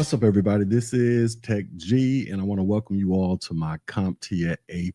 What's up, everybody? This is Tech G, and I want to welcome you all to my CompTIA A+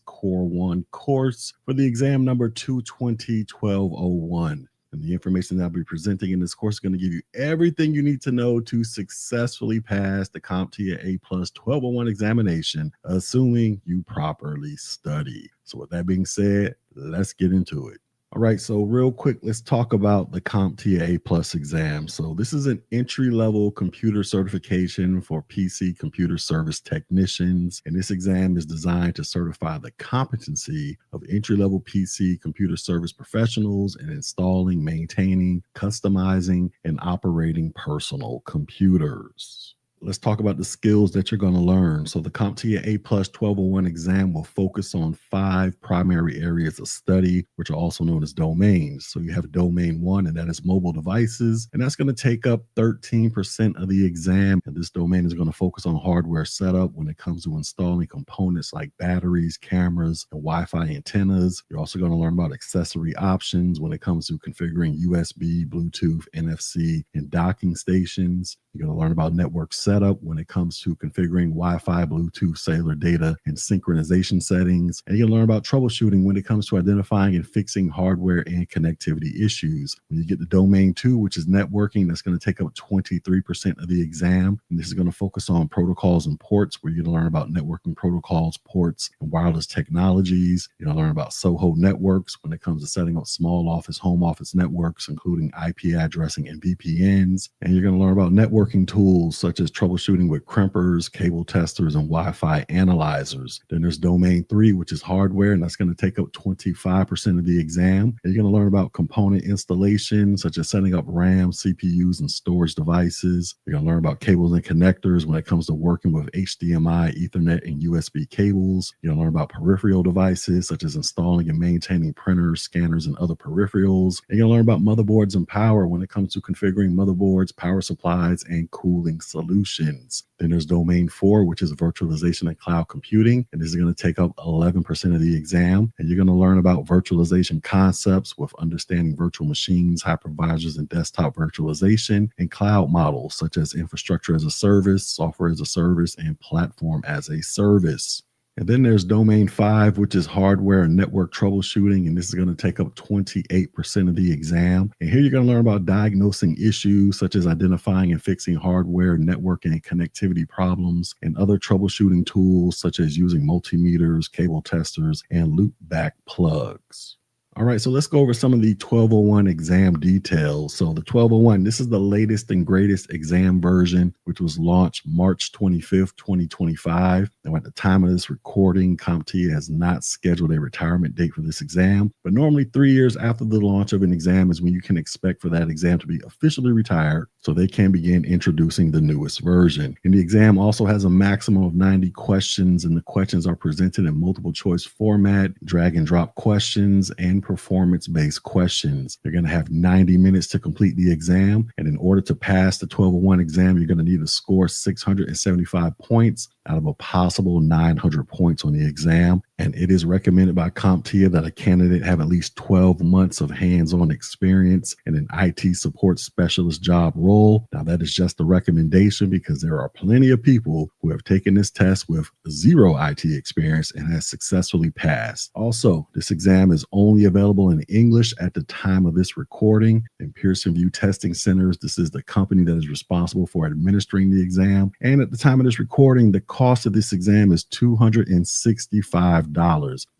Core 1 course for the exam number 220-1201. And the information that I'll be presenting in this course is going to give you everything you need to know to successfully pass the CompTIA A+ 1201 examination, assuming you properly study. So with that being said, let's get into it. All right, so real quick, let's talk about the CompTIA A+ exam. So this is an entry-level computer certification for PC computer service technicians, and this exam is designed to certify the competency of entry-level PC computer service professionals in installing, maintaining, customizing, and operating personal computers. Let's talk about the skills that you're going to learn. So the CompTIA A+ 1201 exam will focus on 5 primary areas of study, which are also known as domains. So you have domain 1, and that is mobile devices, and that's going to take up 13% of the exam. And this domain is going to focus on hardware setup when it comes to installing components like batteries, cameras, and Wi-Fi antennas. You're also going to learn about accessory options when it comes to configuring USB, Bluetooth, NFC, and docking stations. You're going to learn about network setup when it comes to configuring Wi-Fi, Bluetooth, cellular data, and synchronization settings. And you'll learn about troubleshooting when it comes to identifying and fixing hardware and connectivity issues. When you get to domain 2, which is networking, that's going to take up 23% of the exam. And this is going to focus on protocols and ports, where you're going to learn about networking protocols, ports, and wireless technologies. You're going to learn about Soho networks when it comes to setting up small office, home office networks, including IP addressing and VPNs. And you're going to learn about networking tools such as troubleshooting with crimpers, cable testers, and Wi-Fi analyzers. Then there's domain 3, which is hardware, and that's going to take up 25% of the exam. And you're going to learn about component installation, such as setting up RAM, CPUs, and storage devices. You're going to learn about cables and connectors when it comes to working with HDMI, Ethernet, and USB cables. You're going to learn about peripheral devices, such as installing and maintaining printers, scanners, and other peripherals. And you're going to learn about motherboards and power when it comes to configuring motherboards, power supplies, and cooling solutions. Then there's domain 4, which is virtualization and cloud computing, and this is going to take up 11% of the exam. And you're going to learn about virtualization concepts with understanding virtual machines, hypervisors, and desktop virtualization, and cloud models such as infrastructure as a service, software as a service, and platform as a service. And then there's domain 5, which is hardware and network troubleshooting, and this is going to take up 28% of the exam. And here you're going to learn about diagnosing issues such as identifying and fixing hardware, networking, and connectivity problems, and other troubleshooting tools such as using multimeters, cable testers, and loopback plugs. All right, so let's go over some of the 1201 exam details. So the 1201, this is the latest and greatest exam version, which was launched March 25th, 2025. Now, at the time of this recording, CompTIA has not scheduled a retirement date for this exam, but normally 3 years after the launch of an exam is when you can expect for that exam to be officially retired, so they can begin introducing the newest version. And the exam also has a maximum of 90 questions, and the questions are presented in multiple choice format, drag and drop questions, and performance-based questions. You're going to have 90 minutes to complete the exam, and in order to pass the 1201 exam, you're going to need to score 675 points out of a possible 900 points on the exam. And it is recommended by CompTIA that a candidate have at least 12 months of hands-on experience in an IT support specialist job role. Now, that is just a recommendation because there are plenty of people who have taken this test with 0 IT experience and has successfully passed. Also, this exam is only available in English at the time of this recording. In Pearson VUE Testing Centers, this is the company that is responsible for administering the exam. And at the time of this recording, the cost of this exam is $265.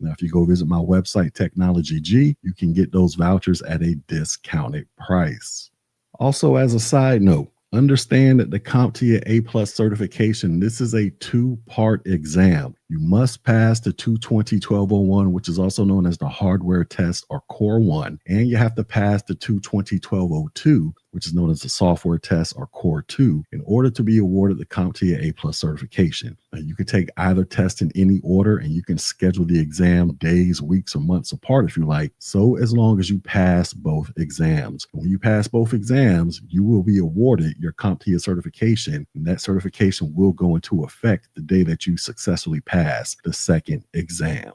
Now, if you go visit my website, Technology G, you can get those vouchers at a discounted price. Also, as a side note, understand that the CompTIA A+ certification, this is a 2-part exam. You must pass the 220-1201, which is also known as the hardware test or core 1, and you have to pass the 220-1202, which is known as the software test or core 2, in order to be awarded the CompTIA A+ certification. Now, you can take either test in any order, and you can schedule the exam days, weeks, or months apart if you like, so as long as you pass both exams. And when you pass both exams, you will be awarded your CompTIA certification, and that certification will go into effect the day that you successfully pass the second exam.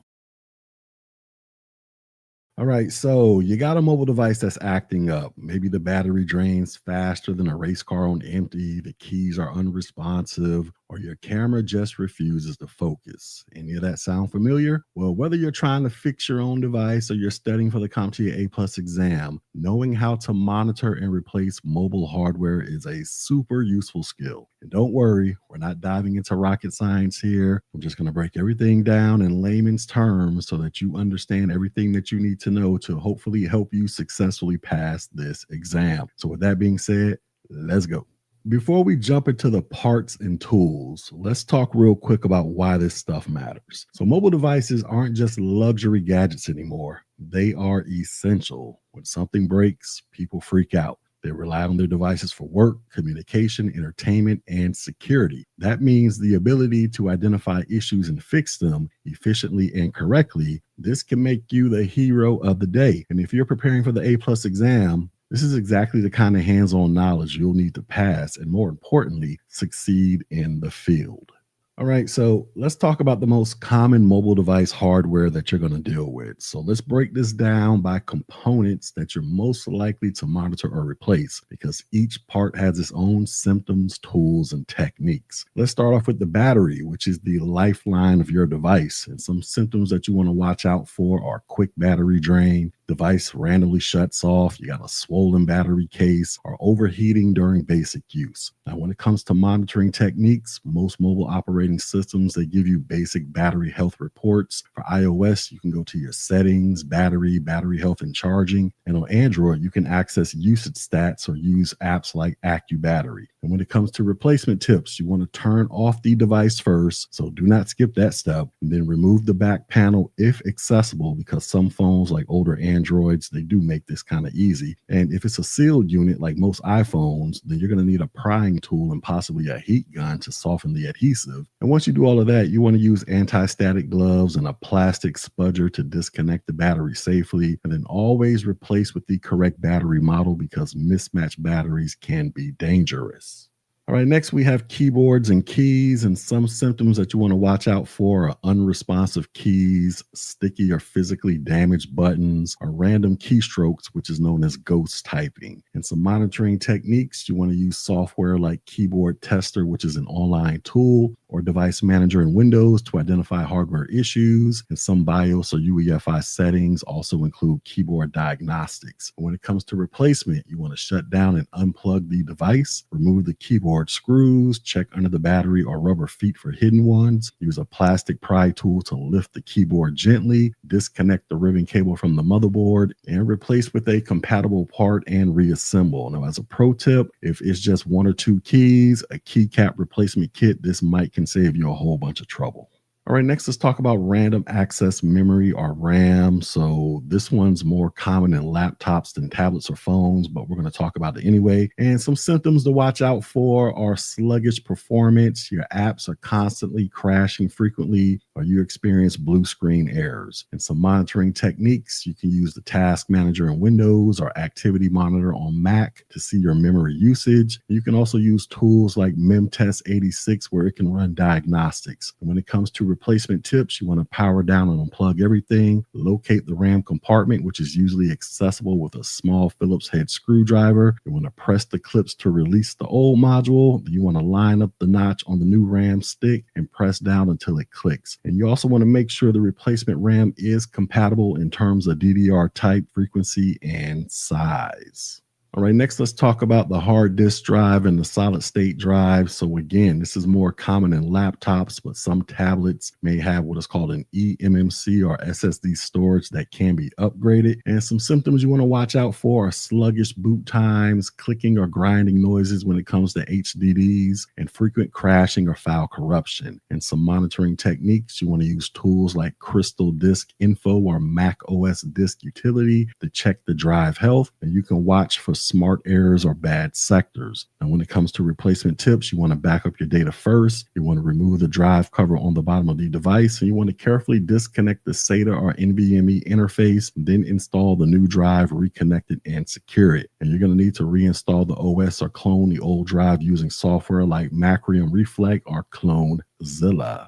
All right, so you got a mobile device that's acting up. Maybe the battery drains faster than a race car on empty, the keys are unresponsive, or your camera just refuses to focus. Any of that sound familiar? Well, whether you're trying to fix your own device or you're studying for the CompTIA A plus exam, knowing how to monitor and replace mobile hardware is a super useful skill. And don't worry, we're not diving into rocket science here. I'm just going to break everything down in layman's terms so that you understand everything that you need to know to hopefully help you successfully pass this exam. So with that being said, let's go. Before we jump into the parts and tools, let's talk real quick about why this stuff matters. So mobile devices aren't just luxury gadgets anymore. They are essential. When something breaks, people freak out. They rely on their devices for work, communication, entertainment, and security. That means the ability to identify issues and fix them efficiently and correctly. This can make you the hero of the day. And if you're preparing for the A plus exam, this is exactly the kind of hands-on knowledge you'll need to pass and, more importantly, succeed in the field. All right, so let's talk about the most common mobile device hardware that you're going to deal with. So let's break this down by components that you're most likely to monitor or replace, because each part has its own symptoms, tools, and techniques. Let's start off with the battery, which is the lifeline of your device. And some symptoms that you want to watch out for are quick battery drain, device randomly shuts off, you got a swollen battery case, or overheating during basic use. Now, when it comes to monitoring techniques, most mobile operating systems, they give you basic battery health reports. For iOS, you can go to your settings, battery health and charging. And on Android, you can access usage stats or use apps like AccuBattery. And when it comes to replacement tips, you want to turn off the device first, so do not skip that step, and then remove the back panel if accessible, because some phones like older Androids, they do make this kind of easy. And if it's a sealed unit like most iPhones, then you're going to need a prying tool and possibly a heat gun to soften the adhesive. And once you do all of that, you want to use anti-static gloves and a plastic spudger to disconnect the battery safely, and then always replace with the correct battery model, because mismatched batteries can be dangerous. All right, next we have keyboards and keys, and some symptoms that you want to watch out for are unresponsive keys, sticky or physically damaged buttons, or random keystrokes, which is known as ghost typing. And some monitoring techniques, you want to use software like Keyboard Tester, which is an online tool, or Device Manager in Windows to identify hardware issues. And some BIOS or UEFI settings also include keyboard diagnostics. When it comes to replacement, you want to shut down and unplug the device, remove the keyboard screws, check under the battery or rubber feet for hidden ones, use a plastic pry tool to lift the keyboard gently, disconnect the ribbon cable from the motherboard, and replace with a compatible part and reassemble. Now, as a pro tip, if it's just one or two keys, a keycap replacement kit, this might can save you a whole bunch of trouble. All right, next let's talk about random access memory, or RAM. So this one's more common in laptops than tablets or phones, but we're going to talk about it anyway. And some symptoms to watch out for are sluggish performance. Your apps are constantly crashing frequently, or you experience blue screen errors. And some monitoring techniques, you can use the Task Manager in Windows or Activity Monitor on Mac to see your memory usage. You can also use tools like MemTest86, where it can run diagnostics. And when it comes to replacement tips, you want to power down and unplug everything, locate the RAM compartment, which is usually accessible with a small Phillips head screwdriver. You want to press the clips to release the old module. You want to line up the notch on the new RAM stick and press down until it clicks. And you also want to make sure the replacement RAM is compatible in terms of DDR type, frequency, and size. All right, next let's talk about the hard disk drive and the solid state drive. So again, this is more common in laptops, but some tablets may have what is called an eMMC or SSD storage that can be upgraded. And some symptoms you want to watch out for are sluggish boot times, clicking or grinding noises when it comes to HDDs, and frequent crashing or file corruption. And some monitoring techniques, you want to use tools like Crystal Disk Info or Mac OS Disk Utility to check the drive health, and you can watch for smart errors or bad sectors. And when it comes to replacement tips, you want to back up your data first. You want to remove the drive cover on the bottom of the device, and you want to carefully disconnect the SATA or NVMe interface, then install the new drive, reconnect it, and secure it. And you're going to need to reinstall the OS or clone the old drive using software like Macrium Reflect or CloneZilla.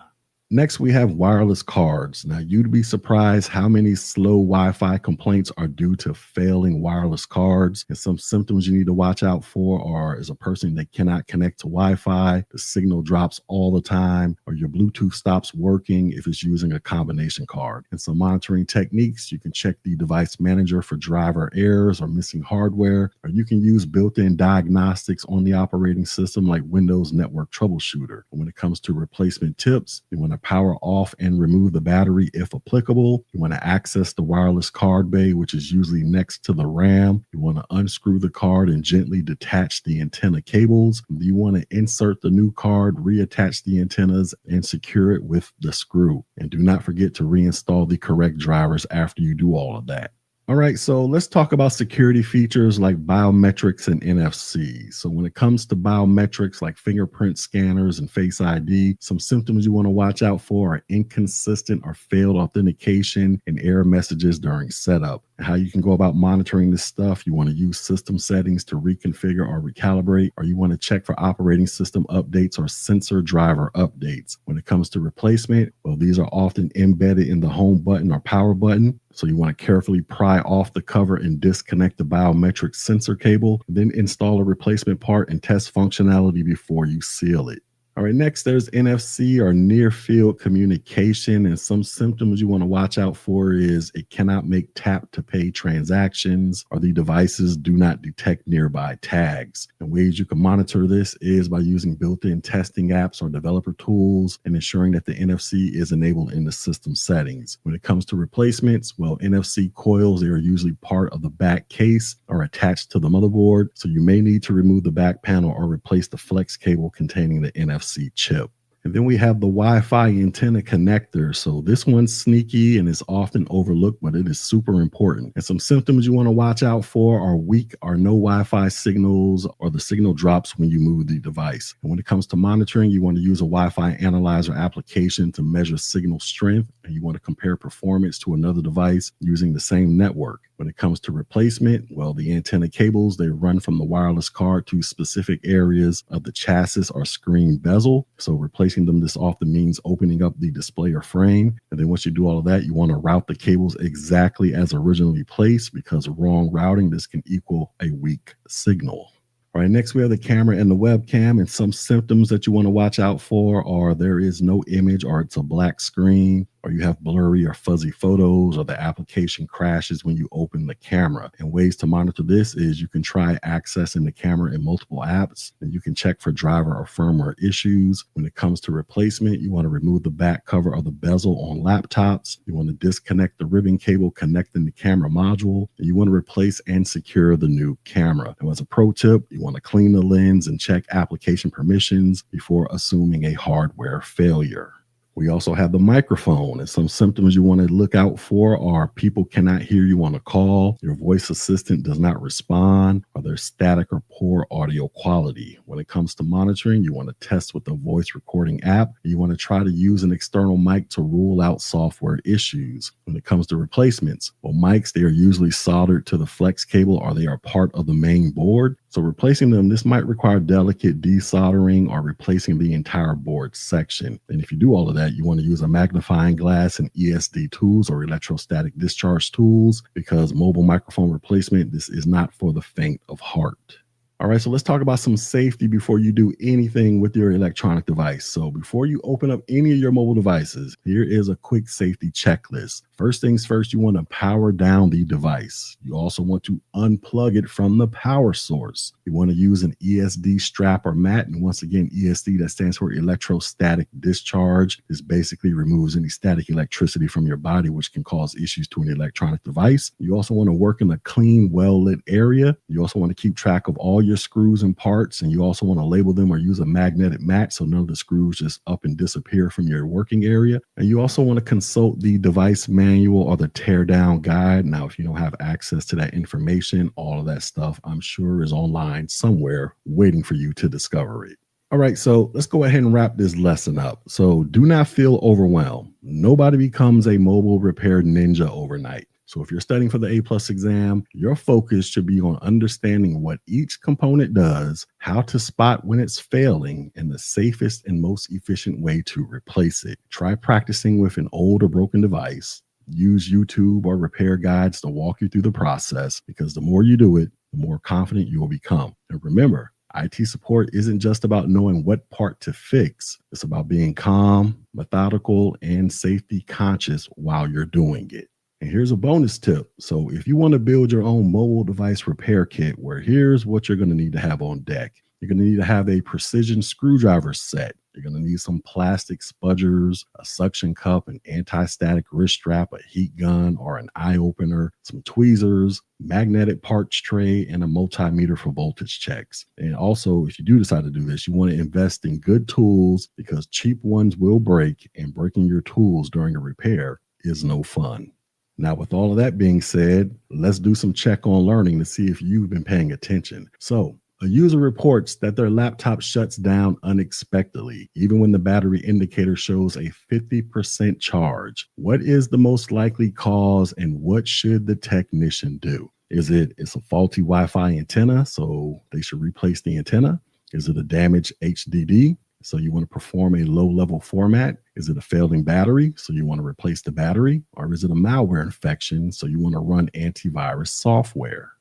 Next, we have wireless cards. Now, you'd be surprised how many slow Wi-Fi complaints are due to failing wireless cards. And some symptoms you need to watch out for are as a person that cannot connect to Wi-Fi, the signal drops all the time, or your Bluetooth stops working if it's using a combination card. And some monitoring techniques, you can check the device manager for driver errors or missing hardware, or you can use built-in diagnostics on the operating system like Windows Network Troubleshooter. And when it comes to replacement tips, you want to power off and remove the battery if applicable. You want to access the wireless card bay, which is usually next to the RAM. You want to unscrew the card and gently detach the antenna cables. You want to insert the new card, reattach the antennas, and secure it with the screw. And do not forget to reinstall the correct drivers after you do all of that. All right, so let's talk about security features like biometrics and NFC. So when it comes to biometrics like fingerprint scanners and Face ID, some symptoms you want to watch out for are inconsistent or failed authentication and error messages during setup. And how you can go about monitoring this stuff, you want to use system settings to reconfigure or recalibrate, or you want to check for operating system updates or sensor driver updates. When it comes to replacement, well, these are often embedded in the home button or power button. So you want to carefully pry off the cover and disconnect the biometric sensor cable, then install a replacement part and test functionality before you seal it. All right, next there's NFC or near field communication, and some symptoms you want to watch out for is it cannot make tap to pay transactions, or the devices do not detect nearby tags. And ways you can monitor this is by using built-in testing apps or developer tools and ensuring that the NFC is enabled in the system settings. When it comes to replacements, well, NFC coils, they are usually part of the back case or attached to the motherboard, so you may need to remove the back panel or replace the flex cable containing the NFC chip. And then we have the Wi-Fi antenna connector. So this one's sneaky and is often overlooked, but it is super important. And some symptoms you want to watch out for are weak or no Wi-Fi signals, or the signal drops when you move the device. And when it comes to monitoring, you want to use a Wi-Fi analyzer application to measure signal strength, and you want to compare performance to another device using the same network. When it comes to replacement, well, the antenna cables, they run from the wireless card to specific areas of the chassis or screen bezel. So replacing them, this often means opening up the display or frame. And then once you do all of that, you want to route the cables exactly as originally placed, because wrong routing, this can equal a weak signal. All right, next we have the camera and the webcam, and some symptoms that you want to watch out for are there is no image, or it's a black screen, or you have blurry or fuzzy photos, or the application crashes when you open the camera. And ways to monitor this is you can try accessing the camera in multiple apps, and you can check for driver or firmware issues. When it comes to replacement, you want to remove the back cover or the bezel on laptops. You want to disconnect the ribbon cable connecting the camera module, and you want to replace and secure the new camera. And as a pro tip, you want to clean the lens and check application permissions before assuming a hardware failure. We also have the microphone, and some symptoms you want to look out for are people cannot hear you on a call, your voice assistant does not respond, or there's static or poor audio quality. When it comes to monitoring, you want to test with a voice recording app. You want to try to use an external mic to rule out software issues. When it comes to replacements, well, mics, they are usually soldered to the flex cable, or they are part of the main board. So replacing them, this might require delicate desoldering or replacing the entire board section. And if you do all of that, you want to use a magnifying glass and ESD tools or electrostatic discharge tools, because mobile microphone replacement, this is not for the faint of heart. All right, so let's talk about some safety before you do anything with your electronic device. So before you open up any of your mobile devices, here is a quick safety checklist. First things first, you want to power down the device. You also want to unplug it from the power source. You want to use an ESD strap or mat. And once again, ESD, that stands for electrostatic discharge. This basically removes any static electricity from your body, which can cause issues to an electronic device. You also want to work in a clean, well-lit area. You also want to keep track of all your screws and parts, and you also want to label them or use a magnetic match so none of the screws just up and disappear from your working area. And you also want to consult the device manual or the tear down guide. Now, if you don't have access to that information, all of that stuff I'm sure is online somewhere waiting for you to discover it. All right, so let's go ahead and wrap this lesson up. So do not feel overwhelmed. Nobody becomes a mobile repair ninja overnight. So if you're studying for the A+ exam, your focus should be on understanding what each component does, how to spot when it's failing, and the safest and most efficient way to replace it. Try practicing with an old or broken device. Use YouTube or repair guides to walk you through the process, because the more you do it, the more confident you will become. And remember, IT support isn't just about knowing what part to fix. It's about being calm, methodical, and safety conscious while you're doing it. And here's a bonus tip. So if you want to build your own mobile device repair kit, where here's what you're going to need to have on deck. You're going to need to have a precision screwdriver set. You're going to need some plastic spudgers, a suction cup, an anti-static wrist strap, a heat gun or an eye opener, some tweezers, magnetic parts tray, and a multimeter for voltage checks. And also, if you do decide to do this, you want to invest in good tools, because cheap ones will break, and breaking your tools during a repair is no fun. Now, with all of that being said, let's do some check on learning to see if you've been paying attention. So, a user reports that their laptop shuts down unexpectedly, even when the battery indicator shows a 50% charge. What is the most likely cause, and what should the technician do? Is it's a faulty Wi-Fi antenna, so they should replace the antenna? Is it a damaged HDD? So you want to perform a low-level format? Is it a failing battery? So you want to replace the battery? Or is it a malware infection? So you want to run antivirus software?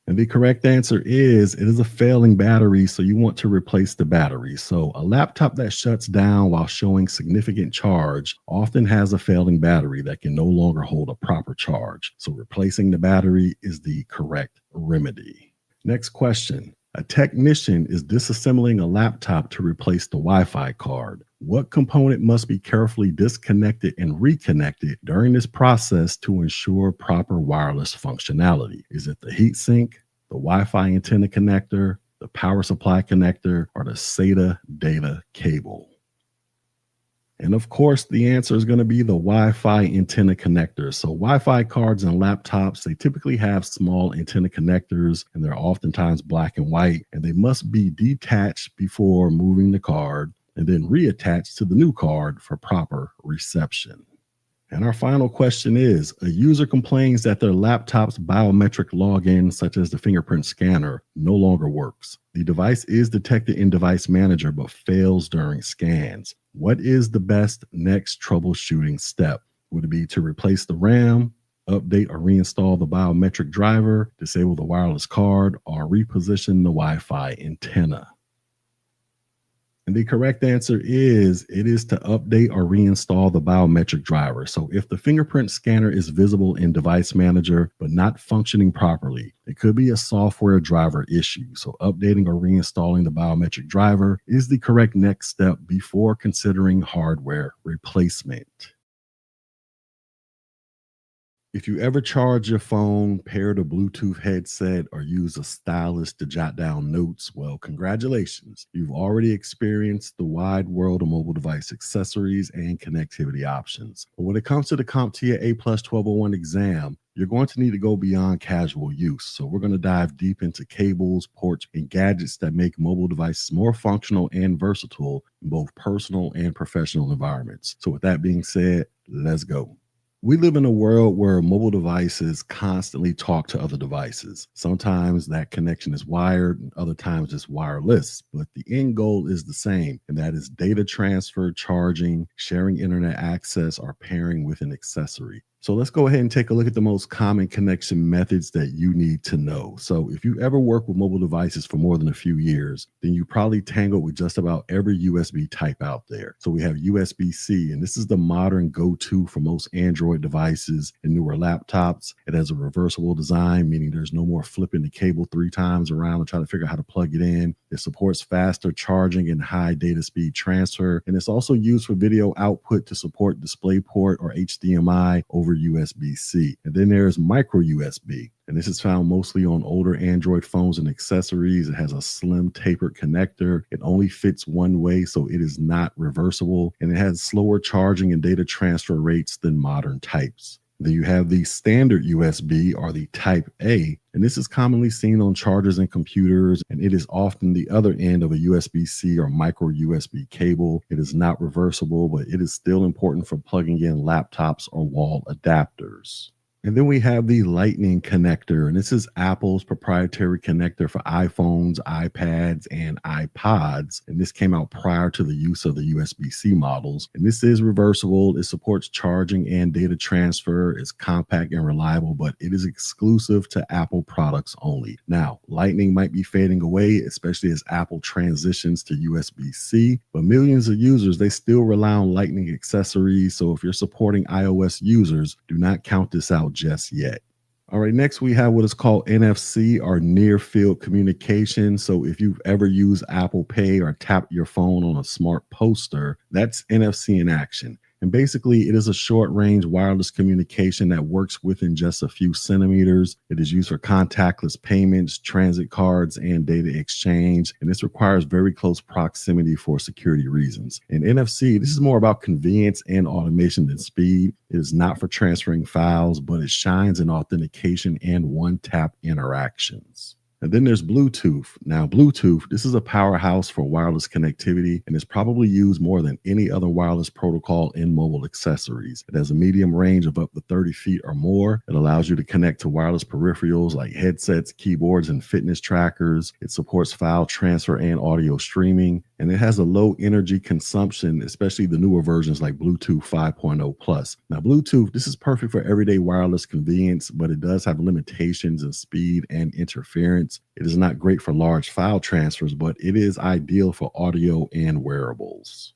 And the correct answer is, it is a failing battery, so you want to replace the battery. So a laptop that shuts down while showing significant charge often has a failing battery that can no longer hold a proper charge. So replacing the battery is the correct remedy. Next question. A technician is disassembling a laptop to replace the Wi-Fi card. What component must be carefully disconnected and reconnected during this process to ensure proper wireless functionality? Is it the heatsink, the Wi-Fi antenna connector, the power supply connector, or the SATA data cable? And of course, the answer is going to be the Wi-Fi antenna connector. So Wi-Fi cards and laptops, they typically have small antenna connectors, and they're oftentimes black and white, and they must be detached before moving the card and then reattached to the new card for proper reception. And our final question is, a user complains that their laptop's biometric login, such as the fingerprint scanner, no longer works. The device is detected in Device Manager but fails during scans. What is the best next troubleshooting step? Would it be to replace the RAM, update or reinstall the biometric driver, disable the wireless card, or reposition the Wi-Fi antenna? And the correct answer is, it is to update or reinstall the biometric driver. So if the fingerprint scanner is visible in Device Manager but not functioning properly, it could be a software driver issue. So updating or reinstalling the biometric driver is the correct next step before considering hardware replacement. If you ever charge your phone, pair a Bluetooth headset, or use a stylus to jot down notes, well, congratulations. You've already experienced the wide world of mobile device accessories and connectivity options. But when it comes to the CompTIA A+ 1201 exam, you're going to need to go beyond casual use. So we're going to dive deep into cables, ports, and gadgets that make mobile devices more functional and versatile in both personal and professional environments. So with that being said, let's go. We live in a world where mobile devices constantly talk to other devices. Sometimes that connection is wired, and other times it's wireless, but the end goal is the same, and that is data transfer, charging, sharing internet access, or pairing with an accessory. So let's go ahead and take a look at the most common connection methods that you need to know. So if you ever work with mobile devices for more than a few years, then you probably tangled with just about every USB type out there. So we have USB-C, and this is the modern go-to for most Android devices and newer laptops. It has a reversible design, meaning there's no more flipping the cable 3 times around and trying to figure out how to plug it in. It supports faster charging and high data speed transfer. And it's also used for video output to support DisplayPort or HDMI over USB-C. And then there's micro USB. And this is found mostly on older Android phones and accessories. It has a slim tapered connector. It only fits one way, so it is not reversible. And it has slower charging and data transfer rates than modern types. Then you have the standard USB, or the Type A, and this is commonly seen on chargers and computers, and it is often the other end of a USB-C or micro USB cable. It is not reversible, but it is still important for plugging in laptops or wall adapters. And then we have the Lightning connector, and this is Apple's proprietary connector for iPhones, iPads, and iPods. And this came out prior to the use of the USB-C models. And this is reversible. It supports charging and data transfer. It's compact and reliable, but it is exclusive to Apple products only. Now, Lightning might be fading away, especially as Apple transitions to USB-C, but millions of users, they still rely on Lightning accessories. So if you're supporting iOS users, do not count this out just yet. All right, next we have what is called NFC, or near field communication. So if you've ever used Apple Pay or tapped your phone on a smart poster, that's NFC in action. And basically, it is a short-range wireless communication that works within just a few centimeters. It is used for contactless payments, transit cards, and data exchange. And this requires very close proximity for security reasons. And NFC, this is more about convenience and automation than speed. It is not for transferring files, but it shines in authentication and one-tap interactions. And then there's Bluetooth. Now, Bluetooth, this is a powerhouse for wireless connectivity and is probably used more than any other wireless protocol in mobile accessories. It has a medium range of up to 30 feet or more. It allows you to connect to wireless peripherals like headsets, keyboards, and fitness trackers. It supports file transfer and audio streaming. And it has a low energy consumption, especially the newer versions like Bluetooth 5.0 Plus. Now, Bluetooth, this is perfect for everyday wireless convenience, but it does have limitations in speed and interference. It is not great for large file transfers, but it is ideal for audio and wearables.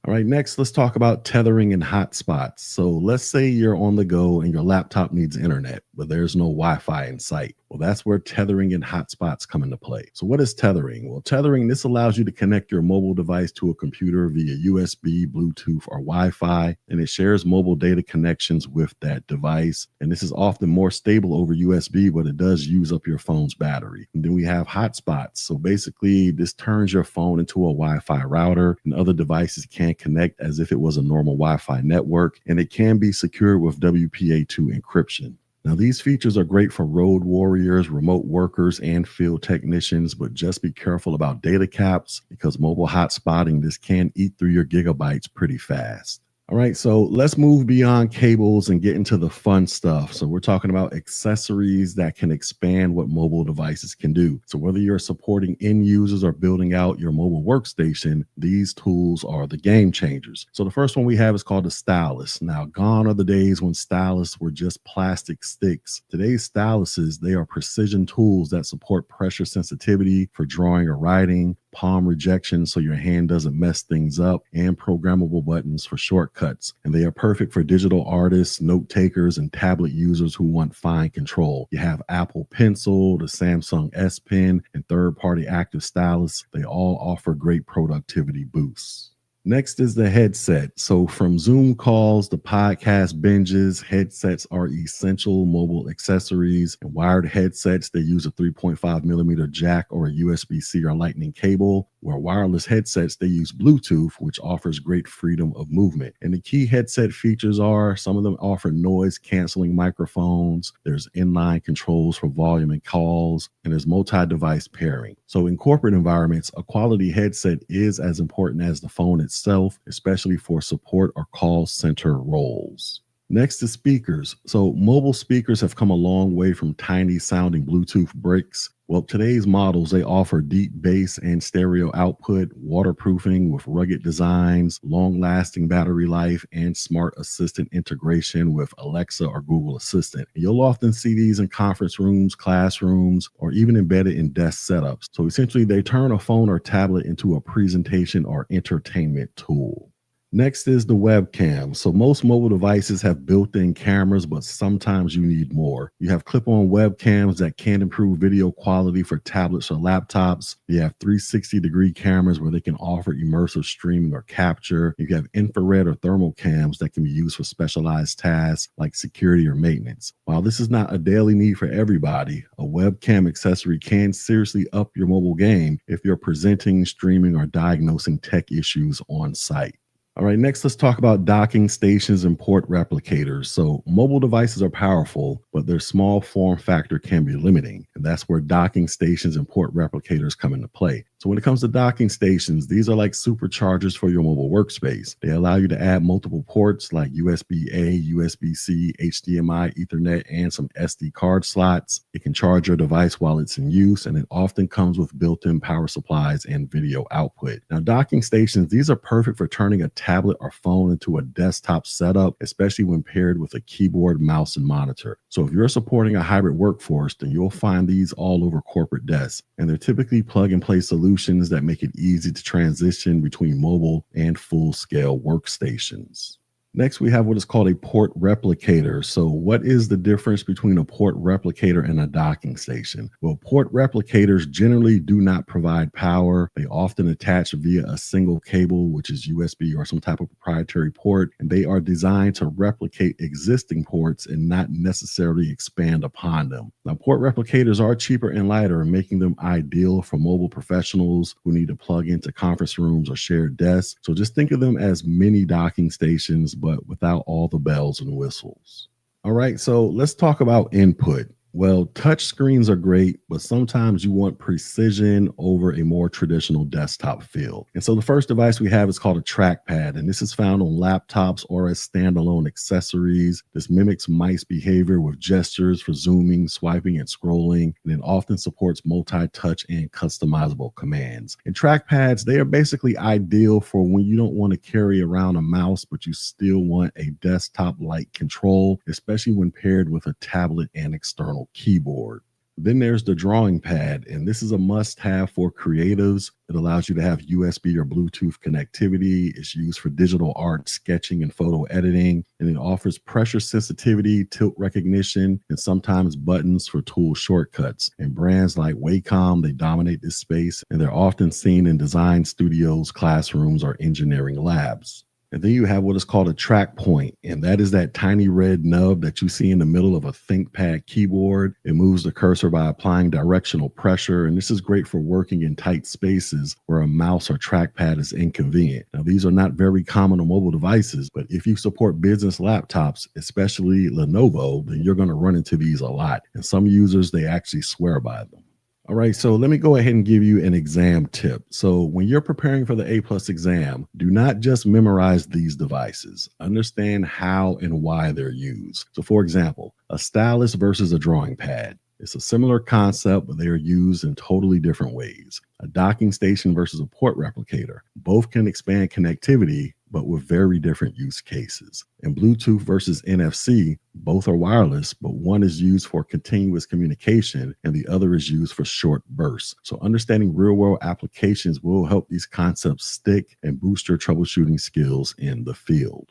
All right, next, let's talk about tethering and hotspots. So let's say you're on the go and your laptop needs internet, but there's no Wi-Fi in sight. Well, that's where tethering and hotspots come into play. So what is tethering? Well, tethering, this allows you to connect your mobile device to a computer via USB, Bluetooth, or Wi-Fi, and it shares mobile data connections with that device. And this is often more stable over USB, but it does use up your phone's battery. And then we have hotspots. So basically, this turns your phone into a Wi-Fi router, and other devices can connect as if it was a normal Wi-Fi network, and it can be secured with WPA2 encryption. Now, these features are great for road warriors, remote workers, and field technicians, but just be careful about data caps because mobile hotspotting, this can eat through your gigabytes pretty fast. All right, so let's move beyond cables and get into the fun stuff. So we're talking about accessories that can expand what mobile devices can do. So whether you're supporting end users or building out your mobile workstation, these tools are the game changers. So the first one we have is called the stylus. Now, gone are the days when stylus were just plastic sticks. Today's styluses, they are precision tools that support pressure sensitivity for drawing or writing, palm rejection so your hand doesn't mess things up, and programmable buttons for shortcuts. And they are perfect for digital artists, note takers, and tablet users who want fine control. You have Apple Pencil, the Samsung S Pen, and third-party active stylus. They all offer great productivity boosts. Next is the headset. So from Zoom calls to podcast binges, headsets are essential mobile accessories. And wired headsets, they use a 3.5 millimeter jack or a USB-C or lightning cable, where wireless headsets, they use Bluetooth, which offers great freedom of movement. And the key headset features are, some of them offer noise canceling microphones, there's inline controls for volume and calls, and there's multi-device pairing. So in corporate environments, a quality headset is as important as the phone itself, especially for support or call center roles. Next is speakers. So mobile speakers have come a long way from tiny sounding Bluetooth bricks. Well, today's models, they offer deep bass and stereo output, waterproofing with rugged designs, long-lasting battery life, and smart assistant integration with Alexa or Google Assistant. And you'll often see these in conference rooms, classrooms, or even embedded in desk setups. So essentially, they turn a phone or tablet into a presentation or entertainment tool. Next is the webcam. So most mobile devices have built-in cameras, but sometimes you need more. You have clip-on webcams that can improve video quality for tablets or laptops. You have 360-degree cameras where they can offer immersive streaming or capture. You have infrared or thermal cams that can be used for specialized tasks like security or maintenance. While this is not a daily need for everybody, a webcam accessory can seriously up your mobile game if you're presenting, streaming, or diagnosing tech issues on site. All right, next let's talk about docking stations and port replicators. So mobile devices are powerful, but their small form factor can be limiting. and that's where docking stations and port replicators come into play. So when it comes to docking stations, these are like superchargers for your mobile workspace. They allow you to add multiple ports like USB-A, USB-C, HDMI, Ethernet, and some SD card slots. It can charge your device while it's in use, and it often comes with built-in power supplies and video output. Now, docking stations, these are perfect for turning a tablet or phone into a desktop setup, especially when paired with a keyboard, mouse, and monitor. So if you're supporting a hybrid workforce, then you'll find these all over corporate desks, and they're typically plug-and-play solutions that make it easy to transition between mobile and full-scale workstations. Next, we have what is called a port replicator. So what is the difference between a port replicator and a docking station? Well, port replicators generally do not provide power. They often attach via a single cable, which is USB or some type of proprietary port, and they are designed to replicate existing ports and not necessarily expand upon them. Now, port replicators are cheaper and lighter, making them ideal for mobile professionals who need to plug into conference rooms or shared desks. So just think of them as mini docking stations, but without all the bells and whistles. All right, so let's talk about input. Well, touch screens are great, but sometimes you want precision over a more traditional desktop feel. And so the first device we have is called a trackpad, and this is found on laptops or as standalone accessories. This mimics mice behavior with gestures for zooming, swiping, and scrolling, and it often supports multi-touch and customizable commands. And trackpads, they are basically ideal for when you don't want to carry around a mouse, but you still want a desktop-like control, especially when paired with a tablet and external keyboard. Then there's the drawing pad, and this is a must-have for creatives. It allows you to have USB or Bluetooth connectivity. It's used for digital art, sketching, and photo editing, and it offers pressure sensitivity, tilt recognition, and sometimes buttons for tool shortcuts. And brands like Wacom, they dominate this space, and they're often seen in design studios, classrooms, or engineering labs. And then you have what is called a track point, and that is that tiny red nub that you see in the middle of a ThinkPad keyboard. It moves the cursor by applying directional pressure, and this is great for working in tight spaces where a mouse or trackpad is inconvenient. Now, these are not very common on mobile devices, but if you support business laptops, especially Lenovo, then you're going to run into these a lot. And some users, they actually swear by them. All right, so let me go ahead and give you an exam tip. So when you're preparing for the A+ exam, do not just memorize these devices. Understand how and why they're used. So for example, a stylus versus a drawing pad. It's a similar concept, but they are used in totally different ways. A docking station versus a port replicator. Both can expand connectivity, but with very different use cases. And Bluetooth versus NFC, both are wireless, but one is used for continuous communication and the other is used for short bursts. So understanding real-world applications will help these concepts stick and boost your troubleshooting skills in the field.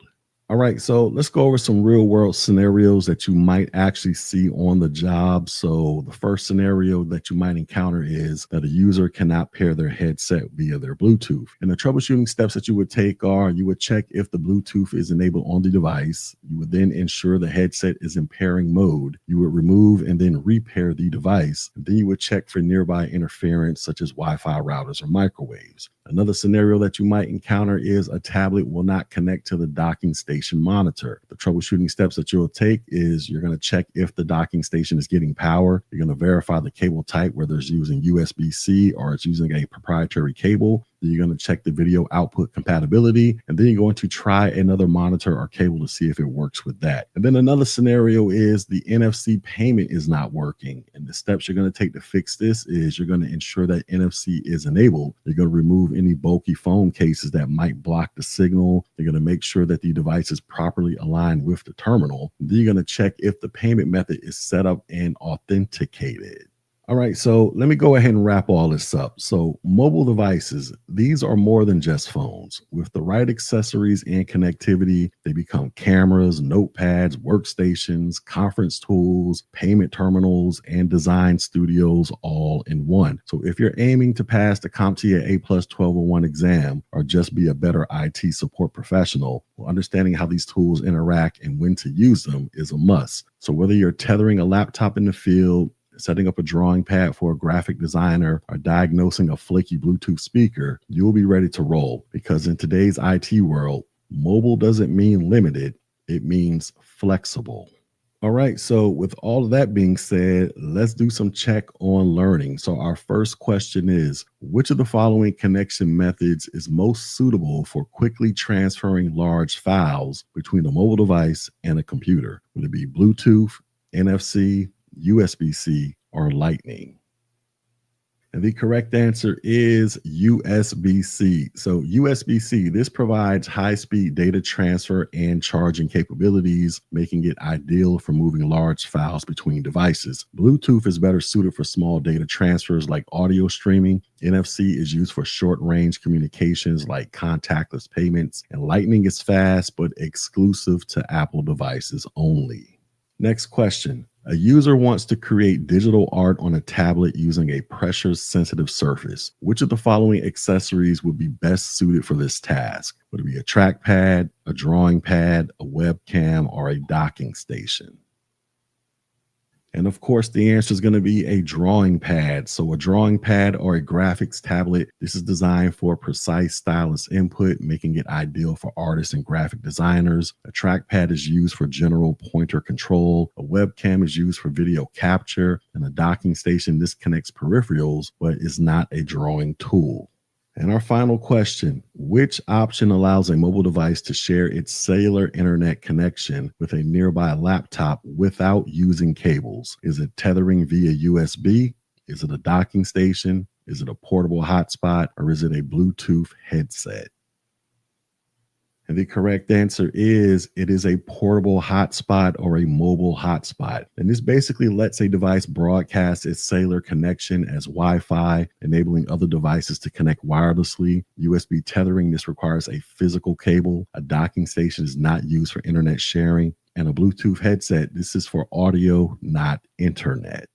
All right, so let's go over some real world scenarios that you might actually see on the job. So the first scenario that you might encounter is that a user cannot pair their headset via their Bluetooth. And the troubleshooting steps that you would take are you would check if the Bluetooth is enabled on the device. You would then ensure the headset is in pairing mode. You would remove and then repair the device. And then you would check for nearby interference such as Wi-Fi routers or microwaves. Another scenario that you might encounter is a tablet will not connect to the docking station monitor. The troubleshooting steps that you'll take is you're going to check if the docking station is getting power. You're going to verify the cable type, whether it's using USB-C or it's using a proprietary cable. Then you're going to check the video output compatibility, and then you're going to try another monitor or cable to see if it works with that. And then another scenario is the NFC payment is not working. And the steps you're going to take to fix this is you're going to ensure that NFC is enabled. You're going to remove any bulky phone cases that might block the signal. You're going to make sure that the device is properly aligned with the terminal. And then you're going to check if the payment method is set up and authenticated. All right, so let me go ahead and wrap all this up. So mobile devices, these are more than just phones. With the right accessories and connectivity, they become cameras, notepads, workstations, conference tools, payment terminals, and design studios all in one. So if you're aiming to pass the CompTIA A+ 1201 exam or just be a better IT support professional, well, understanding how these tools interact and when to use them is a must. So whether you're tethering a laptop in the field, setting up a drawing pad for a graphic designer, or diagnosing a flaky Bluetooth speaker, you'll be ready to roll, because in today's IT world, mobile doesn't mean limited, it means flexible. All right. So, with all of that being said, let's do some check on learning. So, our first question is, which of the following connection methods is most suitable for quickly transferring large files between a mobile device and a computer? Would it be Bluetooth, NFC, USB-C, or Lightning? And the correct answer is USB-C. So USB-C, this provides high-speed data transfer and charging capabilities, making it ideal for moving large files between devices. Bluetooth is better suited for small data transfers like audio streaming. NFC is used for short-range communications like contactless payments. And Lightning is fast but exclusive to Apple devices only. Next question. A user wants to create digital art on a tablet using a pressure sensitive surface. Which of the following accessories would be best suited for this task? Would it be a trackpad, a drawing pad, a webcam, or a docking station? And of course, the answer is going to be a drawing pad. So, a drawing pad or a graphics tablet, this is designed for precise stylus input, making it ideal for artists and graphic designers. A trackpad is used for general pointer control. A webcam is used for video capture. And a docking station, this connects peripherals, but is not a drawing tool. And our final question, which option allows a mobile device to share its cellular internet connection with a nearby laptop without using cables? Is it tethering via USB? Is it a docking station? Is it a portable hotspot? Or is it a Bluetooth headset? And the correct answer is it is a portable hotspot or a mobile hotspot. And this basically lets a device broadcast its cellular connection as Wi-Fi, enabling other devices to connect wirelessly. USB tethering, this requires a physical cable. A docking station is not used for internet sharing. And a Bluetooth headset, this is for audio, not internet.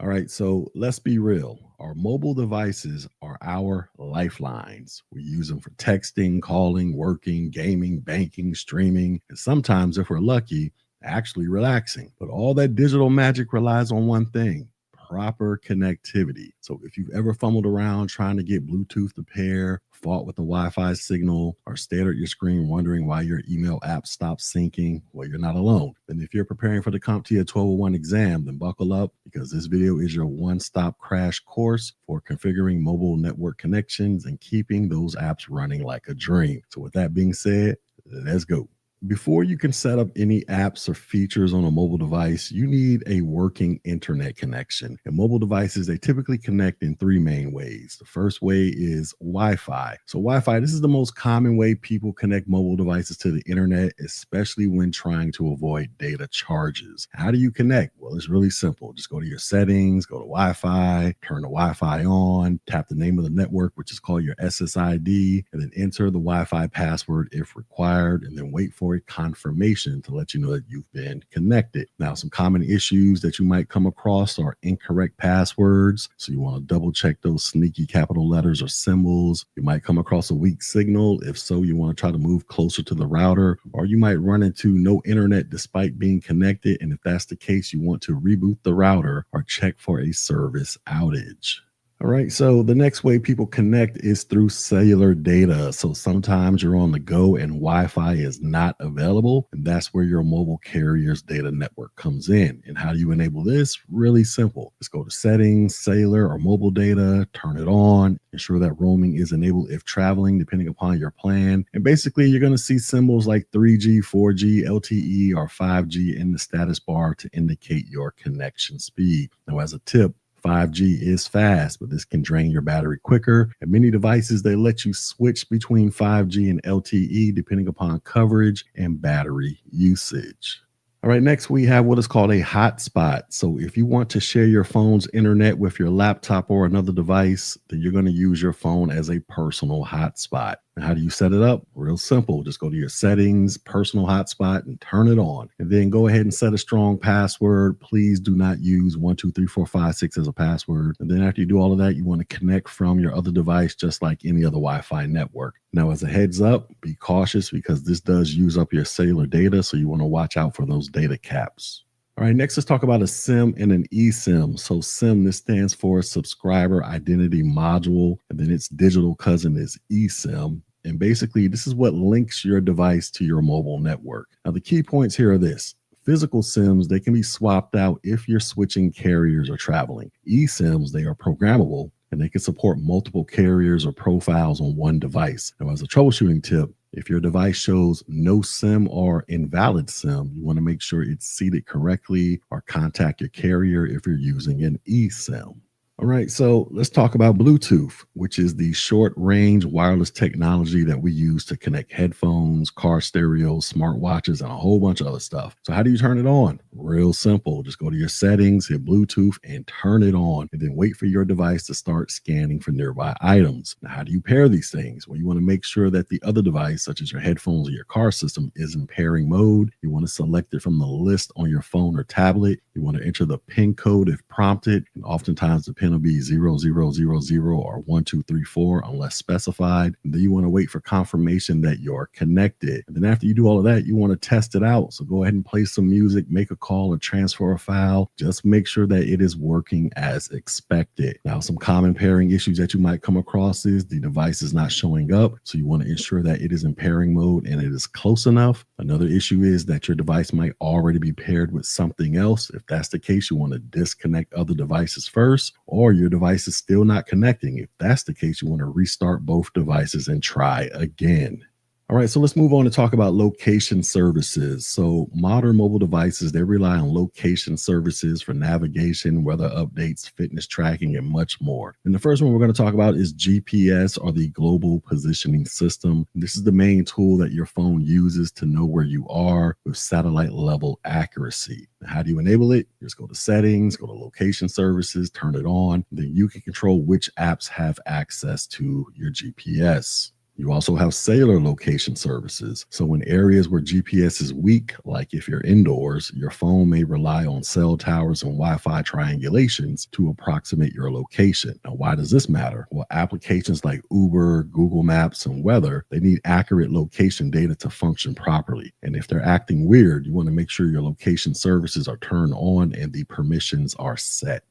All right, so let's be real. Our mobile devices are our lifelines. We use them for texting, calling, working, gaming, banking, streaming, and sometimes, if we're lucky, actually relaxing. But all that digital magic relies on one thing: proper connectivity. So if you've ever fumbled around trying to get Bluetooth to pair, fought with the Wi-Fi signal, or stared at your screen wondering why your email app stopped syncing, well, you're not alone. And if you're preparing for the CompTIA 1201 exam, then buckle up, because this video is your one-stop crash course for configuring mobile network connections and keeping those apps running like a dream. So with that being said, let's go. Before you can set up any apps or features on a mobile device, you need a working internet connection. And mobile devices, they typically connect in three main ways. The first way is Wi-Fi. So Wi-Fi, this is the most common way people connect mobile devices to the internet, especially when trying to avoid data charges. How do you connect? Well, it's really simple. Just go to your settings, go to Wi-Fi, turn the Wi-Fi on, tap the name of the network, which is called your SSID, and then enter the Wi-Fi password if required, and then wait for a confirmation to let you know that you've been connected. Now, some common issues that you might come across are incorrect passwords. So you want to double check those sneaky capital letters or symbols. You might come across a weak signal. If so, you want to try to move closer to the router, or you might run into no internet despite being connected. And if that's the case, you want to reboot the router or check for a service outage. All right, so the next way people connect is through cellular data. So sometimes you're on the go and Wi-Fi is not available, and that's where your mobile carrier's data network comes in. And how do you enable this? Really simple. Just go to settings, cellular or mobile data, turn it on, ensure that roaming is enabled if traveling, depending upon your plan. And basically, you're going to see symbols like 3G, 4G, LTE, or 5G in the status bar to indicate your connection speed. Now, as a tip, 5G is fast, but this can drain your battery quicker. And many devices, they let you switch between 5G and LTE depending upon coverage and battery usage. All right, next we have what is called a hotspot. So if you want to share your phone's internet with your laptop or another device, then you're going to use your phone as a personal hotspot. And how do you set it up? Real simple. Just go to your settings, personal hotspot, and turn it on. And then go ahead and set a strong password. Please do not use 1, 2, 3, 4, 5, 6 as a password. And then after you do all of that, you want to connect from your other device, just like any other Wi-Fi network. Now, as a heads up, be cautious because this does use up your cellular data. So you want to watch out for those data caps. All right, next let's talk about a SIM and an eSIM. So SIM, this stands for Subscriber Identity Module, and then its digital cousin is eSIM. And basically, this is what links your device to your mobile network. Now, the key points here are this. Physical SIMs, they can be swapped out if you're switching carriers or traveling. eSIMs, they are programmable and they can support multiple carriers or profiles on one device. Now, as a troubleshooting tip, if your device shows no SIM or invalid SIM, you want to make sure it's seated correctly or contact your carrier if you're using an eSIM. All right, so let's talk about Bluetooth, which is the short range wireless technology that we use to connect headphones, car stereos, smartwatches, and a whole bunch of other stuff. So how do you turn it on? Real simple. Just go to your settings, hit Bluetooth, and turn it on, and then wait for your device to start scanning for nearby items. Now, how do you pair these things? Well, you want to make sure that the other device, such as your headphones or your car system, is in pairing mode. You want to select it from the list on your phone or tablet. You want to enter the PIN code if prompted, and oftentimes the PIN will be 0000 or 1234 unless specified. And then you want to wait for confirmation that you're connected. And then after you do all of that, you want to test it out. So go ahead and play some music, make a call, or transfer a file. Just make sure that it is working as expected. Now, some common pairing issues that you might come across is the device is not showing up. So you want to ensure that it is in pairing mode and it is close enough. Another issue is that your device might already be paired with something else. If that's the case, you want to disconnect other devices first, or your device is still not connecting. If that's the case, you want to restart both devices and try again. All right, so let's move on to talk about location services. So modern mobile devices, they rely on location services for navigation, weather updates, fitness tracking, and much more. And the first one we're going to talk about is GPS, or the Global Positioning System. This is the main tool that your phone uses to know where you are with satellite level accuracy. Now, how do you enable it? Just go to settings, go to location services, turn it on. Then you can control which apps have access to your GPS. You also have cellular location services. So in areas where GPS is weak, like if you're indoors, your phone may rely on cell towers and Wi-Fi triangulations to approximate your location. Now, why does this matter? Well, applications like Uber, Google Maps, and weather, they need accurate location data to function properly. And if they're acting weird, you want to make sure your location services are turned on and the permissions are set.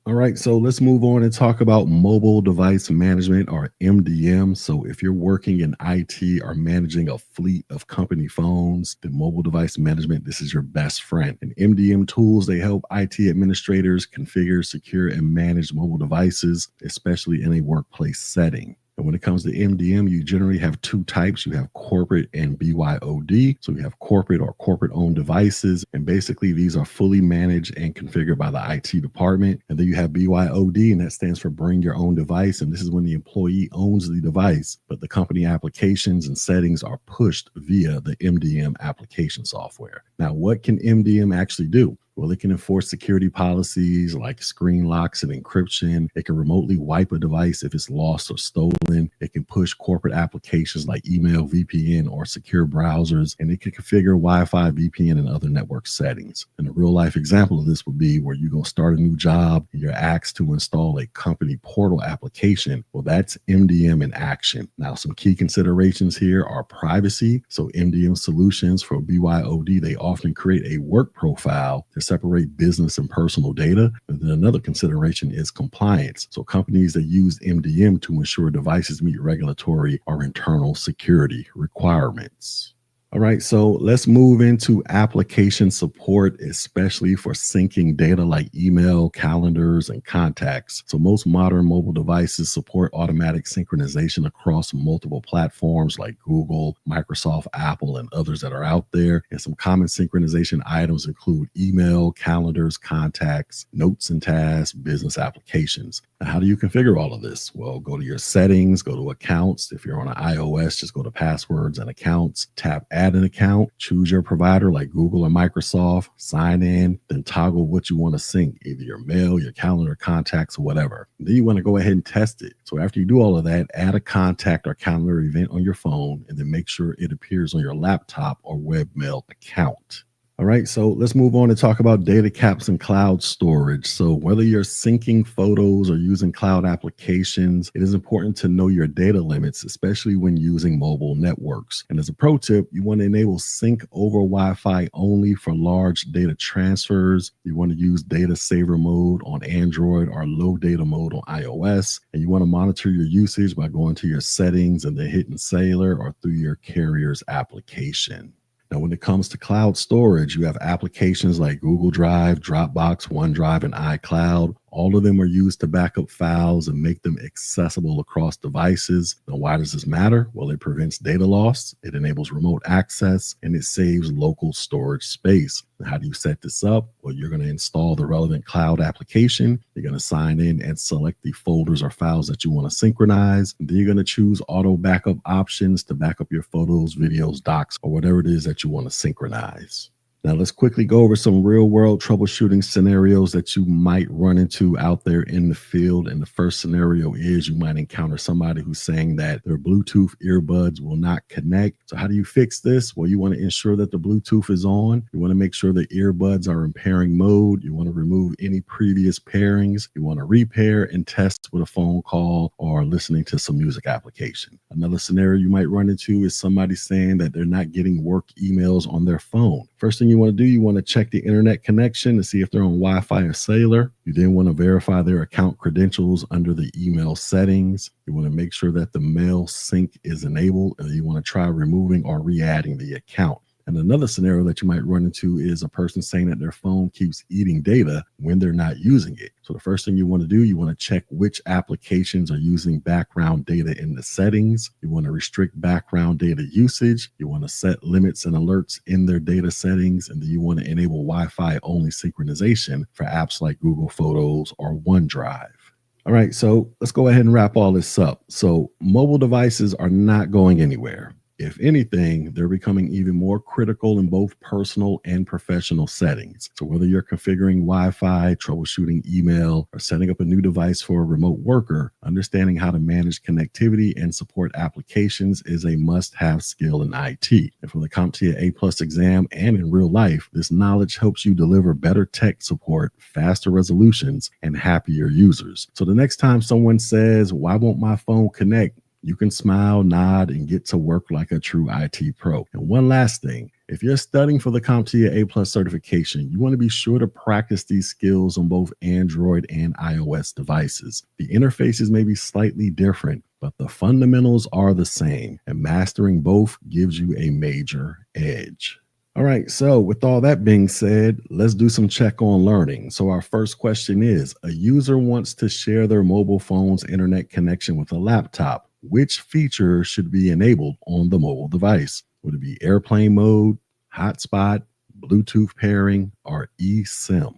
All right, so let's move on and talk about mobile device management, or MDM. So if you're working in IT or managing a fleet of company phones, then mobile device management, this is your best friend. And MDM tools, they help IT administrators configure, secure, and manage mobile devices, especially in a workplace setting. And when it comes to MDM, you generally have two types. You have corporate and BYOD. So you have corporate or corporate-owned devices. And basically, these are fully managed and configured by the IT department. And then you have BYOD, and that stands for bring your own device. And this is when the employee owns the device, but the company applications and settings are pushed via the MDM application software. Now, what can MDM actually do? Well, it can enforce security policies like screen locks and encryption. It can remotely wipe a device if it's lost or stolen. It can push corporate applications like email, VPN, or secure browsers. And it can configure Wi-Fi, VPN, and other network settings. And a real life example of this would be where you go start a new job and you're asked to install a company portal application. Well, that's MDM in action. Now, some key considerations here are privacy. So MDM solutions for BYOD, they often create a work profile to separate business and personal data. And then another consideration is compliance. So companies that use MDM to ensure devices meet regulatory or internal security requirements. All right, so let's move into application support, especially for syncing data like email, calendars, and contacts. So most modern mobile devices support automatic synchronization across multiple platforms like Google, Microsoft, Apple, and others that are out there. And some common synchronization items include email, calendars, contacts, notes and tasks, business applications. Now, how do you configure all of this? Well, go to your settings, go to accounts. If you're on an iOS, just go to passwords and accounts, tap add an account, choose your provider like Google or Microsoft, sign in, then toggle what you want to sync, either your mail, your calendar, contacts, or whatever. And then you want to go ahead and test it. So after you do all of that, add a contact or calendar event on your phone, and then make sure it appears on your laptop or webmail account. All right, so let's move on and talk about data caps and cloud storage. So, whether you're syncing photos or using cloud applications, it is important to know your data limits, especially when using mobile networks. And as a pro tip, you want to enable sync over Wi Fi only for large data transfers. You want to use data saver mode on Android or low data mode on iOS. And you want to monitor your usage by going to your settings and then hitting Sailor or through your carrier's application. Now, when it comes to cloud storage, you have applications like Google Drive, Dropbox, OneDrive, and iCloud. All of them are used to back up files and make them accessible across devices. Now, why does this matter? Well, it prevents data loss, it enables remote access, and it saves local storage space. Now, how do you set this up? Well, you're going to install the relevant cloud application. You're going to sign in and select the folders or files that you want to synchronize. And then you're going to choose auto backup options to back up your photos, videos, docs, or whatever it is that you want to synchronize. Now, let's quickly go over some real world troubleshooting scenarios that you might run into out there in the field. And the first scenario is you might encounter somebody who's saying that their Bluetooth earbuds will not connect. So how do you fix this? Well, you want to ensure that the Bluetooth is on. You want to make sure the earbuds are in pairing mode. You want to remove any previous pairings. You want to repair and test with a phone call or listening to some music application. Another scenario you might run into is somebody saying that they're not getting work emails on their phone. First thing you want to do, you want to check the internet connection to see if they're on Wi-Fi or cellular. You then want to verify their account credentials under the email settings. You want to make sure that the mail sync is enabled, and you want to try removing or re-adding the account. And another scenario that you might run into is a person saying that their phone keeps eating data when they're not using it. So the first thing you want to do, you want to check which applications are using background data in the settings. You want to restrict background data usage. You want to set limits and alerts in their data settings. And then you want to enable Wi-Fi only synchronization for apps like Google Photos or OneDrive. All right, so let's go ahead and wrap all this up. So mobile devices are not going anywhere. If anything, they're becoming even more critical in both personal and professional settings. So whether you're configuring Wi-Fi, troubleshooting email, or setting up a new device for a remote worker, understanding how to manage connectivity and support applications is a must-have skill in IT. And for the CompTIA A+ exam and in real life, this knowledge helps you deliver better tech support, faster resolutions, and happier users. So the next time someone says, "Why won't my phone connect?" you can smile, nod, and get to work like a true IT pro. And one last thing, if you're studying for the CompTIA A+ certification, you want to be sure to practice these skills on both Android and iOS devices. The interfaces may be slightly different, but the fundamentals are the same, and mastering both gives you a major edge. All right, so with all that being said, let's do some check on learning. So our first question is, a user wants to share their mobile phone's internet connection with a laptop. Which feature should be enabled on the mobile device? Would it be airplane mode, hotspot, Bluetooth pairing, or eSIM?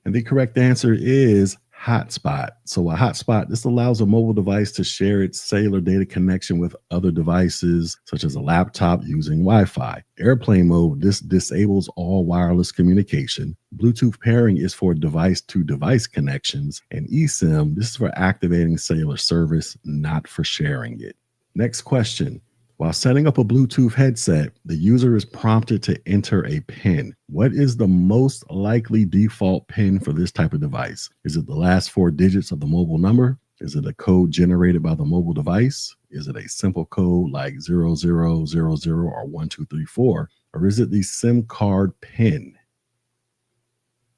And the correct answer is hotspot. So a hotspot, this allows a mobile device to share its cellular data connection with other devices, such as a laptop using Wi-Fi. Airplane mode, this disables all wireless communication. Bluetooth pairing is for device-to-device connections. And eSIM, this is for activating cellular service, not for sharing it. Next question. While setting up a Bluetooth headset, the user is prompted to enter a PIN. What is the most likely default PIN for this type of device? Is it the last 4 digits of the mobile number? Is it a code generated by the mobile device? Is it a simple code like 0000 or 1234? Or is it the SIM card PIN?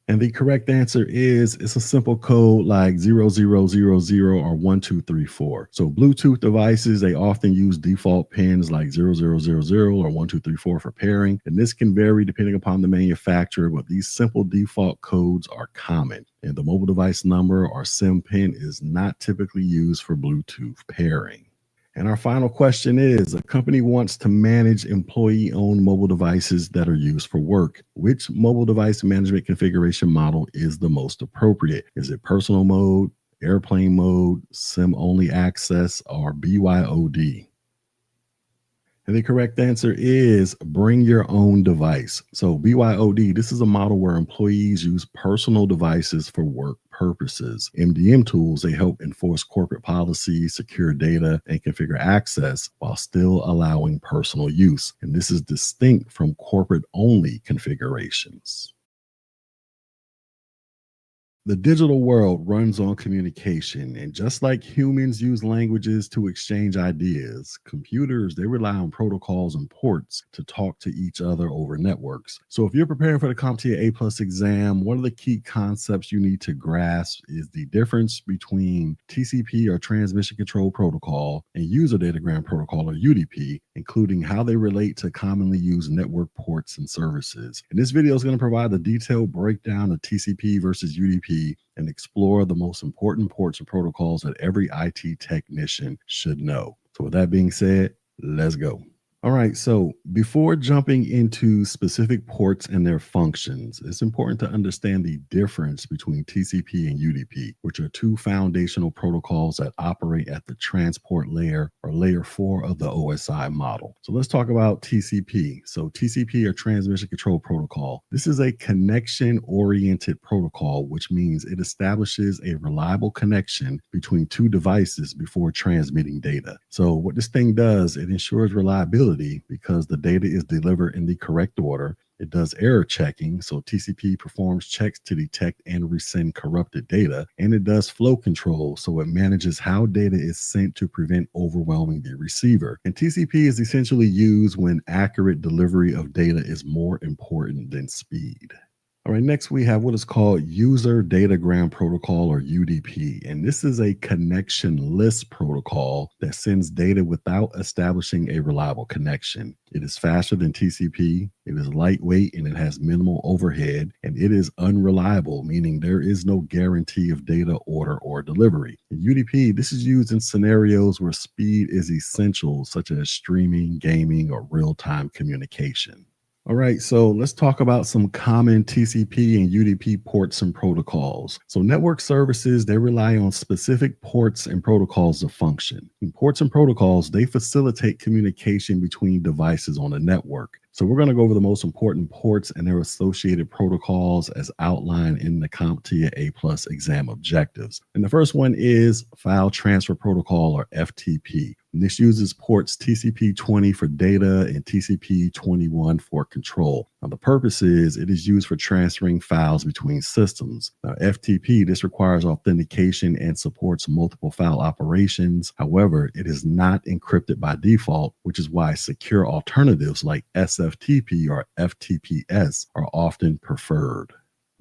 And the correct answer is it's a simple code like 0000 or 1234. So Bluetooth devices, they often use default pins like 0000 or 1234 for pairing. And this can vary depending upon the manufacturer, but these simple default codes are common. And the mobile device number or SIM pin is not typically used for Bluetooth pairing. And our final question is, a company wants to manage employee-owned mobile devices that are used for work. Which mobile device management configuration model is the most appropriate? Is it personal mode, airplane mode, SIM-only access, or BYOD? And the correct answer is bring your own device. So BYOD, this is a model where employees use personal devices for work purposes. MDM tools, they help enforce corporate policies, secure data, and configure access while still allowing personal use. And this is distinct from corporate-only configurations. The digital world runs on communication, and just like humans use languages to exchange ideas, computers, they rely on protocols and ports to talk to each other over networks. So if you're preparing for the CompTIA A+ exam, one of the key concepts you need to grasp is the difference between TCP or Transmission Control Protocol and User Datagram Protocol or UDP, including how they relate to commonly used network ports and services. And this video is going to provide the detailed breakdown of TCP versus UDP and explore the most important ports and protocols that every IT technician should know. So with that being said, let's go. All right, so before jumping into specific ports and their functions, it's important to understand the difference between TCP and UDP, which are two foundational protocols that operate at the transport layer or layer 4 of the OSI model. So let's talk about TCP. So TCP or Transmission Control Protocol. This is a connection-oriented protocol, which means it establishes a reliable connection between two devices before transmitting data. So what this thing does, it ensures reliability because the data is delivered in the correct order. It does error checking, so TCP performs checks to detect and resend corrupted data, and it does flow control, so it manages how data is sent to prevent overwhelming the receiver. And TCP is essentially used when accurate delivery of data is more important than speed. All right, next we have what is called User Datagram Protocol or UDP. And this is a connectionless protocol that sends data without establishing a reliable connection. It is faster than TCP, it is lightweight, and it has minimal overhead, and it is unreliable, meaning there is no guarantee of data order or delivery. In UDP, this is used in scenarios where speed is essential, such as streaming, gaming, or real-time communication. All right, so let's talk about some common TCP and UDP ports and protocols. So network services, they rely on specific ports and protocols to function. And ports and protocols, they facilitate communication between devices on a network. So we're going to go over the most important ports and their associated protocols as outlined in the CompTIA A+ exam objectives. And the first one is File Transfer Protocol or FTP. And this uses ports TCP20 for data and TCP21 for control. Now the purpose is it is used for transferring files between systems. Now FTP, this requires authentication and supports multiple file operations. However, it is not encrypted by default, which is why secure alternatives like SFTP or FTPS are often preferred.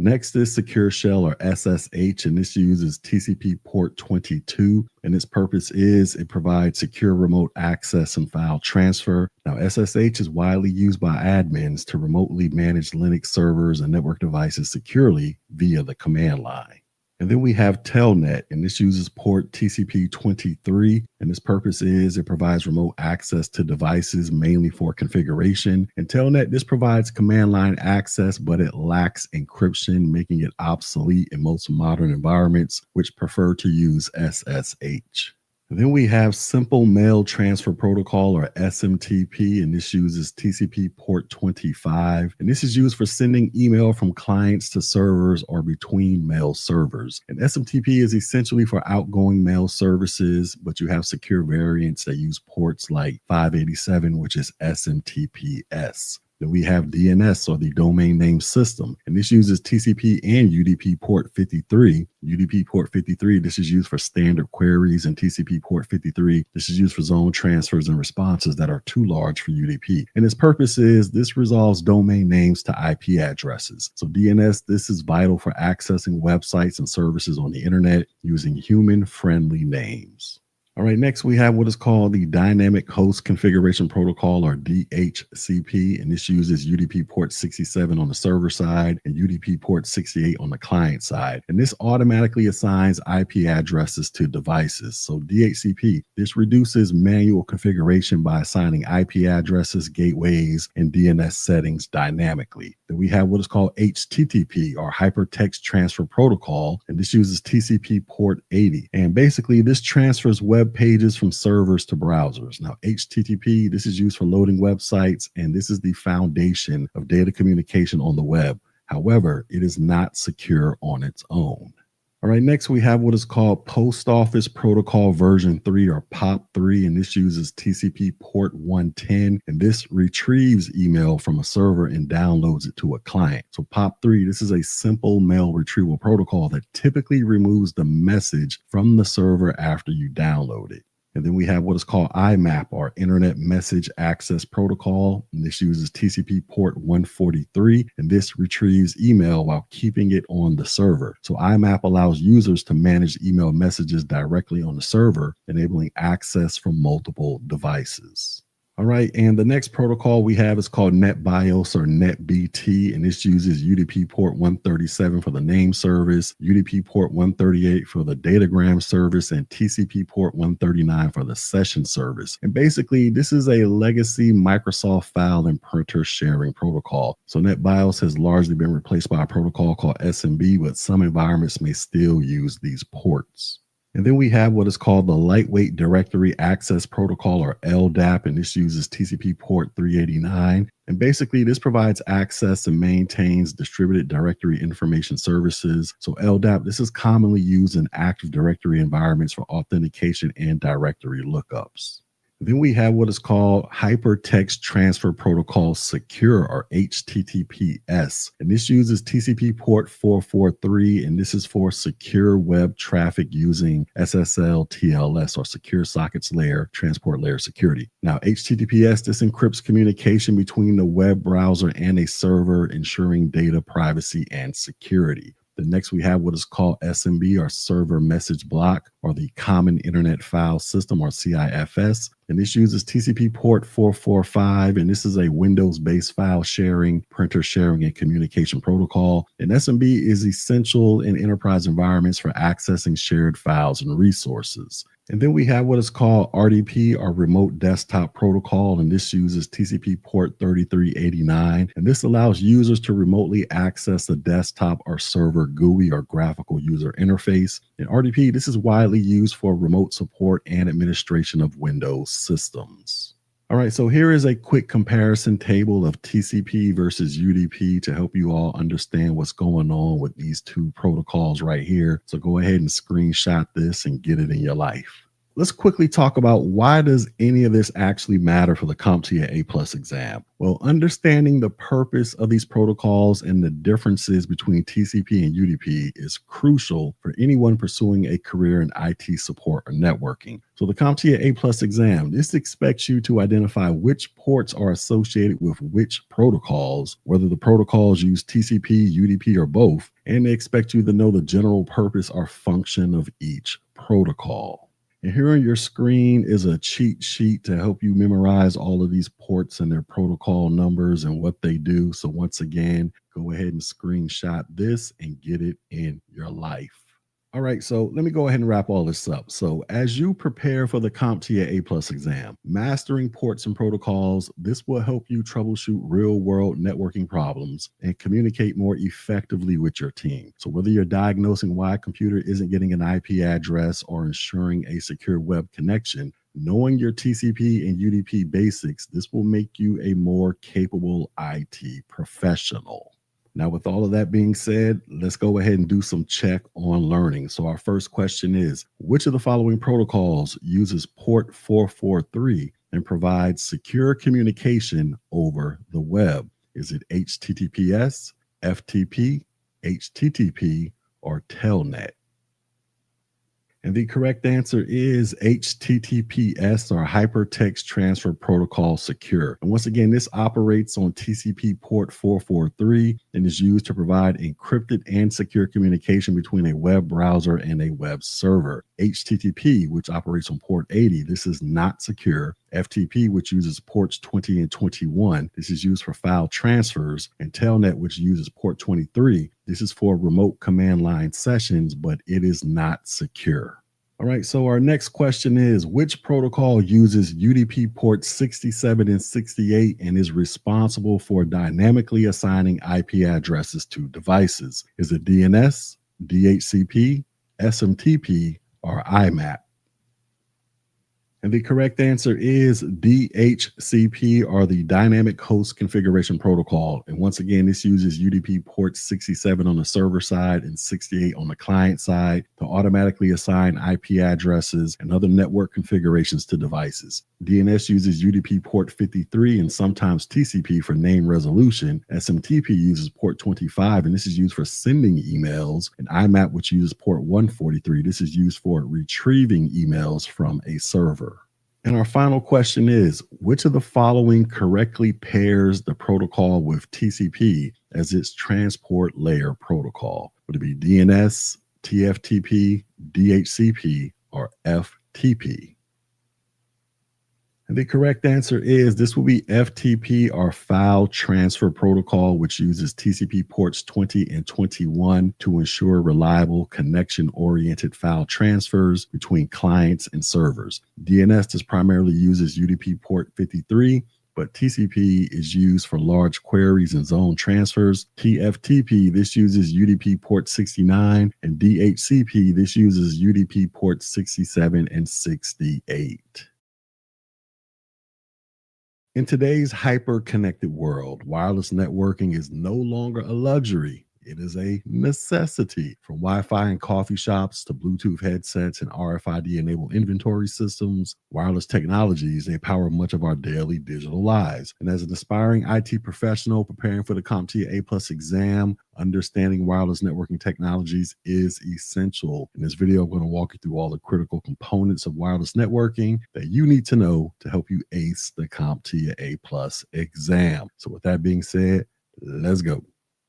Next is Secure Shell or SSH, and this uses TCP port 22, and its purpose is it provides secure remote access and file transfer. Now, SSH is widely used by admins to remotely manage Linux servers and network devices securely via the command line. And then we have Telnet, and this uses port TCP23, and its purpose is it provides remote access to devices mainly for configuration. And Telnet, this provides command line access, but it lacks encryption, making it obsolete in most modern environments, which prefer to use SSH. And then we have Simple Mail Transfer Protocol or SMTP, and this uses TCP port 25. And this is used for sending email from clients to servers or between mail servers. And SMTP is essentially for outgoing mail services, but you have secure variants that use ports like 587, which is SMTPS. Then we have DNS or the domain name system, and this uses TCP and UDP port 53. UDP port 53, this is used for standard queries, and TCP port 53, this is used for zone transfers and responses that are too large for UDP. And its purpose is this resolves domain names to IP addresses. So DNS, this is vital for accessing websites and services on the internet using human-friendly names. All right, next we have what is called the Dynamic Host Configuration Protocol or DHCP, and this uses UDP port 67 on the server side and UDP port 68 on the client side. And this automatically assigns IP addresses to devices. So DHCP, this reduces manual configuration by assigning IP addresses, gateways, and DNS settings dynamically. Then we have what is called HTTP or Hypertext Transfer Protocol, and this uses TCP port 80. And basically this transfers web pages from servers to browsers. Now, HTTP, this is used for loading websites, and this is the foundation of data communication on the web. However, it is not secure on its own. All right, next we have what is called Post Office Protocol version 3 or POP3, and this uses TCP port 110, and this retrieves email from a server and downloads it to a client. So POP3, this is a simple mail retrieval protocol that typically removes the message from the server after you download it. And then we have what is called IMAP, or Internet Message Access Protocol. And this uses TCP port 143, and this retrieves email while keeping it on the server. So IMAP allows users to manage email messages directly on the server, enabling access from multiple devices. All right, and the next protocol we have is called NetBIOS or NetBT, and this uses UDP port 137 for the name service, UDP port 138 for the datagram service, and TCP port 139 for the session service. And basically, this is a legacy Microsoft file and printer sharing protocol. So NetBIOS has largely been replaced by a protocol called SMB, but some environments may still use these ports. And then we have what is called the Lightweight Directory Access Protocol or LDAP, and this uses TCP port 389. And basically, this provides access and maintains distributed directory information services. So LDAP, this is commonly used in Active Directory environments for authentication and directory lookups. Then we have what is called Hypertext Transfer Protocol Secure or HTTPS. And this uses TCP port 443, and this is for secure web traffic using SSL TLS or Secure Sockets Layer Transport Layer Security. Now, HTTPS, this encrypts communication between the web browser and a server, ensuring data privacy and security. The next we have what is called SMB or Server Message Block or the Common Internet File System or CIFS. And this uses TCP port 445, and this is a Windows-based file sharing, printer sharing, and communication protocol. And SMB is essential in enterprise environments for accessing shared files and resources. And then we have what is called RDP or Remote Desktop Protocol, and this uses TCP port 3389. And this allows users to remotely access the desktop or server GUI or graphical user interface. And RDP, this is widely used for remote support and administration of Windows systems. All right, so here is a quick comparison table of TCP versus UDP to help you all understand what's going on with these two protocols right here. So go ahead and screenshot this and get it in your life. Let's quickly talk about why does any of this actually matter for the CompTIA A+ exam? Well, understanding the purpose of these protocols and the differences between TCP and UDP is crucial for anyone pursuing a career in IT support or networking. So the CompTIA A+ exam, this expects you to identify which ports are associated with which protocols, whether the protocols use TCP, UDP, or both, and they expect you to know the general purpose or function of each protocol. And here on your screen is a cheat sheet to help you memorize all of these ports and their protocol numbers and what they do. So once again, go ahead and screenshot this and get it in your life. All right, so let me go ahead and wrap all this up. So as you prepare for the CompTIA A+ exam, mastering ports and protocols, this will help you troubleshoot real-world networking problems and communicate more effectively with your team. So whether you're diagnosing why a computer isn't getting an IP address or ensuring a secure web connection, knowing your TCP and UDP basics, this will make you a more capable IT professional. Now, with all of that being said, let's go ahead and do some check on learning. So our first question is, which of the following protocols uses port 443 and provides secure communication over the web? Is it HTTPS, FTP, HTTP, or Telnet? And the correct answer is HTTPS or Hypertext Transfer Protocol Secure. And once again, this operates on TCP port 443 and is used to provide encrypted and secure communication between a web browser and a web server. HTTP, which operates on port 80, this is not secure. FTP, which uses ports 20 and 21, this is used for file transfers. And Telnet, which uses port 23, this is for remote command line sessions, but it is not secure. All right, so our next question is, which protocol uses UDP ports 67 and 68 and is responsible for dynamically assigning IP addresses to devices? Is it DNS, DHCP, SMTP, or IMAP? And the correct answer is DHCP, or the Dynamic Host Configuration Protocol. And once again, this uses UDP port 67 on the server side and 68 on the client side to automatically assign IP addresses and other network configurations to devices. DNS uses UDP port 53 and sometimes TCP for name resolution. SMTP uses port 25, and this is used for sending emails. And IMAP, which uses port 143, this is used for retrieving emails from a server. And our final question is, which of the following correctly pairs the protocol with TCP as its transport layer protocol? Would it be DNS, TFTP, DHCP, or FTP? And the correct answer is this will be FTP, or File Transfer Protocol, which uses TCP ports 20 and 21 to ensure reliable connection-oriented file transfers between clients and servers. DNS just primarily uses UDP port 53, but TCP is used for large queries and zone transfers. TFTP, this uses UDP port 69, and DHCP, this uses UDP port 67 and 68. In today's hyper-connected world, wireless networking is no longer a luxury. It is a necessity. From Wi-Fi in coffee shops to Bluetooth headsets and RFID-enabled inventory systems, wireless technologies, they power much of our daily digital lives. And as an aspiring IT professional preparing for the CompTIA A+ exam, understanding wireless networking technologies is essential. In this video, I'm going to walk you through all the critical components of wireless networking that you need to know to help you ace the CompTIA A+ exam. So with that being said, let's go.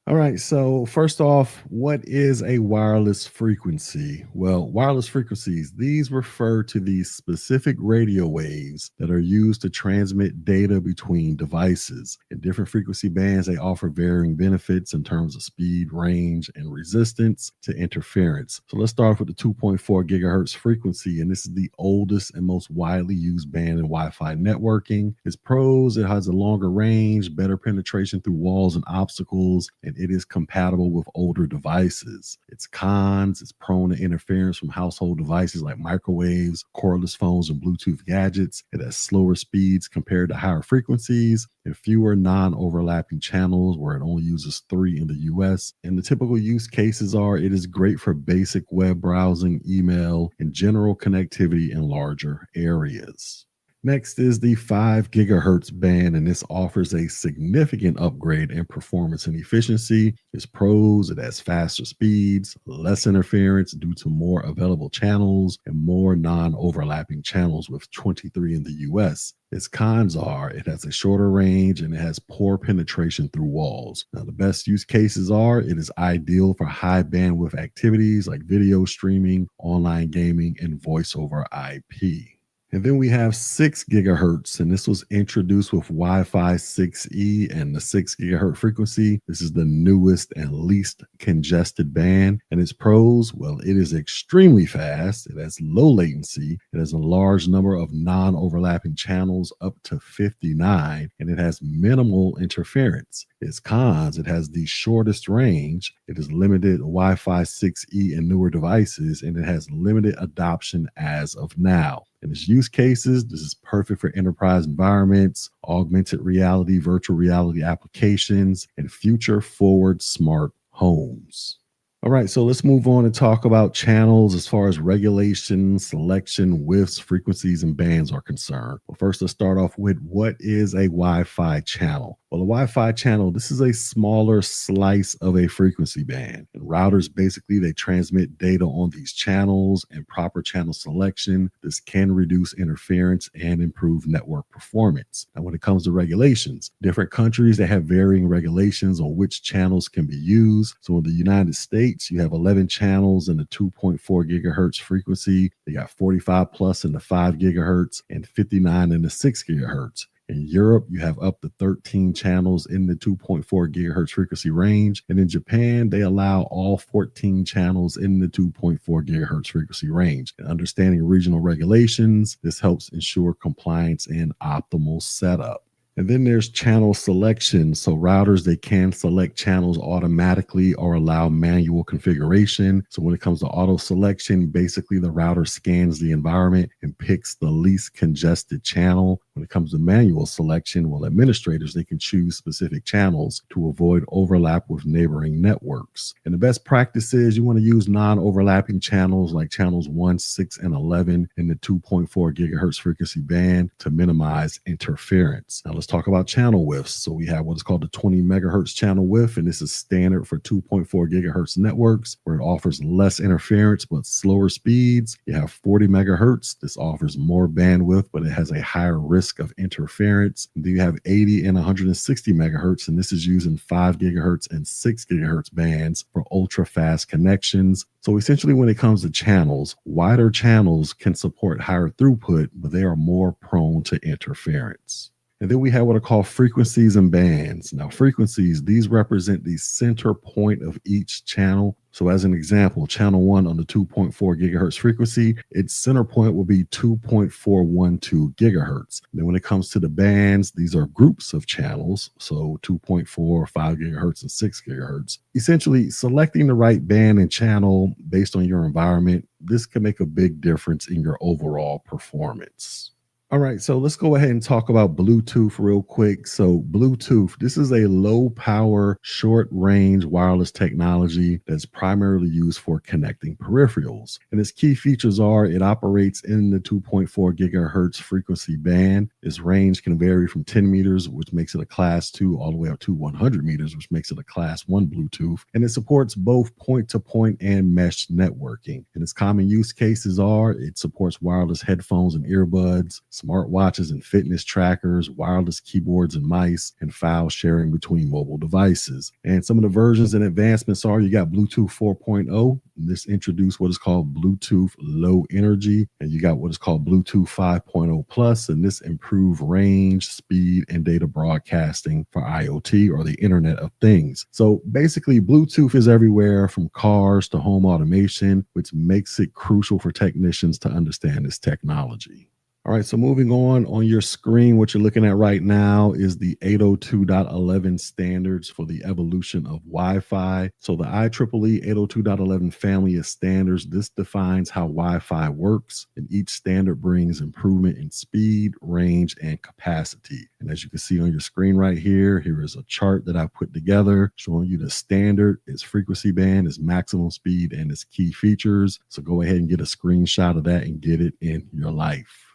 All right, so first off, what is a wireless frequency? Well, wireless frequencies, these refer to these specific radio waves that are used to transmit data between devices. In different frequency bands, they offer varying benefits in terms of speed, range, and resistance to interference. So let's start off with the 2.4 gigahertz frequency, and this is the oldest and most widely used band in Wi-Fi networking. Its pros, it has a longer range, better penetration through walls and obstacles, and it is compatible with older devices. Its cons, it's prone to interference from household devices like microwaves, cordless phones, and Bluetooth gadgets. It has slower speeds compared to higher frequencies and fewer non-overlapping channels, where it only uses 3 in the US. And the typical use cases are, it is great for basic web browsing, email, and general connectivity in larger areas. Next is the 5 gigahertz band, and this offers a significant upgrade in performance and efficiency. Its pros, it has faster speeds, less interference due to more available channels, and more non-overlapping channels with 23 in the US. Its cons are, it has a shorter range and it has poor penetration through walls. Now, the best use cases are, it is ideal for high bandwidth activities like video streaming, online gaming, and voice over IP. And then we have 6 gigahertz, and this was introduced with Wi-Fi 6E and the 6 gigahertz frequency. This is the newest and least congested band. And its pros, well, it is extremely fast. It has low latency. It has a large number of non-overlapping channels, up to 59, and it has minimal interference. Its cons, it has the shortest range. It is limited Wi-Fi 6E in newer devices, and it has limited adoption as of now. In its use cases, this is perfect for enterprise environments, augmented reality, virtual reality applications, and future forward smart homes. All right, so let's move on and talk about channels as far as regulation, selection, widths, frequencies, and bands are concerned. Well, first, let's start off with, what is a Wi-Fi channel? Well, a Wi-Fi channel, this is a smaller slice of a frequency band. And routers, basically, they transmit data on these channels, and proper channel selection, this can reduce interference and improve network performance. Now, when it comes to regulations, different countries, they have varying regulations on which channels can be used. So in the United States, you have 11 channels in the 2.4 gigahertz frequency. They got 45 plus in the 5 gigahertz and 59 in the 6 gigahertz. In Europe, you have up to 13 channels in the 2.4 gigahertz frequency range. And in Japan, they allow all 14 channels in the 2.4 gigahertz frequency range. And understanding regional regulations, this helps ensure compliance and optimal setup. And then there's channel selection. So routers, they can select channels automatically or allow manual configuration. So when it comes to auto selection, basically the router scans the environment and picks the least congested channel. When it comes to manual selection, well, administrators, they can choose specific channels to avoid overlap with neighboring networks. And the best practice is you want to use non-overlapping channels like channels 1, 6, and 11 in the 2.4 gigahertz frequency band to minimize interference. Now let's talk about channel widths. So we have what is called the 20 megahertz channel width, and this is standard for 2.4 gigahertz networks where it offers less interference but slower speeds. You have 40 megahertz. This offers more bandwidth, but it has a higher risk of interference. And then you have 80 and 160 megahertz, and this is using 5 gigahertz and 6 gigahertz bands for ultra fast connections. So essentially, when it comes to channels, wider channels can support higher throughput, but they are more prone to interference. And then we have what are called frequencies and bands. Now, frequencies, these represent the center point of each channel. So as an example, channel 1 on the 2.4 gigahertz frequency, its center point will be 2.412 gigahertz. And then when it comes to the bands, these are groups of channels. So 2.4, 5 gigahertz, and 6 gigahertz. Essentially, selecting the right band and channel based on your environment, this can make a big difference in your overall performance. All right, so let's go ahead and talk about Bluetooth real quick. So Bluetooth, this is a low power, short range wireless technology that's primarily used for connecting peripherals. And its key features are it operates in the 2.4 gigahertz frequency band. Its range can vary from 10 meters, which makes it a class 2, all the way up to 100 meters, which makes it a class 1 Bluetooth. And it supports both point-to-point and mesh networking. And its common use cases are it supports wireless headphones and earbuds, smartwatches and fitness trackers, wireless keyboards and mice, and file sharing between mobile devices. And some of the versions and advancements are you got Bluetooth 4.0. This introduced what is called Bluetooth Low Energy, and you got what is called Bluetooth 5.0 Plus, and this improved range, speed, and data broadcasting for IoT or the Internet of Things. So basically, Bluetooth is everywhere from cars to home automation, which makes it crucial for technicians to understand this technology. All right, so moving on your screen, what you're looking at right now is the 802.11 standards for the evolution of Wi-Fi. So the IEEE 802.11 family of standards, this defines how Wi-Fi works, and each standard brings improvement in speed, range, and capacity. And as you can see on your screen right here, here is a chart that I put together showing you the standard, its frequency band, its maximum speed, and its key features. So go ahead and get a screenshot of that and get it in your life.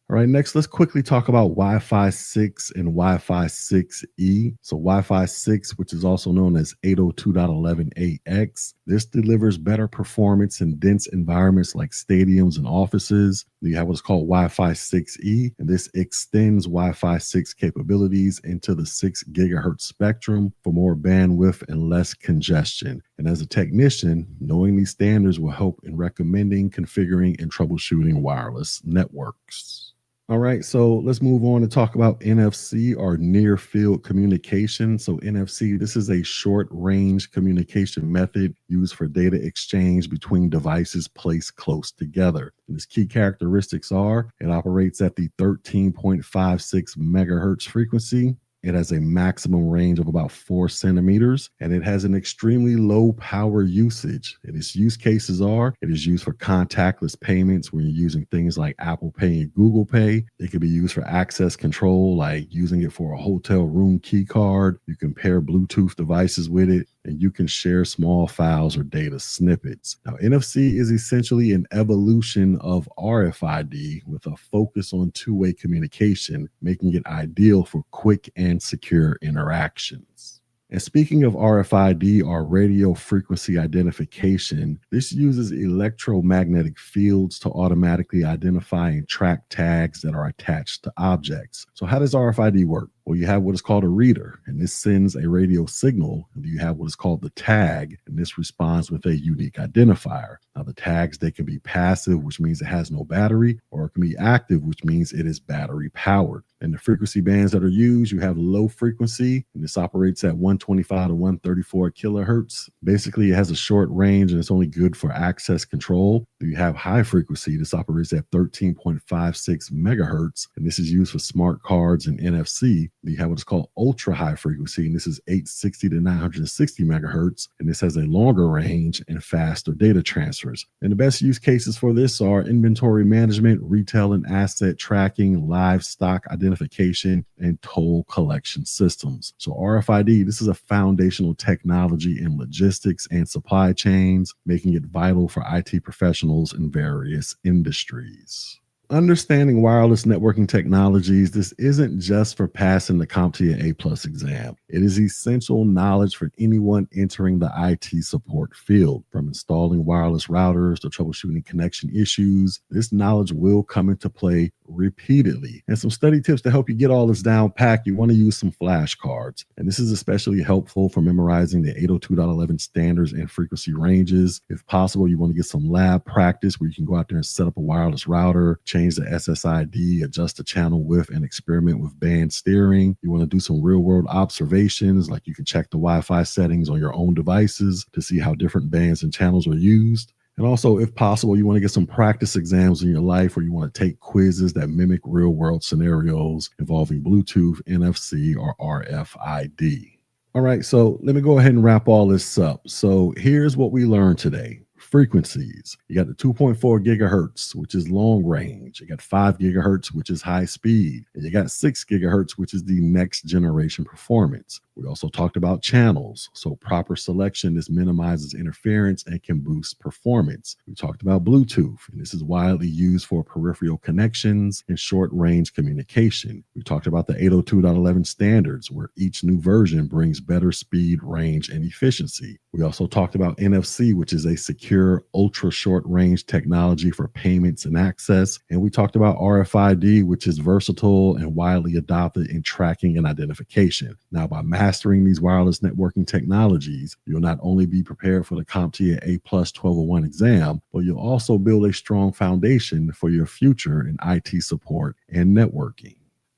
All right, next, let's quickly talk about Wi-Fi 6 and Wi-Fi 6E. So Wi-Fi 6, which is also known as 802.11ax, this delivers better performance in dense environments like stadiums and offices. You have what's called Wi-Fi 6E, and this extends Wi-Fi 6 capabilities into the 6 gigahertz spectrum for more bandwidth and less congestion. And as a technician, knowing these standards will help in recommending, configuring, and troubleshooting wireless networks. All right, so let's move on and talk about NFC or near field communication. So NFC, this is a short range communication method used for data exchange between devices placed close together. And its key characteristics are it operates at the 13.56 megahertz frequency. It has a maximum range of about 4 centimeters, and it has an extremely low power usage. And its use cases are, it is used for contactless payments when you're using things like Apple Pay and Google Pay. It can be used for access control, like using it for a hotel room key card. You can pair Bluetooth devices with it, and you can share small files or data snippets. Now, NFC is essentially an evolution of RFID with a focus on two-way communication, making it ideal for quick and secure interactions. And speaking of RFID, or radio frequency identification, this uses electromagnetic fields to automatically identify and track tags that are attached to objects. So how does RFID work? Well, you have what is called a reader, and this sends a radio signal. And you have what is called the tag, and this responds with a unique identifier. Now, the tags, they can be passive, which means it has no battery, or it can be active, which means it is battery powered. And the frequency bands that are used, you have low frequency, and this operates at 125 to 134 kilohertz. Basically, it has a short range and it's only good for access control. You have high frequency. This operates at 13.56 megahertz, and this is used for smart cards and NFC. You have what's called ultra high frequency, and this is 860 to 960 megahertz, and this has a longer range and faster data transfers. And the best use cases for this are inventory management, retail and asset tracking, livestock identification, and toll collection systems. So RFID, this is a foundational technology in logistics and supply chains, making it vital for IT professionals in various industries. Understanding wireless networking technologies, this isn't just for passing the CompTIA A+ exam. It is essential knowledge for anyone entering the IT support field. From installing wireless routers to troubleshooting connection issues, this knowledge will come into play repeatedly. And some study tips to help you get all this down packed, you want to use some flashcards. And this is especially helpful for memorizing the 802.11 standards and frequency ranges. If possible, you want to get some lab practice where you can go out there and set up a wireless router, change the SSID, adjust the channel width, and experiment with band steering. You want to do some real-world observations, like you can check the Wi-Fi settings on your own devices to see how different bands and channels are used. And also, if possible, you want to get some practice exams in your life, or you want to take quizzes that mimic real-world scenarios involving Bluetooth, NFC, or RFID. All right, so let me go ahead and wrap all this up. So here's what we learned today. Frequencies. You got the 2.4 gigahertz, which is long range. You got 5 gigahertz, which is high speed. And you got 6 gigahertz, which is the next generation performance. We also talked about channels. So proper selection, this minimizes interference and can boost performance. We talked about Bluetooth, and this is widely used for peripheral connections and short range communication. We talked about the 802.11 standards, where each new version brings better speed, range, and efficiency. We also talked about NFC, which is a secure ultra short range technology for payments and access. And we talked about RFID, which is versatile and widely adopted in tracking and identification. Now, by mastering these wireless networking technologies, you'll not only be prepared for the CompTIA A+ 1201 exam, but you'll also build a strong foundation for your future in IT support and networking.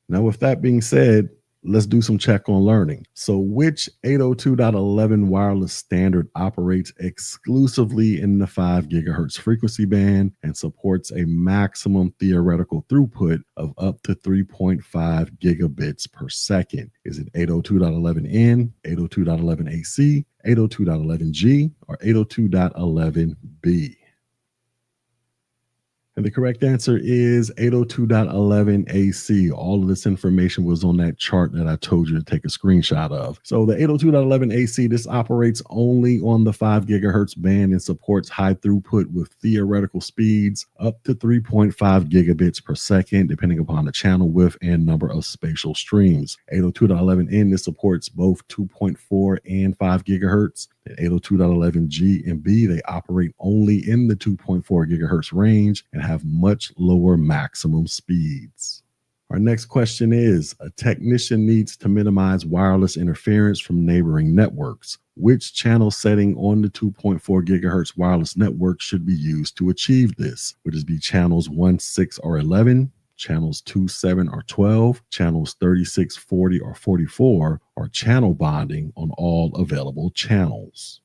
Now, with that being said, let's do some check on learning. So which 802.11 wireless standard operates exclusively in the 5 gigahertz frequency band and supports a maximum theoretical throughput of up to 3.5 gigabits per second? Is it 802.11n, 802.11ac, 802.11g, or 802.11b? And the correct answer is 802.11ac. All of this information was on that chart that I told you to take a screenshot of. So the 802.11ac, this operates only on the 5 gigahertz band and supports high throughput with theoretical speeds up to 3.5 gigabits per second, depending upon the channel width and number of spatial streams. 802.11n, this supports both 2.4 and 5 gigahertz. 802.11g and B, they operate only in the 2.4 gigahertz range and have much lower maximum speeds. Our next question is, a technician needs to minimize wireless interference from neighboring networks. Which channel setting on the 2.4 gigahertz wireless network should be used to achieve this? Would it be channels 1, 6, or 11? Channels 2, 7, or 12, channels 36, 40, or 44, or channel bonding on all available channels?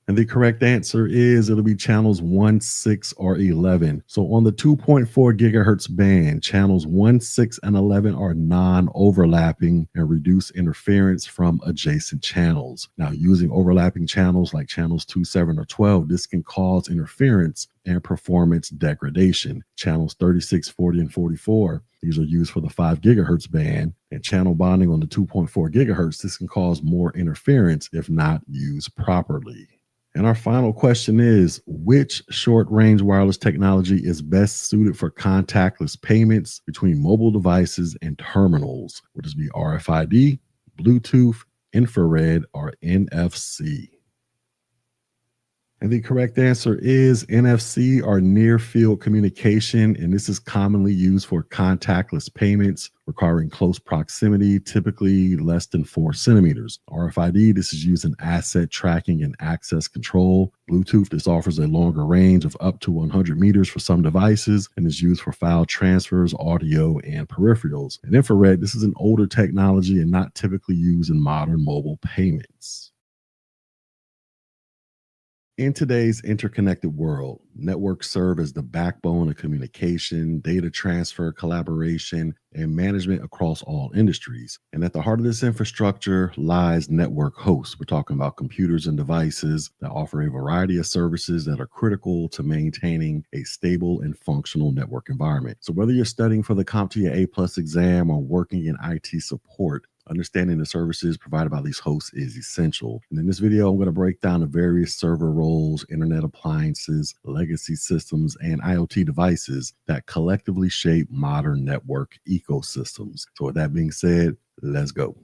And the correct answer is it'll be channels 1, 6, or 11. So on the 2.4 gigahertz band, channels 1, 6, and 11 are non-overlapping and reduce interference from adjacent channels. Now, using overlapping channels like channels 2, 7, or 12, this can cause interference and performance degradation. Channels 36, 40, and 44, these are used for the 5 gigahertz band, and channel bonding on the 2.4 gigahertz, this can cause more interference if not used properly. And our final question is, which short-range wireless technology is best suited for contactless payments between mobile devices and terminals? Would this be RFID, Bluetooth, infrared, or NFC? And the correct answer is NFC, or near field communication. And this is commonly used for contactless payments requiring close proximity, typically less than 4 centimeters. RFID, this is used in asset tracking and access control. Bluetooth, this offers a longer range of up to 100 meters for some devices and is used for file transfers, audio, and peripherals. And infrared, this is an older technology and not typically used in modern mobile payments. In today's interconnected world, networks serve as the backbone of communication, data transfer, collaboration, and management across all industries. And at the heart of this infrastructure lies network hosts. We're talking about computers and devices that offer a variety of services that are critical to maintaining a stable and functional network environment. So whether you're studying for the CompTIA A+ exam or working in IT support, understanding the services provided by these hosts is essential. And in this video, I'm going to break down the various server roles, internet appliances, legacy systems, and IoT devices that collectively shape modern network ecosystems. So with that being said, let's go.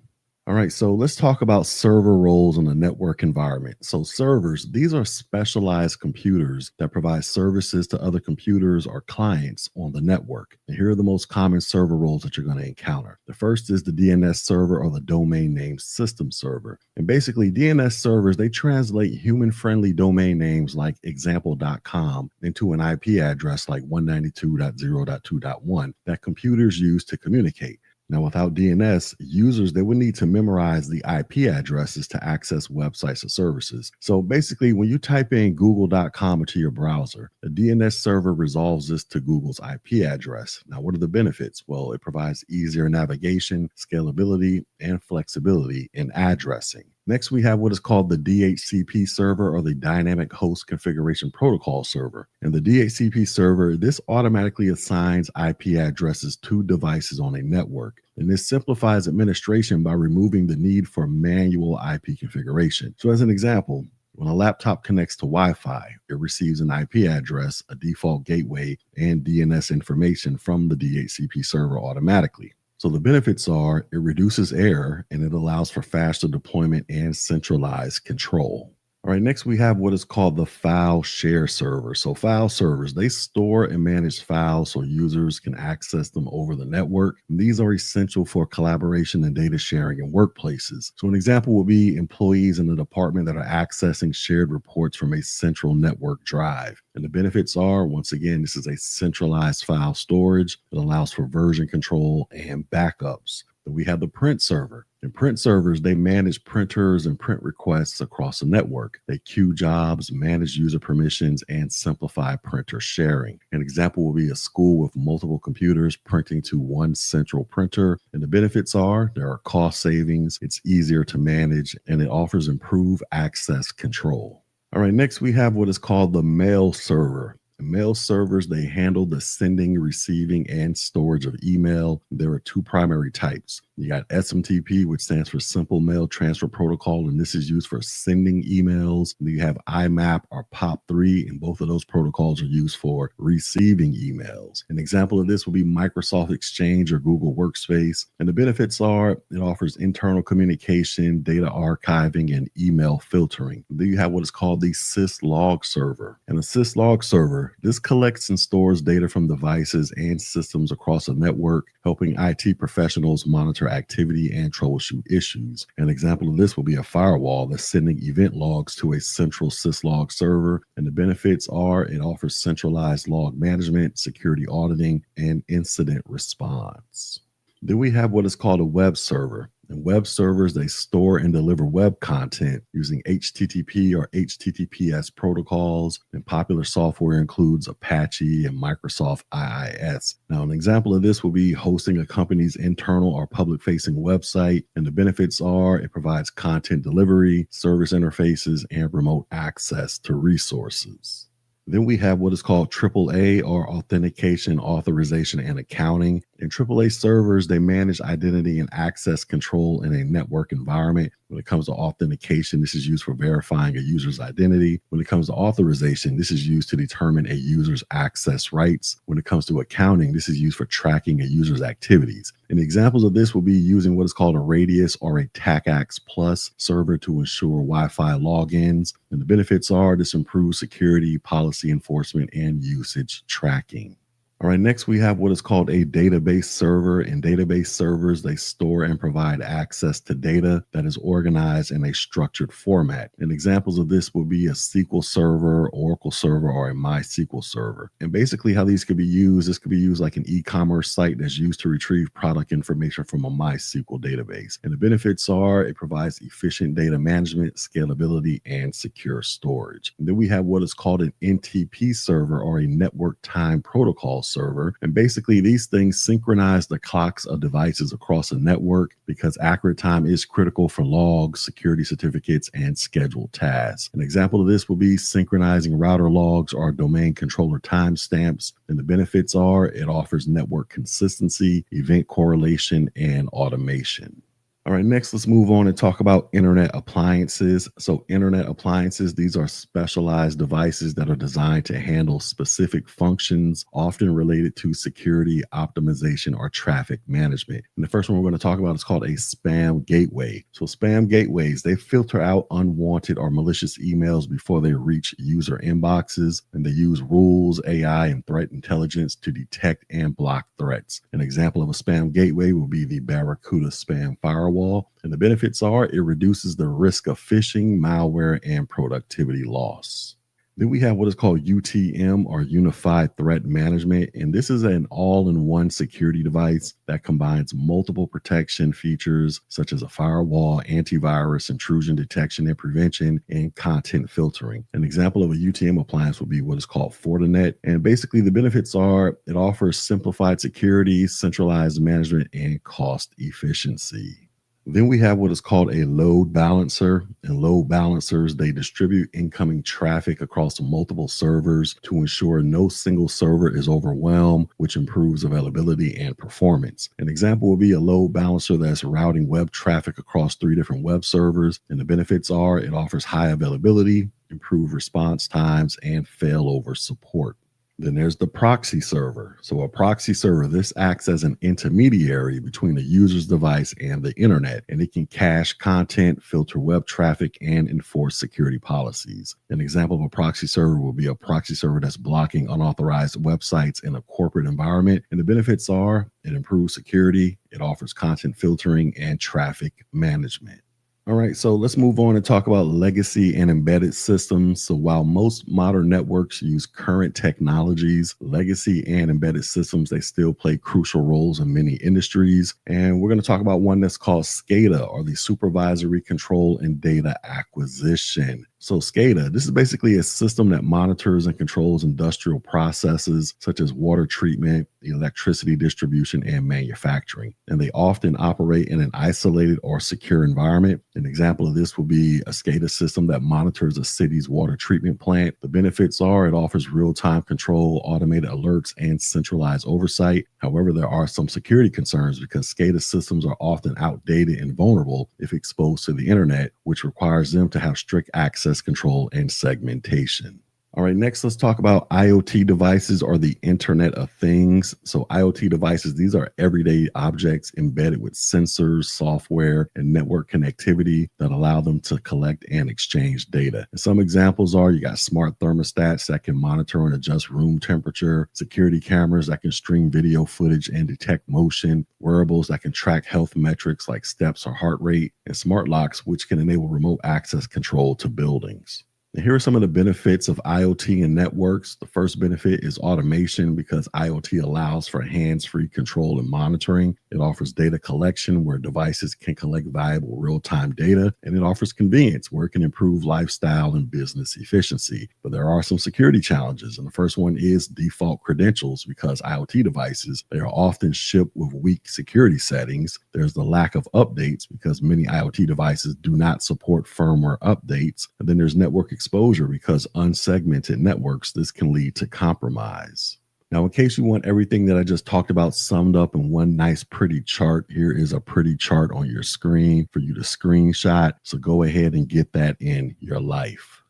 All right, so let's talk about server roles in the network environment. So servers, these are specialized computers that provide services to other computers or clients on the network. And here are the most common server roles that you're going to encounter. The first is the DNS server, or the domain name system server. And basically DNS servers, they translate human-friendly domain names like example.com into an IP address like 192.0.2.1 that computers use to communicate. Now, without DNS, users, they would need to memorize the IP addresses to access websites or services. So basically, when you type in google.com into your browser, the DNS server resolves this to Google's IP address. Now, what are the benefits? Well, it provides easier navigation, scalability, and flexibility in addressing. Next, we have what is called the DHCP server, or the Dynamic Host Configuration Protocol server. And the DHCP server, this automatically assigns IP addresses to devices on a network. And this simplifies administration by removing the need for manual IP configuration. So as an example, when a laptop connects to Wi-Fi, it receives an IP address, a default gateway, and DNS information from the DHCP server automatically. So the benefits are it reduces error and it allows for faster deployment and centralized control. All right, next we have what is called the file share server. So file servers, they store and manage files so users can access them over the network. And these are essential for collaboration and data sharing in workplaces. So an example would be employees in the department that are accessing shared reports from a central network drive. And the benefits are, once again, this is a centralized file storage that allows for version control and backups. Then we have the print server. And print servers, they manage printers and print requests across the network. They queue jobs, manage user permissions, and simplify printer sharing. An example will be a school with multiple computers printing to one central printer. And the benefits are there are cost savings, it's easier to manage, and it offers improved access control. All right, next we have what is called the mail server. Mail servers, they handle the sending, receiving, and storage of email. There are two primary types. You got SMTP, which stands for Simple Mail Transfer Protocol, and this is used for sending emails. And you have IMAP or POP3, and both of those protocols are used for receiving emails. An example of this would be Microsoft Exchange or Google Workspace. And the benefits are it offers internal communication, data archiving, and email filtering. Then you have what is called the syslog server. And the syslog server, this collects and stores data from devices and systems across a network, helping IT professionals monitor activity and troubleshoot issues. An example of this will be a firewall that's sending event logs to a central syslog server. And the benefits are it offers centralized log management, security auditing, and incident response. Then we have what is called a web server. And web servers, they store and deliver web content using HTTP or HTTPS protocols. And popular software includes Apache and Microsoft IIS. Now, an example of this will be hosting a company's internal or public-facing website. And the benefits are it provides content delivery, service interfaces, and remote access to resources. Then we have what is called AAA, or authentication, authorization, and accounting. In AAA servers, they manage identity and access control in a network environment. When it comes to authentication, this is used for verifying a user's identity. When it comes to authorization, this is used to determine a user's access rights. When it comes to accounting, this is used for tracking a user's activities. And examples of this will be using what is called a Radius or a TACAX Plus server to ensure Wi-Fi logins. And the benefits are this improves security, policy enforcement, and usage tracking. All right, next we have what is called a database server. In database servers, they store and provide access to data that is organized in a structured format. And examples of this will be a SQL server, Oracle server, or a MySQL server. And basically how these could be used, this could be used like an e-commerce site that's used to retrieve product information from a MySQL database. And the benefits are it provides efficient data management, scalability, and secure storage. And then we have what is called an NTP server, or a network time protocol server. And basically these things synchronize the clocks of devices across a network because accurate time is critical for logs, security certificates, and scheduled tasks. An example of this will be synchronizing router logs or domain controller timestamps. And the benefits are it offers network consistency, event correlation, and automation. All right, next let's move on and talk about internet appliances. So internet appliances, these are specialized devices that are designed to handle specific functions, often related to security, optimization, or traffic management. And the first one we're going to talk about is called a spam gateway. So spam gateways, they filter out unwanted or malicious emails before they reach user inboxes, and they use rules, AI, and threat intelligence to detect and block threats. An example of a spam gateway will be the Barracuda spam firewall. And the benefits are it reduces the risk of phishing, malware, and productivity loss. Then we have what is called UTM, or Unified Threat Management. And this is an all-in-one security device that combines multiple protection features such as a firewall, antivirus, intrusion detection and prevention, and content filtering. An example of a UTM appliance would be what is called Fortinet. And basically the benefits are it offers simplified security, centralized management, and cost efficiency. Then we have what is called a load balancer. And load balancers, they distribute incoming traffic across multiple servers to ensure no single server is overwhelmed, which improves availability and performance. An example would be a load balancer that's routing web traffic across 3 different web servers. And the benefits are it offers high availability, improved response times, and failover support. Then there's the proxy server. So a proxy server, this acts as an intermediary between the user's device and the internet, and it can cache content, filter web traffic, and enforce security policies. An example of a proxy server will be a proxy server that's blocking unauthorized websites in a corporate environment. And the benefits are it improves security, it offers content filtering, and traffic management. All right, so let's move on and talk about legacy and embedded systems. So while most modern networks use current technologies, legacy and embedded systems, they still play crucial roles in many industries. And we're going to talk about one that's called SCADA, or the Supervisory Control and Data Acquisition. So SCADA, this is basically a system that monitors and controls industrial processes such as water treatment, electricity distribution, and manufacturing. And they often operate in an isolated or secure environment. An example of this will be a SCADA system that monitors a city's water treatment plant. The benefits are it offers real-time control, automated alerts, and centralized oversight. However, there are some security concerns because SCADA systems are often outdated and vulnerable if exposed to the internet, which requires them to have strict access control and segmentation. All right, next let's talk about IoT devices, or the Internet of Things. So IoT devices, these are everyday objects embedded with sensors, software, and network connectivity that allow them to collect and exchange data. And some examples are you got smart thermostats that can monitor and adjust room temperature, security cameras that can stream video footage and detect motion, wearables that can track health metrics like steps or heart rate, and smart locks, which can enable remote access control to buildings. And here are some of the benefits of IoT and networks. The first benefit is automation because IoT allows for hands-free control and monitoring. It offers data collection where devices can collect valuable real-time data, and it offers convenience where it can improve lifestyle and business efficiency. But there are some security challenges, and the first one is default credentials because IoT devices, they are often shipped with weak security settings. There's the lack of updates because many IoT devices do not support firmware updates. And then there's network exposure because unsegmented networks, this can lead to compromise. Now, in case you want everything that I just talked about summed up in one nice pretty chart, here is a pretty chart on your screen for you to screenshot. So go ahead and get that in your life.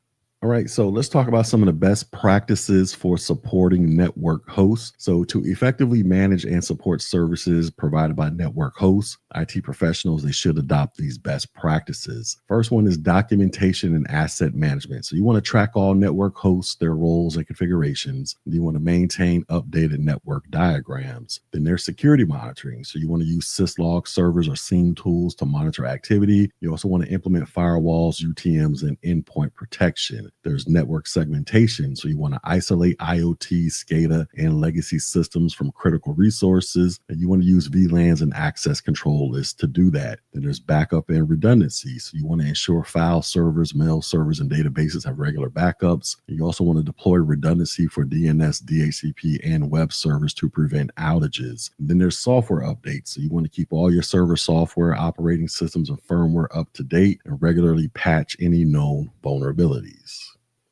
All right, so let's talk about some of the best practices for supporting network hosts. So to effectively manage and support services provided by network hosts, IT professionals, they should adopt these best practices. First one is documentation and asset management. So you want to track all network hosts, their roles and configurations. You want to maintain updated network diagrams. Then there's security monitoring. So you want to use syslog servers or SIEM tools to monitor activity. You also want to implement firewalls, UTMs, and endpoint protection. There's network segmentation. So you want to isolate IoT, SCADA, and legacy systems from critical resources. And you want to use VLANs and access control lists to do that. Then there's backup and redundancy. So you want to ensure file servers, mail servers, and databases have regular backups. And you also want to deploy redundancy for DNS, DHCP, and web servers to prevent outages. And then there's software updates. So you want to keep all your server software, operating systems, and firmware up to date and regularly patch any known vulnerabilities.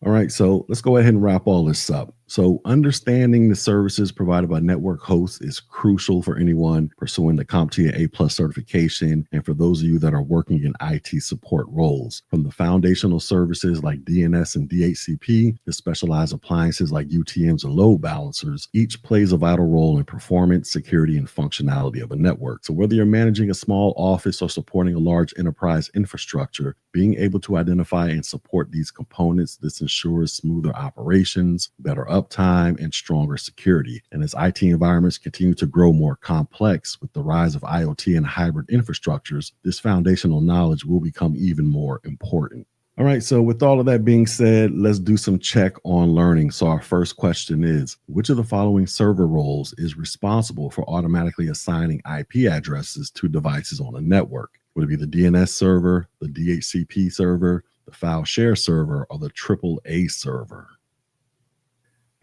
All right, so let's go ahead and wrap all this up. So understanding the services provided by network hosts is crucial for anyone pursuing the CompTIA A+ certification and for those of you that are working in IT support roles. From the foundational services like DNS and DHCP to specialized appliances like UTMs and load balancers, each plays a vital role in performance, security, and functionality of a network. So whether you're managing a small office or supporting a large enterprise infrastructure, being able to identify and support these components, this ensures smoother operations, better uptime, and stronger security. And as IT environments continue to grow more complex with the rise of IoT and hybrid infrastructures, this foundational knowledge will become even more important. All right, so with all of that being said, let's do some check on learning. So our first question is, which of the following server roles is responsible for automatically assigning IP addresses to devices on a network? Would it be the DNS server, the DHCP server, the file share server, or the AAA server?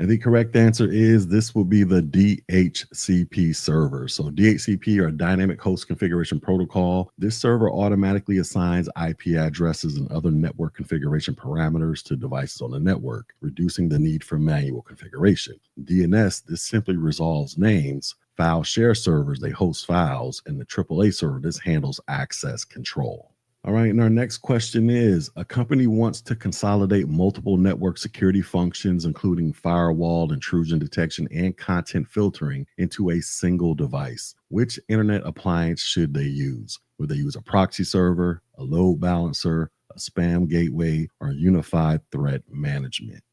And the correct answer is this will be the DHCP server. So DHCP, or Dynamic Host Configuration Protocol, this server automatically assigns IP addresses and other network configuration parameters to devices on the network, reducing the need for manual configuration. DNS, this simply resolves names. File share servers, they host files, and the AAA server, this handles access control. All right, and our next question is, a company wants to consolidate multiple network security functions, including firewall, intrusion detection, and content filtering into a single device. Which internet appliance should they use? Would they use a proxy server, a load balancer, a spam gateway, or unified threat management?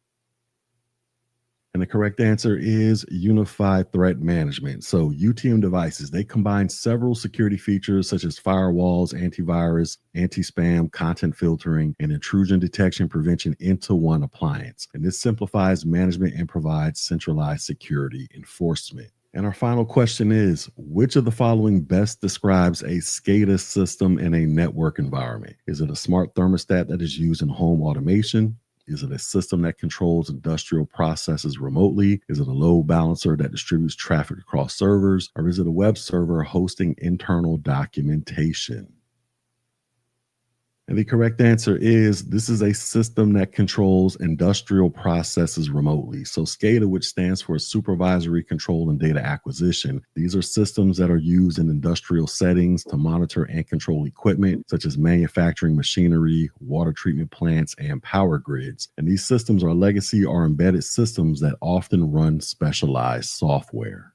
And the correct answer is unified threat management. So UTM devices, they combine several security features such as firewalls, antivirus, anti-spam, content filtering, and intrusion detection prevention into one appliance. And this simplifies management and provides centralized security enforcement. And our final question is, which of the following best describes a SCADA system in a network environment? Is it a smart thermostat that is used in home automation? Is it a system that controls industrial processes remotely? Is it a load balancer that distributes traffic across servers? Or is it a web server hosting internal documentation? And the correct answer is this is a system that controls industrial processes remotely. So SCADA, which stands for Supervisory Control and Data Acquisition, these are systems that are used in industrial settings to monitor and control equipment such as manufacturing machinery, water treatment plants, and power grids. And these systems are legacy or embedded systems that often run specialized software.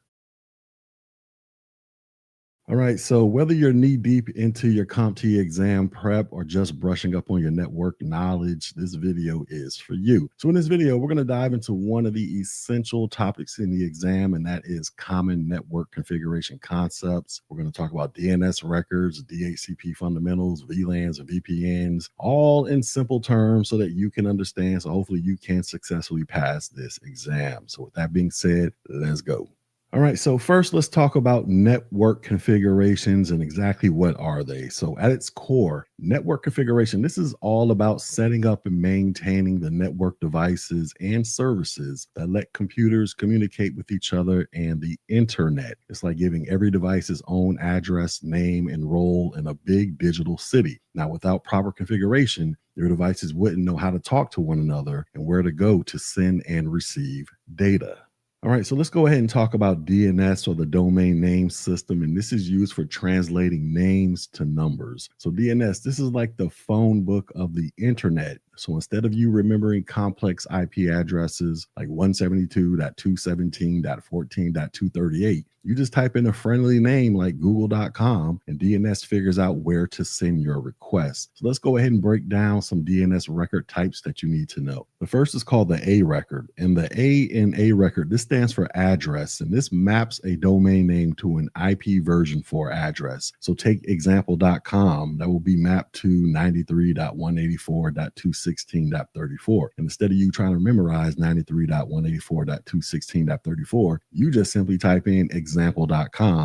All right, so whether you're knee deep into your CompTIA exam prep or just brushing up on your network knowledge, this video is for you. So in this video, we're going to dive into one of the essential topics in the exam, and that is common network configuration concepts. We're going to talk about DNS records, DHCP fundamentals, VLANs and VPNs, all in simple terms so that you can understand. So hopefully you can successfully pass this exam. So with that being said, let's go. All right, so first let's talk about network configurations and exactly what are they. So at its core, network configuration, this is all about setting up and maintaining the network devices and services that let computers communicate with each other and the internet. It's like giving every device its own address, name, and role in a big digital city. Now, without proper configuration, your devices wouldn't know how to talk to one another and where to go to send and receive data. All right, so let's go ahead and talk about DNS, or the domain name system, and this is used for translating names to numbers. So DNS, this is like the phone book of the internet. So instead of you remembering complex IP addresses like 172.217.14.238, you just type in a friendly name like google.com and DNS figures out where to send your request. So let's go ahead and break down some DNS record types that you need to know. The first is called the A record, and the A in A record, this stands for address, and this maps a domain name to an IP version 4 address. So take example.com, that will be mapped to 93.184.216.34. And instead of you trying to memorize 93.184.216.34, you just simply type in example.com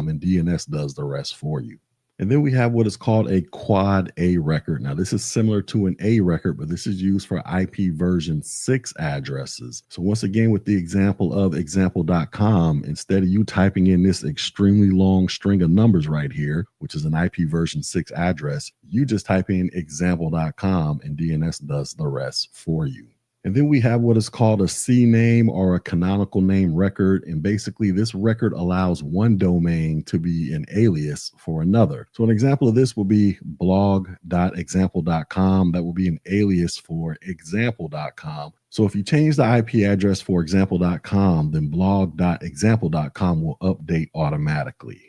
and DNS does the rest for you. And then we have what is called a quad A record. Now, this is similar to an A record, but this is used for IP version 6 addresses. So once again, with the example of example.com, instead of you typing in this extremely long string of numbers right here, which is an IP version 6 address, you just type in example.com and DNS does the rest for you. And then we have what is called a CNAME, or a canonical name record. And basically this record allows one domain to be an alias for another. So an example of this will be blog.example.com. That will be an alias for example.com. So if you change the IP address for example.com, then blog.example.com will update automatically.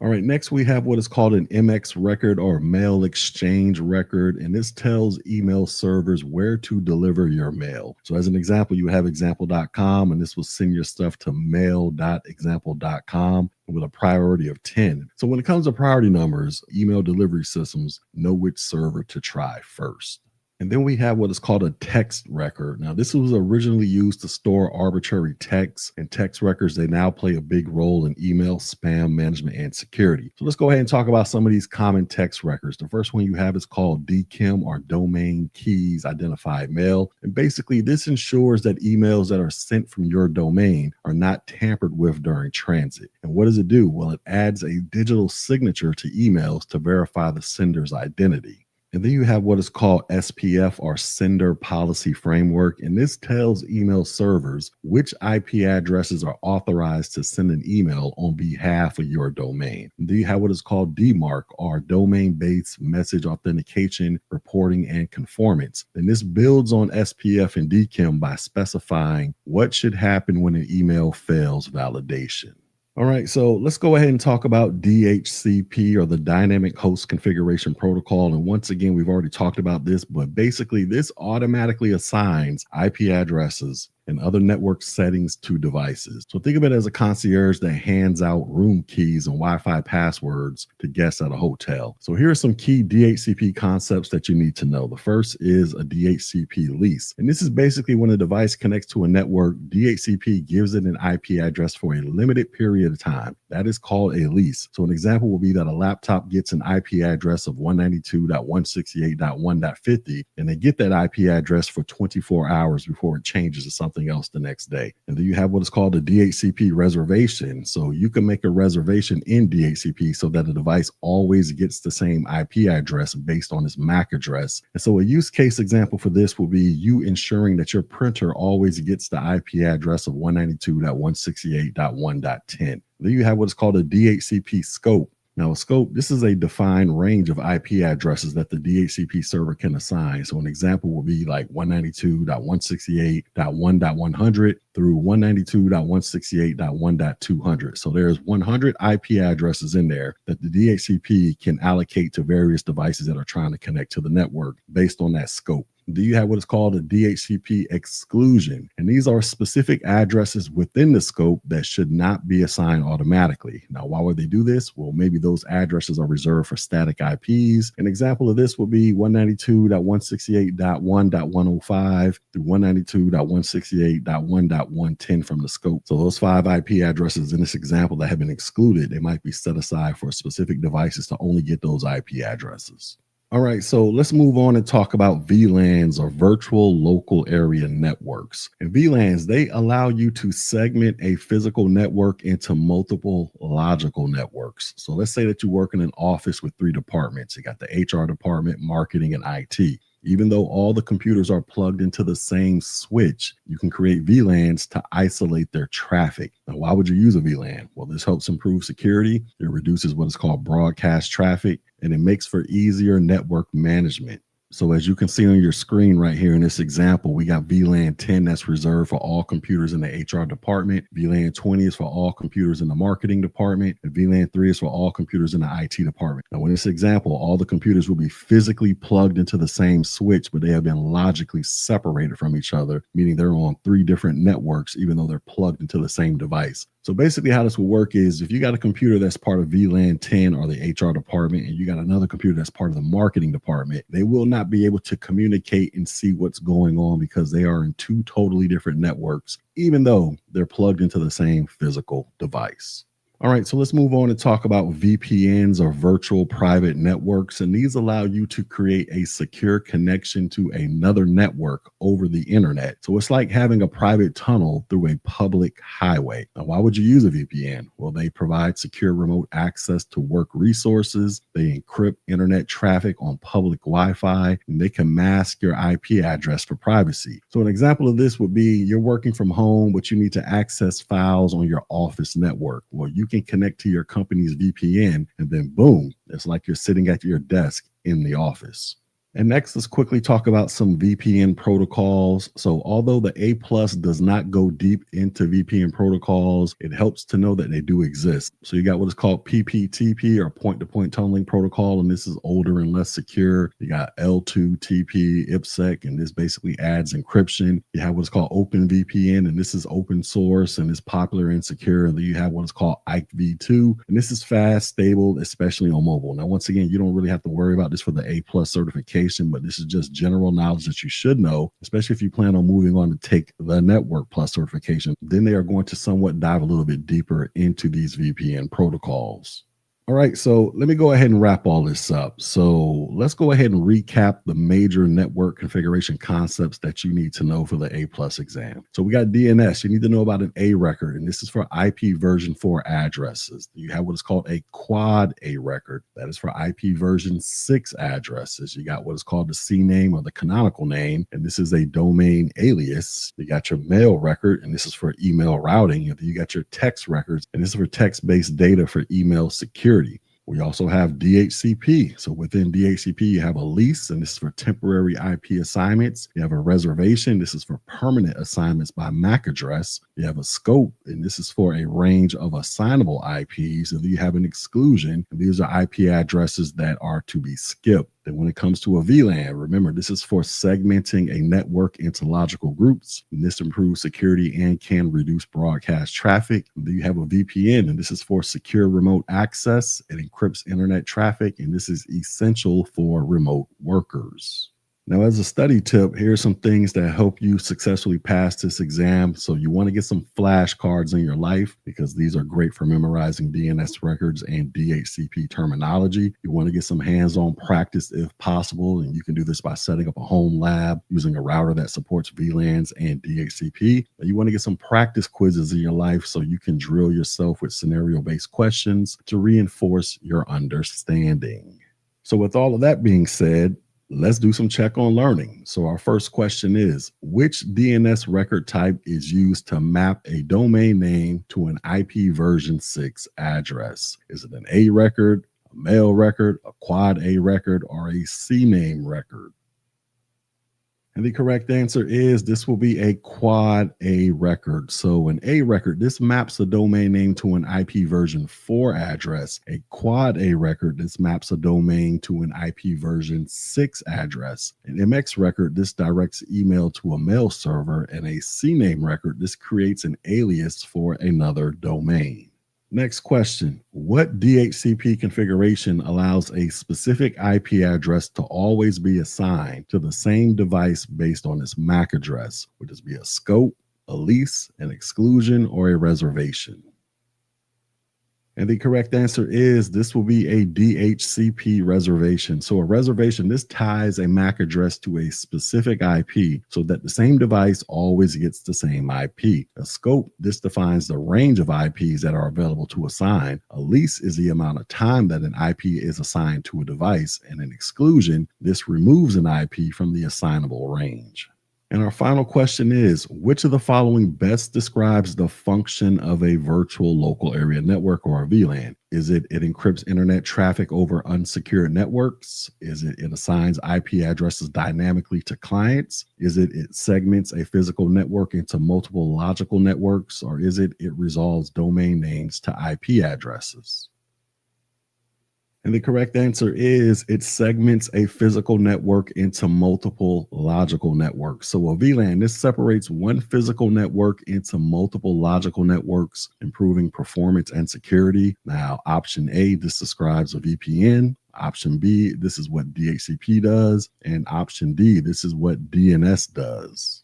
All right, next we have what is called an MX record, or mail exchange record, and this tells email servers where to deliver your mail. So as an example, you have example.com, and this will send your stuff to mail.example.com with a priority of 10. So when it comes to priority numbers, email delivery systems know which server to try first. And then we have what is called a text record. Now, this was originally used to store arbitrary text, and text records, they now play a big role in email, spam management, and security. So let's go ahead and talk about some of these common text records. The first one you have is called DKIM, or Domain Keys Identified Mail. And basically, this ensures that emails that are sent from your domain are not tampered with during transit. And what does it do? Well, it adds a digital signature to emails to verify the sender's identity. And then you have what is called SPF, or Sender Policy Framework. And this tells email servers which IP addresses are authorized to send an email on behalf of your domain. And then you have what is called DMARC, or Domain-Based Message Authentication, Reporting, and Conformance. And this builds on SPF and DKIM by specifying what should happen when an email fails validation. All right, so let's go ahead and talk about DHCP, or the Dynamic Host Configuration Protocol. And once again, we've already talked about this, but basically this automatically assigns IP addresses and other network settings to devices. So think of it as a concierge that hands out room keys and Wi-Fi passwords to guests at a hotel. So here are some key DHCP concepts that you need to know. The first is a DHCP lease. And this is basically when a device connects to a network, DHCP gives it an IP address for a limited period of time. That is called a lease. So an example will be that a laptop gets an IP address of 192.168.1.50, and they get that IP address for 24 hours before it changes to something else the next day. And then you have what is called a DHCP reservation. So you can make a reservation in DHCP so that the device always gets the same IP address based on its MAC address. And so a use case example for this will be you ensuring that your printer always gets the IP address of 192.168.1.10. Then you have what is called a DHCP scope. Now, a scope, this is a defined range of IP addresses that the DHCP server can assign. So an example will be like 192.168.1.100 through 192.168.1.200. So there's 100 IP addresses in there that the DHCP can allocate to various devices that are trying to connect to the network based on that scope. Do you have what is called a DHCP exclusion? And these are specific addresses within the scope that should not be assigned automatically. Now, why would they do this? Well, maybe those addresses are reserved for static IPs. An example of this would be 192.168.1.105 through 192.168.1.110 from the scope. So those 5 IP addresses in this example that have been excluded, they might be set aside for specific devices to only get those IP addresses. All right, so let's move on and talk about VLANs, or virtual local area networks. And VLANs, they allow you to segment a physical network into multiple logical networks. So let's say that you work in an office with 3 departments. You got the HR department, marketing, and IT. Even though all the computers are plugged into the same switch, you can create VLANs to isolate their traffic. Now, why would you use a VLAN? Well, this helps improve security. It reduces what is called broadcast traffic, and it makes for easier network management. So as you can see on your screen right here in this example, we got VLAN 10 that's reserved for all computers in the HR department. VLAN 20 is for all computers in the marketing department. And VLAN 3 is for all computers in the IT department. Now, in this example, all the computers will be physically plugged into the same switch, but they have been logically separated from each other, meaning they're on 3 different networks, even though they're plugged into the same device. So basically how this will work is if you got a computer that's part of VLAN 10 or the HR department, and you got another computer that's part of the marketing department, they will not be able to communicate and see what's going on because they are in 2 totally different networks, even though they're plugged into the same physical device. All right, so let's move on and talk about VPNs, or virtual private networks. And these allow you to create a secure connection to another network over the internet. So it's like having a private tunnel through a public highway. Now, why would you use a VPN? Well, they provide secure remote access to work resources. They encrypt internet traffic on public Wi-Fi, and they can mask your IP address for privacy. So an example of this would be you're working from home, but you need to access files on your office network. Well, you can connect to your company's VPN, and then boom, it's like you're sitting at your desk in the office. And next, let's quickly talk about some VPN protocols. So although the A+ does not go deep into VPN protocols, it helps to know that they do exist. So you got what is called PPTP, or point-to-point tunneling protocol, and this is older and less secure. You got L2TP, IPsec, and this basically adds encryption. You have what's called OpenVPN, and this is open source and is popular and secure. And then you have what is called IKEv2, and this is fast, stable, especially on mobile. Now, once again, you don't really have to worry about this for the A+ certification, but this is just general knowledge that you should know, especially if you plan on moving on to take the Network Plus certification. Then they are going to somewhat dive a little bit deeper into these VPN protocols. All right, so let me go ahead and wrap all this up. So let's go ahead and recap the major network configuration concepts that you need to know for the A+ exam. So we got DNS. You need to know about an A record, and this is for IP version 4 addresses. You have what is called a quad A record. That is for IP version 6 addresses. You got what is called the CNAME, or the canonical name, and this is a domain alias. You got your mail record, and this is for email routing. And then you got your text records, and this is for text-based data for email security. We also have DHCP. So within DHCP, you have a lease, and this is for temporary IP assignments. You have a reservation. This is for permanent assignments by MAC address. You have a scope, and this is for a range of assignable IPs. And then you have an exclusion, and these are IP addresses that are to be skipped. Then when it comes to a VLAN, remember, this is for segmenting a network into logical groups. And this improves security and can reduce broadcast traffic. And then you have a VPN, and this is for secure remote access. It encrypts internet traffic, and this is essential for remote workers. Now, as a study tip, here's some things that help you successfully pass this exam. So you want to get some flashcards in your life, because these are great for memorizing DNS records and DHCP terminology. You want to get some hands-on practice if possible, and you can do this by setting up a home lab using a router that supports VLANs and DHCP. You want to get some practice quizzes in your life so you can drill yourself with scenario-based questions to reinforce your understanding. So with all of that being said, let's do some check on learning. So our first question is, which DNS record type is used to map a domain name to an IP version 6 address? Is it an A record, a mail record, a quad A record, or a CNAME record? And the correct answer is this will be a quad A record. So an A record, this maps a domain name to an IP version 4 address. A quad A record, this maps a domain to an IP version 6 address. An MX record, this directs email to a mail server. And a CNAME record, this creates an alias for another domain. Next question. What DHCP configuration allows a specific IP address to always be assigned to the same device based on its MAC address? Would this be a scope, a lease, an exclusion, or a reservation? And the correct answer is this will be a DHCP reservation. So a reservation, this ties a MAC address to a specific IP so that the same device always gets the same IP. A scope, this defines the range of IPs that are available to assign. A lease is the amount of time that an IP is assigned to a device. And an exclusion, this removes an IP from the assignable range. And our final question is, which of the following best describes the function of a virtual local area network, or a VLAN? Is it encrypts internet traffic over unsecured networks? Is it assigns IP addresses dynamically to clients? Is it segments a physical network into multiple logical networks? Or is it resolves domain names to IP addresses? And the correct answer is it segments a physical network into multiple logical networks. So a VLAN, this separates one physical network into multiple logical networks, improving performance and security. Now, option A, this describes a VPN. Option B, this is what DHCP does. And option D, this is what DNS does.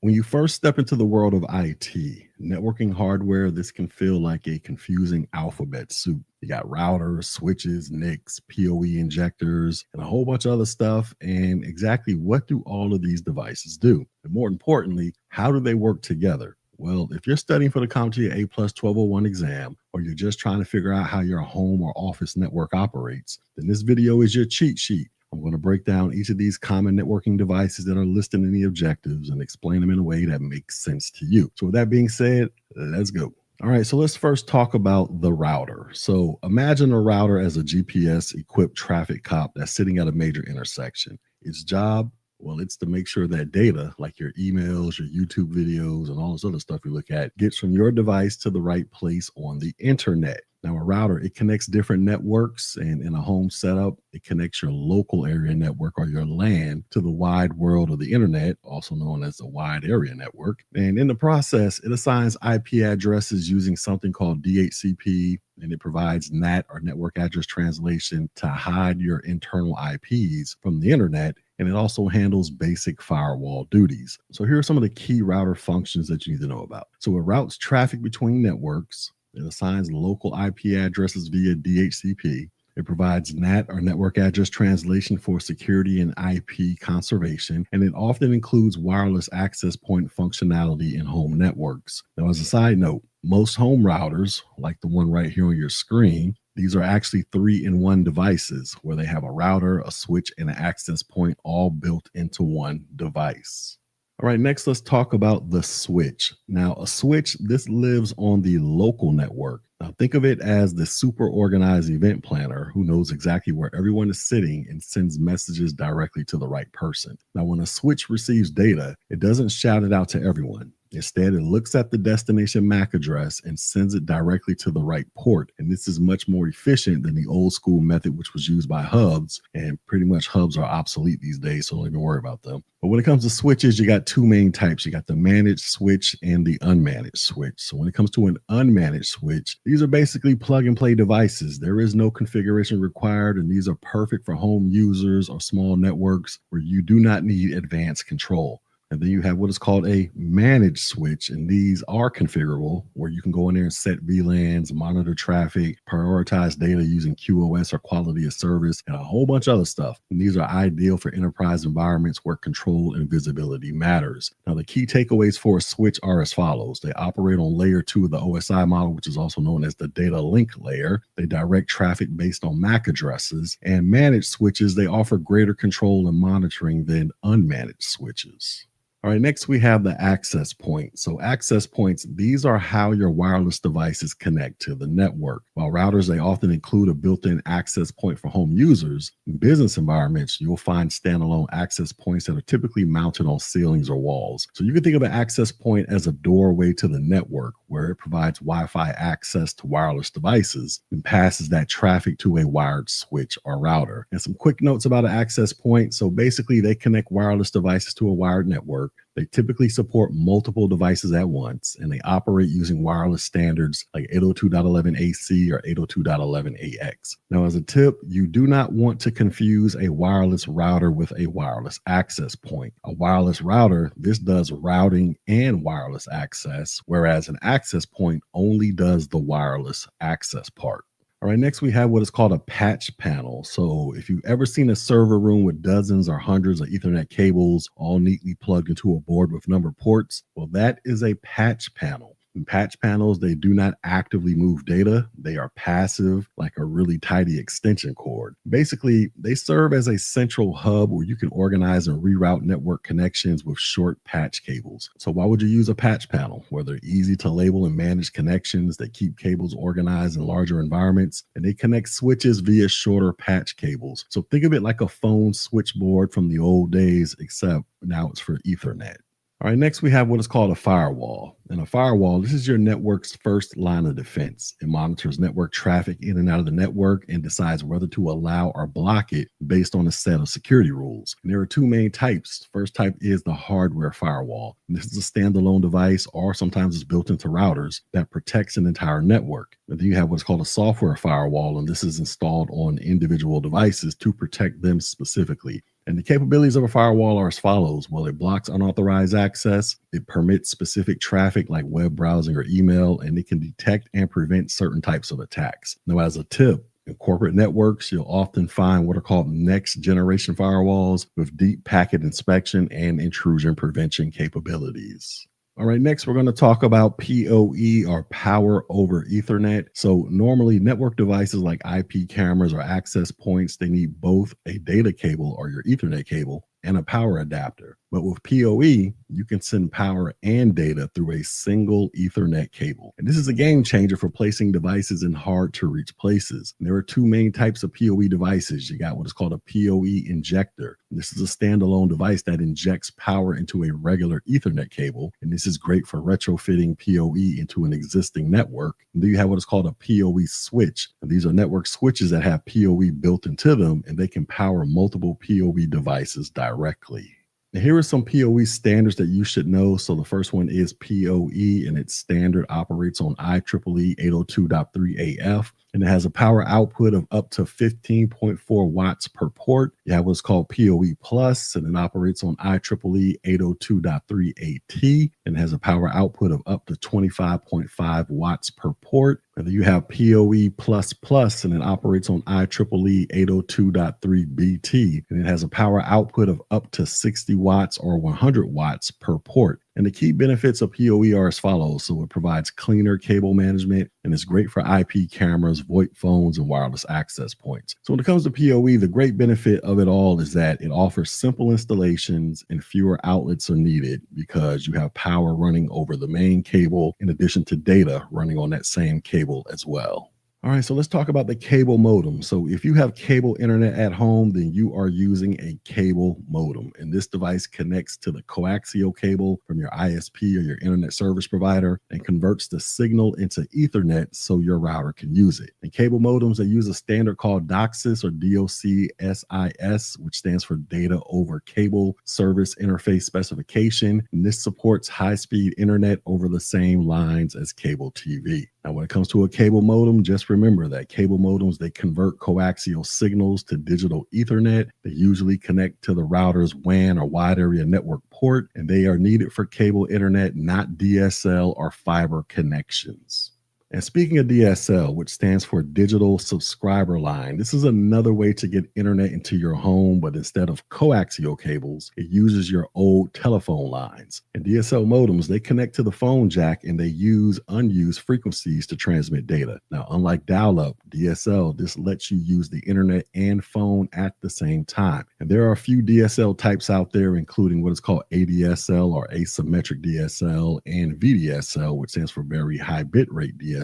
When you first step into the world of IT, networking hardware, this can feel like a confusing alphabet soup. You got routers, switches, NICs, PoE injectors, and a whole bunch of other stuff. And exactly what do all of these devices do? And more importantly, how do they work together? Well, if you're studying for the CompTIA A+ 1201 exam, or you're just trying to figure out how your home or office network operates, then this video is your cheat sheet. I'm going to break down each of these common networking devices that are listed in the objectives and explain them in a way that makes sense to you. So with that being said, let's go. All right, so let's first talk about the router. So imagine a router as a GPS equipped traffic cop that's sitting at a major intersection. Its job, well, it's to make sure that data, like your emails, your YouTube videos, and all this other stuff you look at, gets from your device to the right place on the internet. Now, a router, it connects different networks, and in a home setup, it connects your local area network, or your LAN, to the wide world of the internet, also known as the wide area network. And in the process, it assigns IP addresses using something called DHCP, and it provides NAT, or network address translation, to hide your internal IPs from the internet. And it also handles basic firewall duties. So here are some of the key router functions that you need to know about. So it routes traffic between networks. It assigns local IP addresses via DHCP. It provides NAT, or network address translation, for security and IP conservation. And it often includes wireless access point functionality in home networks. Now, as a side note, most home routers, like the one right here on your screen, these are actually 3-in-1 devices where they have a router, a switch, and an access point all built into one device. All right, next let's talk about the switch. Now, a switch, this lives on the local network. Now, think of it as the super organized event planner who knows exactly where everyone is sitting and sends messages directly to the right person. Now, when a switch receives data, it doesn't shout it out to everyone. Instead, it looks at the destination MAC address and sends it directly to the right port. And this is much more efficient than the old school method, which was used by hubs. And pretty much hubs are obsolete these days, so don't even worry about them. But when it comes to switches, you got two main types. You got the managed switch and the unmanaged switch. So when it comes to an unmanaged switch, these are basically plug and play devices. There is no configuration required, and these are perfect for home users or small networks where you do not need advanced control. And then you have what is called a managed switch, and these are configurable, where you can go in there and set VLANs, monitor traffic, prioritize data using QoS or quality of service, and a whole bunch of other stuff. And these are ideal for enterprise environments where control and visibility matters. Now, the key takeaways for a switch are as follows. They operate on layer 2 of the OSI model, which is also known as the data link layer. They direct traffic based on MAC addresses. And managed switches, they offer greater control and monitoring than unmanaged switches. All right, next we have the access point. So access points, these are how your wireless devices connect to the network. While routers, they often include a built-in access point for home users. In business environments, you'll find standalone access points that are typically mounted on ceilings or walls. So you can think of an access point as a doorway to the network where it provides Wi-Fi access to wireless devices and passes that traffic to a wired switch or router. And some quick notes about an access point. So basically, they connect wireless devices to a wired network. They typically support multiple devices at once, and they operate using wireless standards like 802.11ac or 802.11ax. Now, as a tip, you do not want to confuse a wireless router with a wireless access point. A wireless router, this does routing and wireless access, whereas an access point only does the wireless access part. All right, next we have what is called a patch panel. So if you've ever seen a server room with dozens or hundreds of Ethernet cables all neatly plugged into a board with numbered ports, well, that is a patch panel. And patch panels, they do not actively move data. They are passive, like a really tidy extension cord. Basically, they serve as a central hub where you can organize and reroute network connections with short patch cables. So why would you use a patch panel? Well, they're easy to label and manage connections. They keep cables organized in larger environments, and they connect switches via shorter patch cables. So think of it like a phone switchboard from the old days, except now it's for Ethernet. All right, next we have what is called a firewall. And a firewall, this is your network's first line of defense. It monitors network traffic in and out of the network and decides whether to allow or block it based on a set of security rules. And there are two main types. First type is the hardware firewall. And this is a standalone device, or sometimes it's built into routers that protects an entire network. And then you have what's called a software firewall, and this is installed on individual devices to protect them specifically. And the capabilities of a firewall are as follows. Well, it blocks unauthorized access, it permits specific traffic like web browsing or email, and it can detect and prevent certain types of attacks. Now, as a tip, in corporate networks, you'll often find what are called next generation firewalls with deep packet inspection and intrusion prevention capabilities. All right, next we're going to talk about PoE, or power over Ethernet. So normally network devices like IP cameras or access points, they need both a data cable, or your Ethernet cable, and a power adapter. But with PoE, you can send power and data through a single Ethernet cable. And this is a game changer for placing devices in hard to reach places. And there are two main types of PoE devices. You got what is called a PoE injector. And this is a standalone device that injects power into a regular Ethernet cable. And this is great for retrofitting PoE into an existing network. And then you have what is called a PoE switch. And these are network switches that have PoE built into them, and they can power multiple PoE devices directly. Now, here are some PoE standards that you should know. So the first one is PoE, and its standard operates on IEEE 802.3af, and it has a power output of up to 15.4 watts per port. You have what's called PoE Plus, and it operates on IEEE 802.3at, and has a power output of up to 25.5 watts per port. And then you have PoE Plus Plus, and it operates on IEEE 802.3bt, and it has a power output of up to 60 watts or 100 watts per port. And the key benefits of PoE are as follows. So it provides cleaner cable management, and it's great for IP cameras, VoIP phones, and wireless access points. So when it comes to PoE, the great benefit of it all is that it offers simple installations and fewer outlets are needed because you have power running over the main cable in addition to data running on that same cable as well. All right, so let's talk about the cable modem. So if you have cable internet at home, then you are using a cable modem. And this device connects to the coaxial cable from your ISP or your internet service provider and converts the signal into Ethernet so your router can use it. And cable modems, they use a standard called DOCSIS, or DOCSIS, which stands for Data Over Cable Service Interface Specification. And this supports high-speed internet over the same lines as cable TV. Now, when it comes to a cable modem, just remember that cable modems, they convert coaxial signals to digital Ethernet. They usually connect to the router's WAN or wide area network port, and they are needed for cable internet, not DSL or fiber connections. And speaking of DSL, which stands for Digital Subscriber Line, this is another way to get internet into your home, but instead of coaxial cables, it uses your old telephone lines. And DSL modems, they connect to the phone jack and they use unused frequencies to transmit data. Now, unlike dial-up, DSL, this lets you use the internet and phone at the same time. And there are a few DSL types out there, including what is called ADSL or asymmetric DSL and VDSL, which stands for very high bitrate DSL,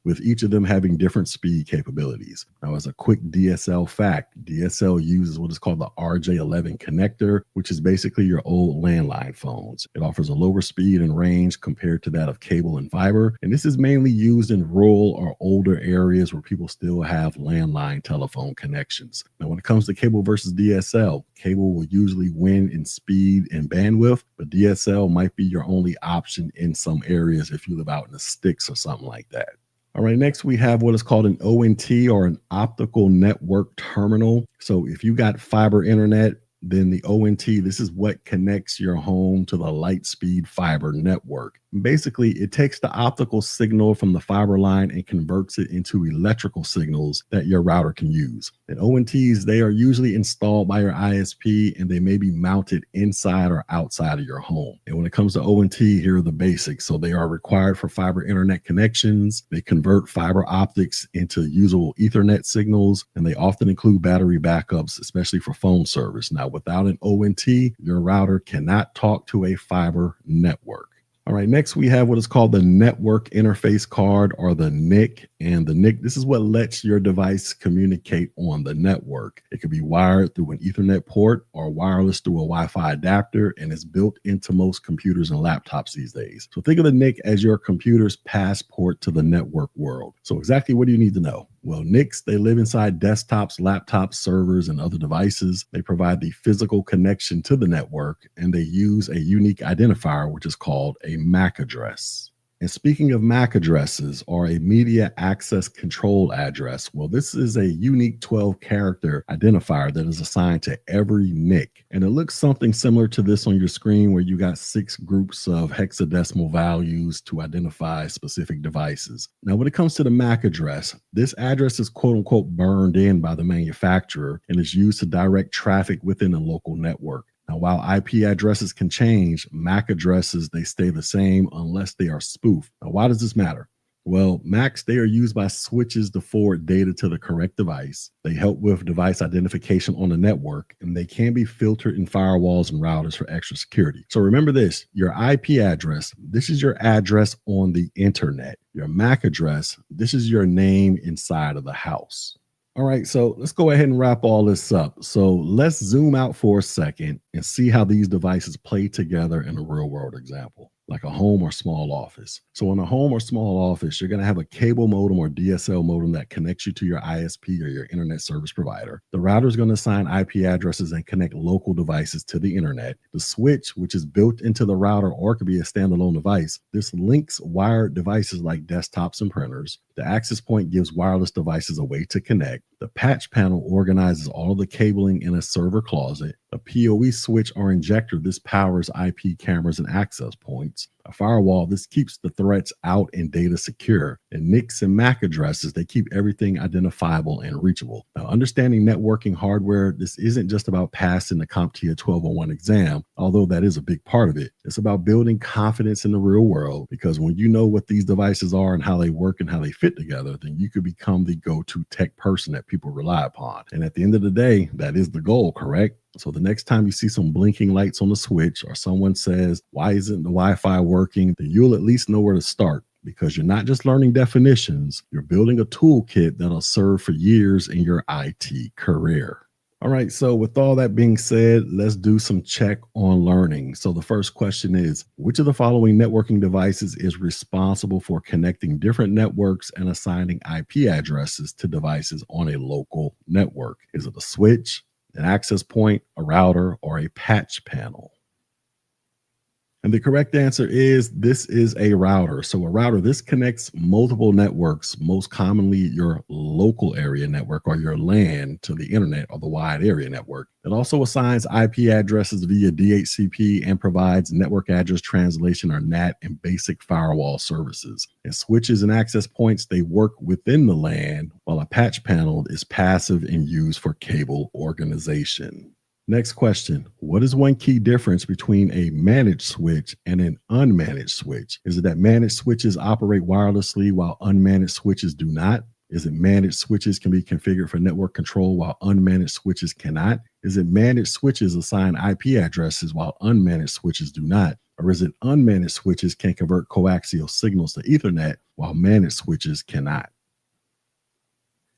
with each of them having different speed capabilities. Now, as a quick DSL fact, DSL uses what is called the RJ11 connector, which is basically your old landline phones. It offers a lower speed and range compared to that of cable and fiber, and this is mainly used in rural or older areas where people still have landline telephone connections. Now, when it comes to cable versus DSL, cable will usually win in speed and bandwidth, but DSL might be your only option in some areas if you live out in the sticks or something like that. All right, next we have what is called an ONT, or an optical network terminal. So if you got fiber internet, then the ONT, this is what connects your home to the Lightspeed fiber network. Basically, it takes the optical signal from the fiber line and converts it into electrical signals that your router can use. And ONTs, they are usually installed by your ISP, and they may be mounted inside or outside of your home. And when it comes to ONT, here are the basics. So they are required for fiber internet connections. They convert fiber optics into usable Ethernet signals, and they often include battery backups, especially for phone service. Now, without an ONT, your router cannot talk to a fiber network. All right, next we have what is called the network interface card, or the NIC. And the NIC, this is what lets your device communicate on the network. It can be wired through an Ethernet port or wireless through a Wi-Fi adapter, and it's built into most computers and laptops these days. So think of the NIC as your computer's passport to the network world. So exactly what do you need to know? Well, NICs, they live inside desktops, laptops, servers, and other devices. They provide the physical connection to the network, and they use a unique identifier, which is called a MAC address. And speaking of MAC addresses, or a media access control address, well, this is a unique 12-character identifier that is assigned to every NIC. And it looks something similar to this on your screen, where you got 6 groups of hexadecimal values to identify specific devices. Now, when it comes to the MAC address, this address is quote unquote burned in by the manufacturer and is used to direct traffic within a local network. Now, while IP addresses can change, MAC addresses, they stay the same unless they are spoofed. Now, why does this matter? Well, MACs, they are used by switches to forward data to the correct device. They help with device identification on the network, and they can be filtered in firewalls and routers for extra security. So remember this, your IP address, this is your address on the internet. Your MAC address, this is your name inside of the house. All right, so let's go ahead and wrap all this up. So let's zoom out for a second and see how these devices play together in a real world example, like a home or small office. So in a home or small office, you're going to have a cable modem or DSL modem that connects you to your ISP or your internet service provider. The router is going to assign IP addresses and connect local devices to the internet. The switch, which is built into the router or could be a standalone device, this links wired devices like desktops and printers. The access point gives wireless devices a way to connect. The patch panel organizes all of the cabling in a server closet. A PoE switch or injector, this powers IP cameras and access points. A firewall, this keeps the threats out and data secure. And NICs and MAC addresses, they keep everything identifiable and reachable. Now, understanding networking hardware, this isn't just about passing the CompTIA 1201 exam, although that is a big part of it. It's about building confidence in the real world, because when you know what these devices are and how they work and how they fit together, then you could become the go-to tech person that people rely upon. And at the end of the day, that is the goal, correct? So the next time you see some blinking lights on the switch, or someone says, why isn't the Wi-Fi working? Then you'll at least know where to start, because you're not just learning definitions, you're building a toolkit that'll serve for years in your IT career. All right, so with all that being said, let's do some check on learning. So the first question is, which of the following networking devices is responsible for connecting different networks and assigning IP addresses to devices on a local network? Is it a switch, an access point, a router, or a patch panel? And the correct answer is this is a router. So a router, this connects multiple networks, most commonly your local area network or your LAN to the internet or the wide area network. It also assigns IP addresses via DHCP and provides network address translation or NAT and basic firewall services. And switches and access points, they work within the LAN, while a patch panel is passive and used for cable organization. Next question. What is one key difference between a managed switch and an unmanaged switch? Is it that managed switches operate wirelessly while unmanaged switches do not? Is it managed switches can be configured for network control while unmanaged switches cannot? Is it managed switches assign IP addresses while unmanaged switches do not? Or is it unmanaged switches can convert coaxial signals to Ethernet while managed switches cannot?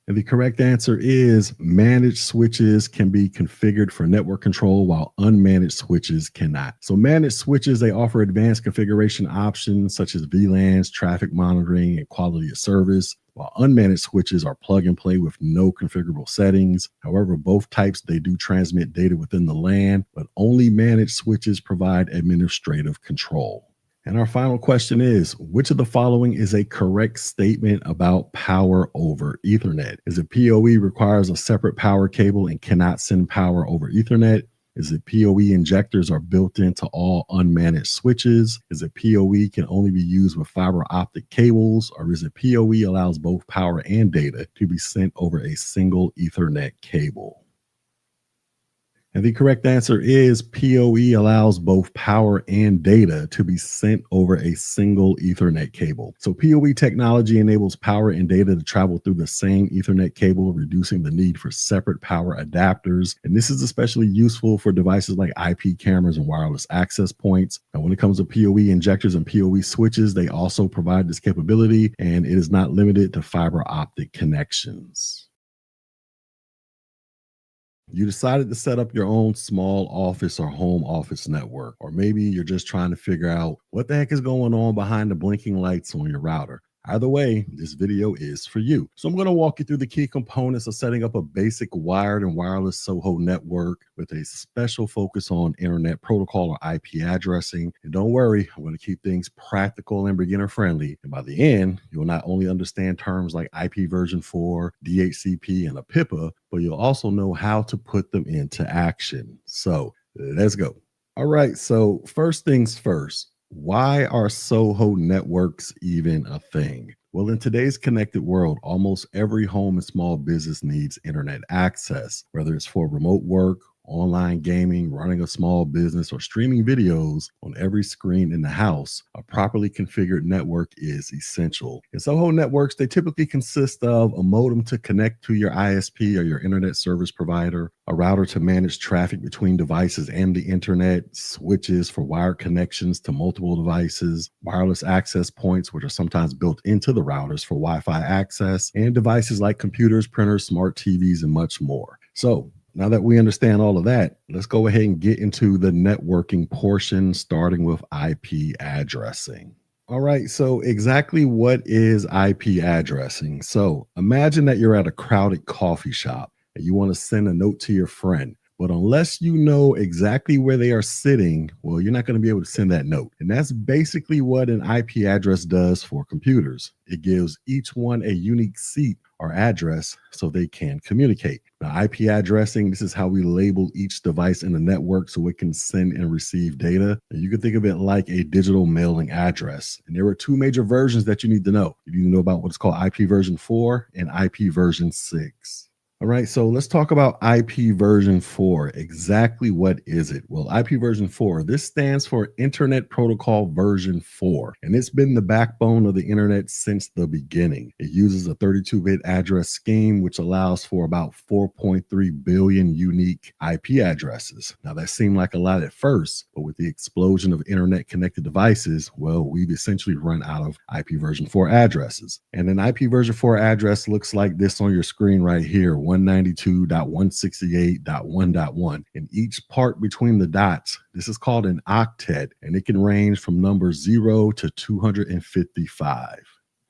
And the correct answer is managed switches can be configured for network control while unmanaged switches cannot. So managed switches, they offer advanced configuration options such as VLANs, traffic monitoring, and quality of service, while unmanaged switches are plug and play with no configurable settings. However, both types, they do transmit data within the LAN, but only managed switches provide administrative control. And our final question is, which of the following is a correct statement about power over Ethernet? Is it PoE requires a separate power cable and cannot send power over Ethernet? Is it PoE injectors are built into all unmanaged switches? Is it PoE can only be used with fiber optic cables? Or is it PoE allows both power and data to be sent over a single Ethernet cable? And the correct answer is PoE allows both power and data to be sent over a single Ethernet cable. So PoE technology enables power and data to travel through the same Ethernet cable, reducing the need for separate power adapters. And this is especially useful for devices like IP cameras and wireless access points. Now, when it comes to PoE injectors and PoE switches, they also provide this capability, and it is not limited to fiber optic connections. You decided to set up your own small office or home office network, or maybe you're just trying to figure out what the heck is going on behind the blinking lights on your router. Either way, this video is for you. So I'm going to walk you through the key components of setting up a basic wired and wireless Soho network with a special focus on internet protocol or IP addressing. And don't worry, I'm going to keep things practical and beginner friendly. And by the end, you'll not only understand terms like IP version 4, DHCP, and a PIPA, but you'll also know how to put them into action. So let's go. All right. So first things first. Why are Soho networks even a thing? Well, in today's connected world, almost every home and small business needs internet access, whether it's for remote work, online gaming, running a small business, or streaming videos on every screen in the house. A properly configured network is essential. And Soho networks, they typically consist of a modem to connect to your ISP or your internet service provider, a router to manage traffic between devices and the internet, switches for wired connections to multiple devices, wireless access points, which are sometimes built into the routers for Wi-Fi access, and devices like computers, printers, smart TVs, and much more. So now that we understand all of that, let's go ahead and get into the networking portion, starting with IP addressing. All right, so exactly what is IP addressing? So imagine that you're at a crowded coffee shop and you want to send a note to your friend. But unless you know exactly where they are sitting, well, you're not going to be able to send that note. And that's basically what an IP address does for computers. It gives each one a unique seat or address so they can communicate. Now, IP addressing, this is how we label each device in the network so it can send and receive data. And you can think of it like a digital mailing address. And there are two major versions that you need to know. You need to know about what's called IP version 4 and IP version 6. All right, so let's talk about IP version 4. Exactly what is it? Well, IP version 4, this stands for Internet Protocol version 4, and it's been the backbone of the internet since the beginning. It uses a 32-bit address scheme, which allows for about 4.3 billion unique IP addresses. Now, that seemed like a lot at first, but with the explosion of internet-connected devices, well, we've essentially run out of IP version 4 addresses. And an IP version 4 address looks like this on your screen right here, 192.168.1.1. And each part between the dots, this is called an octet, and it can range from numbers 0 to 255.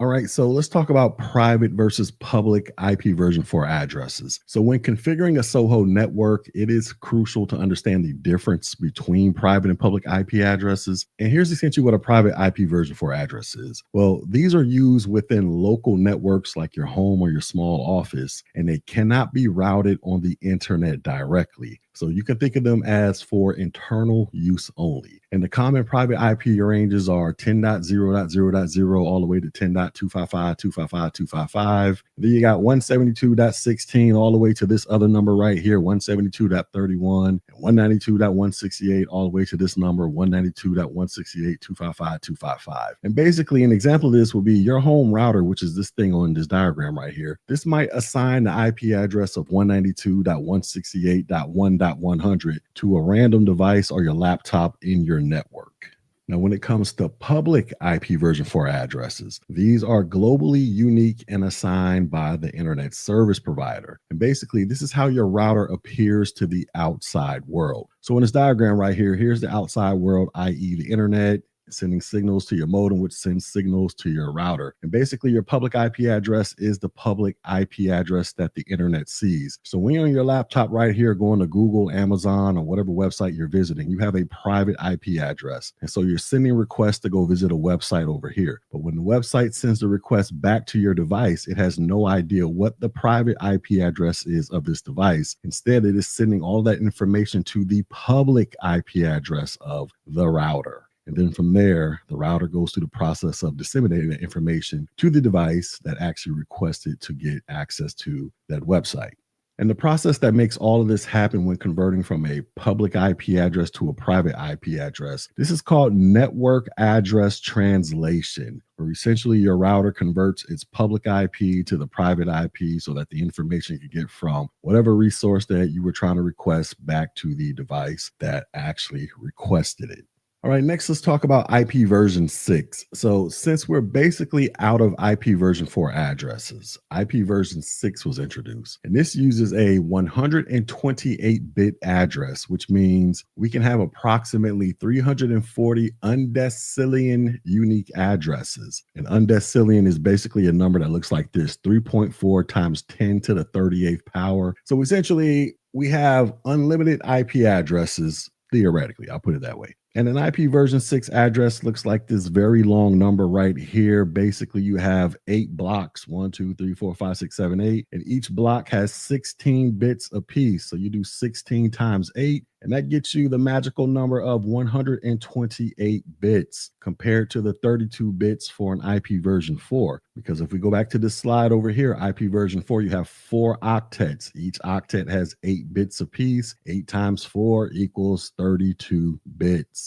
All right, so let's talk about private versus public IPv4 addresses. So when configuring a Soho network, it is crucial to understand the difference between private and public IP addresses. And here's essentially what a private IPv4 address is. Well, these are used within local networks like your home or your small office, and they cannot be routed on the internet directly. So you can think of them as for internal use only. And the common private IP ranges are 10.0.0.0 all the way to 10.255.255.255. Then you got 172.16 all the way to this other number right here, 172.31, and 192.168 all the way to this number, 192.168.255.255. And basically, an example of this will be your home router, which is this thing on this diagram right here. This might assign the IP address of 192.168.1.100 to a random device or your laptop in your network. Now, when it comes to public IPv4 addresses, these are globally unique and assigned by the internet service provider. And basically, this is how your router appears to the outside world. So in this diagram right here, here's the outside world, i.e. the internet, sending signals to your modem, which sends signals to your router. And basically, your public IP address is the public IP address that the internet sees. So when you're on your laptop right here, going to Google, Amazon, or whatever website you're visiting, you have a private IP address. And so you're sending requests to go visit a website over here. But when the website sends the request back to your device, it has no idea what the private IP address is of this device. Instead, it is sending all that information to the public IP address of the router. And then from there, the router goes through the process of disseminating that information to the device that actually requested to get access to that website. And the process that makes all of this happen when converting from a public IP address to a private IP address, this is called network address translation, where essentially your router converts its public IP to the private IP so that the information you can get from whatever resource that you were trying to request back to the device that actually requested it. All right, next let's talk about IP version 6. So since we're basically out of IP version 4 addresses, IP version 6 was introduced. And this uses a 128-bit address, which means we can have approximately 340 undecillion unique addresses. And undecillion is basically a number that looks like this, 3.4 times 10 to the 38th power. So essentially, we have unlimited IP addresses, theoretically, I'll put it that way. And an IP version 6 address looks like this very long number right here. Basically, you have 8 blocks, 1, 2, 3, 4, 5, 6, 7, 8. And each block has 16 bits apiece. So you do 16 times 8, and that gets you the magical number of 128 bits compared to the 32 bits for an IP version 4. Because if we go back to this slide over here, IP version 4, you have 4 octets. Each octet has 8 bits apiece. 8 times 4 equals 32 bits.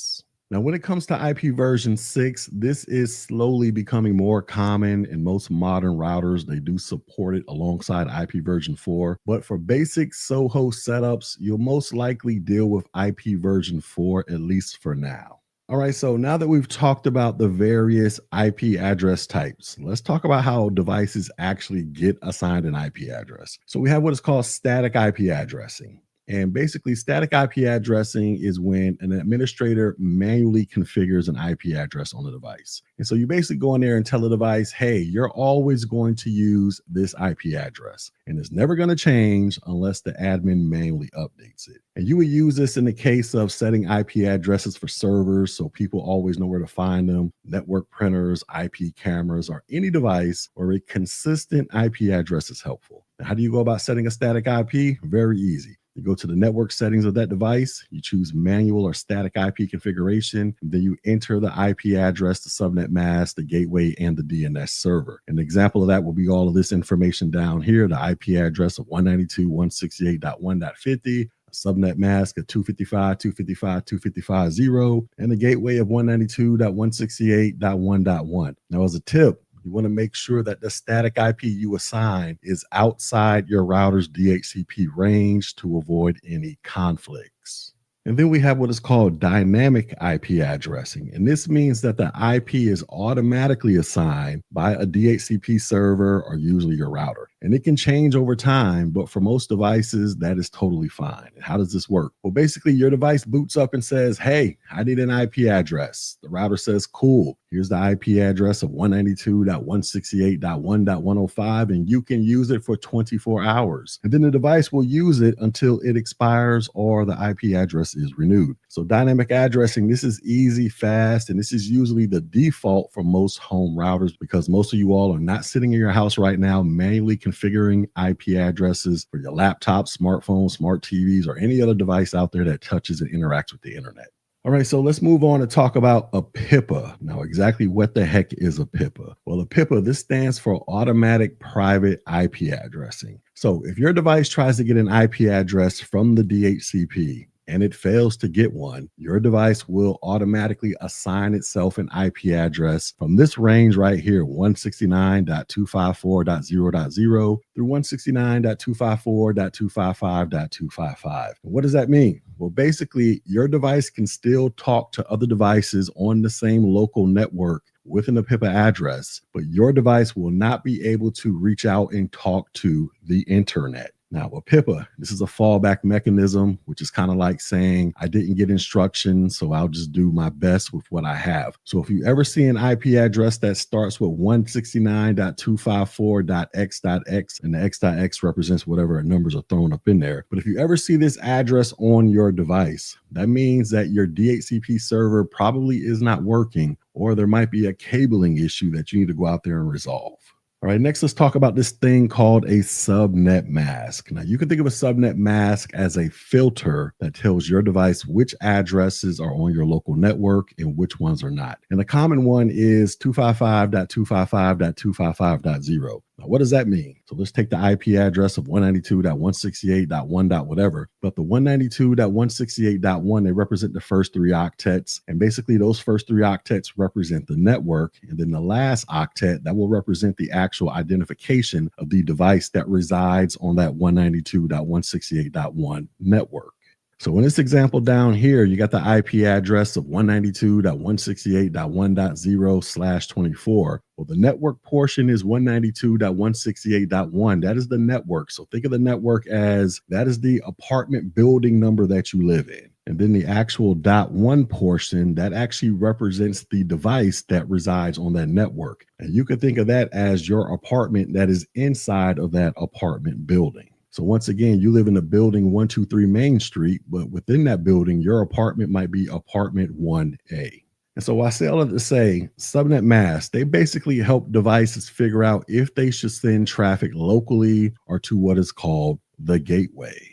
Now, when it comes to IP version 6, this is slowly becoming more common in most modern routers. They do support it alongside IP version 4. But for basic Soho setups, you'll most likely deal with IP version 4, at least for now. All right, so now that we've talked about the various IP address types, let's talk about how devices actually get assigned an IP address. So we have what is called static IP addressing. And basically, static IP addressing is when an administrator manually configures an IP address on the device. And so you basically go in there and tell the device, hey, you're always going to use this IP address. And it's never going to change unless the admin manually updates it. And you would use this in the case of setting IP addresses for servers so people always know where to find them, network printers, IP cameras, or any device where a consistent IP address is helpful. Now, how do you go about setting a static IP? Very easy. You go to the network settings of that device, you choose manual or static IP configuration, and then you enter the IP address, the subnet mask, the gateway, and the DNS server. An example of that will be all of this information down here, the IP address of 192.168.1.50, a subnet mask of 255.255.255.0, and the gateway of 192.168.1.1. Now, as a tip, you want to make sure that the static IP you assign is outside your router's DHCP range to avoid any conflicts. And then we have what is called dynamic IP addressing. And this means that the IP is automatically assigned by a DHCP server or usually your router. And it can change over time, but for most devices, that is totally fine. And how does this work? Well, basically, your device boots up and says, hey, I need an IP address. The router says, cool. Here's the IP address of 192.168.1.105, and you can use it for 24 hours. And then the device will use it until it expires or the IP address is renewed. So dynamic addressing, this is easy, fast, and this is usually the default for most home routers because most of you all are not sitting in your house right now manually configuring IP addresses for your laptops, smartphones, smart TVs, or any other device out there that touches and interacts with the internet. All right, so let's move on to talk about a PIPA. Now, exactly what the heck is a PIPA? Well, a PIPA, this stands for Automatic Private IP Addressing. So if your device tries to get an IP address from the DHCP, and it fails to get one, your device will automatically assign itself an IP address from this range right here, 169.254.0.0 through 169.254.255.255. What does that mean? Well, basically, your device can still talk to other devices on the same local network within a PIPA address, but your device will not be able to reach out and talk to the internet. Now, a PIPA, this is a fallback mechanism, which is kind of like saying, I didn't get instructions, so I'll just do my best with what I have. So if you ever see an IP address that starts with 169.254.x.x, and the x.x represents whatever numbers are thrown up in there. But if you ever see this address on your device, that means that your DHCP server probably is not working, or there might be a cabling issue that you need to go out there and resolve. All right, next let's talk about this thing called a subnet mask. Now, you can think of a subnet mask as a filter that tells your device which addresses are on your local network and which ones are not. And the common one is 255.255.255.0. Now, what does that mean? So let's take the IP address of 192.168.1. whatever, but the 192.168.1, they represent the first three octets. And basically those first three octets represent the network. And then the last octet, that will represent the actual identification of the device that resides on that 192.168.1 network. So in this example down here, you got the IP address of 192.168.1.0/24. Well, the network portion is 192.168.1. That is the network. So think of the network as that is the apartment building number that you live in. And then the actual .1 portion, that actually represents the device that resides on that network. And you could think of that as your apartment that is inside of that apartment building. So once again, you live in a building 123 Main Street, but within that building, your apartment might be apartment 1A. And so I say all of to say, subnet masks, they basically help devices figure out if they should send traffic locally or to what is called the gateway.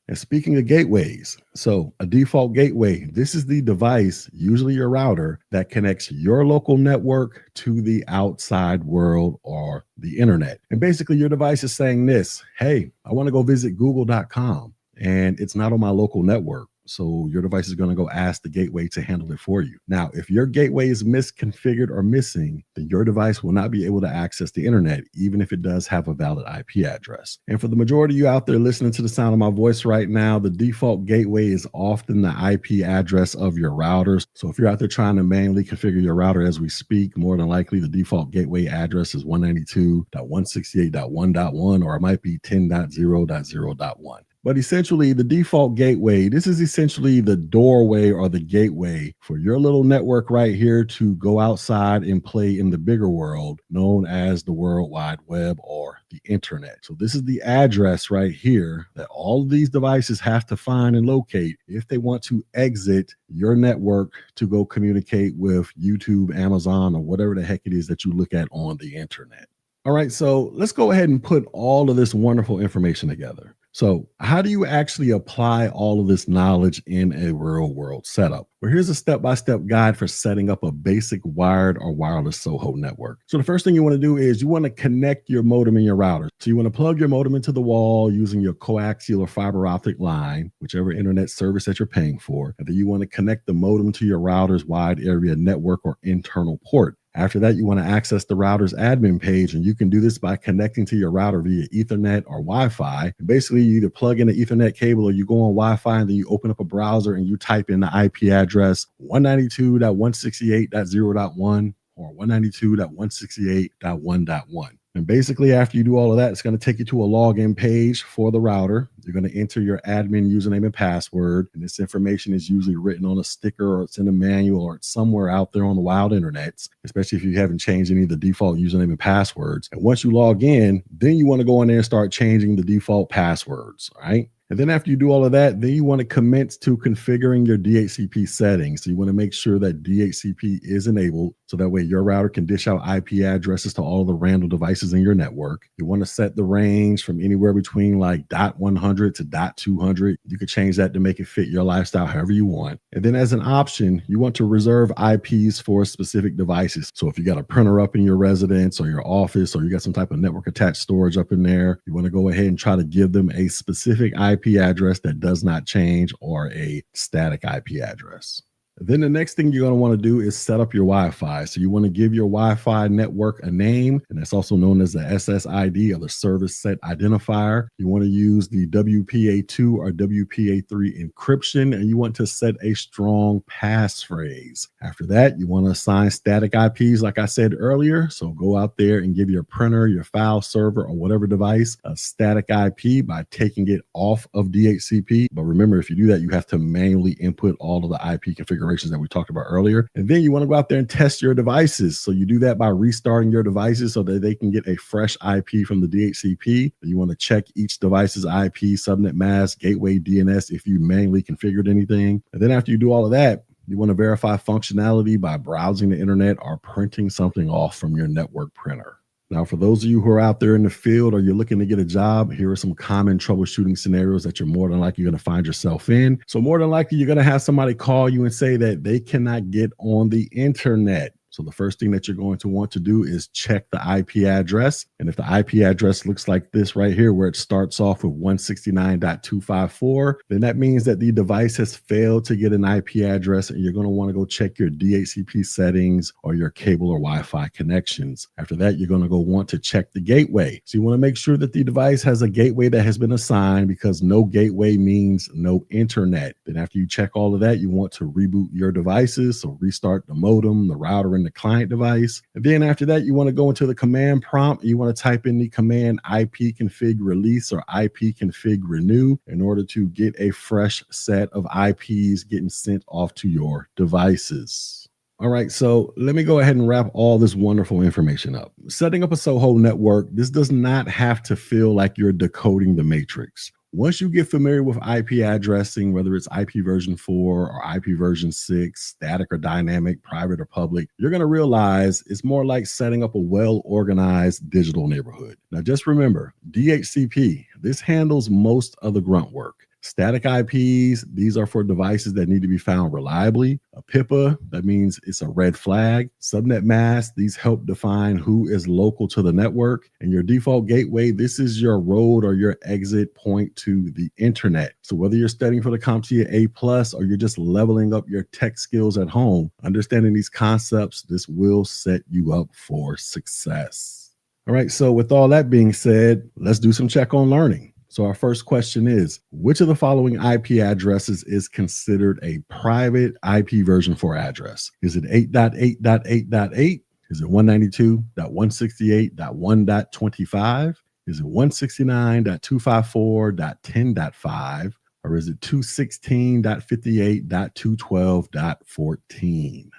And speaking of gateways, so a default gateway, this is the device, usually your router, that connects your local network to the outside world or the internet. And basically your device is saying this, hey, I want to go visit google.com and it's not on my local network. So your device is going to go ask the gateway to handle it for you. Now, if your gateway is misconfigured or missing, then your device will not be able to access the internet, even if it does have a valid IP address. And for the majority of you out there listening to the sound of my voice right now, the default gateway is often the IP address of your routers. So if you're out there trying to manually configure your router as we speak, more than likely the default gateway address is 192.168.1.1, or it might be 10.0.0.1. But essentially, the default gateway, this is essentially the doorway or the gateway for your little network right here to go outside and play in the bigger world known as the World Wide Web or the internet. So this is the address right here that all of these devices have to find and locate if they want to exit your network to go communicate with YouTube, Amazon, or whatever the heck it is that you look at on the internet. All right, so let's go ahead and put all of this wonderful information together. So how do you actually apply all of this knowledge in a real world setup? Well, here's a step-by-step guide for setting up a basic wired or wireless Soho network. So the first thing you want to do is you want to connect your modem and your router. So you want to plug your modem into the wall using your coaxial or fiber optic line, whichever internet service that you're paying for. And then you want to connect the modem to your router's wide area network or internal port. After that, you want to access the router's admin page, and you can do this by connecting to your router via Ethernet or Wi-Fi. And basically, you either plug in an Ethernet cable or you go on Wi-Fi, and then you open up a browser and you type in the IP address 192.168.0.1 or 192.168.1.1. And basically, after you do all of that, it's going to take you to a login page for the router. You're going to enter your admin username and password. And this information is usually written on a sticker, or it's in a manual, or it's somewhere out there on the wild internets, especially if you haven't changed any of the default username and passwords. And once you log in, then you want to go in there and start changing the default passwords, right? And then after you do all of that, then you want to commence to configuring your DHCP settings. So you want to make sure that DHCP is enabled, so that way your router can dish out IP addresses to all of the random devices in your network. You want to set the range from anywhere between like .100 to .200. You could change that to make it fit your lifestyle however you want. And then as an option, you want to reserve IPs for specific devices. So if you got a printer up in your residence or your office, or you got some type of network attached storage up in there, you want to go ahead and try to give them a specific IP address that does not change, or a static IP address. Then the next thing you're going to want to do is set up your Wi-Fi. So you want to give your Wi-Fi network a name, and that's also known as the SSID, or the Service Set Identifier. You want to use the WPA2 or WPA3 encryption, and you want to set a strong passphrase. After that, you want to assign static IPs like I said earlier. So go out there and give your printer, your file server, or whatever device a static IP by taking it off of DHCP. But remember, if you do that, you have to manually input all of the IP configurations that we talked about earlier. And then you want to go out there and test your devices. So you do that by restarting your devices so that they can get a fresh IP from the DHCP. You want to check each device's IP, subnet mask, gateway, DNS if you manually configured anything. And then after you do all of that, you want to verify functionality by browsing the internet or printing something off from your network printer. Now, for those of you who are out there in the field, or you're looking to get a job, here are some common troubleshooting scenarios that you're more than likely going to find yourself in. So more than likely, you're going to have somebody call you and say that they cannot get on the internet. So the first thing that you're going to want to do is check the IP address. And if the IP address looks like this right here, where it starts off with 169.254, then that means that the device has failed to get an IP address, and you're going to want to go check your DHCP settings or your cable or Wi-Fi connections. After that, you're going to go want to check the gateway. So you want to make sure that the device has a gateway that has been assigned, because no gateway means no internet. Then after you check all of that, you want to reboot your devices. So restart the modem, the router, and the client device. And then after that, you want to go into the command prompt. You want to type in the command ipconfig release or ipconfig renew in order to get a fresh set of IPs getting sent off to your devices. All right, so let me go ahead and wrap all this wonderful information up. Setting up a Soho network, this does not have to feel like you're decoding the matrix. Once you get familiar with IP addressing, whether it's IP version 4 or IP version 6, static or dynamic, private or public, you're going to realize it's more like setting up a well-organized digital neighborhood. Now, just remember, DHCP, this handles most of the grunt work. Static IPs, these are for devices that need to be found reliably. A PIPA, that means it's a red flag. Subnet masks, these help define who is local to the network. And your default gateway, this is your road or your exit point to the internet. So whether you're studying for the CompTIA A+, or you're just leveling up your tech skills at home, understanding these concepts, this will set you up for success. All right, so with all that being said, let's do some check on learning. So our first question is, which of the following IP addresses is considered a private IP version 4 address? Is it 8.8.8.8? Is it 192.168.1.25? Is it 169.254.10.5? Or is it 216.58.212.14?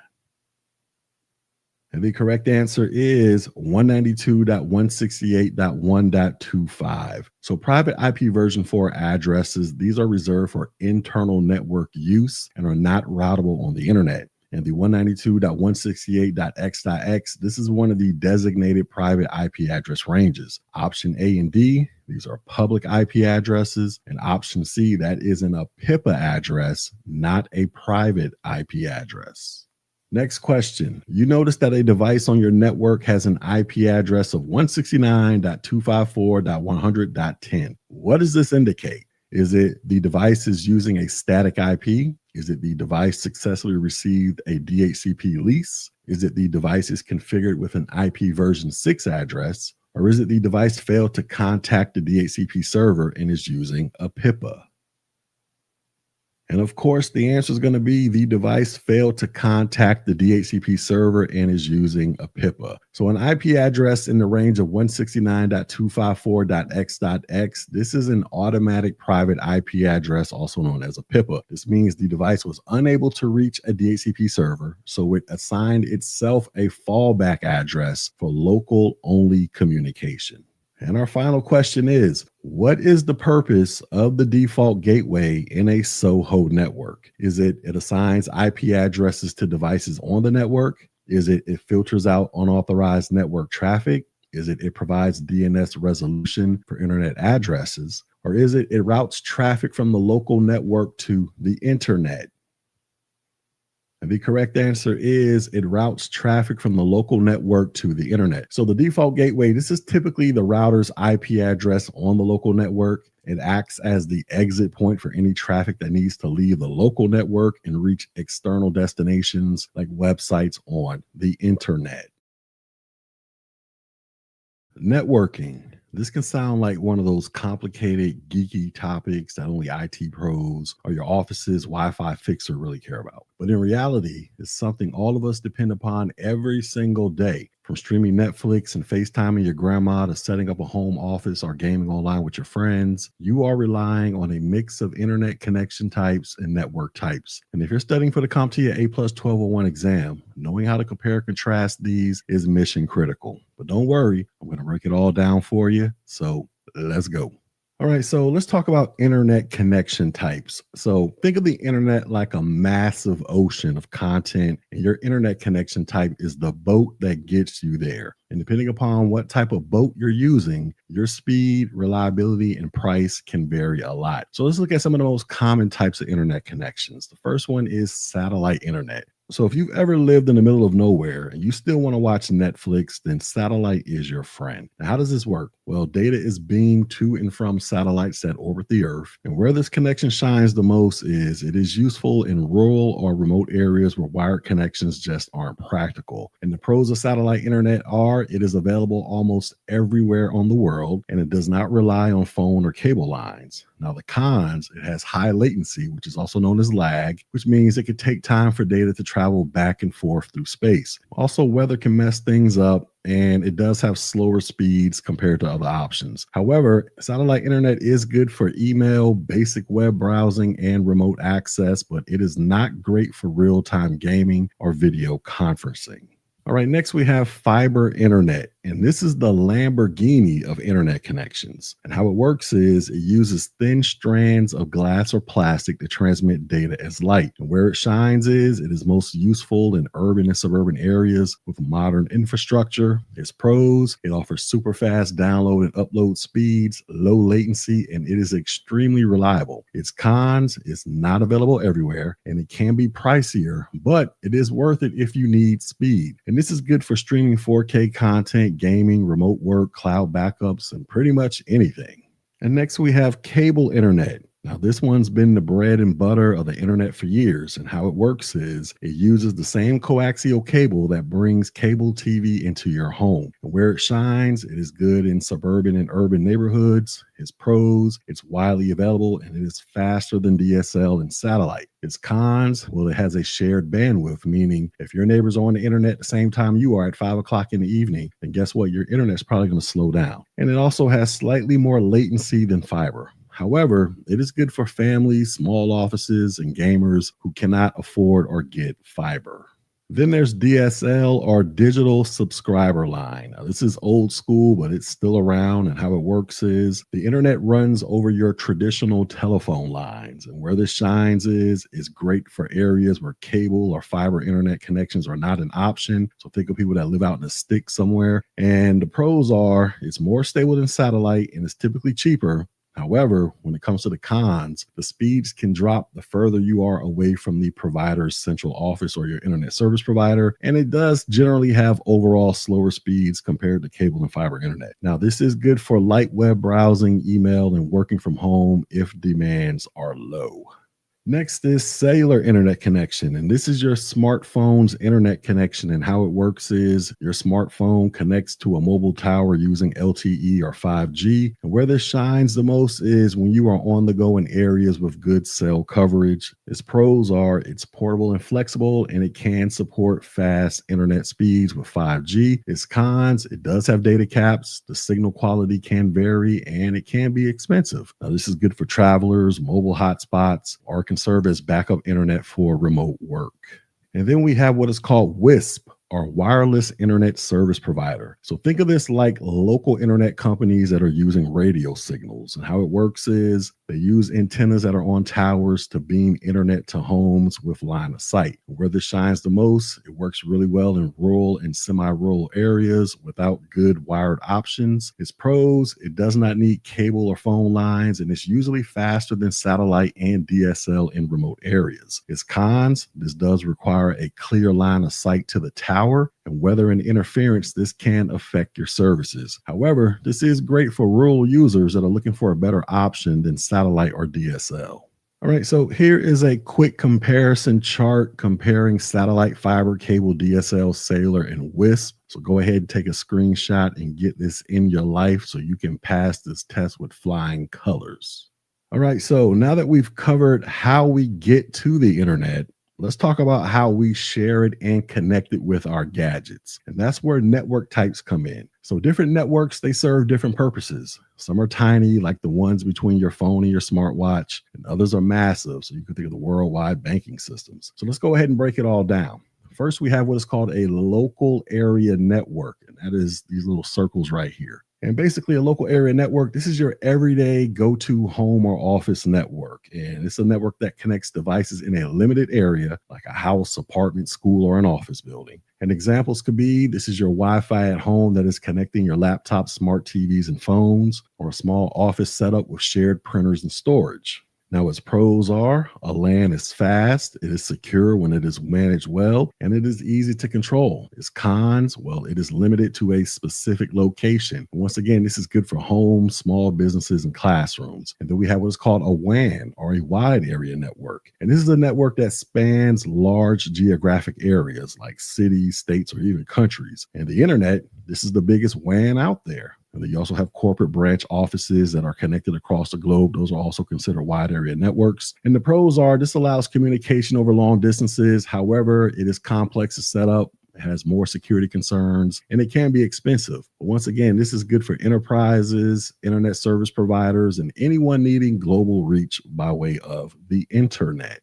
And the correct answer is 192.168.1.25. So private IP version 4 addresses, these are reserved for internal network use and are not routable on the internet. And the 192.168.x.x, this is one of the designated private IP address ranges. Option A and D, these are public IP addresses. And option C, that is a PIPA address, not a private IP address. Next question. You notice that a device on your network has an IP address of 169.254.100.10. What does this indicate? Is it the device is using a static IP? Is it the device successfully received a DHCP lease? Is it the device is configured with an IP version 6 address? Or is it the device failed to contact the DHCP server and is using a PIPA? And of course, the answer is going to be the device failed to contact the DHCP server and is using a PIPA. So an IP address in the range of 169.254.x.x, this is an automatic private IP address, also known as a PIPA. This means the device was unable to reach a DHCP server, so it assigned itself a fallback address for local only communication. And our final question is, what is the purpose of the default gateway in a Soho network? Is it assigns IP addresses to devices on the network? Is it filters out unauthorized network traffic? Is it provides DNS resolution for internet addresses? Or is it routes traffic from the local network to the internet? And the correct answer is it routes traffic from the local network to the internet. So the default gateway, this is typically the router's IP address on the local network. It acts as the exit point for any traffic that needs to leave the local network and reach external destinations like websites on the internet. Networking. This can sound like one of those complicated, geeky topics that only IT pros or your office's Wi-Fi fixer really care about. But in reality, it's something all of us depend upon every single day. From streaming Netflix and FaceTiming your grandma to setting up a home office or gaming online with your friends, you are relying on a mix of internet connection types and network types. And if you're studying for the CompTIA A+ 1201 exam, knowing how to compare and contrast these is mission critical. But don't worry, I'm going to break it all down for you. So let's go. All right, so let's talk about internet connection types. So think of the internet like a massive ocean of content, and your internet connection type is the boat that gets you there. And depending upon what type of boat you're using, your speed, reliability, and price can vary a lot. So let's look at some of the most common types of internet connections. The first one is satellite internet. So if you've ever lived in the middle of nowhere and you still want to watch Netflix, then satellite is your friend. Now, how does this work? Well, data is beamed to and from satellites that orbit the Earth. And where this connection shines the most is it is useful in rural or remote areas where wired connections just aren't practical. And the pros of satellite internet are it is available almost everywhere on the world, and it does not rely on phone or cable lines. Now, the cons, it has high latency, which is also known as lag, which means it could take time for data to travel back and forth through space. Also, weather can mess things up, and it does have slower speeds compared to other options. However, satellite internet is good for email, basic web browsing, and remote access, but it is not great for real-time gaming or video conferencing. All right, next we have fiber internet, and this is the Lamborghini of internet connections. And how it works is it uses thin strands of glass or plastic to transmit data as light. And where it shines is it is most useful in urban and suburban areas with modern infrastructure. Its pros, it offers super fast download and upload speeds, low latency, and it is extremely reliable. Its cons, it's not available everywhere, and it can be pricier, but it is worth it if you need speed. And this is good for streaming 4K content, gaming, remote work, cloud backups, and pretty much anything. And next we have cable internet. Now, this one's been the bread and butter of the internet for years, and how it works is it uses the same coaxial cable that brings cable TV into your home. And where it shines, it is good in suburban and urban neighborhoods. Its pros, it's widely available, and it is faster than DSL and satellite. Its cons, well, it has a shared bandwidth, meaning if your neighbor's on the internet at the same time you are at 5 o'clock in the evening, then guess what? Your internet's probably going to slow down. And it also has slightly more latency than fiber. However, it is good for families, small offices, and gamers who cannot afford or get fiber. Then there's DSL, or digital subscriber line. Now, this is old school, but it's still around, and how it works is the internet runs over your traditional telephone lines, and where this shines is great for areas where cable or fiber internet connections are not an option. So think of people that live out in the sticks somewhere. And the pros are it's more stable than satellite, and it's typically cheaper. However, when it comes to the cons, the speeds can drop the further you are away from the provider's central office or your internet service provider, and it does generally have overall slower speeds compared to cable and fiber internet. Now, this is good for light web browsing, email, and working from home if demands are low. Next is cellular internet connection. And this is your smartphone's internet connection. And how it works is your smartphone connects to a mobile tower using LTE or 5G. And where this shines the most is when you are on the go in areas with good cell coverage. Its pros are it's portable and flexible, and it can support fast internet speeds with 5G. Its cons, it does have data caps, the signal quality can vary, and it can be expensive. Now, this is good for travelers, mobile hotspots, or can serve as backup internet for remote work. And then we have what is called WISP, or wireless internet service provider. So think of this like local internet companies that are using radio signals. And how it works is they use antennas that are on towers to beam internet to homes with line of sight. Where this shines the most, it works really well in rural and semi-rural areas without good wired options. Its pros, it does not need cable or phone lines, and it's usually faster than satellite and DSL in remote areas. Its cons, this does require a clear line of sight to the tower, and weather and interference, this can affect your services. However, this is great for rural users that are looking for a better option than satellite or DSL. All right, so here is a quick comparison chart comparing satellite, fiber, cable, DSL, cellular, and WISP. So go ahead and take a screenshot and get this in your life so you can pass this test with flying colors. All right, so now that we've covered how we get to the internet, let's talk about how we share it and connect it with our gadgets. And that's where network types come in. So different networks, they serve different purposes. Some are tiny, like the ones between your phone and your smartwatch, and others are massive. So you can think of the worldwide banking systems. So let's go ahead and break it all down. First, we have what is called a local area network, and that is these little circles right here. And basically a local area network, this is your everyday go-to home or office network. And it's a network that connects devices in a limited area, like a house, apartment, school, or an office building. And examples could be, this is your Wi-Fi at home that is connecting your laptop, smart TVs, and phones, or a small office setup with shared printers and storage. Now, its pros are a LAN is fast, it is secure when it is managed well, and it is easy to control. Its cons, well, it is limited to a specific location. And once again, this is good for homes, small businesses, and classrooms. And then we have what is called a WAN, or a wide area network. And this is a network that spans large geographic areas like cities, states, or even countries. And the internet, this is the biggest WAN out there. And then you also have corporate branch offices that are connected across the globe. Those are also considered wide area networks. And the pros are this allows communication over long distances. However, it is complex to set up. It has more security concerns, and it can be expensive. But once again, this is good for enterprises, internet service providers, and anyone needing global reach by way of the internet.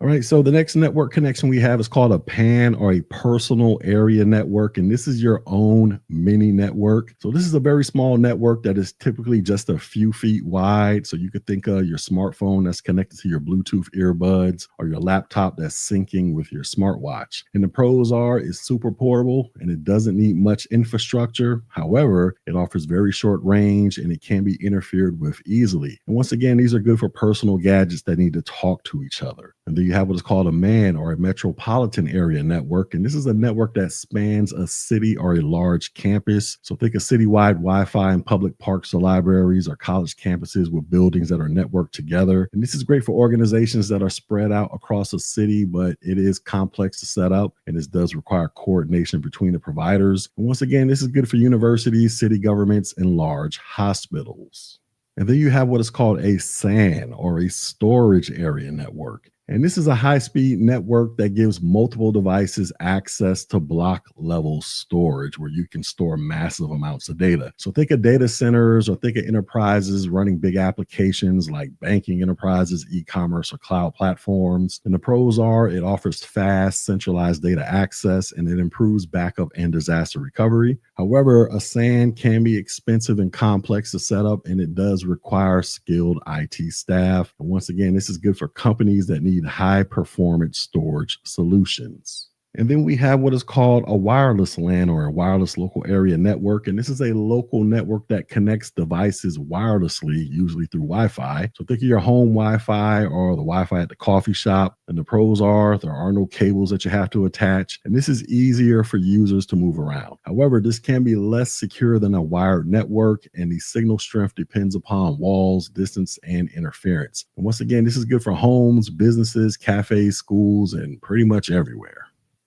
All right, so the next network connection we have is called a PAN, or a personal area network, and this is your own mini network. So this is a very small network that is typically just a few feet wide. So you could think of your smartphone that's connected to your Bluetooth earbuds, or your laptop that's syncing with your smartwatch. And the pros are it's super portable and it doesn't need much infrastructure. However, it offers very short range and it can be interfered with easily. And once again, these are good for personal gadgets that need to talk to each other. And then you have what is called a MAN, or a metropolitan area network. And this is a network that spans a city or a large campus. So think of citywide Wi-Fi in public parks or libraries or college campuses with buildings that are networked together. And this is great for organizations that are spread out across a city, but it is complex to set up, and this does require coordination between the providers. And once again, this is good for universities, city governments, and large hospitals. And then you have what is called a SAN, or a storage area network. And this is a high-speed network that gives multiple devices access to block-level storage where you can store massive amounts of data. So think of data centers, or think of enterprises running big applications like banking enterprises, e-commerce, or cloud platforms. And the pros are it offers fast, centralized data access, and it improves backup and disaster recovery. However, a SAN can be expensive and complex to set up, and it does require skilled IT staff. And once again, this is good for companies that need high performance storage solutions. And then we have what is called a wireless LAN or a wireless local area network. And this is a local network that connects devices wirelessly, usually through Wi-Fi. So think of your home Wi-Fi or the Wi-Fi at the coffee shop. And the pros are there are no cables that you have to attach. And this is easier for users to move around. However, this can be less secure than a wired network, and the signal strength depends upon walls, distance, and interference. And once again, this is good for homes, businesses, cafes, schools, and pretty much everywhere.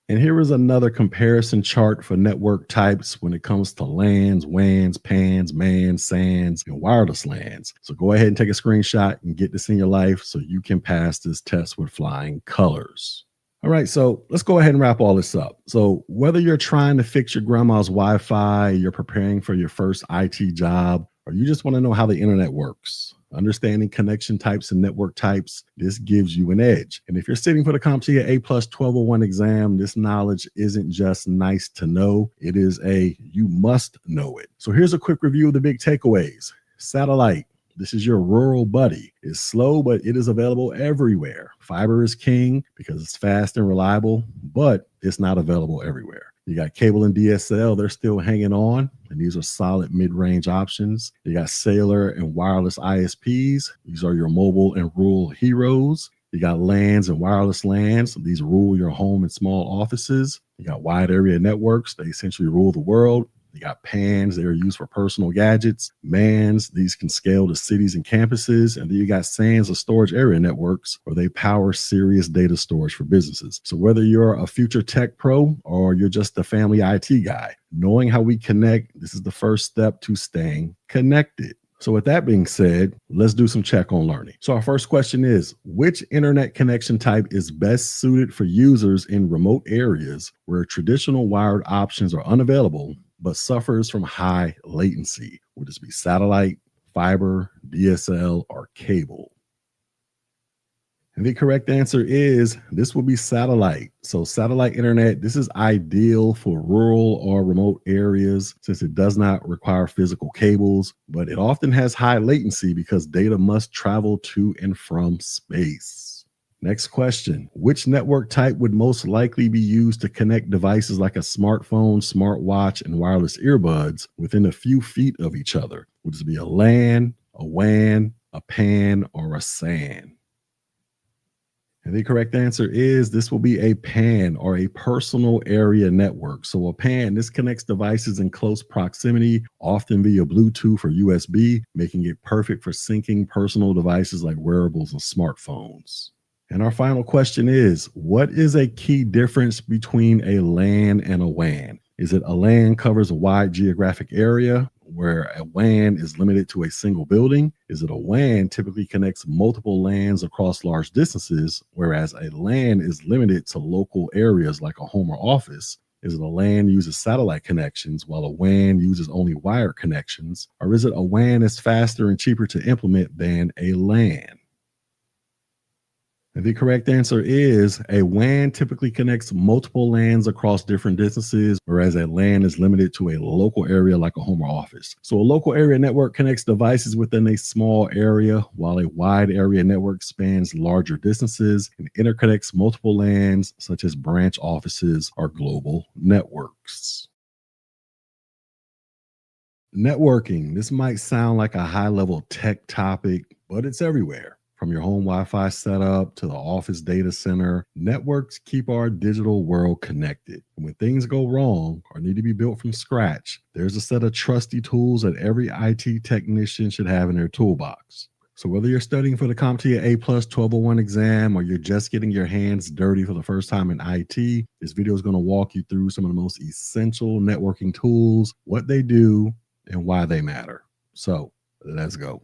And here is another comparison chart for network types when it comes to LANs, WANs, PANs, MANs, SANs, and wireless LANs. So go ahead and take a screenshot and get this in your life so you can pass this test with flying colors. All right, so let's go ahead and wrap all this up. So whether you're trying to fix your grandma's Wi-Fi, you're preparing for your first IT job, or you just want to know how the internet works, understanding connection types and network types, this gives you an edge. And if you're sitting for the CompTIA A+ 1201 exam, this knowledge isn't just nice to know, it is you must know it. So here's a quick review of the big takeaways. Satellite. This is your rural buddy. It's slow, but it is available everywhere. Fiber is king because it's fast and reliable, but it's not available everywhere. You got cable and DSL, they're still hanging on, and these are solid mid-range options. You got cellular and wireless ISPs. These are your mobile and rural heroes. You got LANs and wireless LANs. These rule your home and small offices. You got wide area networks. They essentially rule the world. You got PANs, they're used for personal gadgets. MANs, these can scale to cities and campuses. And then you got SANs, or storage area networks, where they power serious data storage for businesses. So whether you're a future tech pro or you're just a family IT guy, knowing how we connect, this is the first step to staying connected. So with that being said, let's do some check on learning. So our first question is, which internet connection type is best suited for users in remote areas where traditional wired options are unavailable, but suffers from high latency? Would this be satellite, fiber, DSL, or cable? And the correct answer is this will be satellite. So satellite internet, this is ideal for rural or remote areas since it does not require physical cables, but it often has high latency because data must travel to and from space. Next question. Which network type would most likely be used to connect devices like a smartphone, smartwatch, and wireless earbuds within a few feet of each other? Would this be a LAN, a WAN, a PAN, or a SAN? And the correct answer is this will be a PAN, or a personal area network. So a PAN, this connects devices in close proximity, often via Bluetooth or USB, making it perfect for syncing personal devices like wearables and smartphones. And our final question is, what is a key difference between a LAN and a WAN? Is it a LAN covers a wide geographic area, where a WAN is limited to a single building? Is it a WAN typically connects multiple LANs across large distances, whereas a LAN is limited to local areas like a home or office? Is it a LAN uses satellite connections while a WAN uses only wired connections? Or is it a WAN is faster and cheaper to implement than a LAN? And the correct answer is a WAN typically connects multiple LANs across different distances, whereas a LAN is limited to a local area like a home or office. So a local area network connects devices within a small area, while a wide area network spans larger distances and interconnects multiple LANs, such as branch offices or global networks. Networking. This might sound like a high-level tech topic, but it's everywhere. From your home Wi-Fi setup to the office data center, networks keep our digital world connected. And when things go wrong or need to be built from scratch, there's a set of trusty tools that every IT technician should have in their toolbox. So whether you're studying for the CompTIA A+ 1201 exam or you're just getting your hands dirty for the first time in IT, this video is going to walk you through some of the most essential networking tools, what they do, and why they matter. So let's go.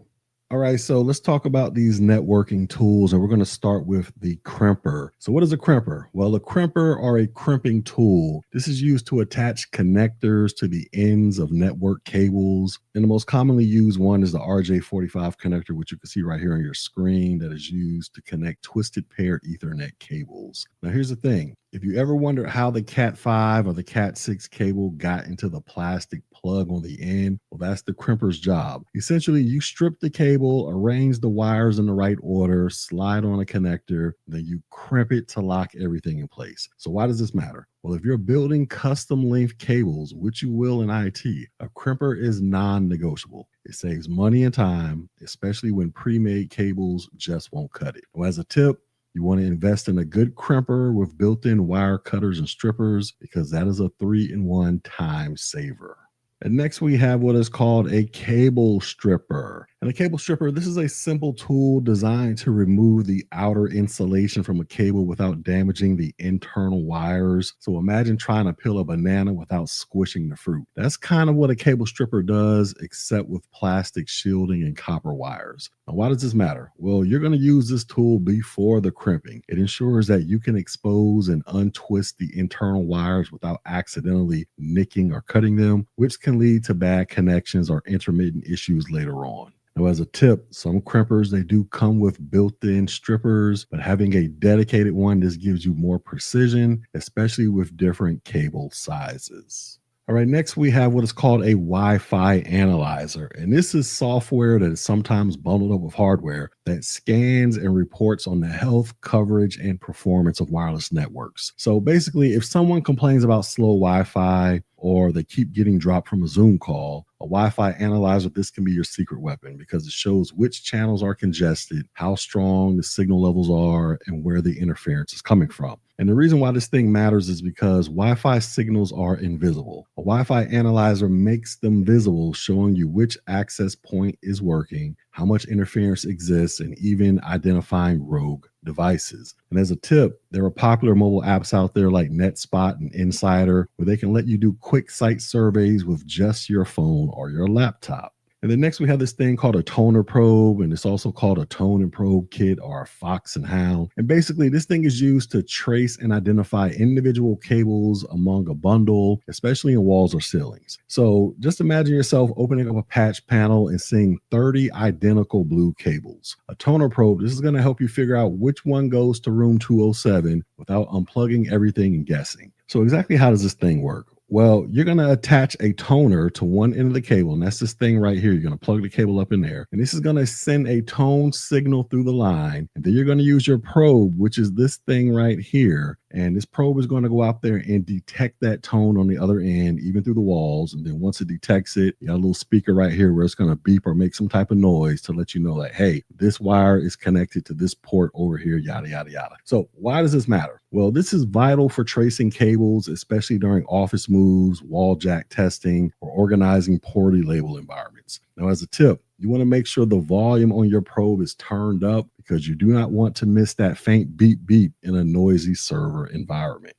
All right, so let's talk about these networking tools, and we're going to start with the crimper. So what is a crimper? Well, a crimper, or a crimping tool, this is used to attach connectors to the ends of network cables. And the most commonly used one is the RJ45 connector, which you can see right here on your screen, that is used to connect twisted paired Ethernet cables. Now, here's the thing. If you ever wondered how the Cat 5 or the Cat 6 cable got into the plastic plug on the end, well, that's the crimper's job. Essentially, you strip the cable, arrange the wires in the right order, slide on a connector, then you crimp it to lock everything in place. So why does this matter? Well, if you're building custom length cables, which you will in IT, a crimper is non-negotiable. It saves money and time, especially when pre-made cables just won't cut it. Well, as a tip, you want to invest in a good crimper with built-in wire cutters and strippers because that is a 3-in-1 time saver. And next we have what is called a cable stripper. And a cable stripper, this is a simple tool designed to remove the outer insulation from a cable without damaging the internal wires. So imagine trying to peel a banana without squishing the fruit. That's kind of what a cable stripper does, except with plastic shielding and copper wires. Now, why does this matter? Well, you're going to use this tool before the crimping. It ensures that you can expose and untwist the internal wires without accidentally nicking or cutting them, which can lead to bad connections or intermittent issues later on. Now, as a tip, some crimpers, they do come with built-in strippers, but having a dedicated one, this gives you more precision, especially with different cable sizes. All right, next we have what is called a Wi-Fi analyzer. And this is software that is sometimes bundled up with hardware that scans and reports on the health, coverage, and performance of wireless networks. So basically, if someone complains about slow Wi-Fi or they keep getting dropped from a Zoom call, a Wi-Fi analyzer, this can be your secret weapon because it shows which channels are congested, how strong the signal levels are, and where the interference is coming from. And the reason why this thing matters is because Wi-Fi signals are invisible. A Wi-Fi analyzer makes them visible, showing you which access point is working, how much interference exists, and even identifying rogue devices. And as a tip, there are popular mobile apps out there like NetSpot and Insider where they can let you do quick site surveys with just your phone or your laptop. And then next we have this thing called a toner probe, and it's also called a tone and probe kit or a fox and hound. And basically this thing is used to trace and identify individual cables among a bundle, especially in walls or ceilings. So just imagine yourself opening up a patch panel and seeing 30 identical blue cables. A toner probe, this is going to help you figure out which one goes to room 207 without unplugging everything and guessing. So exactly how does this thing work? Well, you're going to attach a toner to one end of the cable, and that's this thing right here. You're going to plug the cable up in there, and this is going to send a tone signal through the line. And then you're going to use your probe, which is this thing right here. And this probe is going to go out there and detect that tone on the other end, even through the walls. And then once it detects it, you got a little speaker right here where it's going to beep or make some type of noise to let you know that, hey, this wire is connected to this port over here, yada, yada, yada. So why does this matter? Well, this is vital for tracing cables, especially during office moves, wall jack testing, or organizing poorly labeled environments. Now, as a tip, you want to make sure the volume on your probe is turned up because you do not want to miss that faint beep beep in a noisy server environment.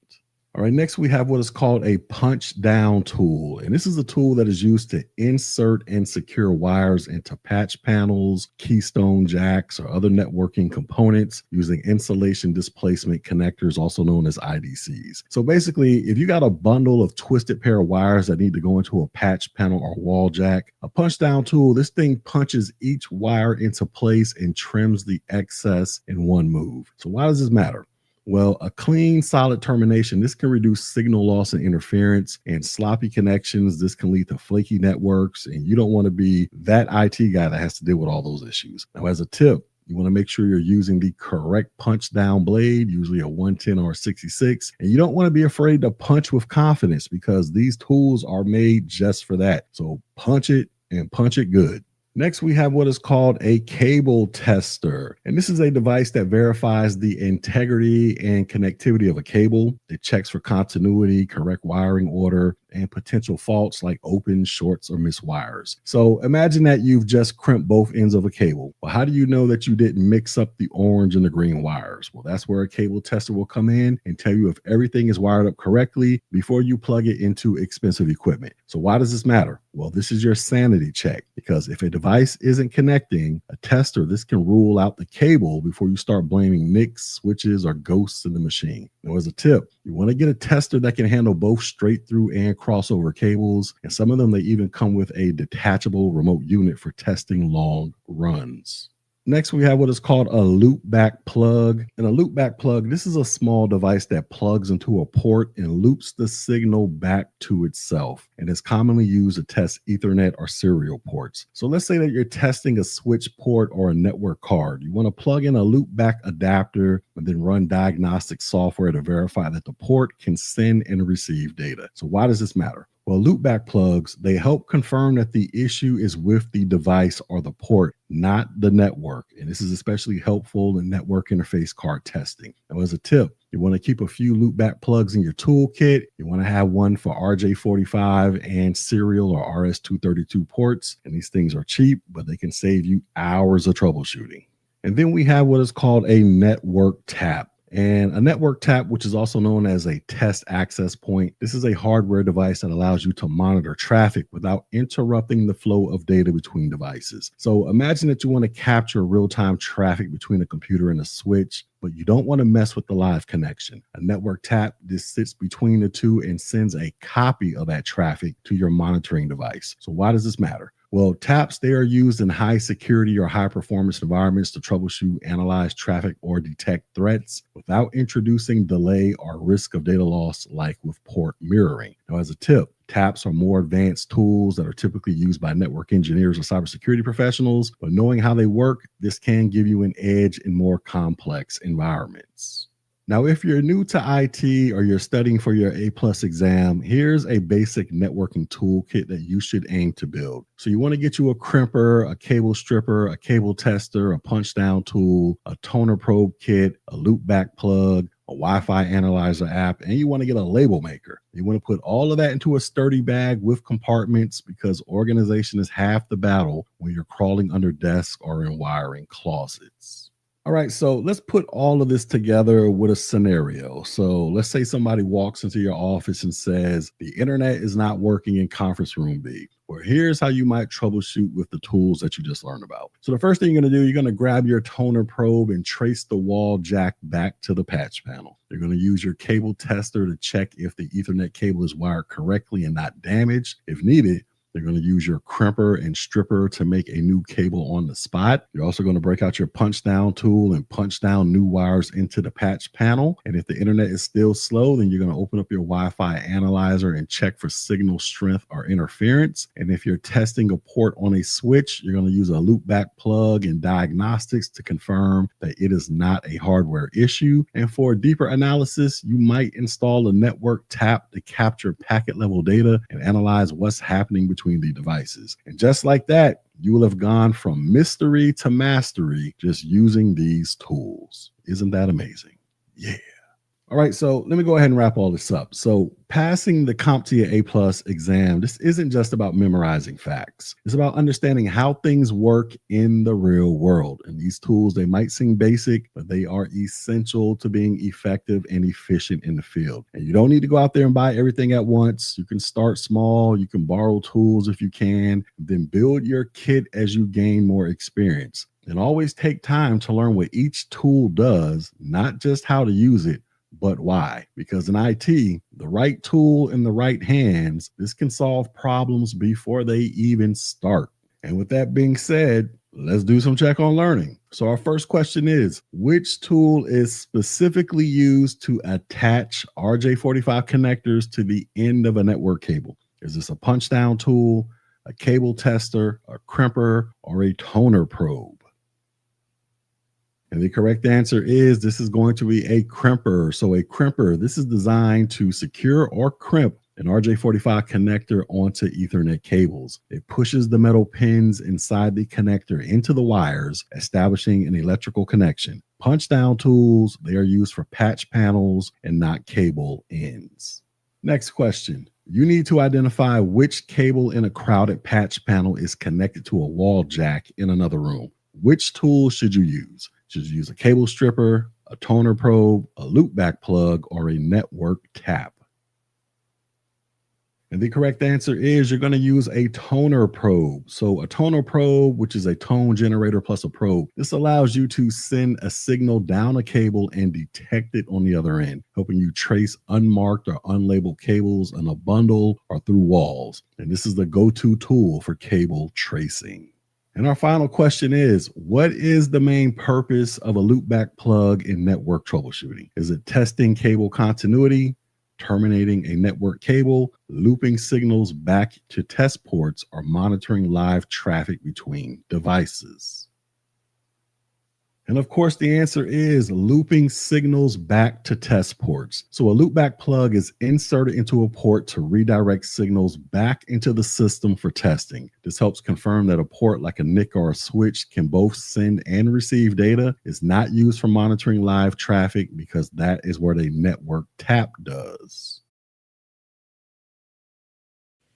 All right, next we have what is called a punch down tool. And this is a tool that is used to insert and secure wires into patch panels, keystone jacks, or other networking components using insulation displacement connectors, also known as IDCs. So basically, if you got a bundle of twisted pair of wires that need to go into a patch panel or wall jack, a punch down tool, this thing punches each wire into place and trims the excess in one move. So why does this matter? Well, a clean, solid termination, this can reduce signal loss and interference, and sloppy connections. This can lead to flaky networks, and you don't want to be that IT guy that has to deal with all those issues. Now, as a tip, you want to make sure you're using the correct punch down blade, usually a 110 or a 66. And you don't want to be afraid to punch with confidence because these tools are made just for that. So punch it and punch it good. Next, we have what is called a cable tester. And this is a device that verifies the integrity and connectivity of a cable. It checks for continuity, correct wiring order, and potential faults like open, shorts, or missed wires. So imagine that you've just crimped both ends of a cable. Well, how do you know that you didn't mix up the orange and the green wires? Well, that's where a cable tester will come in and tell you if everything is wired up correctly before you plug it into expensive equipment. So why does this matter? Well, this is your sanity check, because if a device isn't connecting, a tester, this can rule out the cable before you start blaming nicks, switches, or ghosts in the machine. Now, as a tip, you want to get a tester that can handle both straight through and crossover cables. And some of them, they even come with a detachable remote unit for testing long runs. Next, we have what is called a loopback plug. And a loopback plug, this is a small device that plugs into a port and loops the signal back to itself. And it's commonly used to test Ethernet or serial ports. So let's say that you're testing a switch port or a network card. You want to plug in a loopback adapter and then run diagnostic software to verify that the port can send and receive data. So why does this matter? Well, loopback plugs, they help confirm that the issue is with the device or the port, not the network. And this is especially helpful in network interface card testing. Now, as a tip, you want to keep a few loopback plugs in your toolkit. You want to have one for RJ45 and serial or RS232 ports. And these things are cheap, but they can save you hours of troubleshooting. And then we have what is called a network tap. And a network tap, which is also known as a test access point, this is a hardware device that allows you to monitor traffic without interrupting the flow of data between devices. So imagine that you want to capture real-time traffic between a computer and a switch, but you don't want to mess with the live connection. A network tap, this sits between the two and sends a copy of that traffic to your monitoring device. So why does this matter? Well, taps, they are used in high security or high performance environments to troubleshoot, analyze traffic, or detect threats without introducing delay or risk of data loss like with port mirroring. Now, as a tip, taps are more advanced tools that are typically used by network engineers or cybersecurity professionals, but knowing how they work, this can give you an edge in more complex environments. Now, if you're new to IT or you're studying for your A+ exam, here's a basic networking toolkit that you should aim to build. So you want to get you a crimper, a cable stripper, a cable tester, a punch down tool, a toner probe kit, a loopback plug, a Wi-Fi analyzer app, and you want to get a label maker. You want to put all of that into a sturdy bag with compartments because organization is half the battle when you're crawling under desks or in wiring closets. All right, so let's put all of this together with a scenario. So let's say somebody walks into your office and says, the internet is not working in conference room B. Well, here's how you might troubleshoot with the tools that you just learned about. So the first thing you're going to do, you're going to grab your toner probe and trace the wall jack back to the patch panel. You're going to use your cable tester to check if the Ethernet cable is wired correctly and not damaged. If needed, you're going to use your crimper and stripper to make a new cable on the spot. You're also going to break out your punch down tool and punch down new wires into the patch panel. And if the internet is still slow, then you're going to open up your Wi-Fi analyzer and check for signal strength or interference. And if you're testing a port on a switch, you're going to use a loopback plug and diagnostics to confirm that it is not a hardware issue. And for deeper analysis, you might install a network tap to capture packet level data and analyze what's happening between the devices. And just like that, you will have gone from mystery to mastery just using these tools. Isn't that amazing? Yeah. All right, so let me go ahead and wrap all this up. So passing the CompTIA A+ exam, this isn't just about memorizing facts. It's about understanding how things work in the real world. And these tools, they might seem basic, but they are essential to being effective and efficient in the field. And you don't need to go out there and buy everything at once. You can start small. You can borrow tools if you can, then build your kit as you gain more experience. And always take time to learn what each tool does, not just how to use it, but why? Because in IT, the right tool in the right hands, this can solve problems before they even start. And with that being said, let's do some check on learning. So our first question is, which tool is specifically used to attach RJ45 connectors to the end of a network cable? Is this a punch down tool, a cable tester, a crimper, or a toner probe? And the correct answer is this is going to be a crimper. So a crimper, this is designed to secure or crimp an RJ45 connector onto Ethernet cables. It pushes the metal pins inside the connector into the wires, establishing an electrical connection. Punch down tools, they are used for patch panels and not cable ends. Next question. You need to identify which cable in a crowded patch panel is connected to a wall jack in another room. Which tool should you use? Should you use a cable stripper, a toner probe, a loopback plug, or a network tap? And the correct answer is you're going to use a toner probe. So a toner probe, which is a tone generator plus a probe, this allows you to send a signal down a cable and detect it on the other end, helping you trace unmarked or unlabeled cables in a bundle or through walls. And this is the go-to tool for cable tracing. And our final question is, what is the main purpose of a loopback plug in network troubleshooting? Is it testing cable continuity, terminating a network cable, looping signals back to test ports, or monitoring live traffic between devices? And of course, the answer is looping signals back to test ports. So a loopback plug is inserted into a port to redirect signals back into the system for testing. This helps confirm that a port like a NIC or a switch can both send and receive data. It's not used for monitoring live traffic because that is what a network tap does.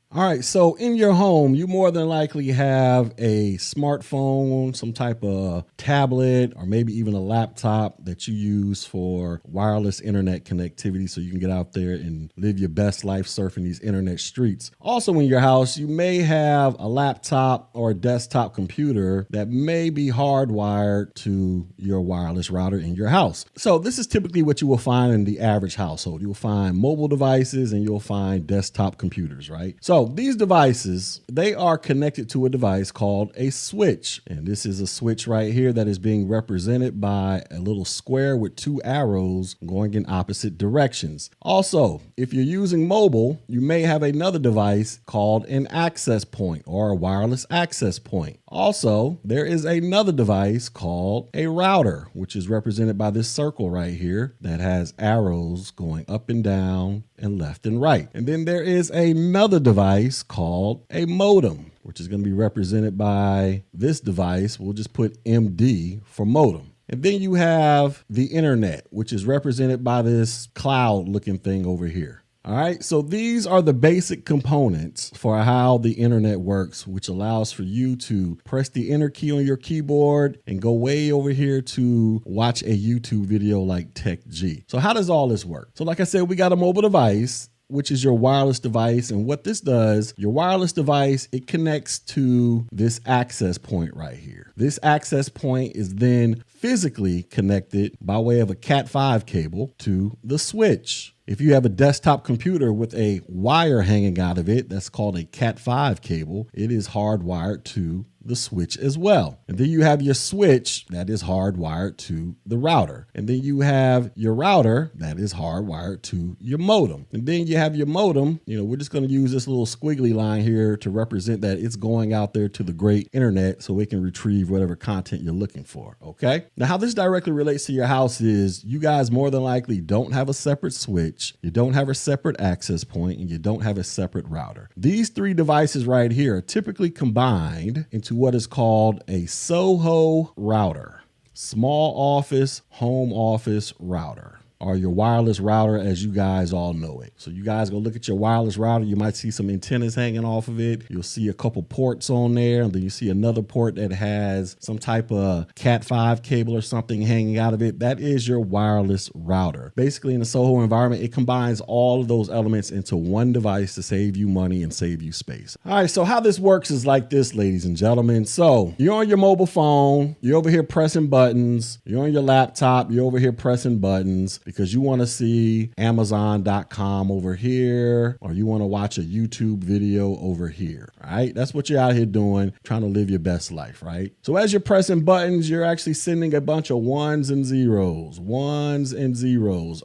All right, so in your home, you more than likely have a smartphone, some type of tablet, or maybe even a laptop that you use for wireless internet connectivity so you can get out there and live your best life surfing these internet streets. Also in your house, you may have a laptop or a desktop computer that may be hardwired to your wireless router in your house. So this is typically what you will find in the average household. You will find mobile devices and you'll find desktop computers, right? So these devices, they are connected to a device called a switch. And this is a switch right here that is being represented by a little square with two arrows going in opposite directions. Also, if you're using mobile, you may have another device called an access point or a wireless access point. Also, there is another device called a router, which is represented by this circle right here that has arrows going up and down and left and right. And then there is another device called a modem, which is going to be represented by this device. We'll just put MD for modem. And then you have the internet, which is represented by this cloud looking thing over here. All right, so these are the basic components for how the internet works, which allows for you to press the enter key on your keyboard and go way over here to watch a YouTube video like Tech G. So how does all this work? So like I said, we got a mobile device, which is your wireless device. And what this does, your wireless device, it connects to this access point right here. This access point is then physically connected by way of a Cat5 cable to the switch. If you have a desktop computer with a wire hanging out of it, that's called a Cat5 cable, it is hardwired to the switch as well. And then you have your switch that is hardwired to the router. And then you have your router that is hardwired to your modem. And then you have your modem, we're just going to use this little squiggly line here to represent that it's going out there to the great internet so it can retrieve whatever content you're looking for. Okay. Now, how this directly relates to your house is you guys more than likely don't have a separate switch, you don't have a separate access point, and you don't have a separate router. These three devices right here are typically combined into what is called a Soho router, small office, home office router, or your wireless router as you guys all know it. So you guys go look at your wireless router, you might see some antennas hanging off of it. You'll see a couple ports on there, and then you see another port that has some type of Cat5 cable or something hanging out of it. That is your wireless router. Basically in the Soho environment, it combines all of those elements into one device to save you money and save you space. All right, so how this works is like this, ladies and gentlemen. So you're on your mobile phone, you're over here pressing buttons, you're on your laptop, you're over here pressing buttons, because you want to see Amazon.com over here, or you want to watch a YouTube video over here, right? That's what you're out here doing, trying to live your best life, right? So as you're pressing buttons, you're actually sending a bunch of ones and zeros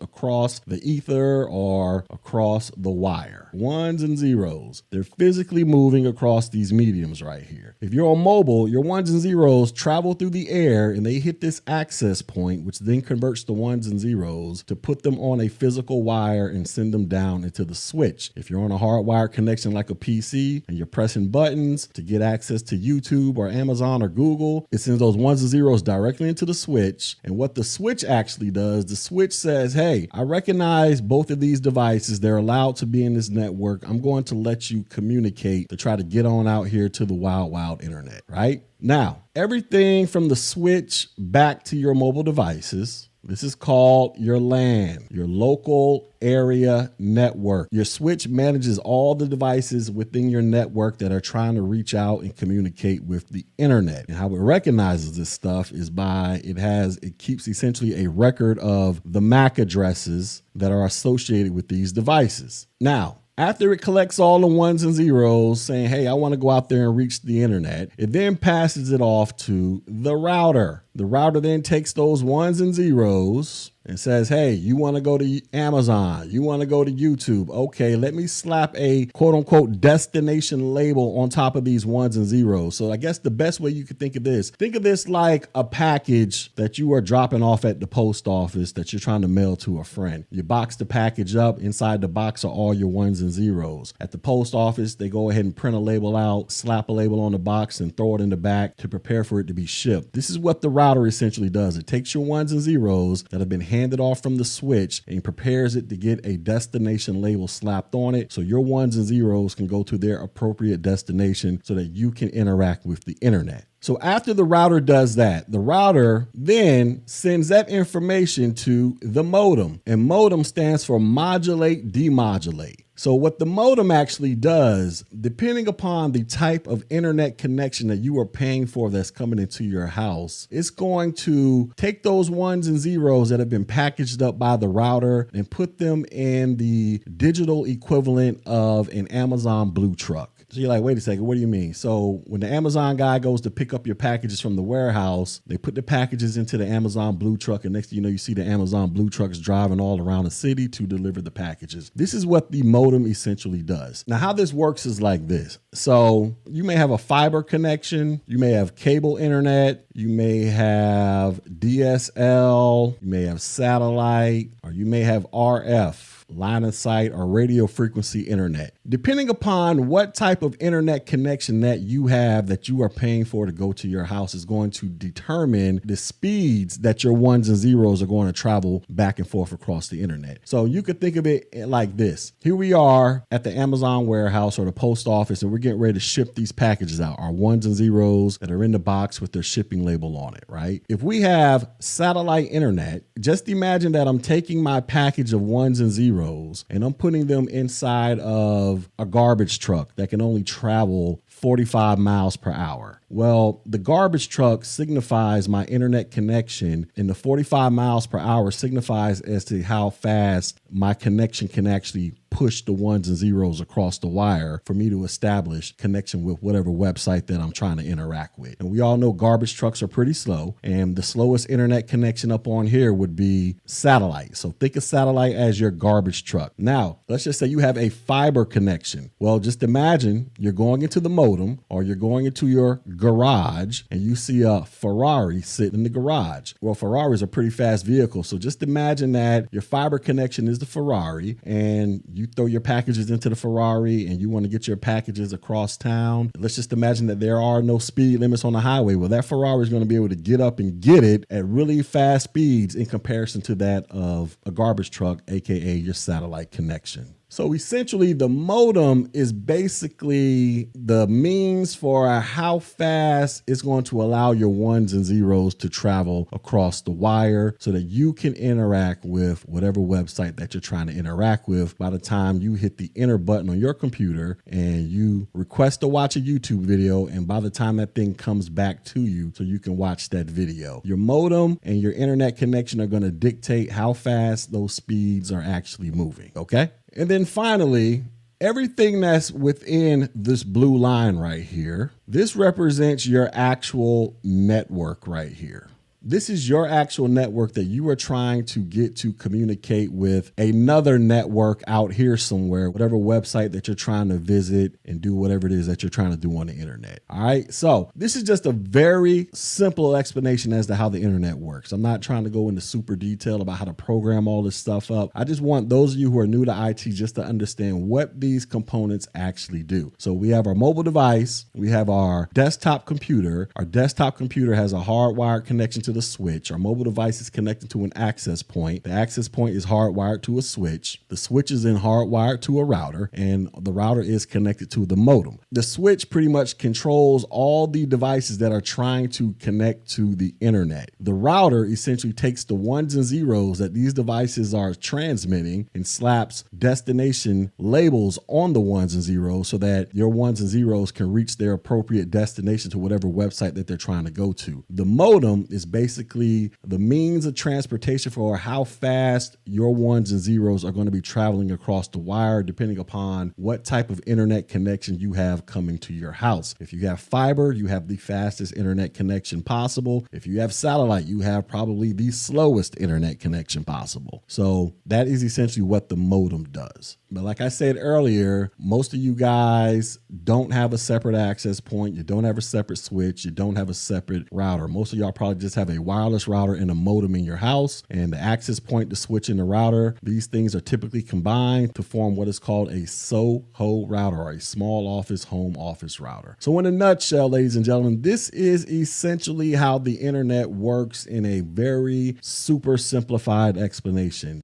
across the ether or across the wire. Ones and zeros. They're physically moving across these mediums right here. If you're on mobile, your ones and zeros travel through the air and they hit this access point, which then converts the ones and zeros to put them on a physical wire and send them down into the switch. If you're on a hardwired connection like a PC and you're pressing buttons to get access to YouTube or Amazon or Google, it sends those ones and zeros directly into the switch. And what the switch actually does, the switch says, hey, I recognize both of these devices. They're allowed to be in this network. I'm going to let you communicate to try to get on out here to the wild, wild internet, right? Now, everything from the switch back to your mobile devices, this is called your LAN, your local area network. Your switch manages all the devices within your network that are trying to reach out and communicate with the internet. And how it recognizes this stuff is by it keeps essentially a record of the MAC addresses that are associated with these devices. Now, After it collects all the ones and zeros saying, hey, I want to go out there and reach the internet, it then passes it off to the router. The router then takes those ones and zeros and says, hey, you want to go to Amazon, you want to go to YouTube. Okay, let me slap a quote unquote destination label on top of these ones and zeros. So I guess the best way you could think of this like a package that you are dropping off at the post office that you're trying to mail to a friend. You box the package up. Inside the box are all your ones and zeros. At the post office, they go ahead and print a label out, slap a label on the box and throw it in the back to prepare for it to be shipped. This is what the router essentially does. It takes your ones and zeros that have been handed off from the switch and prepares it to get a destination label slapped on it, so your ones and zeros can go to their appropriate destination so that you can interact with the internet. So after the router does that, the router then sends that information to the modem, and modem stands for modulate, demodulate. So what the modem actually does, depending upon the type of internet connection that you are paying for that's coming into your house, it's going to take those ones and zeros that have been packaged up by the router and put them in the digital equivalent of an Amazon Blue Truck. So you're like, wait a second, what do you mean? So when the Amazon guy goes to pick up your packages from the warehouse, they put the packages into the Amazon Blue Truck, and next thing you know, you see the Amazon Blue Trucks driving all around the city to deliver the packages. This is what the modem essentially does. Now, how this works is like this. So you may have a fiber connection, you may have cable internet, you may have DSL, you may have satellite, or you may have RF. Line of sight or radio frequency internet. Depending upon what type of internet connection that you have that you are paying for to go to your house is going to determine the speeds that your ones and zeros are going to travel back and forth across the internet. So you could think of it like this. Here we are at the Amazon warehouse or the post office, and we're getting ready to ship these packages out, our ones and zeros that are in the box with their shipping label on it, right? If we have satellite internet, just imagine that I'm taking my package of ones and zeros and I'm putting them inside of a garbage truck that can only travel 45 miles per hour. Well, the garbage truck signifies my internet connection, and the 45 miles per hour signifies as to how fast my connection can actually push the ones and zeros across the wire for me to establish connection with whatever website that I'm trying to interact with. And we all know garbage trucks are pretty slow, and the slowest internet connection up on here would be satellite. So think of satellite as your garbage truck. Now, let's just say you have a fiber connection. Well, just imagine you're going into the modem or you're going into your garage and you see a Ferrari sitting in the garage. Well, Ferraris are pretty fast vehicles. So just imagine that your fiber connection is the Ferrari and you throw your packages into the Ferrari and you want to get your packages across town. Let's just imagine that there are no speed limits on the highway. Well, that Ferrari is going to be able to get up and get it at really fast speeds in comparison to that of a garbage truck, aka your satellite connection. So essentially, the modem is basically the means for how fast it's going to allow your ones and zeros to travel across the wire so that you can interact with whatever website that you're trying to interact with by the time you hit the enter button on your computer and you request to watch a YouTube video, and by the time that thing comes back to you so you can watch that video. Your modem and your internet connection are going to dictate how fast those speeds are actually moving, okay? And then finally, everything that's within this blue line right here, this represents your actual network right here. This is your actual network that you are trying to get to communicate with another network out here somewhere, whatever website that you're trying to visit and do whatever it is that you're trying to do on the internet. All right. So this is just a very simple explanation as to how the internet works. I'm not trying to go into super detail about how to program all this stuff up. I just want those of you who are new to IT just to understand what these components actually do. So we have our mobile device. We have our desktop computer. Our desktop computer has a hardwired connection to the switch. Our mobile device is connected to an access point. The access point is hardwired to a switch. The switch is then hardwired to a router, and the router is connected to the modem. The switch pretty much controls all the devices that are trying to connect to the internet. The router essentially takes the ones and zeros that these devices are transmitting and slaps destination labels on the ones and zeros so that your ones and zeros can reach their appropriate destination to whatever website that they're trying to go to. The modem is basically basically the means of transportation for how fast your ones and zeros are going to be traveling across the wire, depending upon what type of internet connection you have coming to your house. If you have fiber, you have the fastest internet connection possible. If you have satellite, you have probably the slowest internet connection possible. So that is essentially what the modem does. But like I said earlier, most of you guys don't have a separate access point. You don't have a separate switch. You don't have a separate router. Most of y'all probably just have a wireless router and a modem in your house, and the access point, the switch, and the router. These things are typically combined to form what is called a Soho router, or a small office home office router. So in a nutshell, ladies and gentlemen, this is essentially how the internet works in a very super simplified explanation.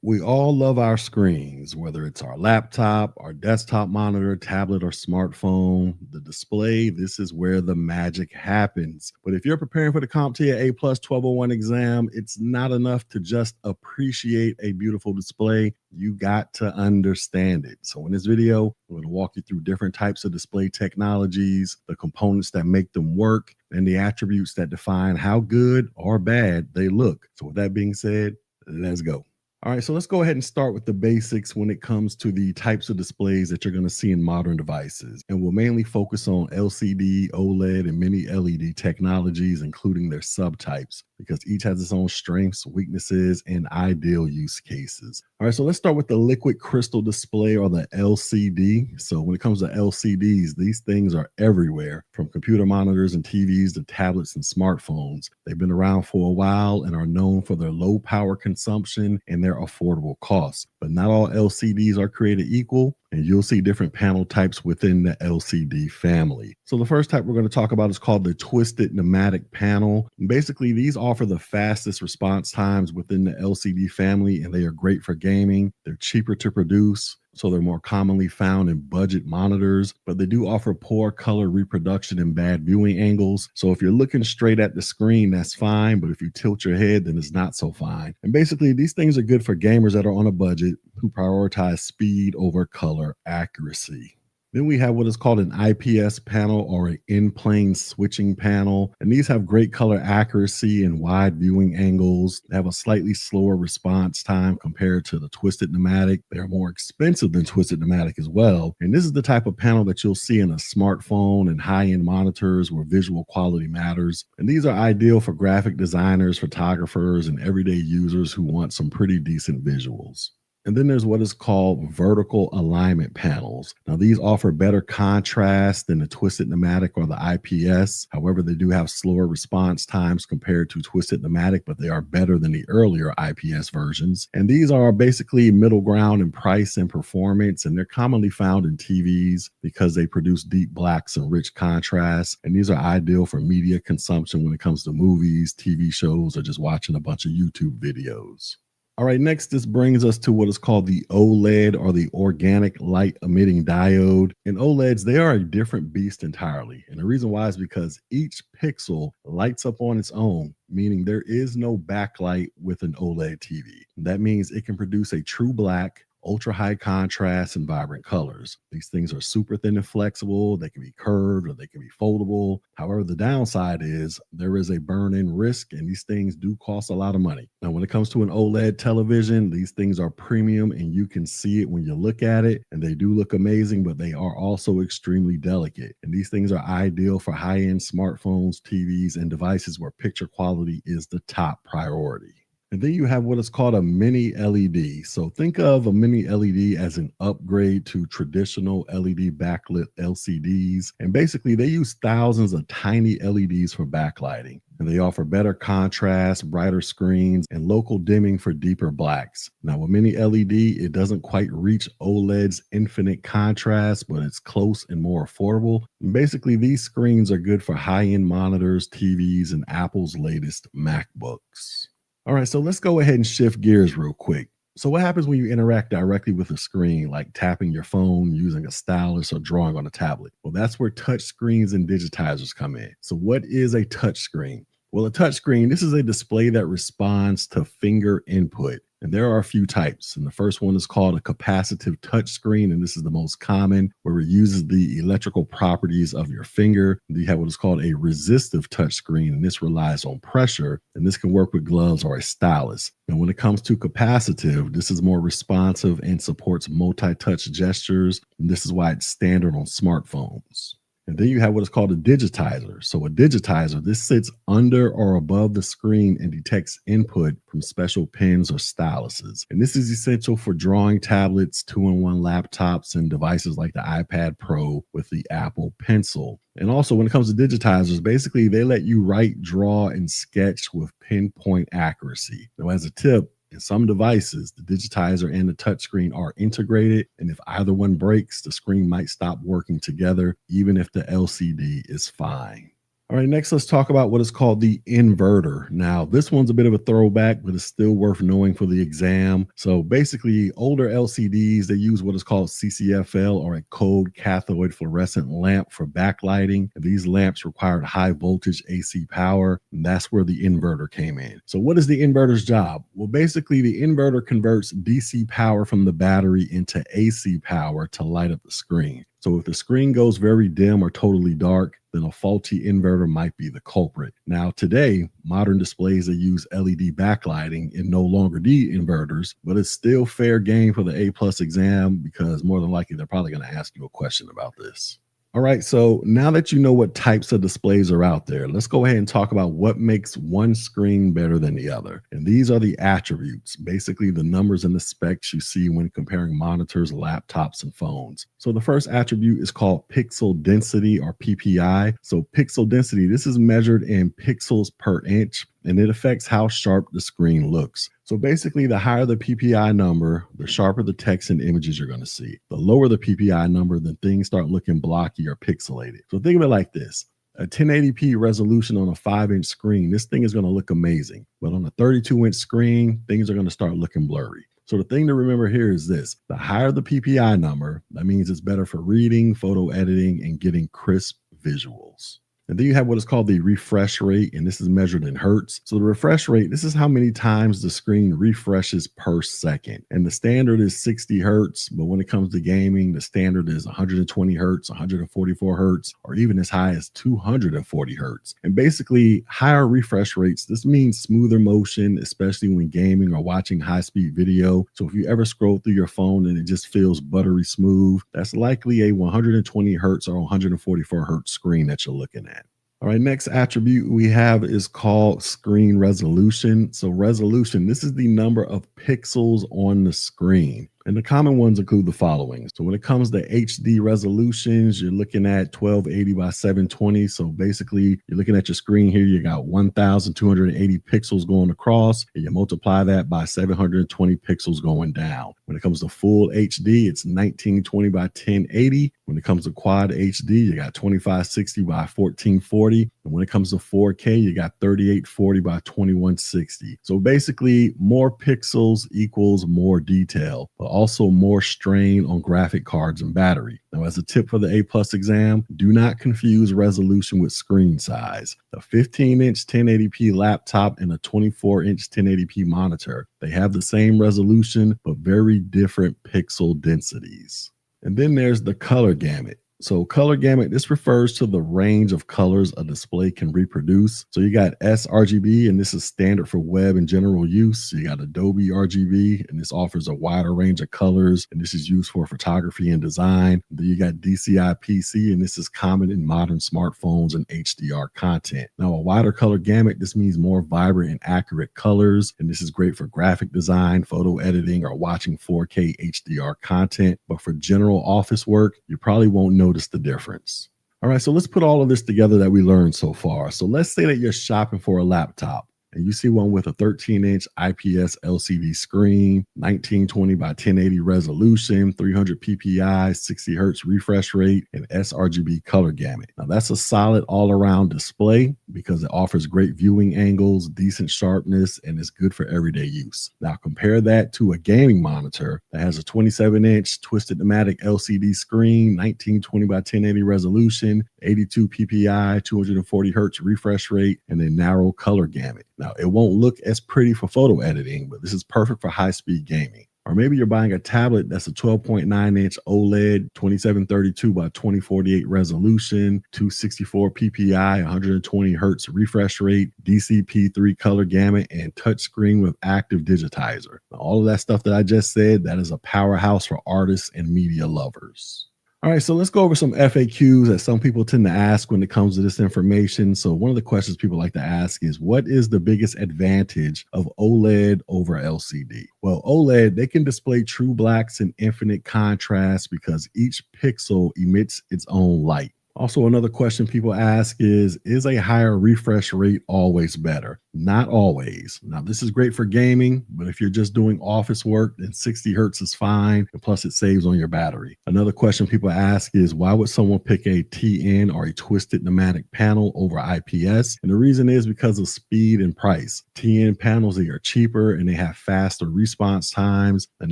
We all love our screens, whether it's our laptop, our desktop monitor, tablet, or smartphone. The display, this is where the magic happens. But if you're preparing for the CompTIA A+ 1201 exam, it's not enough to just appreciate a beautiful display. You got to understand it. So in this video, I'm going to walk you through different types of display technologies, the components that make them work, and the attributes that define how good or bad they look. So with that being said, let's go. All right, so let's go ahead and start with the basics when it comes to the types of displays that you're going to see in modern devices. And we'll mainly focus on LCD, OLED, and many LED technologies, including their subtypes, because each has its own strengths, weaknesses, and ideal use cases. All right, so let's start with the liquid crystal display, or the LCD. So when it comes to LCDs, these things are everywhere, from computer monitors and TVs to tablets and smartphones. They've been around for a while and are known for their low power consumption and their affordable costs. But not all LCDs are created equal, and you'll see different panel types within the LCD family. So the first type we're going to talk about is called the twisted pneumatic panel. And basically, these offer the fastest response times within the LCD family, and they are great for gaming. They're cheaper to produce, so they're more commonly found in budget monitors, but they do offer poor color reproduction and bad viewing angles. So if you're looking straight at the screen, that's fine, but if you tilt your head, then it's not so fine. And basically, these things are good for gamers that are on a budget who prioritize speed over color accuracy. Then we have what is called an IPS panel, or an in-plane switching panel. And these have great color accuracy and wide viewing angles. They have a slightly slower response time compared to the twisted pneumatic. They're more expensive than twisted pneumatic as well. And this is the type of panel that you'll see in a smartphone and high-end monitors where visual quality matters. And these are ideal for graphic designers, photographers, and everyday users who want some pretty decent visuals. And then there's what is called vertical alignment panels. Now, these offer better contrast than the twisted pneumatic or the IPS. However, they do have slower response times compared to twisted pneumatic, but they are better than the earlier IPS versions. And these are basically middle ground in price and performance, and they're commonly found in TVs because they produce deep blacks and rich contrast. And these are ideal for media consumption when it comes to movies, TV shows, or just watching a bunch of YouTube videos. All right, next, this brings us to what is called the OLED, or the organic light emitting diode. And OLEDs, they are a different beast entirely. And the reason why is because each pixel lights up on its own, meaning there is no backlight with an OLED TV. That means it can produce a true black, ultra high contrast, and vibrant colors. These things are super thin and flexible. They can be curved or they can be foldable. However, the downside is there is a burn-in risk, and these things do cost a lot of money. Now, when it comes to an OLED television, these things are premium, and you can see it when you look at it, and they do look amazing, but they are also extremely delicate. And these things are ideal for high-end smartphones, TVs, and devices where picture quality is the top priority. And then you have what is called a mini LED. So think of a mini LED as an upgrade to traditional LED backlit LCDs. And basically, they use thousands of tiny LEDs for backlighting. And they offer better contrast, brighter screens, and local dimming for deeper blacks. Now, with mini LED, it doesn't quite reach OLED's infinite contrast, but it's close and more affordable. And basically, these screens are good for high-end monitors, TVs, and Apple's latest MacBooks. All right, so let's go ahead and shift gears real quick. So what happens when you interact directly with a screen, like tapping your phone, using a stylus, or drawing on a tablet? Well, that's where touch screens and digitizers come in. So what is a touch screen? Well, a touch screen, this is a display that responds to finger input. And there are a few types. And the first one is called a capacitive touchscreen. And this is the most common, where it uses the electrical properties of your finger. You have what is called a resistive touchscreen, and this relies on pressure. And this can work with gloves or a stylus. And when it comes to capacitive, this is more responsive and supports multi-touch gestures. And this is why it's standard on smartphones. And then you have what is called a digitizer. So a digitizer, this sits under or above the screen and detects input from special pens or styluses. And this is essential for drawing tablets, 2-in-1 laptops, and devices like the iPad Pro with the Apple Pencil. And also when it comes to digitizers, basically they let you write, draw, and sketch with pinpoint accuracy. Now, as a tip, in some devices, the digitizer and the touchscreen are integrated, and if either one breaks, the screen might stop working together, even if the LCD is fine. All right, next let's talk about what is called the inverter. Now, this one's a bit of a throwback, but it's still worth knowing for the exam. So basically, older LCDs, they use what is called CCFL, or a cold cathode fluorescent lamp, for backlighting. And these lamps required high voltage AC power, and that's where the inverter came in. So what is the inverter's job? Well, basically, the inverter converts DC power from the battery into AC power to light up the screen. So if the screen goes very dim or totally dark, then a faulty inverter might be the culprit. Now, today, modern displays that use LED backlighting and no longer need inverters, but it's still fair game for the A+ exam, because more than likely, they're probably going to ask you a question about this. All right, so now that you know what types of displays are out there, let's go ahead and talk about what makes one screen better than the other. And these are the attributes, basically the numbers and the specs you see when comparing monitors, laptops, and phones. So the first attribute is called pixel density, or PPI. So pixel density, this is measured in pixels per inch, and it affects how sharp the screen looks. So basically, the higher the PPI number, the sharper the text and images you're going to see. The lower the PPI number, then things start looking blocky or pixelated. So think of it like this. A 1080p resolution on a 5-inch screen, this thing is going to look amazing. But on a 32-inch screen, things are going to start looking blurry. So the thing to remember here is this: the higher the PPI number, that means it's better for reading, photo editing, and getting crisp visuals. And then you have what is called the refresh rate, and this is measured in hertz. So the refresh rate, this is how many times the screen refreshes per second. And the standard is 60 hertz, but when it comes to gaming, the standard is 120 hertz, 144 hertz, or even as high as 240 hertz. And basically, higher refresh rates, this means smoother motion, especially when gaming or watching high-speed video. So if you ever scroll through your phone and it just feels buttery smooth, that's likely a 120 hertz or 144 hertz screen that you're looking at. All right, next attribute we have is called screen resolution. So resolution, this is the number of pixels on the screen. And the common ones include the following. So when it comes to HD resolutions, you're looking at 1280 by 720. So basically, you're looking at your screen here, you got 1,280 pixels going across, and you multiply that by 720 pixels going down. When it comes to full HD, it's 1920 by 1080. When it comes to quad HD, you got 2560 by 1440. And when it comes to 4K, you got 3840 by 2160. So basically, more pixels equals more detail, but also more strain on graphic cards and battery. Now, as a tip for the A+ exam, do not confuse resolution with screen size. A 15-inch 1080p laptop and a 24-inch 1080p monitor, they have the same resolution, but very different pixel densities. And then there's the color gamut. So color gamut, this refers to the range of colors a display can reproduce. So you got sRGB, and this is standard for web and general use. You got Adobe RGB, and this offers a wider range of colors, and this is used for photography and design. Then you got DCI-PC, and this is common in modern smartphones and HDR content. Now, a wider color gamut, this means more vibrant and accurate colors, and this is great for graphic design, photo editing, or watching 4K HDR content. But for general office work, you probably won't notice the difference. All right, so let's put all of this together that we learned so far. So let's say that you're shopping for a laptop and you see one with a 13-inch IPS LCD screen, 1920 by 1080 resolution, 300 PPI, 60 hertz refresh rate, and sRGB color gamut. Now that's a solid all-around display, because it offers great viewing angles, decent sharpness, and is good for everyday use. Now compare that to a gaming monitor that has a 27-inch twisted pneumatic LCD screen, 1920 by 1080 resolution, 82 ppi, 240 hertz refresh rate, and a narrow color gamut. Now it won't look as pretty for photo editing, but this is perfect for high-speed gaming. Or maybe you're buying a tablet that's a 12.9-inch OLED, 2732 by 2048 resolution, 264 ppi, 120 hertz refresh rate, DCP3 color gamut, and touchscreen with active digitizer. Now, all of that stuff that I just said, that is a powerhouse for artists and media lovers. All right, so let's go over some FAQs that some people tend to ask when it comes to this information. So one of the questions people like to ask is, what is the biggest advantage of OLED over LCD? Well, OLED, they can display true blacks and infinite contrast because each pixel emits its own light. Also, another question people ask is a higher refresh rate always better? Not always. Now, this is great for gaming, but if you're just doing office work, then 60 hertz is fine, and plus it saves on your battery. Another question people ask is, why would someone pick a TN or a twisted pneumatic panel over IPS? And the reason is because of speed and price. TN panels, they are cheaper and they have faster response times, and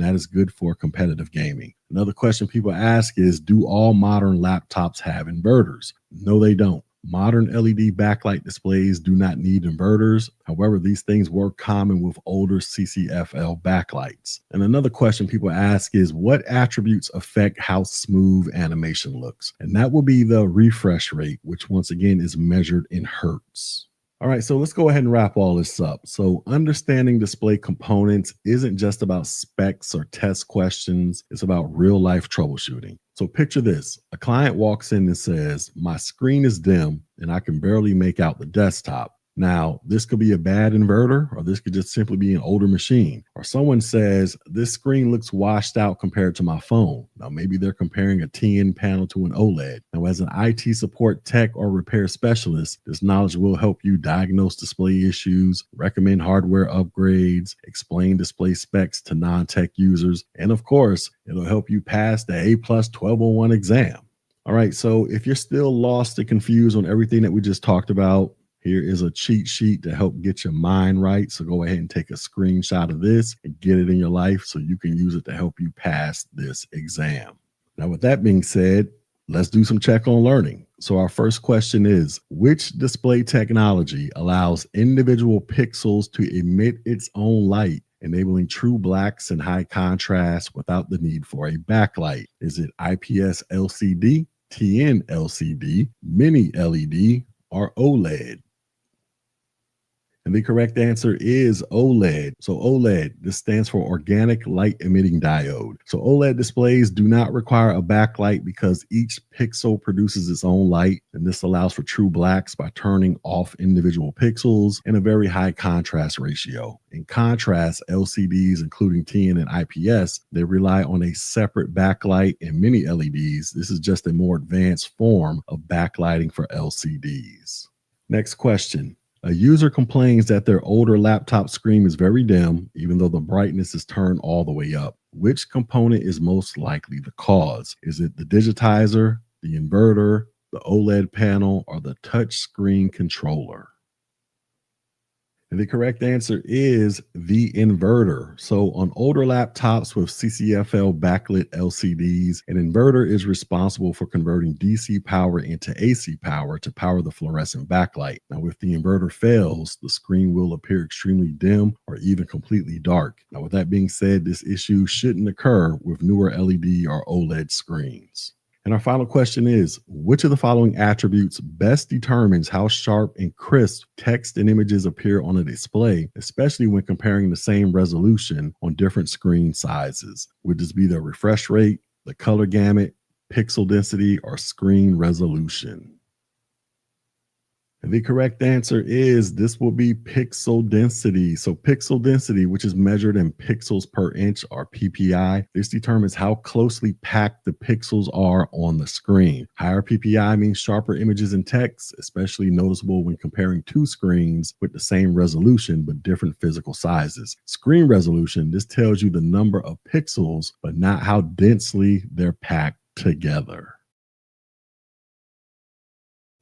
that is good for competitive gaming. Another question people ask is, do all modern laptops have inverters? No, they don't. Modern LED backlight displays do not need inverters. However, these things were common with older CCFL backlights. And another question people ask is, what attributes affect how smooth animation looks? And that will be the refresh rate, which once again is measured in hertz. All right, so let's go ahead and wrap all this up. So understanding display components isn't just about specs or test questions. It's about real life troubleshooting. So picture this. A client walks in and says, my screen is dim and I can barely make out the desktop. Now, this could be a bad inverter, or this could just simply be an older machine. Or someone says, this screen looks washed out compared to my phone. Now, maybe they're comparing a TN panel to an OLED. Now, as an IT support tech or repair specialist, this knowledge will help you diagnose display issues, recommend hardware upgrades, explain display specs to non-tech users, and of course, it'll help you pass the A+ 1201 exam. All right, so if you're still lost and confused on everything that we just talked about, here is a cheat sheet to help get your mind right. So go ahead and take a screenshot of this and get it in your life so you can use it to help you pass this exam. Now, with that being said, let's do some check on learning. So our first question is, which display technology allows individual pixels to emit its own light, enabling true blacks and high contrast without the need for a backlight? Is it IPS LCD, TN LCD, Mini LED, or OLED? And the correct answer is OLED. So OLED, this stands for Organic Light Emitting Diode. So OLED displays do not require a backlight because each pixel produces its own light. And this allows for true blacks by turning off individual pixels and a very high contrast ratio. In contrast, LCDs, including TN and IPS, they rely on a separate backlight, and Mini LEDs, this is just a more advanced form of backlighting for LCDs. Next question. A user complains that their older laptop screen is very dim, even though the brightness is turned all the way up. Which component is most likely the cause? Is it the digitizer, the inverter, the OLED panel, or the touch screen controller? And the correct answer is the inverter. So on older laptops with CCFL backlit LCDs, an inverter is responsible for converting DC power into AC power to power the fluorescent backlight. Now, if the inverter fails, the screen will appear extremely dim or even completely dark. Now, with that being said, this issue shouldn't occur with newer LED or OLED screens. And our final question is, which of the following attributes best determines how sharp and crisp text and images appear on a display, especially when comparing the same resolution on different screen sizes? Would this be the refresh rate, the color gamut, pixel density, or screen resolution? And the correct answer is this will be pixel density. So pixel density, which is measured in pixels per inch or PPI, this determines how closely packed the pixels are on the screen. Higher PPI means sharper images and text, especially noticeable when comparing two screens with the same resolution but different physical sizes. Screen resolution, this tells you the number of pixels, but not how densely they're packed together.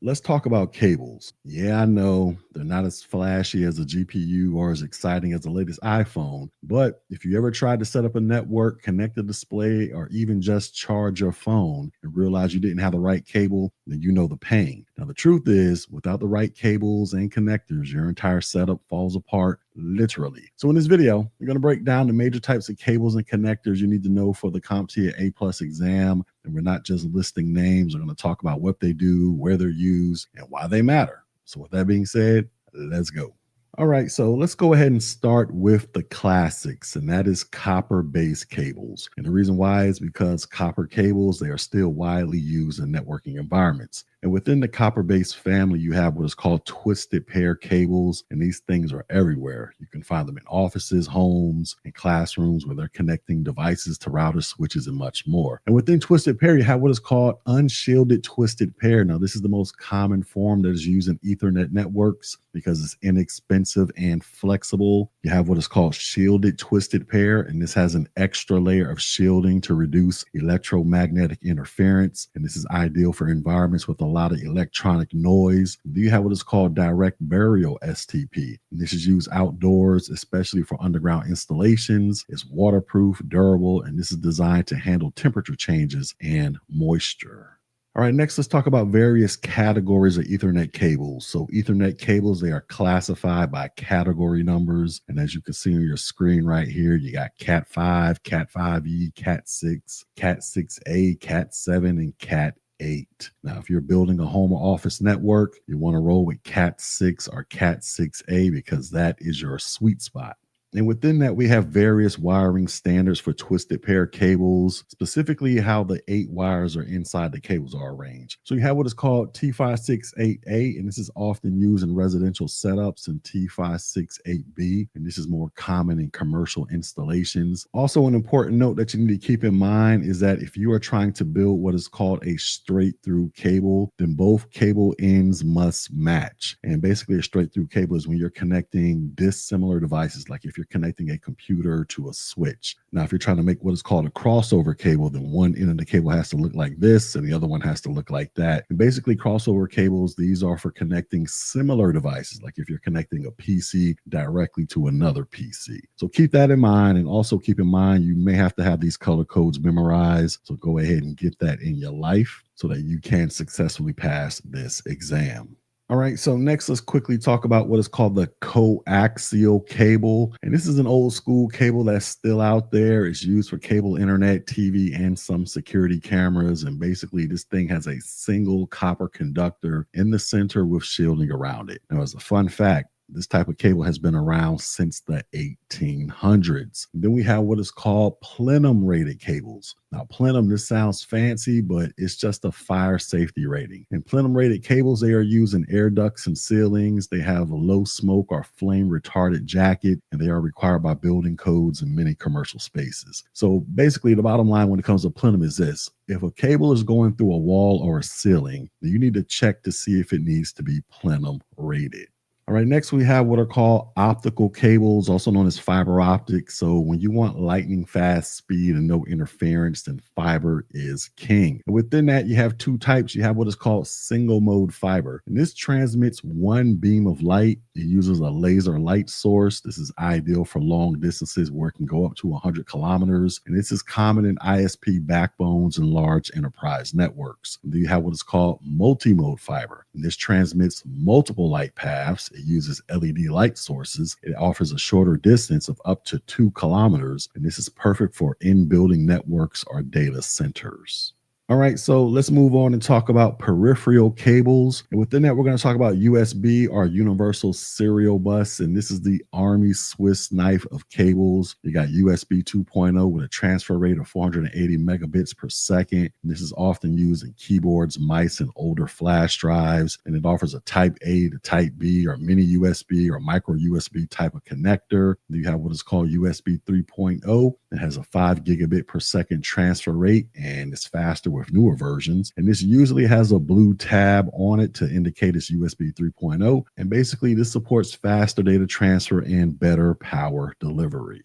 Let's talk about cables. Yeah, I know they're not as flashy as a GPU or as exciting as the latest iPhone, but if you ever tried to set up a network, connect a display, or even just charge your phone and realize you didn't have the right cable, then you know the pain. Now, the truth is, without the right cables and connectors, your entire setup falls apart literally. So in this video, we're going to break down the major types of cables and connectors you need to know for the CompTIA A+ exam. And we're not just listing names. We're going to talk about what they do, where they're used, and why they matter. So with that being said, let's go. All right, so let's go ahead and start with the classics, and that is copper-based cables. And the reason why is because copper cables, they are still widely used in networking environments. And within the copper-based family, you have what is called twisted pair cables, and these things are everywhere. You can find them in offices, homes, and classrooms where they're connecting devices to routers, switches, and much more. And within twisted pair, you have what is called unshielded twisted pair. Now, this is the most common form that is used in Ethernet networks because it's inexpensive and flexible. You have what is called shielded twisted pair, and this has an extra layer of shielding to reduce electromagnetic interference. And this is ideal for environments with a lot of electronic noise. Then you have what is called direct burial STP. And this is used outdoors, especially for underground installations. It's waterproof, durable, and this is designed to handle temperature changes and moisture. All right, next let's talk about various categories of Ethernet cables. So Ethernet cables, they are classified by category numbers. And as you can see on your screen right here, you got Cat 5, Cat 5e, Cat 6, Cat 6a, Cat 7, and Cat 8. Now, if you're building a home or office network, you want to roll with Cat 6 or Cat 6a because that is your sweet spot. And within that, we have various wiring standards for twisted pair cables, specifically how the 8 wires are inside the cables are arranged. So you have what is called T568A, and this is often used in residential setups, and T568B, and this is more common in commercial installations. Also, an important note that you need to keep in mind is that if you are trying to build what is called a straight through cable, then both cable ends must match. And basically a straight through cable is when you're connecting dissimilar devices, like if you're connecting a computer to a switch. Now, if you're trying to make what is called a crossover cable, then one end of the cable has to look like this and the other one has to look like that. And basically crossover cables, these are for connecting similar devices, like if you're connecting a PC directly to another PC. So keep that in mind, and also keep in mind you may have to have these color codes memorized. So go ahead and get that in your life so that you can successfully pass this exam. All right, so next let's quickly talk about what is called the coaxial cable. And this is an old school cable that's still out there. It's used for cable internet, TV, and some security cameras. And basically this thing has a single copper conductor in the center with shielding around it. Now, as a fun fact, this type of cable has been around since the 1800s. Then we have what is called plenum rated cables. Now, plenum, this sounds fancy, but it's just a fire safety rating. And plenum rated cables, they are used in air ducts and ceilings. They have a low smoke or flame retardant jacket, and they are required by building codes in many commercial spaces. So basically, the bottom line when it comes to plenum is this: if a cable is going through a wall or a ceiling, then you need to check to see if it needs to be plenum rated. All right, next we have what are called optical cables, also known as fiber optics. So when you want lightning fast speed and no interference, then fiber is king. And within that, you have two types. You have what is called single mode fiber. And this transmits one beam of light. It uses a laser light source. This is ideal for long distances where it can go up to 100 kilometers. And this is common in ISP backbones and large enterprise networks. And then you have what is called multi-mode fiber. And this transmits multiple light paths. It uses LED light sources. It offers a shorter distance of up to 2 kilometers, and this is perfect for in-building networks or data centers. All right, so let's move on and talk about peripheral cables. And within that, we're going to talk about USB or Universal Serial Bus. And this is the Army Swiss knife of cables. You got USB 2.0 with a transfer rate of 480 megabits per second. And this is often used in keyboards, mice, and older flash drives. And it offers a Type A to Type B or mini USB or micro USB type of connector. Then you have what is called USB 3.0. It has a 5 gigabit per second transfer rate, and it's faster with newer versions. And this usually has a blue tab on it to indicate it's USB 3.0. And basically this supports faster data transfer and better power delivery.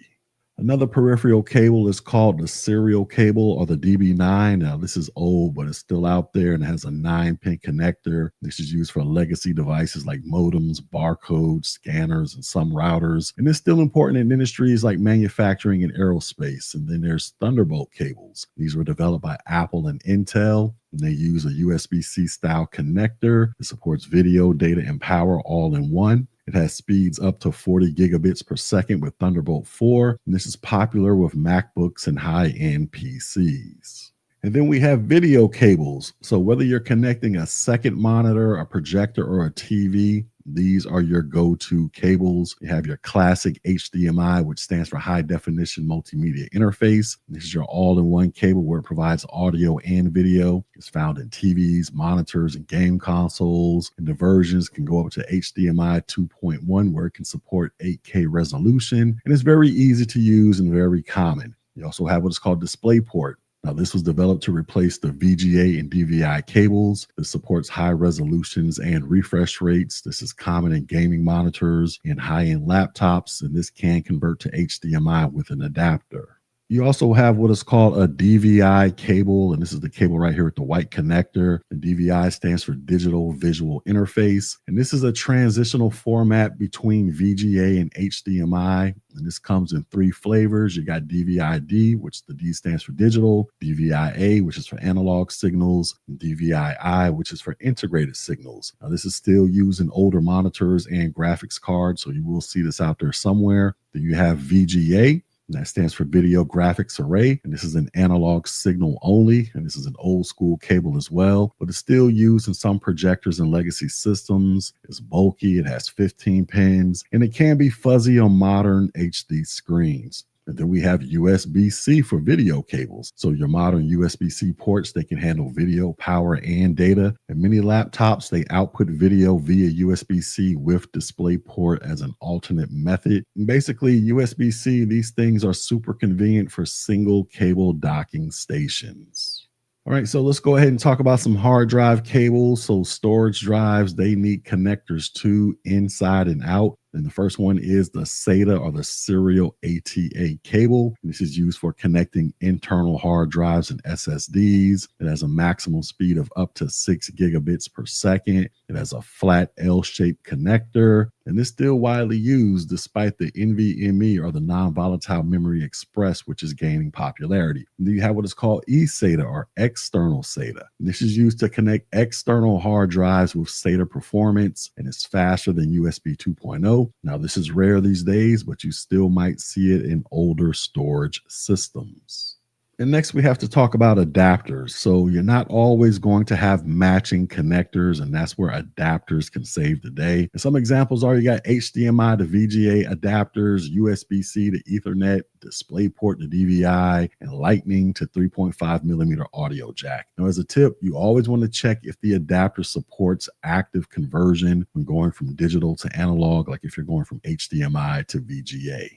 Another peripheral cable is called the serial cable or the DB9. Now, this is old, but it's still out there and it has a 9-pin connector. This is used for legacy devices like modems, barcodes, scanners, and some routers. And it's still important in industries like manufacturing and aerospace. And then there's Thunderbolt cables. These were developed by Apple and Intel. And they use a USB-C style connector. It supports video, data, and power all in one. It has speeds up to 40 gigabits per second with Thunderbolt 4. And this is popular with MacBooks and high-end PCs. And then we have video cables. So whether you're connecting a second monitor, a projector, or a TV, these are your go-to cables. You have your classic HDMI, which stands for high definition multimedia interface. This is your all-in-one cable where it provides audio and video. It's found in TVs, monitors, and game consoles. And the versions can go up to HDMI 2.1, where it can support 8K resolution. And it's very easy to use and very common. You also have what is called DisplayPort. Now, this was developed to replace the VGA and DVI cables. This supports high resolutions and refresh rates. This is common in gaming monitors and high-end laptops, and this can convert to HDMI with an adapter. You also have what is called a DVI cable, and this is the cable right here with the white connector. The DVI stands for Digital Visual Interface, and this is a transitional format between VGA and HDMI, and this comes in 3 flavors. You got DVI-D, which the D stands for digital, DVI-A, which is for analog signals, and DVI-I, which is for integrated signals. Now, this is still used in older monitors and graphics cards, so you will see this out there somewhere. Then you have VGA. That stands for Video Graphics Array, and this is an analog signal only, and this is an old school cable as well, but it's still used in some projectors and legacy systems. It's bulky, it has 15 pins, and it can be fuzzy on modern HD screens. And then we have USB-C for video cables. So your modern USB-C ports, they can handle video, power, and data. And many laptops, they output video via USB-C with DisplayPort as an alternate method. And basically, USB-C, these things are super convenient for single cable docking stations. All right, so let's go ahead and talk about some hard drive cables. So storage drives, they need connectors too, inside and out. And the first one is the SATA or the serial ATA cable. And this is used for connecting internal hard drives and SSDs. It has a maximum speed of up to 6 gigabits per second. It has a flat L-shaped connector. And it's still widely used despite the NVMe or the non-volatile memory express, which is gaining popularity. And then you have what is called eSATA or external SATA. And this is used to connect external hard drives with SATA performance, and it's faster than USB 2.0. Now, this is rare these days, but you still might see it in older storage systems. And next, we have to talk about adapters. So you're not always going to have matching connectors, and that's where adapters can save the day. And some examples are you got HDMI to VGA adapters, USB-C to Ethernet, DisplayPort to DVI, and Lightning to 3.5 millimeter audio jack. Now, as a tip, you always want to check if the adapter supports active conversion when going from digital to analog, like if you're going from HDMI to VGA.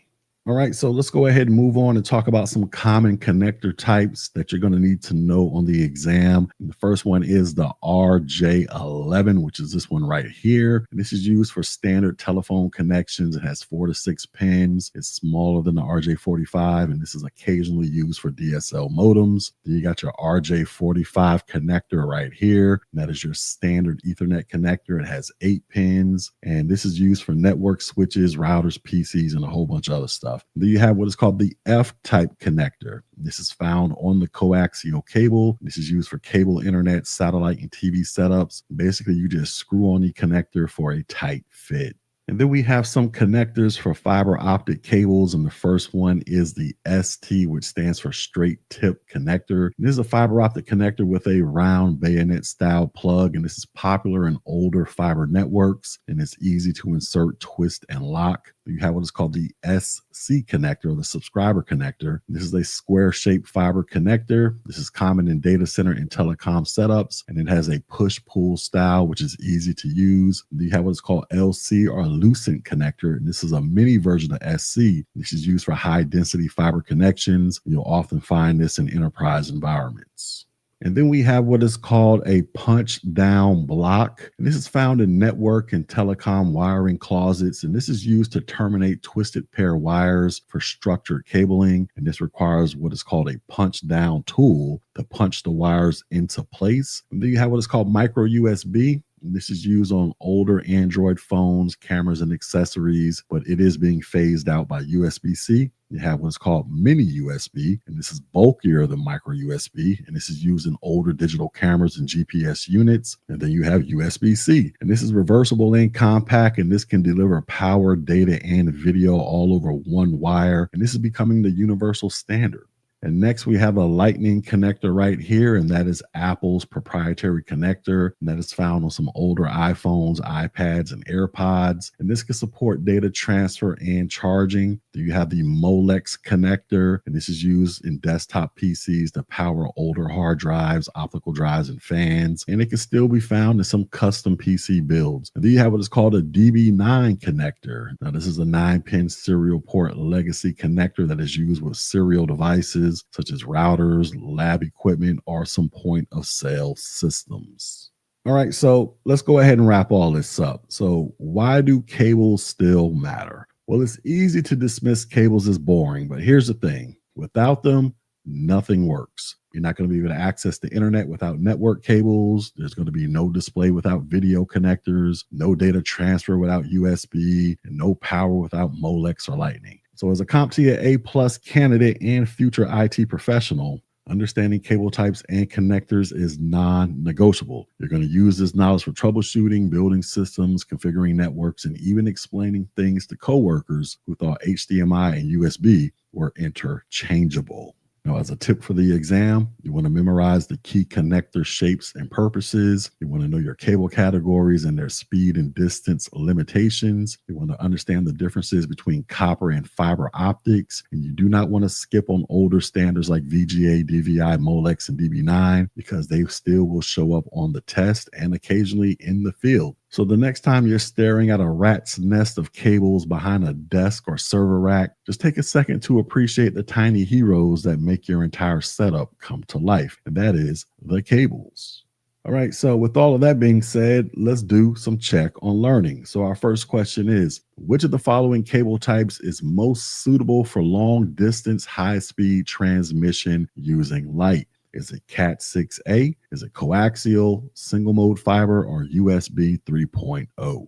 All right, so let's go ahead and move on and talk about some common connector types that you're going to need to know on the exam. And the first one is the RJ11, which is this one right here. And this is used for standard telephone connections. It has 4 to 6 pins. It's smaller than the RJ45, and this is occasionally used for DSL modems. Then you got your RJ45 connector right here. And that is your standard Ethernet connector. It has 8 pins, and this is used for network switches, routers, PCs, and a whole bunch of other stuff. Then you have what is called the F-type connector. This is found on the coaxial cable. This is used for cable, internet, satellite, and TV setups. Basically, you just screw on the connector for a tight fit. And then we have some connectors for fiber optic cables. And the first one is the ST, which stands for straight tip connector. And this is a fiber optic connector with a round bayonet style plug. And this is popular in older fiber networks. And it's easy to insert, twist, and lock. You have what is called the SC connector, or the subscriber connector. This is a square-shaped fiber connector. This is common in data center and telecom setups, and it has a push-pull style, which is easy to use. You have what is called LC, or Lucent connector, and this is a mini version of SC. This is used for high-density fiber connections. You'll often find this in enterprise environments. And then we have what is called a punch down block. And this is found in network and telecom wiring closets. And this is used to terminate twisted pair wires for structured cabling. And this requires what is called a punch down tool to punch the wires into place. And then you have what is called micro USB. This is used on older Android phones, cameras, and accessories, but it is being phased out by USB-C. You have what's called mini USB, and this is bulkier than micro USB, and this is used in older digital cameras and GPS units. And then you have USB-C, and this is reversible and compact, and this can deliver power, data, and video all over one wire, and this is becoming the universal standard. And next we have a lightning connector right here, and that is Apple's proprietary connector. And that is found on some older iPhones, iPads, and AirPods. And this can support data transfer and charging. You have the Molex connector, and this is used in desktop PCs to power older hard drives, optical drives, and fans. And it can still be found in some custom PC builds. And then you have what is called a DB9 connector. Now this is a 9-pin serial port legacy connector that is used with serial devices such as routers, lab equipment, or some point of sale systems. All right, so let's go ahead and wrap all this up. So why do cables still matter? Well, it's easy to dismiss cables as boring, but here's the thing. Without them, nothing works. You're not going to be able to access the internet without network cables. There's going to be no display without video connectors, no data transfer without USB, and no power without Molex or Lightning. So as a CompTIA A+ candidate and future IT professional, understanding cable types and connectors is non-negotiable. You're going to use this knowledge for troubleshooting, building systems, configuring networks, and even explaining things to coworkers who thought HDMI and USB were interchangeable. Now, as a tip for the exam, you want to memorize the key connector shapes and purposes. You want to know your cable categories and their speed and distance limitations. You want to understand the differences between copper and fiber optics. And you do not want to skip on older standards like VGA, DVI, Molex, and DB9 because they still will show up on the test and occasionally in the field. So the next time you're staring at a rat's nest of cables behind a desk or server rack, just take a second to appreciate the tiny heroes that make your entire setup come to life, and that is the cables. All right, so with all of that being said, let's do some check on learning. So our first question is, which of the following cable types is most suitable for long distance high-speed transmission using light? Is it Cat6A? Is it coaxial, single mode fiber, or USB 3.0?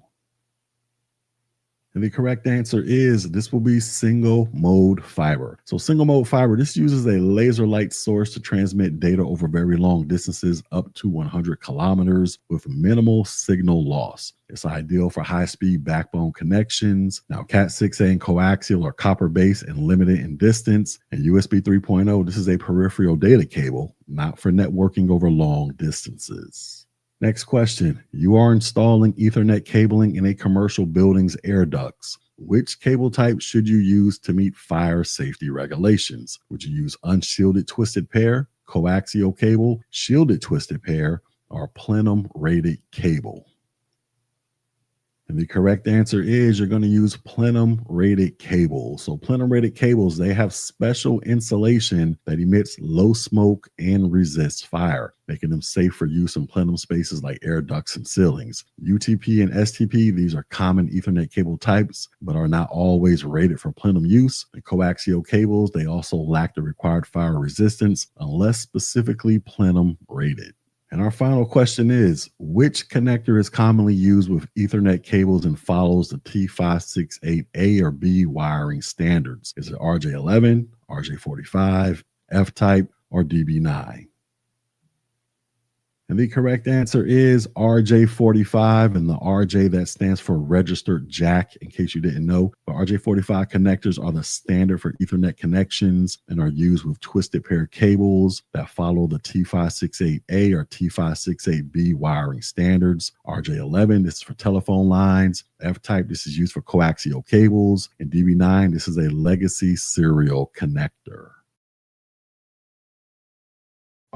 And the correct answer is this will be single mode fiber. So single mode fiber, this uses a laser light source to transmit data over very long distances up to 100 kilometers with minimal signal loss. It's ideal for high-speed backbone connections. Now, Cat6A and coaxial are copper-based and limited in distance. And USB 3.0, this is a peripheral data cable, not for networking over long distances. Next question. You are installing Ethernet cabling in a commercial building's air ducts. Which cable type should you use to meet fire safety regulations? Would you use unshielded twisted pair, coaxial cable, shielded twisted pair, or plenum rated cable? And the correct answer is you're going to use plenum rated cables. So plenum rated cables, they have special insulation that emits low smoke and resists fire, making them safe for use in plenum spaces like air ducts and ceilings. UTP and STP, these are common Ethernet cable types, but are not always rated for plenum use. And coaxial cables, they also lack the required fire resistance unless specifically plenum rated. And our final question is, which connector is commonly used with Ethernet cables and follows the T568A or B wiring standards? Is it RJ11, RJ45, F-type, or DB9? And the correct answer is RJ45, and the RJ, that stands for registered jack, in case you didn't know. But RJ45 connectors are the standard for Ethernet connections and are used with twisted pair cables that follow the T568A or T568B wiring standards. RJ11, this is for telephone lines. F-type, this is used for coaxial cables. And DB9, this is a legacy serial connector.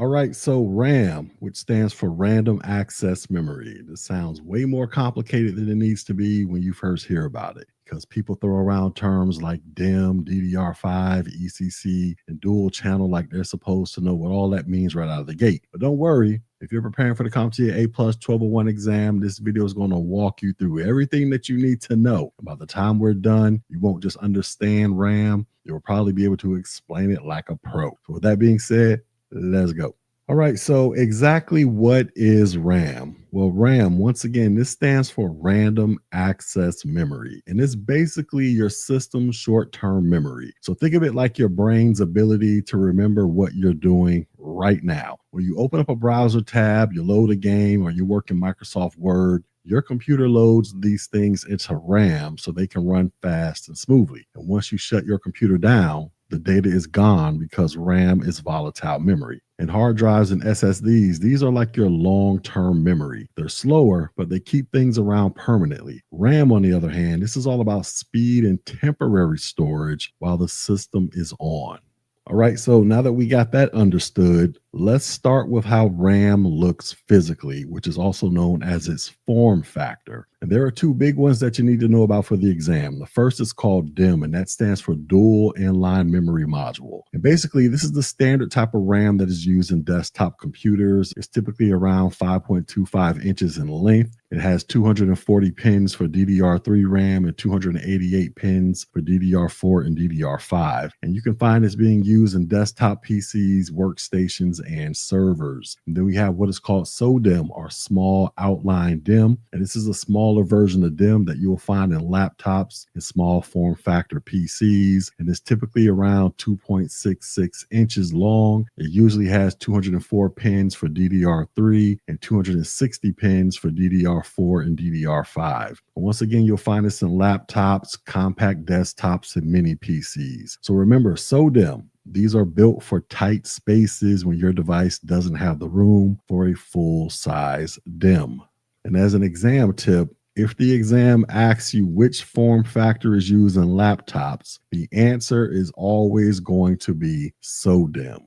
All right, so RAM, which stands for Random Access Memory. This sounds way more complicated than it needs to be when you first hear about it because people throw around terms like DIMM, DDR5, ECC, and dual channel like they're supposed to know what all that means right out of the gate. But don't worry, if you're preparing for the CompTIA A+ 1201 exam, this video is going to walk you through everything that you need to know. By the time we're done, you won't just understand RAM, you'll probably be able to explain it like a pro. So with that being said, let's go. All right, so exactly what is RAM? Well, RAM, once again, this stands for Random Access Memory, and it's basically your system's short-term memory. So think of it like your brain's ability to remember what you're doing right now. When you open up a browser tab, you load a game, or you work in Microsoft Word, your computer loads these things into RAM so they can run fast and smoothly. And once you shut your computer down, the data is gone because RAM is volatile memory. And hard drives and SSDs, these are like your long-term memory. They're slower, but they keep things around permanently. RAM, on the other hand, this is all about speed and temporary storage while the system is on. All right, so now that we got that understood, let's start with how RAM looks physically, which is also known as its form factor. And there are two big ones that you need to know about for the exam. The first is called DIMM, and that stands for Dual Inline Memory Module. And basically, this is the standard type of RAM that is used in desktop computers. It's typically around 5.25 inches in length. It has 240 pins for DDR3 RAM and 288 pins for DDR4 and DDR5. And you can find it's being used in desktop PCs, workstations, and servers. And then we have what is called SODIMM, or Small Outline DIMM. And this is a smaller version of DIMM that you will find in laptops and small form factor PCs. And it's typically around 2.66 inches long. It usually has 204 pins for DDR3 and 260 pins for DDR4 and DDR5. Once again, you'll find this in laptops, compact desktops, and mini PCs. So remember, SODIMM, these are built for tight spaces when your device doesn't have the room for a full-size DIMM. And as an exam tip, if the exam asks you which form factor is used in laptops, the answer is always going to be SODIMM.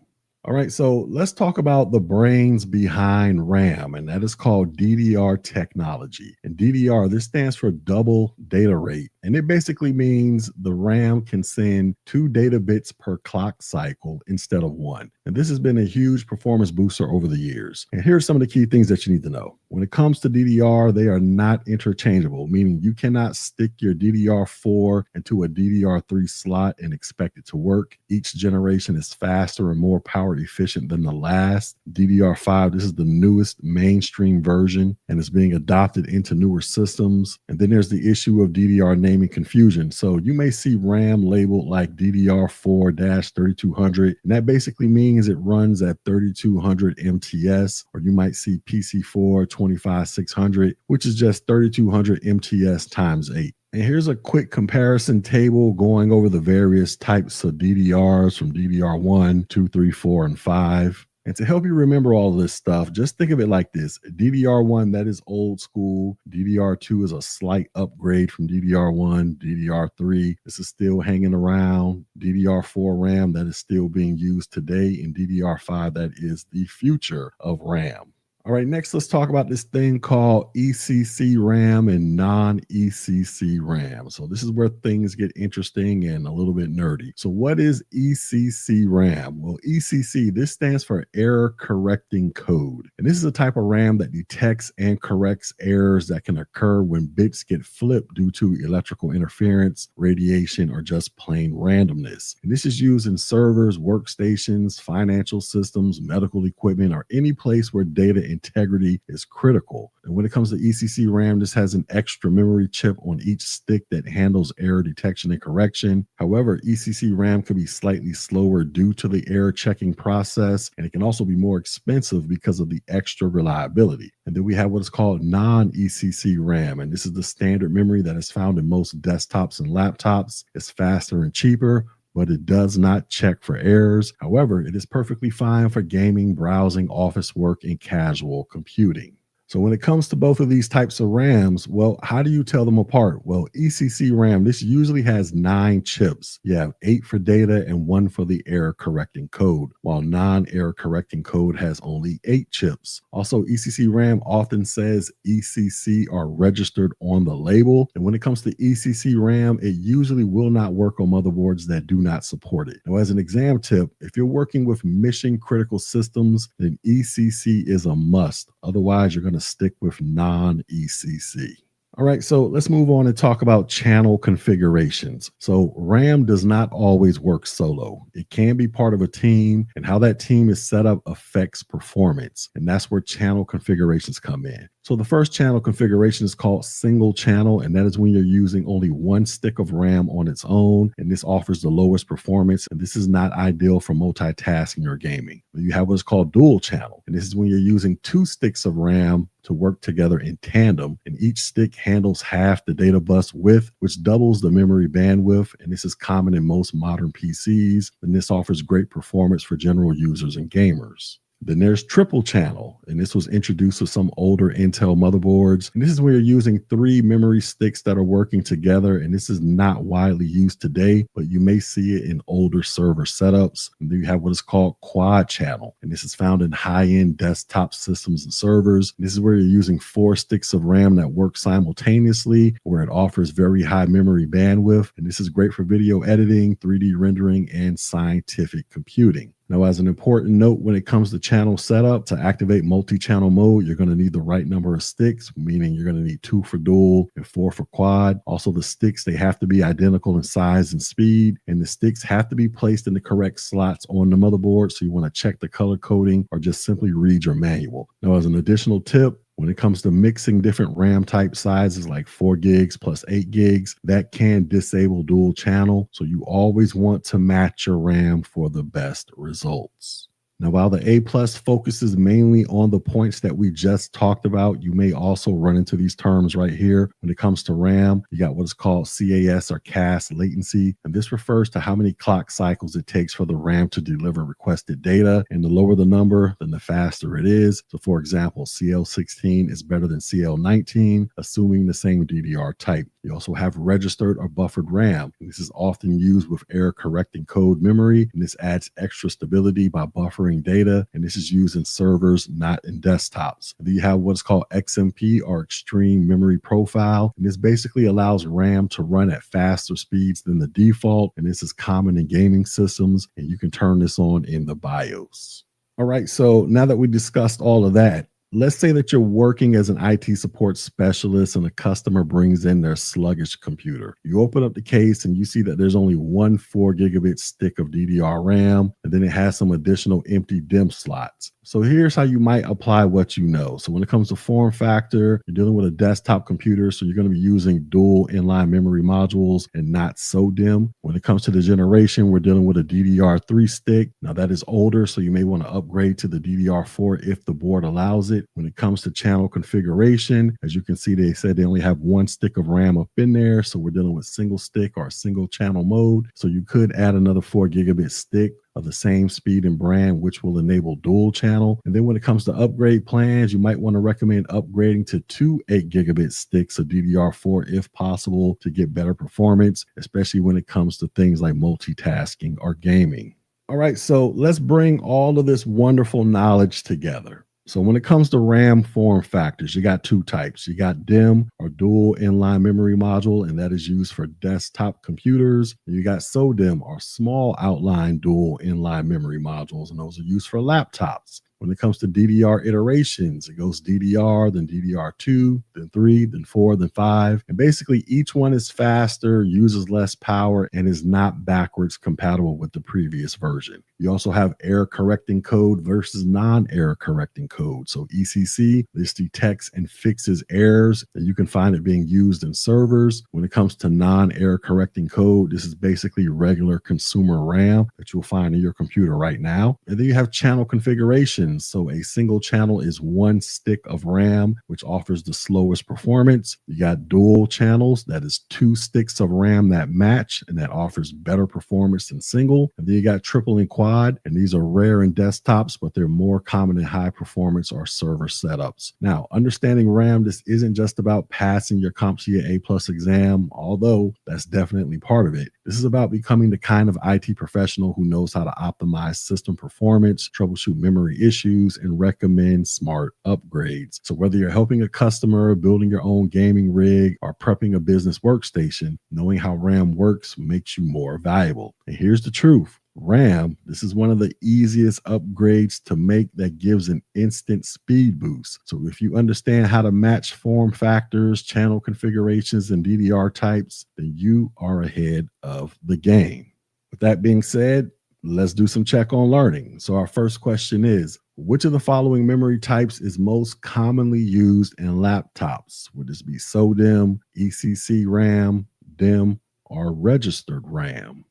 All right, so let's talk about the brains behind RAM, and that is called DDR technology. And DDR, this stands for double data rate, and it basically means the RAM can send 2 data bits per clock cycle instead of 1. And this has been a huge performance booster over the years. And here are some of the key things that you need to know. When it comes to DDR, they are not interchangeable, meaning you cannot stick your DDR4 into a DDR3 slot and expect it to work. Each generation is faster and more power efficient than the last. DDR5, this is the newest mainstream version and is being adopted into newer systems. And then there's the issue of DDR naming confusion. So you may see RAM labeled like DDR4-3200, and that basically means it runs at 3200 MTS, or you might see PC4 25600, which is just 3200 MTS times 8. And here's a quick comparison table going over the various types of DDRs from DDR1, 2, 3, 4, and 5. And to help you remember all of this stuff, just think of it like this. DDR1, that is old school. DDR2 is a slight upgrade from DDR1. DDR3, this is still hanging around. DDR4 RAM, that is still being used today. And DDR5, that is the future of RAM. All right, next let's talk about this thing called ECC RAM and non-ECC RAM. So this is where things get interesting and a little bit nerdy. So what is ECC RAM? Well, ECC, this stands for Error Correcting Code. And this is a type of RAM that detects and corrects errors that can occur when bits get flipped due to electrical interference, radiation, or just plain randomness. And this is used in servers, workstations, financial systems, medical equipment, or any place where data integrity is critical. And when it comes to ECC RAM, this has an extra memory chip on each stick that handles error detection and correction. However, ECC RAM can be slightly slower due to the error checking process, and it can also be more expensive because of the extra reliability. And then we have what is called non-ECC RAM, and this is the standard memory that is found in most desktops and laptops. It's faster and cheaper, but it does not check for errors. However, it is perfectly fine for gaming, browsing, office work, and casual computing. So when it comes to both of these types of RAMs, well, how do you tell them apart? Well, ECC RAM, this usually has 9 chips. You have 8 for data and 1 for the error correcting code, while non-error correcting code has only 8 chips. Also, ECC RAM often says ECC are registered on the label. And when it comes to ECC RAM, it usually will not work on motherboards that do not support it. Now, as an exam tip, if you're working with mission critical systems, then ECC is a must. Otherwise, you're going to stick with non-ECC. All right, so let's move on and talk about channel configurations. So RAM does not always work solo. It can be part of a team, and how that team is set up affects performance. And that's where channel configurations come in. So the first channel configuration is called single channel, and that is when you're using only one stick of RAM on its own, and this offers the lowest performance, and this is not ideal for multitasking or gaming. You have what's called dual channel, and this is when you're using 2 sticks of RAM to work together in tandem, and each stick handles half the data bus width, which doubles the memory bandwidth, and this is common in most modern PCs, and this offers great performance for general users and gamers. Then there's triple channel, and this was introduced with some older Intel motherboards. And this is where you're using 3 memory sticks that are working together, and this is not widely used today, but you may see it in older server setups. And then you have what is called quad channel, and this is found in high-end desktop systems and servers. This is where you're using 4 sticks of RAM that work simultaneously, where it offers very high memory bandwidth, and this is great for video editing, 3D rendering, and scientific computing. Now, as an important note, when it comes to channel setup, to activate multi-channel mode, you're going to need the right number of sticks, meaning you're going to need 2 for dual and 4 for quad. Also, the sticks, they have to be identical in size and speed, and the sticks have to be placed in the correct slots on the motherboard. So you want to check the color coding or just simply read your manual. Now, as an additional tip, when it comes to mixing different RAM type sizes like 4 gigs plus 8 gigs, that can disable dual channel. So you always want to match your RAM for the best results. Now, while the A+ focuses mainly on the points that we just talked about, you may also run into these terms right here. When it comes to RAM, you got what is called CAS or CAS latency, and this refers to how many clock cycles it takes for the RAM to deliver requested data. And the lower the number, then the faster it is. So for example, CL16 is better than CL19, assuming the same DDR type. You also have registered or buffered RAM. And this is often used with error correcting code memory, and this adds extra stability by buffering data, and this is used in servers, not in desktops. Then you have what's called XMP or extreme memory profile, and this basically allows RAM to run at faster speeds than the default, and this is common in gaming systems, and you can turn this on in the BIOS. All right, so now that we discussed all of that, let's say that you're working as an IT support specialist and a customer brings in their sluggish computer. You open up the case and you see that there's only one 4 gigabit stick of DDR RAM, and then it has some additional empty DIMM slots. So here's how you might apply what you know. So when it comes to form factor, you're dealing with a desktop computer, so you're going to be using dual inline memory modules and not SODIMM. When it comes to the generation, we're dealing with a DDR3 stick. Now that is older, so you may want to upgrade to the DDR4 if the board allows it. When it comes to channel configuration, as you can see, they said they only have 1 stick of RAM up in there, so we're dealing with single stick or single channel mode. So you could add another 4 gigabit stick of the same speed and brand, which will enable dual channel. And then when it comes to upgrade plans, you might want to recommend upgrading to 2 8 gigabit sticks of DDR4 if possible to get better performance, especially when it comes to things like multitasking or gaming. All right, so let's bring all of this wonderful knowledge together. So when it comes to RAM form factors, you got 2 types. You got DIMM or dual inline memory module, and that is used for desktop computers. And you got SODIMM or small outline dual inline memory modules, and those are used for laptops. When it comes to DDR iterations, it goes DDR, then DDR2, then 3, then 4, then 5. And basically each one is faster, uses less power, and is not backwards compatible with the previous version. You also have error correcting code versus non-error correcting code. So ECC, this detects and fixes errors, and you can find it being used in servers. When it comes to non-error correcting code, this is basically regular consumer RAM that you'll find in your computer right now. And then you have channel configuration. connections. So a single channel is one stick of RAM, which offers the slowest performance. You got dual channels, that is two sticks of RAM that match, and that offers better performance than single. And then you got triple and quad, and these are rare in desktops, but they're more common in high performance or server setups. Now, understanding RAM, this isn't just about passing your CompTIA A+ exam, although that's definitely part of it. This is about becoming the kind of IT professional who knows how to optimize system performance, troubleshoot memory issues, and recommend smart upgrades. So whether you're helping a customer, building your own gaming rig, or prepping a business workstation, knowing how RAM works makes you more valuable. And here's the truth. RAM, this is one of the easiest upgrades to make that gives an instant speed boost. So if you understand how to match form factors, channel configurations, and DDR types, then you are ahead of the game. With that being said, let's do some check on learning. So our first question is, which of the following memory types is most commonly used in laptops? Would this be SODIMM, ECC RAM, DIMM, or registered RAM?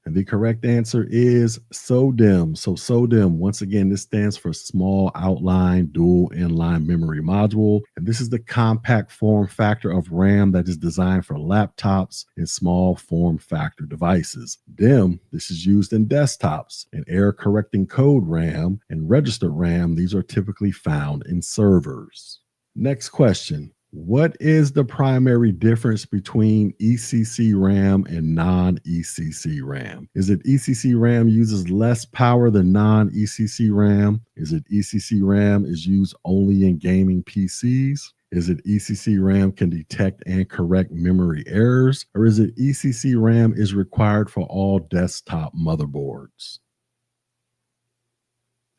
And the correct answer is SODIMM. So SODIMM, once again, this stands for Small Outline Dual Inline Memory Module. And this is the compact form factor of RAM that is designed for laptops and small form factor devices. DIMM, this is used in desktops. And error correcting code RAM and registered RAM, these are typically found in servers. Next question. What is the primary difference between ECC RAM and non-ECC RAM? Is it ECC RAM uses less power than non-ECC RAM? Is it ECC RAM is used only in gaming PCs? Is it ECC RAM can detect and correct memory errors? Or is it ECC RAM is required for all desktop motherboards?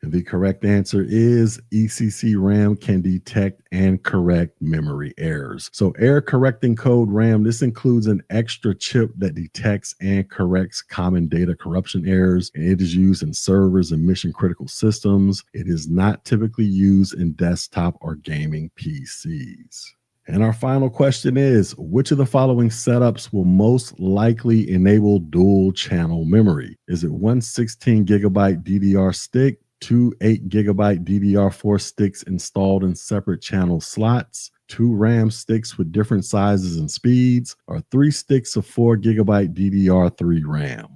And the correct answer is ECC RAM can detect and correct memory errors. So error correcting code RAM, this includes an extra chip that detects and corrects common data corruption errors. And it is used in servers and mission critical systems. It is not typically used in desktop or gaming PCs. And our final question is, which of the following setups will most likely enable dual channel memory? Is it one 16 gigabyte DDR stick, two 8 gigabyte DDR4 sticks installed in separate channel slots, two RAM sticks with different sizes and speeds, or three sticks of 4 gigabyte DDR3 RAM?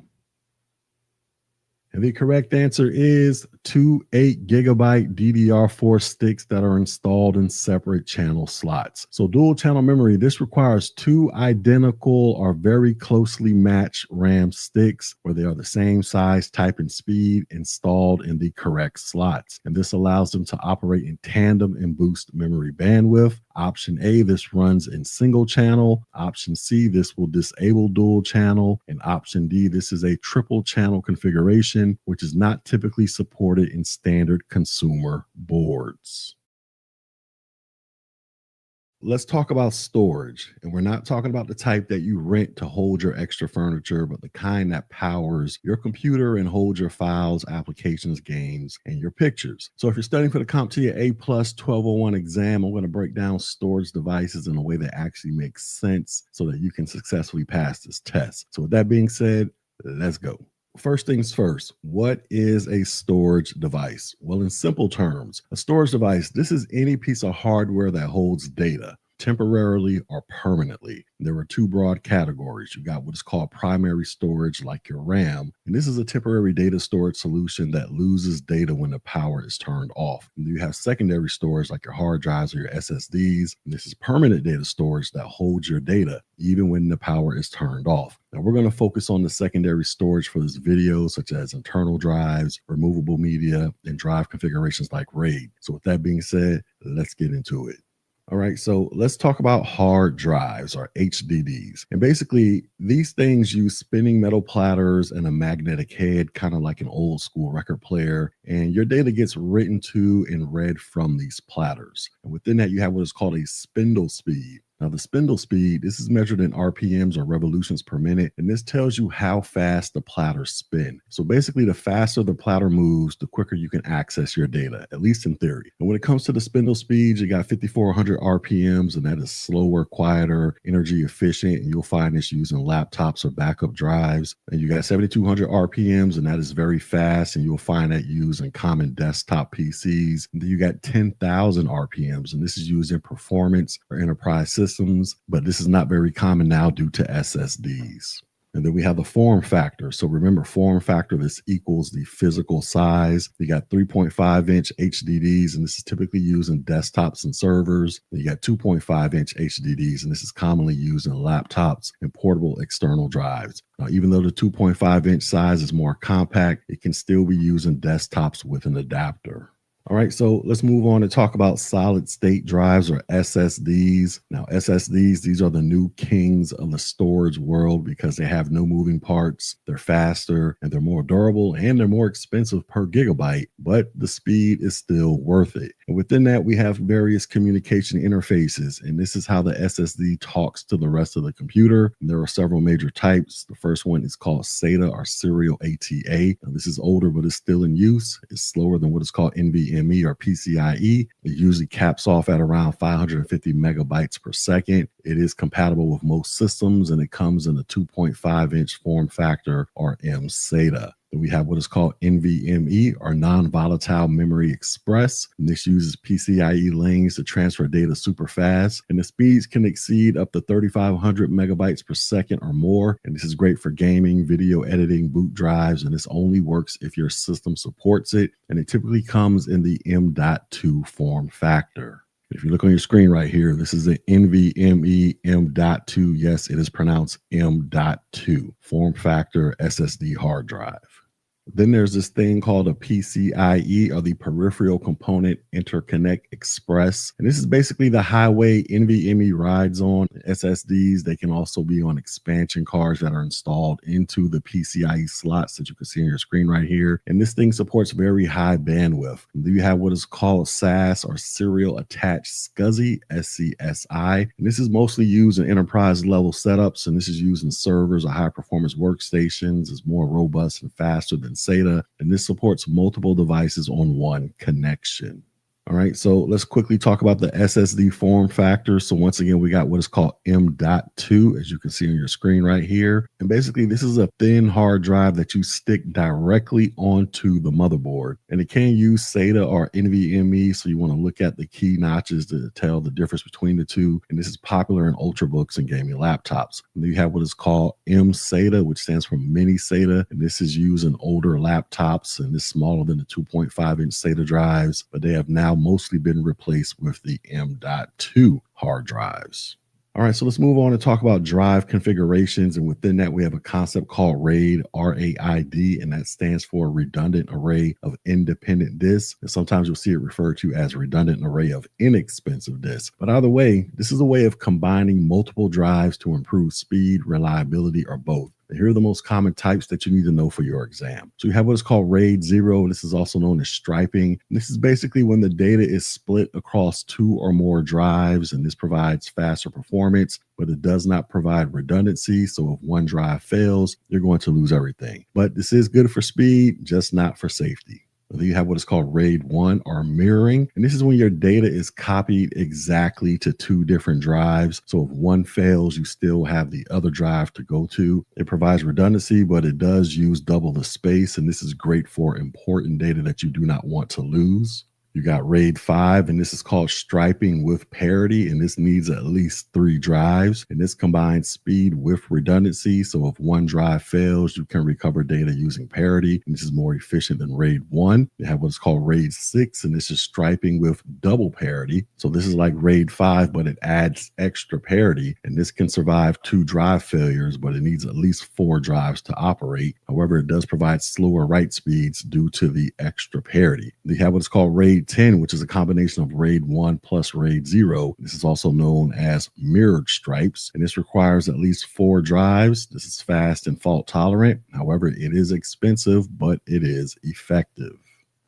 And the correct answer is two 8 gigabyte DDR4 sticks that are installed in separate channel slots. So dual channel memory, this requires two identical or very closely matched RAM sticks where they are the same size, type, and speed installed in the correct slots. And this allows them to operate in tandem and boost memory bandwidth. Option A, this runs in single channel. Option C, this will disable dual channel. And option D, this is a triple channel configuration, which is not typically supported in standard consumer boards. Let's talk about storage. And we're not talking about the type that you rent to hold your extra furniture, but the kind that powers your computer and holds your files, applications, games, and your pictures. So if you're studying for the CompTIA A+ 1201 exam, I'm going to break down storage devices in a way that actually makes sense so that you can successfully pass this test. So with that being said, let's go. First things first, what is a storage device? Well, in simple terms, a storage device, this is any piece of hardware that holds data temporarily or permanently. There are two broad categories. You got what is called primary storage, like your RAM, and this is a temporary data storage solution that loses data when the power is turned off. And you have secondary storage, like your hard drives or your SSDs, and this is permanent data storage that holds your data even when the power is turned off. Now we're going to focus on the secondary storage for this video, such as internal drives, removable media, and drive configurations like RAID. So with that being said, let's get into it. All right, so let's talk about hard drives, or HDDs. And basically, these things use spinning metal platters and a magnetic head, kind of like an old school record player. And your data gets written to and read from these platters. And within that, you have what is called a spindle speed. Now, the spindle speed, this is measured in RPMs or revolutions per minute, and this tells you how fast the platters spin. So basically, the faster the platter moves, the quicker you can access your data, at least in theory. And when it comes to the spindle speed, you got 5,400 RPMs, and that is slower, quieter, energy efficient, and you'll find this using laptops or backup drives. And you got 7,200 RPMs, and that is very fast, and you'll find that used in common desktop PCs. And then you got 10,000 RPMs, and this is used in performance or enterprise systems, but this is not very common now due to SSDs. And then we have the form factor. So remember, form factor, this equals the physical size. You got 3.5-inch HDDs, and this is typically used in desktops and servers. And you got 2.5-inch HDDs, and this is commonly used in laptops and portable external drives. Now, even though the 2.5-inch size is more compact, it can still be used in desktops with an adapter. All right, so let's move on and talk about solid state drives or SSDs. Now, SSDs, these are the new kings of the storage world because they have no moving parts, they're faster, and they're more durable, and they're more expensive per gigabyte, but the speed is still worth it. And within that, we have various communication interfaces, and this is how the SSD talks to the rest of the computer. And there are several major types. The first one is called SATA or serial ATA. Now, this is older, but it's still in use. It's slower than what is called NVMe or PCIe. It usually caps off at around 550 megabytes per second. It is compatible with most systems, and it comes in a 2.5-inch form factor or mSATA. We have what is called NVMe or non-volatile memory express. And this uses PCIe lanes to transfer data super fast, and the speeds can exceed up to 3,500 megabytes per second or more. And this is great for gaming, video editing, boot drives, and this only works if your system supports it. And it typically comes in the M.2 form factor. If you look on your screen right here, this is the NVMe M.2. Yes, it is pronounced M.2 form factor SSD hard drive. Then there's this thing called a PCIe or the Peripheral Component Interconnect Express. And this is basically the highway NVMe rides on. SSDs, they can also be on expansion cards that are installed into the PCIe slots that you can see on your screen right here. And this thing supports very high bandwidth. And you have what is called SAS or Serial Attached SCSI, SCSI. And this is mostly used in enterprise level setups. And this is used in servers or high performance workstations. It's more robust and faster than SATA, and this supports multiple devices on one connection. All right, so let's quickly talk about the SSD form factor. So once again, we got what is called M.2, as you can see on your screen right here. And basically, this is a thin hard drive that you stick directly onto the motherboard. And it can use SATA or NVMe, so you want to look at the key notches to tell the difference between the two. And this is popular in ultrabooks and gaming laptops. And then you have what is called mSATA, which stands for mini SATA. And this is used in older laptops, and it's smaller than the 2.5-inch SATA drives, but they have now mostly been replaced with the M.2 hard drives. All right, so let's move on and talk about drive configurations. And within that, we have a concept called RAID, R-A-I-D, and that stands for redundant array of independent disks. And sometimes you'll see it referred to as redundant array of inexpensive disks. But either way, this is a way of combining multiple drives to improve speed, reliability, or both. Here are the most common types that you need to know for your exam. So you have what is called RAID 0. This is also known as striping. And this is basically when the data is split across two or more drives, and this provides faster performance, but it does not provide redundancy. So if one drive fails, you're going to lose everything. But this is good for speed, just not for safety. Then you have what is called RAID 1 or mirroring. And this is when your data is copied exactly to two different drives. So if one fails, you still have the other drive to go to. It provides redundancy, but it does use double the space. And this is great for important data that you do not want to lose. You got RAID 5, and this is called striping with parity, and this needs at least 3 drives, and this combines speed with redundancy. So if one drive fails, you can recover data using parity, and this is more efficient than RAID 1. You have what's called RAID 6, and this is striping with double parity. So this is like RAID 5, but it adds extra parity, and this can survive 2 drive failures, but it needs at least 4 drives to operate. However, it does provide slower write speeds due to the extra parity. You have what's called RAID 10, which is a combination of RAID 1 plus RAID 0. This is also known as mirrored stripes, and this requires at least 4 drives. This is fast and fault tolerant. However, it is expensive, but it is effective.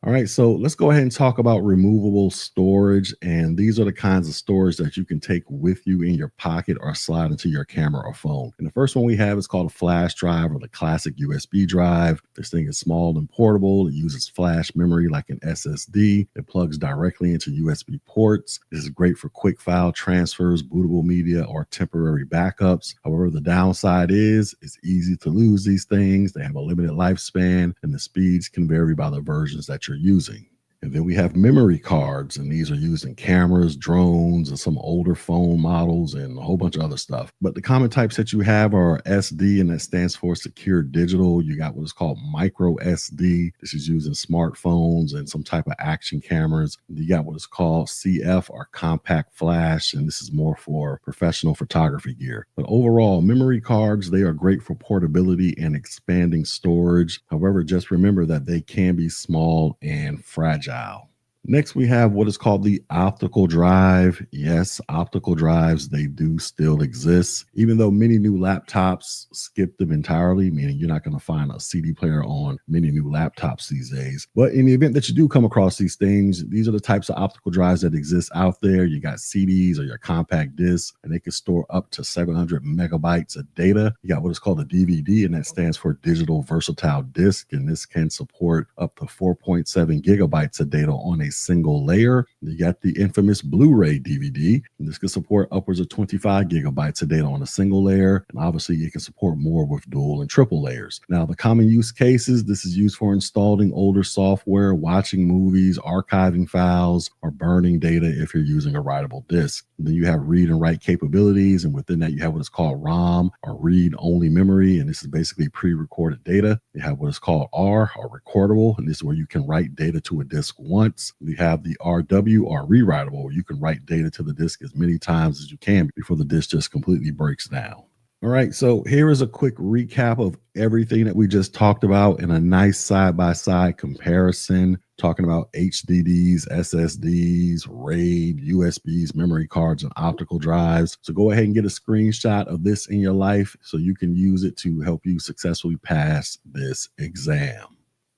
All right, so let's go ahead and talk about removable storage. And these are the kinds of storage that you can take with you in your pocket or slide into your camera or phone. And the first one we have is called a flash drive, or the classic USB drive. This thing is small and portable. It uses flash memory like an SSD. It plugs directly into USB ports. This is great for quick file transfers, bootable media, or temporary backups. However, the downside is it's easy to lose these things. They have a limited lifespan, and the speeds can vary by the versions that you're using. And then we have memory cards, and these are used in cameras, drones, and some older phone models, and a whole bunch of other stuff. But the common types that you have are SD, and that stands for Secure Digital. You got what is called micro SD. This is used in smartphones and some type of action cameras. You got what is called CF, or compact flash, and this is more for professional photography gear. But overall, memory cards, they are great for portability and expanding storage. However, just remember that they can be small and fragile. Next, we have what is called the optical drive. Yes, optical drives, they do still exist, even though many new laptops skip them entirely, meaning you're not going to find a CD player on many new laptops these days. But in the event that you do come across these things, these are the types of optical drives that exist out there. You got CDs or your compact discs, and they can store up to 700 megabytes of data. You got what is called a DVD, and that stands for Digital Versatile Disc, and this can support up to 4.7 gigabytes of data on a single layer. You got the infamous Blu-ray DVD, and this can support upwards of 25 gigabytes of data on a single layer, and obviously it can support more with dual and triple layers. Now, the common use cases, this is used for installing older software, watching movies, archiving files, or burning data if you're using a writable disk. And then you have read and write capabilities, and within that you have what is called ROM, or read-only memory, and this is basically pre-recorded data. You have what is called R, or recordable, and this is where you can write data to a disk once. We have the RW, or rewritable, where you can write data to the disk as many times as you can before the disk just completely breaks down. All right, so here is a quick recap of everything that we just talked about in a nice side-by-side comparison, talking about HDDs, SSDs, RAID, USBs, memory cards, and optical drives. So go ahead and get a screenshot of this in your life so you can use it to help you successfully pass this exam.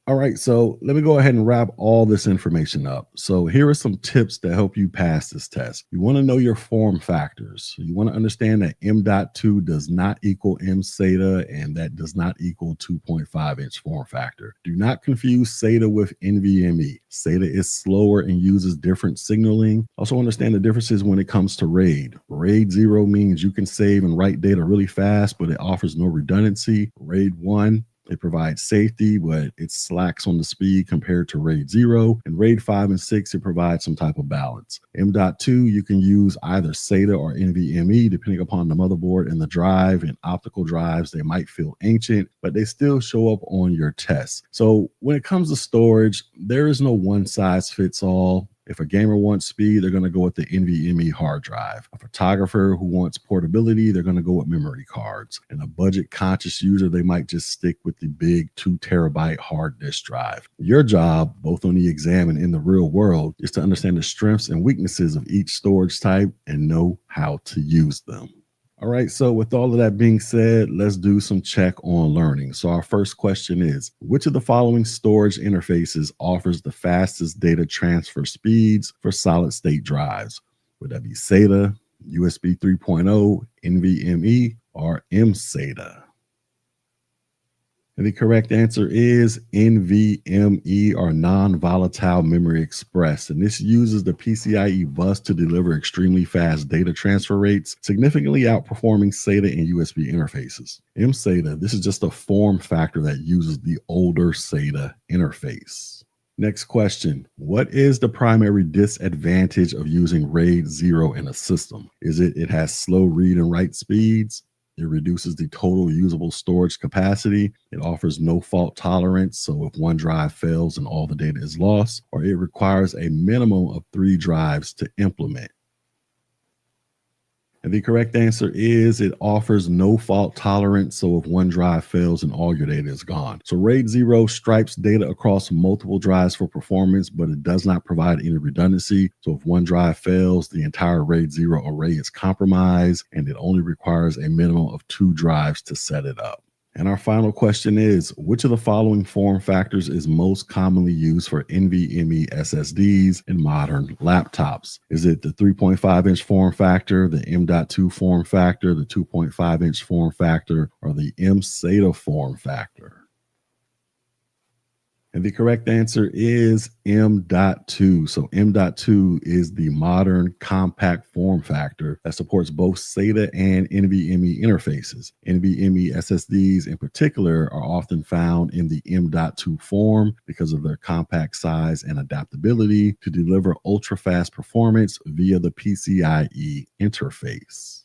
All right, so let me go ahead and wrap all this information up. So here are some tips to help you pass this test. You want to know your form factors. You want to understand that M.2 does not equal M-SATA, and that does not equal 2.5-inch form factor. Do not confuse SATA with NVMe. SATA is slower and uses different signaling. Also understand the differences when it comes to RAID. RAID 0 means you can save and write data really fast, but it offers no redundancy. RAID 1, it provides safety, but it slacks on the speed compared to RAID 0. And RAID 5 and 6, it provides some type of balance. M.2, you can use either SATA or NVMe, depending upon the motherboard and the drive. And optical drives, they might feel ancient, but they still show up on your test. So when it comes to storage, there is no one size fits all. If a gamer wants speed, they're going to go with the NVMe hard drive. A photographer who wants portability, they're going to go with memory cards. And a budget conscious user, they might just stick with the big 2 terabyte hard disk drive. Your job, both on the exam and in the real world, is to understand the strengths and weaknesses of each storage type and know how to use them. All right, so with all of that being said, let's do some check on learning. So our first question is, which of the following storage interfaces offers the fastest data transfer speeds for solid state drives? Would that be SATA, USB 3.0, NVMe, or M-SATA? And the correct answer is NVMe, or non-volatile memory express. And this uses the PCIe bus to deliver extremely fast data transfer rates, significantly outperforming SATA and USB interfaces. M-SATA, this is just a form factor that uses the older SATA interface. Next question. What is the primary disadvantage of using RAID 0 in a system? Is it has slow read and write speeds? It reduces the total usable storage capacity. It offers no fault tolerance, so if one drive fails and all the data is lost, or it requires a minimum of 3 drives to implement. And the correct answer is it offers no fault tolerance, so if one drive fails and all your data is gone. So RAID 0 stripes data across multiple drives for performance, but it does not provide any redundancy. So if one drive fails, the entire RAID 0 array is compromised, and it only requires a minimum of 2 drives to set it up. And our final question is, which of the following form factors is most commonly used for NVMe SSDs in modern laptops? Is it the 3.5-inch form factor, the M.2 form factor, the 2.5-inch form factor, or the M-SATA form factor? And the correct answer is M.2. So M.2 is the modern compact form factor that supports both SATA and NVMe interfaces. NVMe SSDs in particular are often found in the M.2 form because of their compact size and adaptability to deliver ultra-fast performance via the PCIe interface.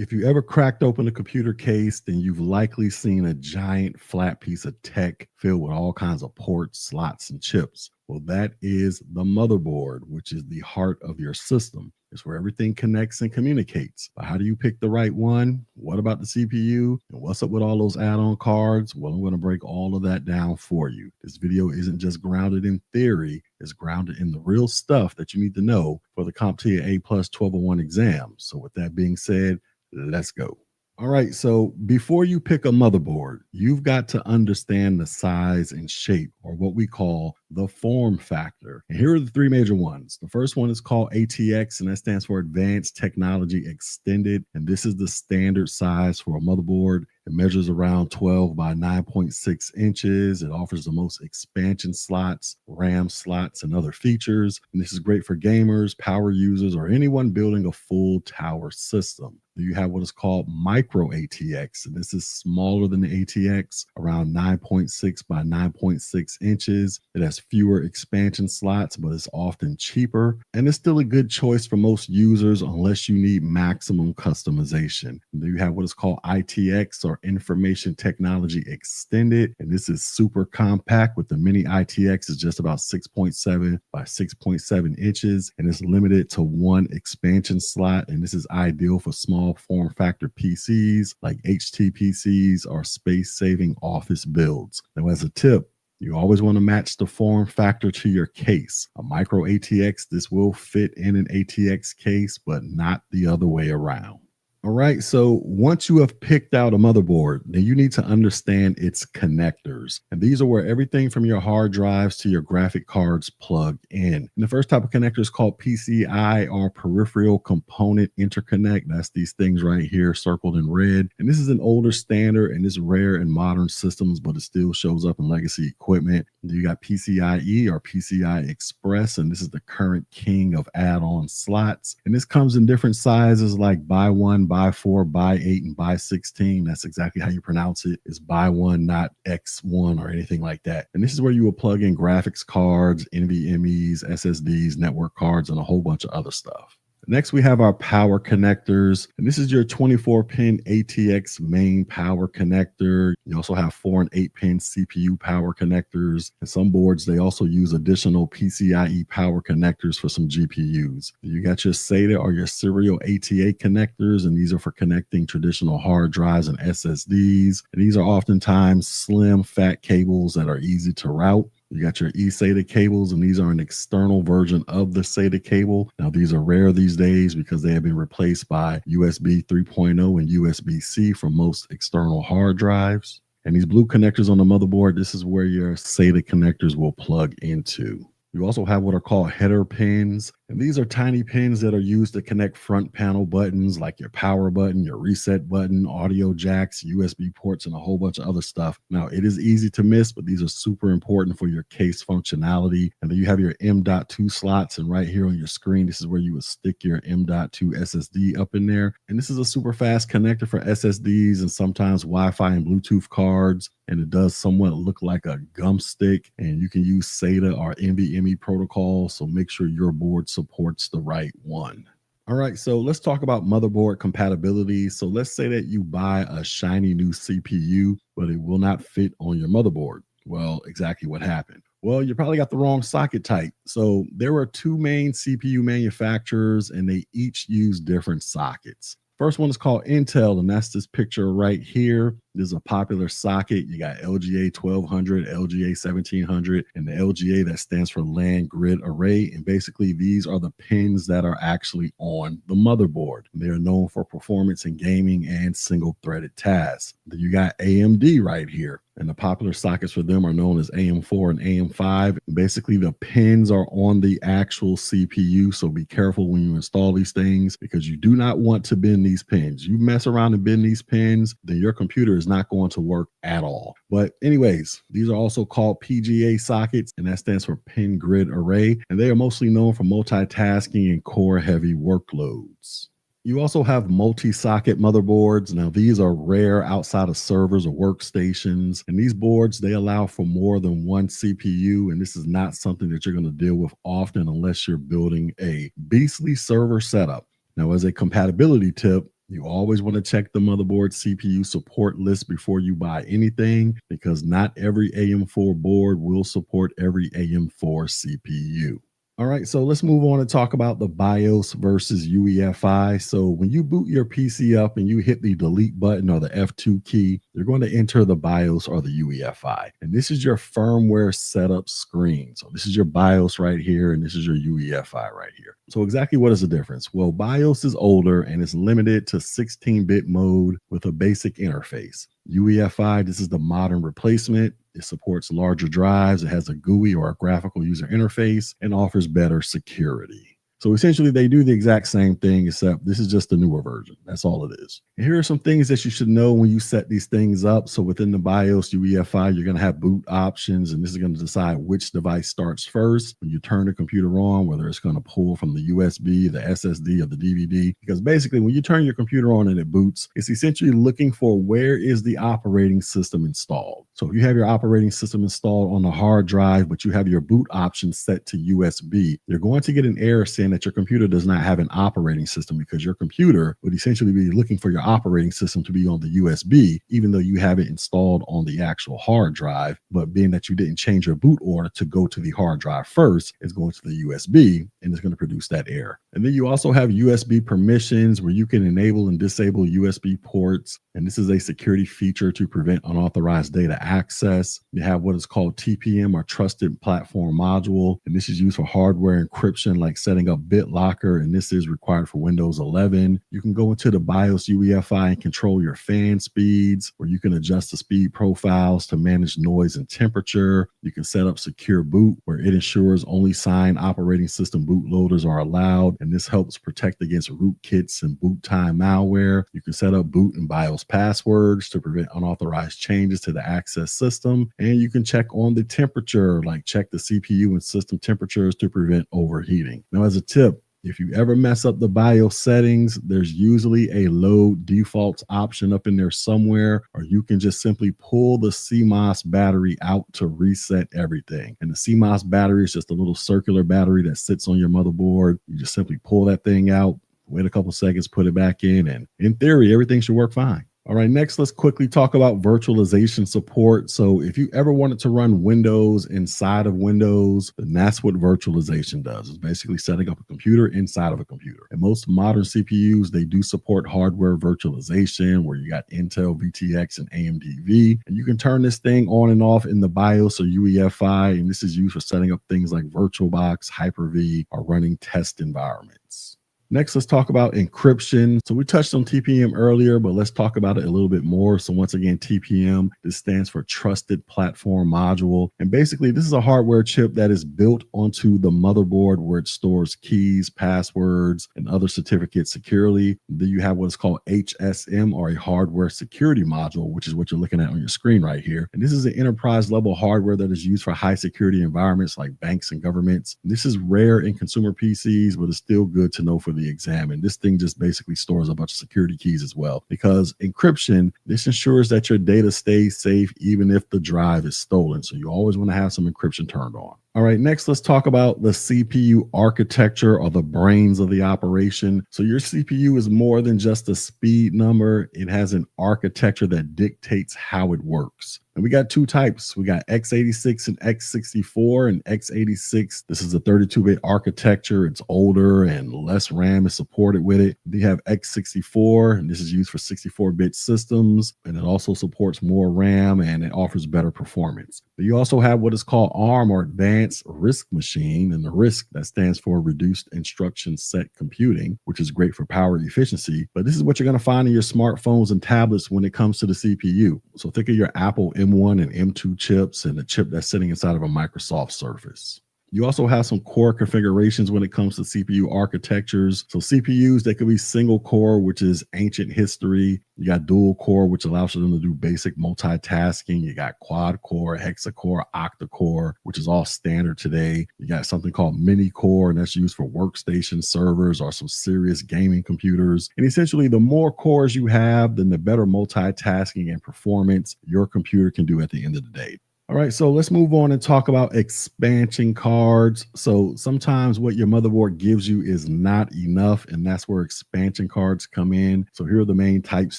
If you ever cracked open a computer case, then you've likely seen a giant flat piece of tech filled with all kinds of ports, slots, and chips. Well, that is the motherboard, which is the heart of your system. It's where everything connects and communicates. But how do you pick the right one? What about the CPU? And what's up with all those add-on cards? Well, I'm going to break all of that down for you. This video isn't just grounded in theory. It's grounded in the real stuff that you need to know for the CompTIA A+ 1201 exam. So with that being said, let's go. All right, so before you pick a motherboard, you've got to understand the size and shape, or what we call the form factor. And here are the three major ones. The first one is called ATX, and that stands for Advanced Technology Extended. And this is the standard size for a motherboard. It measures around 12 by 9.6 inches. It offers the most expansion slots, RAM slots, and other features. And this is great for gamers, power users, or anyone building a full tower system. You have what is called micro ATX, and this is smaller than the ATX, around 9.6 by 9.6 inches. It has fewer expansion slots, but it's often cheaper, and it's still a good choice for most users unless you need maximum customization. And then you have what is called ITX, or Information Technology Extended, and this is super compact with the mini ITX is just about 6.7 by 6.7 inches, and it's limited to one expansion slot, and this is ideal for small form factor PCs like HTPCs or space-saving office builds. Now, as a tip, you always want to match the form factor to your case. A micro ATX, this will fit in an ATX case, but not the other way around. All right, so once you have picked out a motherboard, then you need to understand its connectors. And these are where everything from your hard drives to your graphic cards plug in. And the first type of connector is called PCI, or Peripheral Component Interconnect. That's these things right here circled in red. And this is an older standard, and it's rare in modern systems, but it still shows up in legacy equipment. And you got PCIe, or PCI Express, and this is the current king of add-on slots. And this comes in different sizes like by 1, by 4, by 8, and by 16. That's exactly how you pronounce it. It's by 1, not X1 or anything like that. And this is where you will plug in graphics cards, NVMe's, SSDs, network cards, and a whole bunch of other stuff. Next, we have our power connectors, and this is your 24-pin ATX main power connector. You also have 4 and 8-pin CPU power connectors, and some boards, they also use additional PCIe power connectors for some GPUs. You got your SATA or your serial ATA connectors, and these are for connecting traditional hard drives and SSDs. And these are oftentimes slim, fat cables that are easy to route. You got your eSATA cables, and these are an external version of the SATA cable. Now, these are rare these days because they have been replaced by USB 3.0 and USB-C for most external hard drives. And these blue connectors on the motherboard, this is where your SATA connectors will plug into. You also have what are called header pins, and these are tiny pins that are used to connect front panel buttons like your power button, your reset button, audio jacks, USB ports, and a whole bunch of other stuff. Now, it is easy to miss, but these are super important for your case functionality. And then you have your M.2 slots, and right here on your screen, this is where you would stick your M.2 SSD up in there. And this is a super fast connector for SSDs and sometimes Wi-Fi and Bluetooth cards. And it does somewhat look like a gum stick, and you can use SATA or NVMe protocol, so make sure your board supports the right one. All right, so let's talk about motherboard compatibility. So let's say that you buy a shiny new CPU, but it will not fit on your motherboard. Well, exactly what happened? Well, you probably got the wrong socket type. So there are two main CPU manufacturers, and they each use different sockets. First one is called Intel, and that's this picture right here. This is a popular socket. You got LGA 1200, LGA 1700, and the LGA that stands for LAN Grid Array. And basically, these are the pins that are actually on the motherboard. They are known for performance in gaming and single-threaded tasks. Then you got AMD right here. And the popular sockets for them are known as AM4 and AM5. Basically, the pins are on the actual CPU, so be careful when you install these things because you do not want to bend these pins. You mess around and bend these pins, then your computer is not going to work at all. But anyways, these are also called PGA sockets, and that stands for Pin Grid Array, and they are mostly known for multitasking and core-heavy workloads. You also have multi-socket motherboards. Now, these are rare outside of servers or workstations. And these boards, they allow for more than one CPU. And this is not something that you're going to deal with often unless you're building a beastly server setup. Now, as a compatibility tip, you always want to check the motherboard CPU support list before you buy anything because not every AM4 board will support every AM4 CPU. All right, so let's move on and talk about the BIOS versus UEFI. So when you boot your PC up and you hit the delete button or the F2 key, you're going to enter the BIOS or the UEFI. And this is your firmware setup screen. So this is your BIOS right here, and this is your UEFI right here. So exactly what is the difference? Well, BIOS is older and it's limited to 16-bit mode with a basic interface. UEFI, this is the modern replacement. It supports larger drives. It has a GUI or a graphical user interface and offers better security. So essentially, they do the exact same thing, except this is just a newer version. That's all it is. And here are some things that you should know when you set these things up. So within the BIOS UEFI, you're going to have boot options, and this is going to decide which device starts first when you turn the computer on, whether it's going to pull from the USB, the SSD, or the DVD. Because basically, when you turn your computer on and it boots, it's essentially looking for where is the operating system installed. So if you have your operating system installed on a hard drive, but you have your boot option set to USB, you're going to get an error saying that your computer does not have an operating system because your computer would essentially be looking for your operating system to be on the USB, even though you have it installed on the actual hard drive. But being that you didn't change your boot order to go to the hard drive first, it's going to the USB and it's going to produce that error. And then you also have USB permissions where you can enable and disable USB ports. And this is a security feature to prevent unauthorized data access. You have what is called TPM or Trusted Platform Module. And this is used for hardware encryption, like setting up BitLocker. And this is required for Windows 11. You can go into the BIOS UEFI and control your fan speeds, where you can adjust the speed profiles to manage noise and temperature. You can set up secure boot, where it ensures only signed operating system bootloaders are allowed. And this helps protect against rootkits and boot time malware. You can set up boot and BIOS passwords to prevent unauthorized changes to the access system. And you can check on the temperature, like check the CPU and system temperatures to prevent overheating. Now, as a tip, if you ever mess up the BIOS settings, there's usually a load defaults option up in there somewhere, or you can just simply pull the CMOS battery out to reset everything. And the CMOS battery is just a little circular battery that sits on your motherboard. You just simply pull that thing out, wait a couple seconds, put it back in, and in theory, everything should work fine. All right, next, let's quickly talk about virtualization support. So if you ever wanted to run Windows inside of Windows, then that's what virtualization does. It's basically setting up a computer inside of a computer. And most modern CPUs, they do support hardware virtualization, where you got Intel VTX and AMD V. And you can turn this thing on and off in the BIOS or UEFI. And this is used for setting up things like VirtualBox, Hyper-V, or running test environments. Next, let's talk about encryption. So we touched on TPM earlier, but let's talk about it a little bit more. So once again, TPM, this stands for Trusted Platform Module. And basically, this is a hardware chip that is built onto the motherboard where it stores keys, passwords, and other certificates securely. Then you have what's called HSM, or a hardware security module, which is what you're looking at on your screen right here. And this is an enterprise level hardware that is used for high security environments like banks and governments. This is rare in consumer PCs, but it's still good to know for the exam. And this thing just basically stores a bunch of security keys as well, because encryption, this ensures that your data stays safe even if the drive is stolen. So you always want to have some encryption turned on. All right, next, let's talk about the CPU architecture, or the brains of the operation. So your CPU is more than just a speed number. It has an architecture that dictates how it works. And we got two types. We got x86 and x64. And x86, this is a 32-bit architecture. It's older and less RAM is supported with it. We have x64, and this is used for 64-bit systems. And it also supports more RAM and it offers better performance. But you also have what is called ARM, or Advanced RISC Machine. And the RISC, that stands for Reduced Instruction Set Computing, which is great for power efficiency. But this is what you're going to find in your smartphones and tablets when it comes to the CPU. So think of your Apple M1 and M2 chips and the chip that's sitting inside of a Microsoft Surface. You also have some core configurations when it comes to CPU architectures. So CPUs, they could be single core, which is ancient history. You got dual core, which allows for them to do basic multitasking. You got quad core, hexa-core, octa-core, which is all standard today. You got something called mini core, and that's used for workstation servers or some serious gaming computers. And essentially, the more cores you have, then the better multitasking and performance your computer can do at the end of the day. All right, so let's move on and talk about expansion cards. So sometimes what your motherboard gives you is not enough, and that's where expansion cards come in. So here are the main types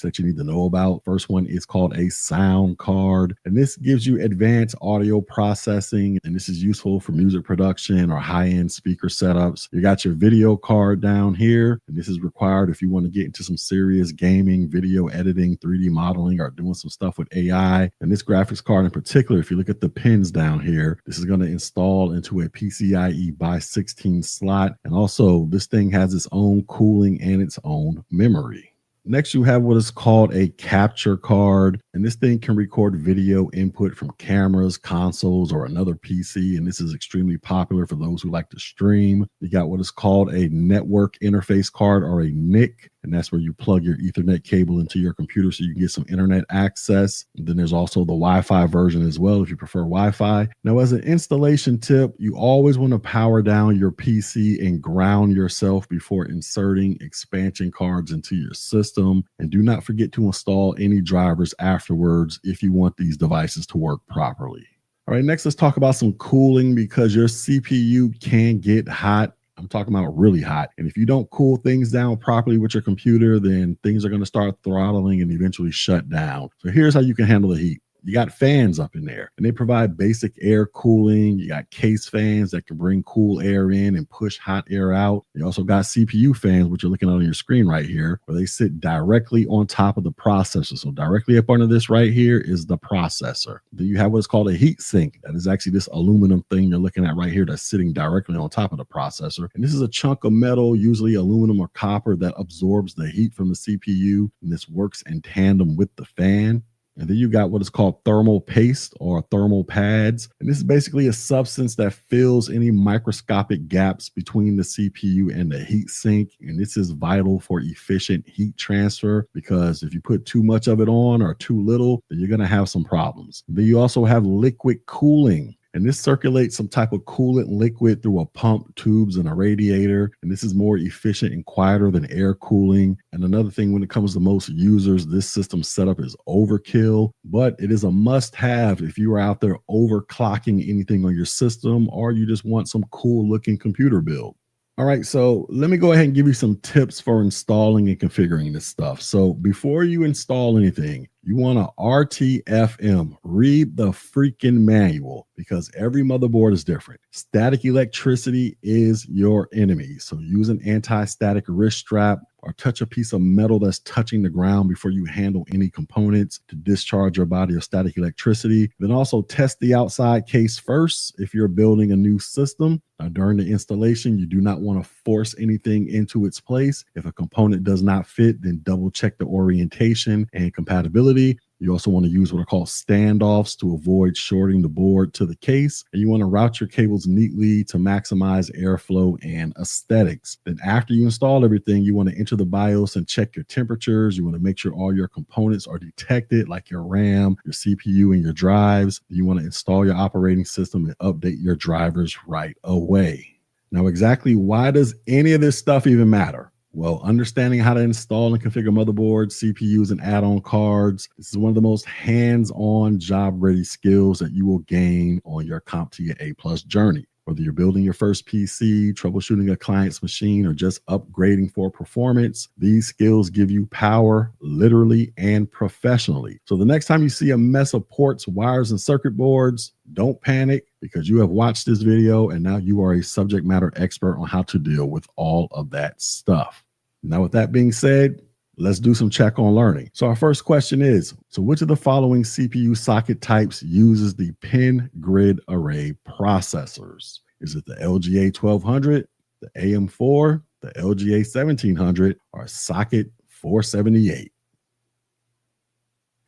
that you need to know about. First one is called a sound card, and this gives you advanced audio processing, and this is useful for music production or high-end speaker setups. You got your video card down here, and this is required if you want to get into some serious gaming, video editing, 3D modeling, or doing some stuff with AI. And this graphics card in particular, if you look at the pins down here, this is going to install into a PCIe by 16 slot. And also this thing has its own cooling and its own memory. Next, you have what is called a capture card, and this thing can record video input from cameras, consoles, or another PC, and this is extremely popular for those who like to stream. You got what is called a network interface card, or a NIC, and that's where you plug your Ethernet cable into your computer so you can get some internet access. And then there's also the Wi-Fi version as well if you prefer Wi-Fi. Now, as an installation tip, you always want to power down your PC and ground yourself before inserting expansion cards into your system. And do not forget to install any drivers afterwards if you want these devices to work properly. All right, next let's talk about some cooling, because your CPU can get hot. I'm talking about really hot. And if you don't cool things down properly with your computer, then things are going to start throttling and eventually shut down. So here's how you can handle the heat. You got fans up in there, and they provide basic air cooling. You got case fans that can bring cool air in and push hot air out. You also got CPU fans, which you're looking at on your screen right here, where they sit directly on top of the processor. So directly up under this right here is the processor. Then you have what's called a heat sink. That is actually this aluminum thing you're looking at right here that's sitting directly on top of the processor. And this is a chunk of metal, usually aluminum or copper, that absorbs the heat from the CPU. And this works in tandem with the fan. And then you got what is called thermal paste, or thermal pads. And this is basically a substance that fills any microscopic gaps between the CPU and the heat sink. And this is vital for efficient heat transfer, because if you put too much of it on or too little, then you're going to have some problems. Then you also have liquid cooling. And this circulates some type of coolant liquid through a pump, tubes, and a radiator. And this is more efficient and quieter than air cooling. And another thing, when it comes to most users, this system setup is overkill, but it is a must-have if you are out there overclocking anything on your system, or you just want some cool-looking computer build. All right, so let me go ahead and give you some tips for installing and configuring this stuff. So before you install anything, you want to RTFM, read the freaking manual, because every motherboard is different. Static electricity is your enemy. So use an anti-static wrist strap, or touch a piece of metal that's touching the ground before you handle any components to discharge your body of static electricity. Then also test the outside case first if you're building a new system. Now, during the installation, you do not want to force anything into its place. If a component does not fit, then double check the orientation and compatibility. You also want to use what are called standoffs to avoid shorting the board to the case. And you want to route your cables neatly to maximize airflow and aesthetics. Then after you install everything, you want to enter the BIOS and check your temperatures. You want to make sure all your components are detected, like your RAM, your CPU, and your drives. You want to install your operating system and update your drivers right away. Now, exactly why does any of this stuff even matter? Well, understanding how to install and configure motherboards, CPUs, and add-on cards, this is one of the most hands-on job-ready skills that you will gain on your CompTIA A+ journey. Whether you're building your first PC, troubleshooting a client's machine, or just upgrading for performance, these skills give you power literally and professionally. So the next time you see a mess of ports, wires, and circuit boards, don't panic, because you have watched this video and now you are a subject matter expert on how to deal with all of that stuff. Now, with that being said, let's do some check on learning. So our first question is, so which of the following CPU socket types uses the pin grid array processors? Is it the LGA 1200, the AM4, the LGA 1700, or socket 478?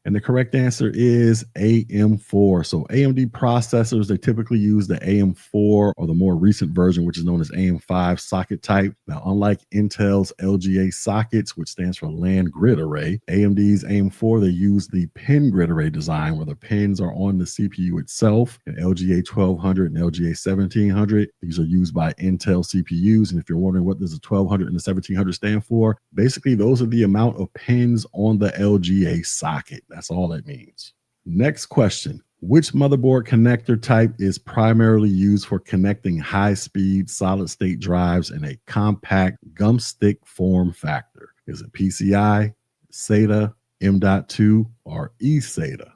And the correct answer is AM4. So AMD processors, they typically use the AM4 or the more recent version, which is known as AM5 socket type. Now, unlike Intel's LGA sockets, which stands for LAN grid array, AMD's AM4, they use the pin grid array design where the pins are on the CPU itself. And LGA 1200 and LGA 1700, these are used by Intel CPUs. And if you're wondering what does the 1200 and the 1700 stand for, basically those are the amount of pins on the LGA socket. That's all that means. Next question. Which motherboard connector type is primarily used for connecting high-speed solid-state drives in a compact gum stick form factor? Is it PCI, SATA, M.2, or eSATA?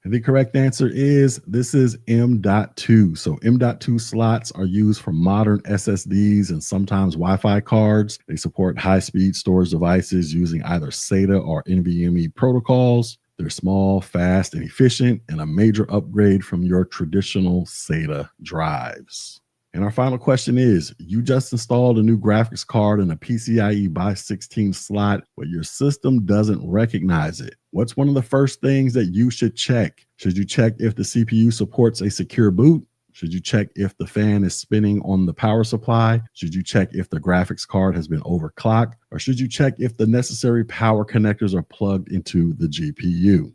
And the correct answer is this is M.2. So M.2 slots are used for modern SSDs and sometimes Wi-Fi cards. They support high-speed storage devices using either SATA or NVMe protocols. They're small, fast, and efficient, and a major upgrade from your traditional SATA drives. And our final question is, you just installed a new graphics card in a PCIe x 16 slot, but your system doesn't recognize it. What's one of the first things that you should check? Should you check if the CPU supports a secure boot? Should you check if the fan is spinning on the power supply? Should you check if the graphics card has been overclocked? Or should you check if the necessary power connectors are plugged into the GPU?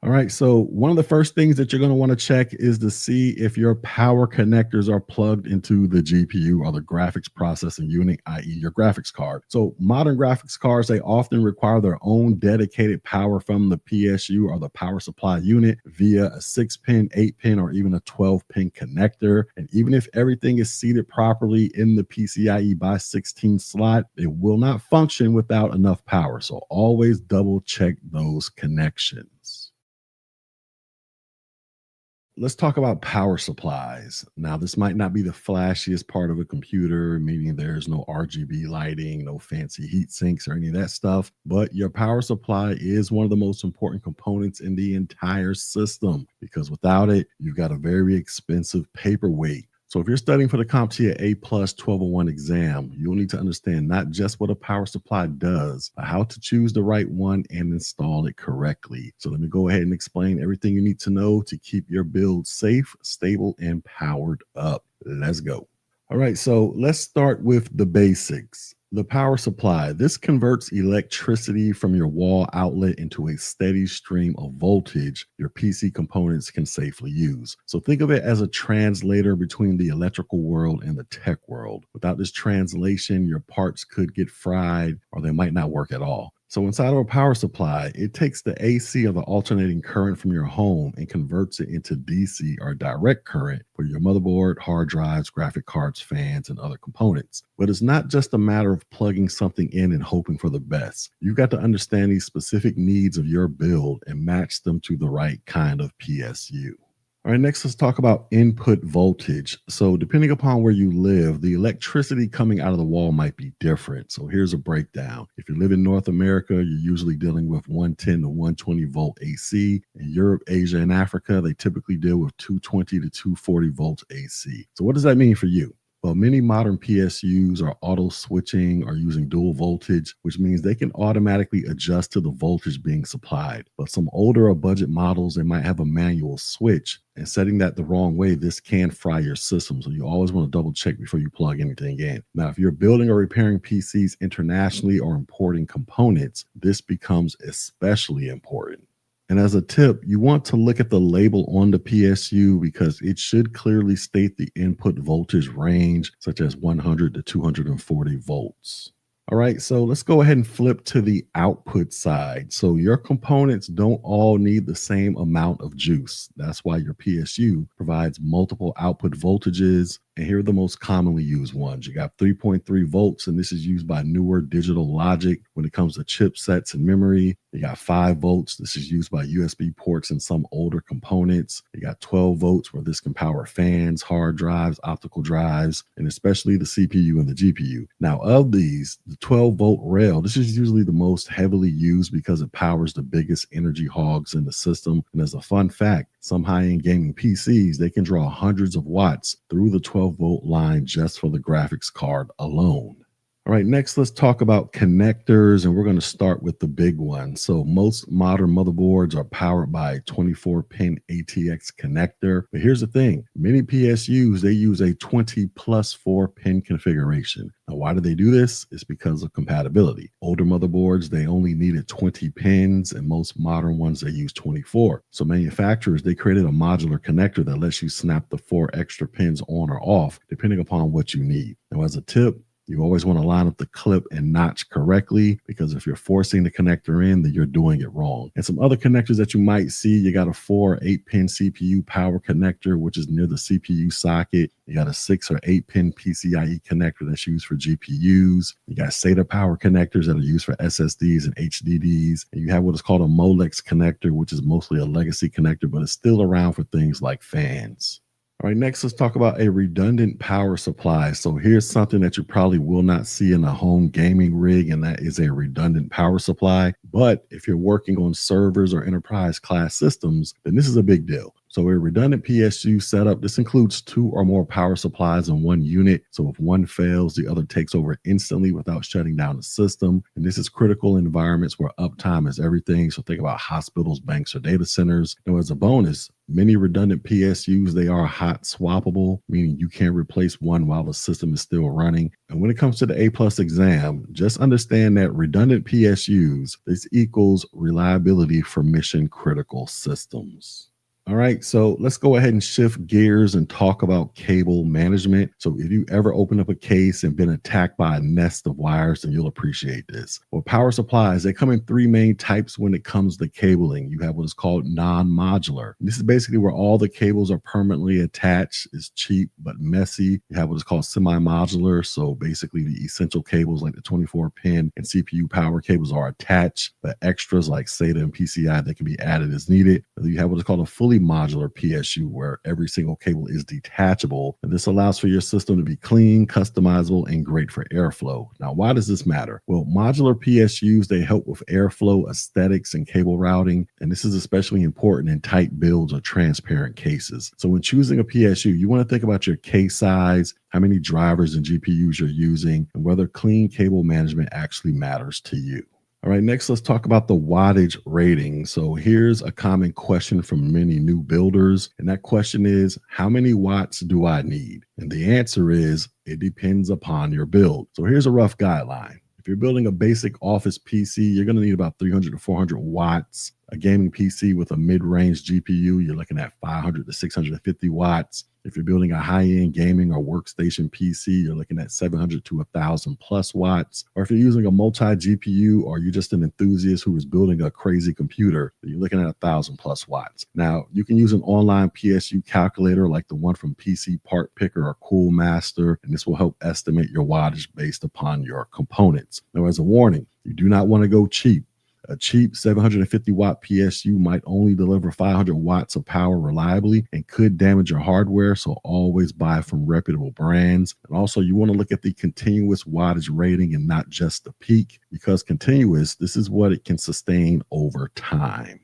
All right, so one of the first things that you're going to want to check is to see if your power connectors are plugged into the GPU or the graphics processing unit, i.e. your graphics card. So modern graphics cards, they often require their own dedicated power from the PSU or the power supply unit via a 6-pin, 8-pin, or even a 12-pin connector. And even if everything is seated properly in the PCIe x 16 slot, it will not function without enough power. So always double check those connections. Let's talk about power supplies. Now, this might not be the flashiest part of a computer, meaning there's no RGB lighting, no fancy heat sinks or any of that stuff, but your power supply is one of the most important components in the entire system, because without it, you've got a very expensive paperweight. So if you're studying for the CompTIA A+ 1201 exam, you'll need to understand not just what a power supply does, but how to choose the right one and install it correctly. So let me go ahead and explain everything you need to know to keep your build safe, stable, and powered up. Let's go. All right, so let's start with the basics. The power supply. This converts electricity from your wall outlet into a steady stream of voltage your PC components can safely use. So think of it as a translator between the electrical world and the tech world. Without this translation, your parts could get fried or they might not work at all. So inside of a power supply, it takes the AC or the alternating current from your home and converts it into DC or direct current for your motherboard, hard drives, graphic cards, fans, and other components. But it's not just a matter of plugging something in and hoping for the best. You've got to understand these specific needs of your build and match them to the right kind of PSU. All right, next let's talk about input voltage. So depending upon where you live, the electricity coming out of the wall might be different. So here's a breakdown. If you live in North America, you're usually dealing with 110 to 120 volt AC. In Europe, Asia, and Africa, they typically deal with 220 to 240 volts AC. So what does that mean for you? Well, many modern PSUs are auto switching or using dual voltage, which means they can automatically adjust to the voltage being supplied. But some older or budget models, they might have a manual switch, and setting that the wrong way, this can fry your system. So you always want to double check before you plug anything in. Now, if you're building or repairing PCs internationally or importing components, this becomes especially important. And as a tip, you want to look at the label on the PSU because it should clearly state the input voltage range, such as 100 to 240 volts. All right, so let's go ahead and flip to the output side. So your components don't all need the same amount of juice. That's why your PSU provides multiple output voltages. And here are the most commonly used ones. You got 3.3 volts, and this is used by newer digital logic when it comes to chipsets and memory. You got 5 volts. This is used by USB ports and some older components. You got 12 volts, where this can power fans, hard drives, optical drives, and especially the CPU and the GPU. Now, of these, the 12-volt rail, this is usually the most heavily used because it powers the biggest energy hogs in the system. And as a fun fact, some high-end gaming PCs, they can draw hundreds of watts through the 12-volt line just for the graphics card alone. All right, next let's talk about connectors, and we're going to start with the big one. So most modern motherboards are powered by a 24-pin ATX connector. But here's the thing, many PSUs, they use a 20 plus 4-pin configuration. Now, why do they do this? It's because of compatibility. Older motherboards, they only needed 20 pins, and most modern ones, they use 24. So manufacturers, they created a modular connector that lets you snap the 4 extra pins on or off, depending upon what you need. Now, as a tip, you always want to line up the clip and notch correctly, because if you're forcing the connector in, then you're doing it wrong. And some other connectors that you might see, you got a 4 or 8-pin CPU power connector, which is near the CPU socket. You got a 6 or 8-pin PCIe connector that's used for GPUs. You got SATA power connectors that are used for SSDs and HDDs. And you have what is called a Molex connector, which is mostly a legacy connector, but it's still around for things like fans. All right, next let's talk about a redundant power supply. So here's something that you probably will not see in a home gaming rig, and that is a redundant power supply. But if you're working on servers or enterprise class systems, then this is a big deal. So a redundant PSU setup, this includes 2 or more power supplies in one unit. So if one fails, the other takes over instantly without shutting down the system. And this is critical in environments where uptime is everything. So think about hospitals, banks, or data centers. Now, as a bonus, many redundant PSUs, they are hot swappable, meaning you can replace one while the system is still running. And when it comes to the A+ exam, just understand that redundant PSUs, this equals reliability for mission critical systems. All right, so let's go ahead and shift gears and talk about cable management. So if you ever open up a case and been attacked by a nest of wires, then you'll appreciate this. Well, power supplies, they come in 3 main types when it comes to cabling. You have what is called non-modular. This is basically where all the cables are permanently attached. It's cheap but messy. You have what is called semi-modular. So basically the essential cables like the 24-pin and CPU power cables are attached, but extras like SATA and PCI, they can be added as needed. You have what is called a fully modular PSU, where every single cable is detachable, and this allows for your system to be clean, customizable, and great for airflow. Now, why does this matter? Well, modular PSUs, they help with airflow, aesthetics, and cable routing, and this is especially important in tight builds or transparent cases. So when choosing a PSU, you want to think about your case size, how many drivers and GPUs you're using, and whether clean cable management actually matters to you. All right, next let's talk about the wattage rating. So here's a common question from many new builders, and that question is, how many watts do I need? And the answer is, it depends upon your build. So here's a rough guideline. If you're building a basic office PC, you're going to need about 300 to 400 watts. A gaming PC with a mid-range GPU, you're looking at 500 to 650 watts. If you're building a high-end gaming or workstation PC, you're looking at 700 to 1,000 plus watts. Or if you're using a multi-GPU, or you're just an enthusiast who is building a crazy computer, you're looking at 1,000 plus watts. Now, you can use an online PSU calculator like the one from PC Part Picker or Coolmaster, and this will help estimate your wattage based upon your components. Now, as a warning, you do not want to go cheap. A cheap 750 watt PSU might only deliver 500 watts of power reliably and could damage your hardware, so always buy from reputable brands. And also, you want to look at the continuous wattage rating and not just the peak, because continuous, this is what it can sustain over time.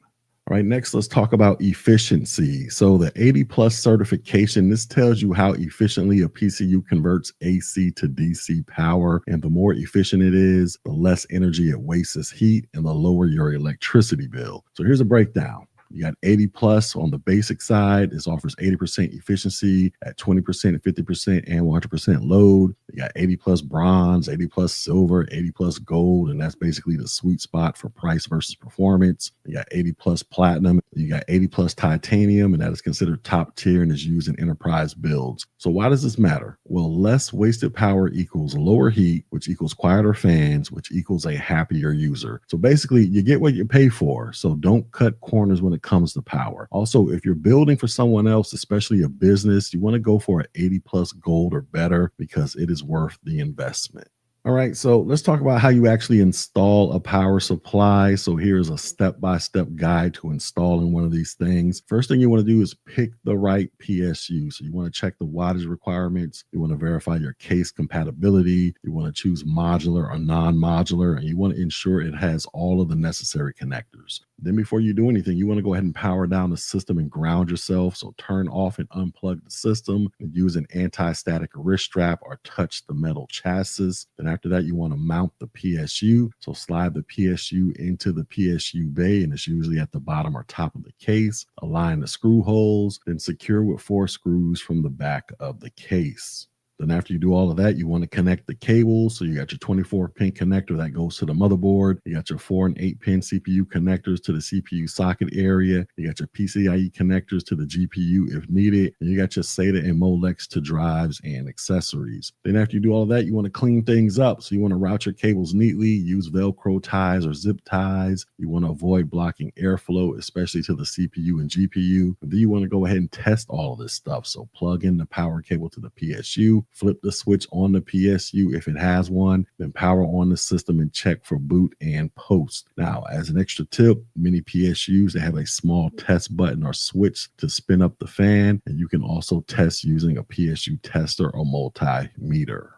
All right, next let's talk about efficiency. So the 80 plus certification, this tells you how efficiently a PCU converts AC to DC power. And the more efficient it is, the less energy it wastes as heat and the lower your electricity bill. So here's a breakdown. You got 80 plus on the basic side. This offers 80% efficiency at 20%, 50%, and 100% load. You got 80 plus bronze, 80 plus silver, 80 plus gold, and that's basically the sweet spot for price versus performance. You got 80 plus platinum. You got 80 plus titanium, and that is considered top tier and is used in enterprise builds. So why does this matter? Well, less wasted power equals lower heat, which equals quieter fans, which equals a happier user. So basically, you get what you pay for. So don't cut corners when it comes to power. Also, if you're building for someone else, especially a business, you want to go for an 80 plus gold or better because it is worth the investment. All right, so let's talk about how you actually install a power supply. So here's a step-by-step guide to installing one of these things. First thing you want to do is pick the right PSU. So you want to check the wattage requirements. You want to verify your case compatibility. You want to choose modular or non-modular, and you want to ensure it has all of the necessary connectors. Then before you do anything, you want to go ahead and power down the system and ground yourself. So turn off and unplug the system and use an anti-static wrist strap or touch the metal chassis. Then after that, you want to mount the PSU. So slide the PSU into the PSU bay, and it's usually at the bottom or top of the case. Align the screw holes, then secure with 4 screws from the back of the case. Then after you do all of that, you want to connect the cables. So you got your 24-pin connector that goes to the motherboard. You got your 4 and 8-pin CPU connectors to the CPU socket area. You got your PCIe connectors to the GPU if needed. And you got your SATA and Molex to drives and accessories. Then after you do all of that, you want to clean things up. So you want to route your cables neatly, use Velcro ties or zip ties. You want to avoid blocking airflow, especially to the CPU and GPU. And then you want to go ahead and test all of this stuff. So plug in the power cable to the PSU. Flip the switch on the PSU if it has one, then power on the system and check for boot and post. Now, as an extra tip, many PSUs, they have a small test button or switch to spin up the fan, and you can also test using a PSU tester or multimeter.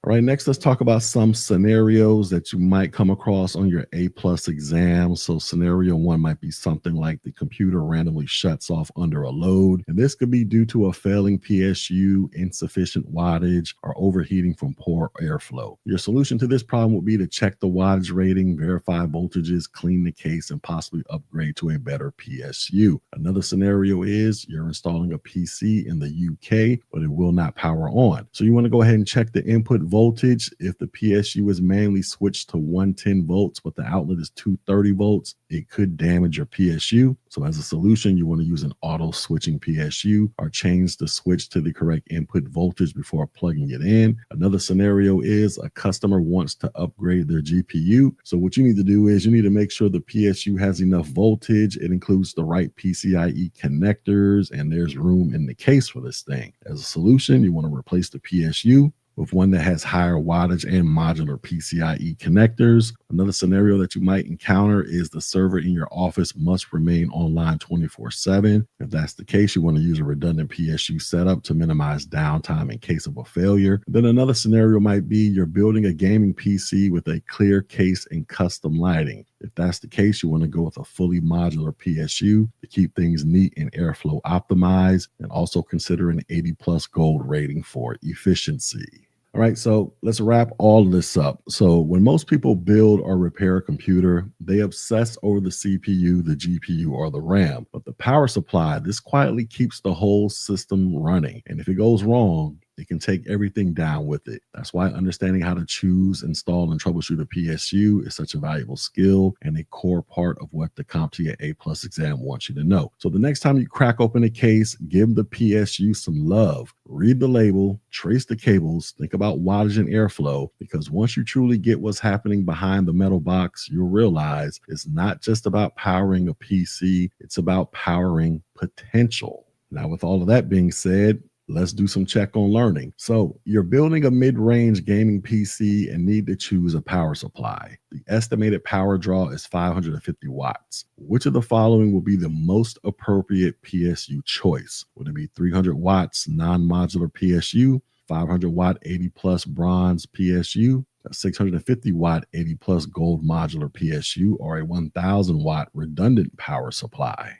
All right, next, let's talk about some scenarios that you might come across on your A+ exam. So scenario 1 might be something like the computer randomly shuts off under a load. And this could be due to a failing PSU, insufficient wattage, or overheating from poor airflow. Your solution to this problem would be to check the wattage rating, verify voltages, clean the case, and possibly upgrade to a better PSU. Another scenario is you're installing a PC in the UK, but it will not power on. So you want to go ahead and check the input voltage. If the PSU is manually switched to 110 volts, but the outlet is 230 volts, it could damage your PSU. So as a solution, you want to use an auto switching PSU or change the switch to the correct input voltage before plugging it in. Another scenario is a customer wants to upgrade their GPU. So what you need to do is you need to make sure the PSU has enough voltage. It includes the right PCIe connectors, and there's room in the case for this thing. As a solution, you want to replace the PSU with one that has higher wattage and modular PCIe connectors. Another scenario that you might encounter is the server in your office must remain online 24/7. If that's the case, you want to use a redundant PSU setup to minimize downtime in case of a failure. Then another scenario might be you're building a gaming PC with a clear case and custom lighting. If that's the case, you want to go with a fully modular PSU to keep things neat and airflow optimized, and also consider an 80+ gold rating for efficiency. All right, so let's wrap all of this up. So when most people build or repair a computer, they obsess over the CPU, the GPU, or the RAM. But the power supply, this quietly keeps the whole system running. And if it goes wrong, it can take everything down with it. That's why understanding how to choose, install, and troubleshoot a PSU is such a valuable skill and a core part of what the CompTIA A+ exam wants you to know. So the next time you crack open a case, give the PSU some love. Read the label, trace the cables, think about wattage and airflow, because once you truly get what's happening behind the metal box, you'll realize it's not just about powering a PC, it's about powering potential. Now, with all of that being said, let's do some check on learning. So you're building a mid-range gaming PC and need to choose a power supply. The estimated power draw is 550 watts. Which of the following will be the most appropriate PSU choice? Would it be 300 watts non-modular PSU, 500 watt 80+ bronze PSU, a 650 watt 80+ gold modular PSU, or a 1000 watt redundant power supply?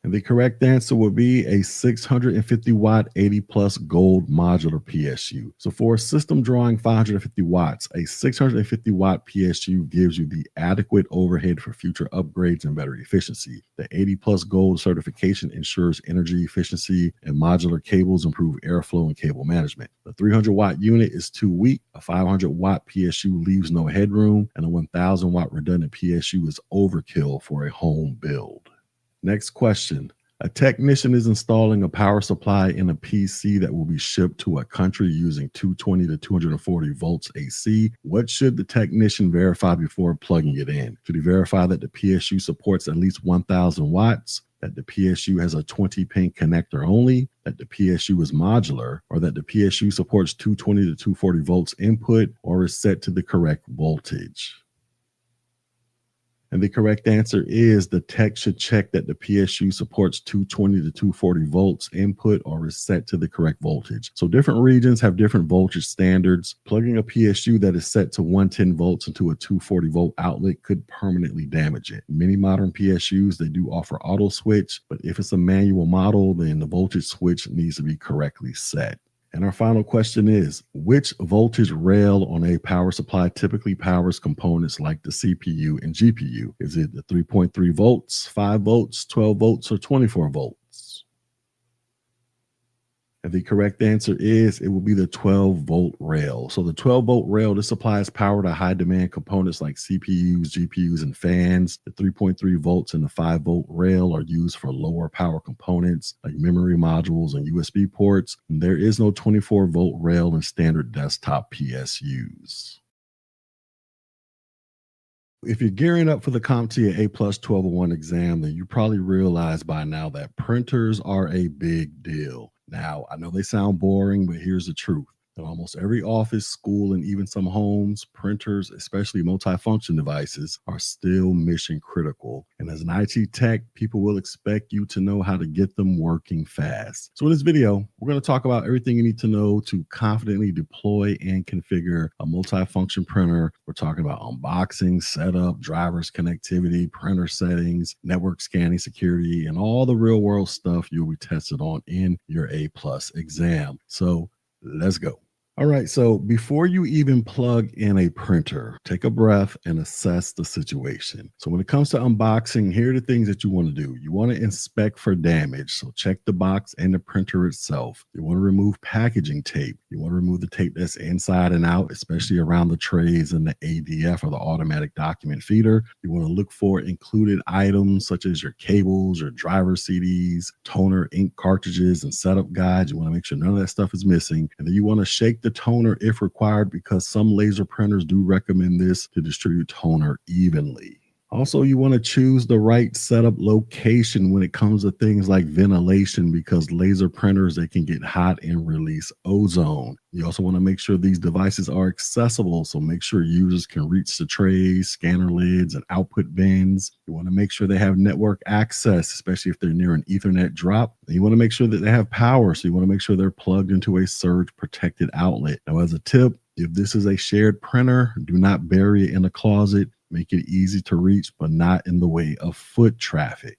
And the correct answer would be a 650 watt 80 plus gold modular PSU. So for a system drawing 550 watts, a 650 watt PSU gives you the adequate overhead for future upgrades and better efficiency. The 80 plus gold certification ensures energy efficiency, and modular cables improve airflow and cable management. The 300 watt unit is too weak. A 500 watt PSU leaves no headroom, and a 1000 watt redundant PSU is overkill for a home build. Next question. A technician is installing a power supply in a PC that will be shipped to a country using 220 to 240 volts AC. What should the technician verify before plugging it in? Should he verify that the PSU supports at least 1000 watts, that the PSU has a 20-pin connector only, that the PSU is modular, or that the PSU supports 220 to 240 volts input or is set to the correct voltage? And the correct answer is the tech should check that the PSU supports 220 to 240 volts input or is set to the correct voltage. So different regions have different voltage standards. Plugging a PSU that is set to 110 volts into a 240 volt outlet could permanently damage it. Many modern PSUs, they do offer auto switch, but if it's a manual model, then the voltage switch needs to be correctly set. And our final question is, which voltage rail on a power supply typically powers components like the CPU and GPU? Is it the 3.3 volts, 5 volts, 12 volts, or 24 volts? And the correct answer is it will be the 12 volt rail. So the 12 volt rail, this supplies power to high demand components like CPUs, GPUs, and fans. The 3.3 volts and the 5 volt rail are used for lower power components like memory modules and USB ports. And there is no 24 volt rail in standard desktop PSUs. If you're gearing up for the CompTIA A+ 1201 exam, then you probably realize by now that printers are a big deal. Now, I know they sound boring, but here's the truth. In almost every office, school, and even some homes, printers, especially multifunction devices, are still mission critical. And as an IT tech, people will expect you to know how to get them working fast. So in this video, we're going to talk about everything you need to know to confidently deploy and configure a multifunction printer. We're talking about unboxing, setup, drivers, connectivity, printer settings, network scanning, security, and all the real world stuff you'll be tested on in your A+ exam. So let's go. All right, so before you even plug in a printer, take a breath and assess the situation. So when it comes to unboxing, here are the things that you want to do. You want to inspect for damage. So check the box and the printer itself. You want to remove packaging tape. You want to remove the tape that's inside and out, especially around the trays and the ADF or the automatic document feeder. You want to look for included items such as your cables, your driver CDs, toner, ink cartridges, and setup guides. You want to make sure none of that stuff is missing. And then you want to shake the toner if required, because some laser printers do recommend this to distribute toner evenly. Also, you want to choose the right setup location when it comes to things like ventilation, because laser printers, they can get hot and release ozone. You also want to make sure these devices are accessible, so make sure users can reach the trays, scanner lids, and output bins. You want to make sure they have network access, especially if they're near an Ethernet drop. And you want to make sure that they have power, so you want to make sure they're plugged into a surge protected outlet. Now, as a tip, if this is a shared printer, do not bury it in a closet. Make it easy to reach, but not in the way of foot traffic.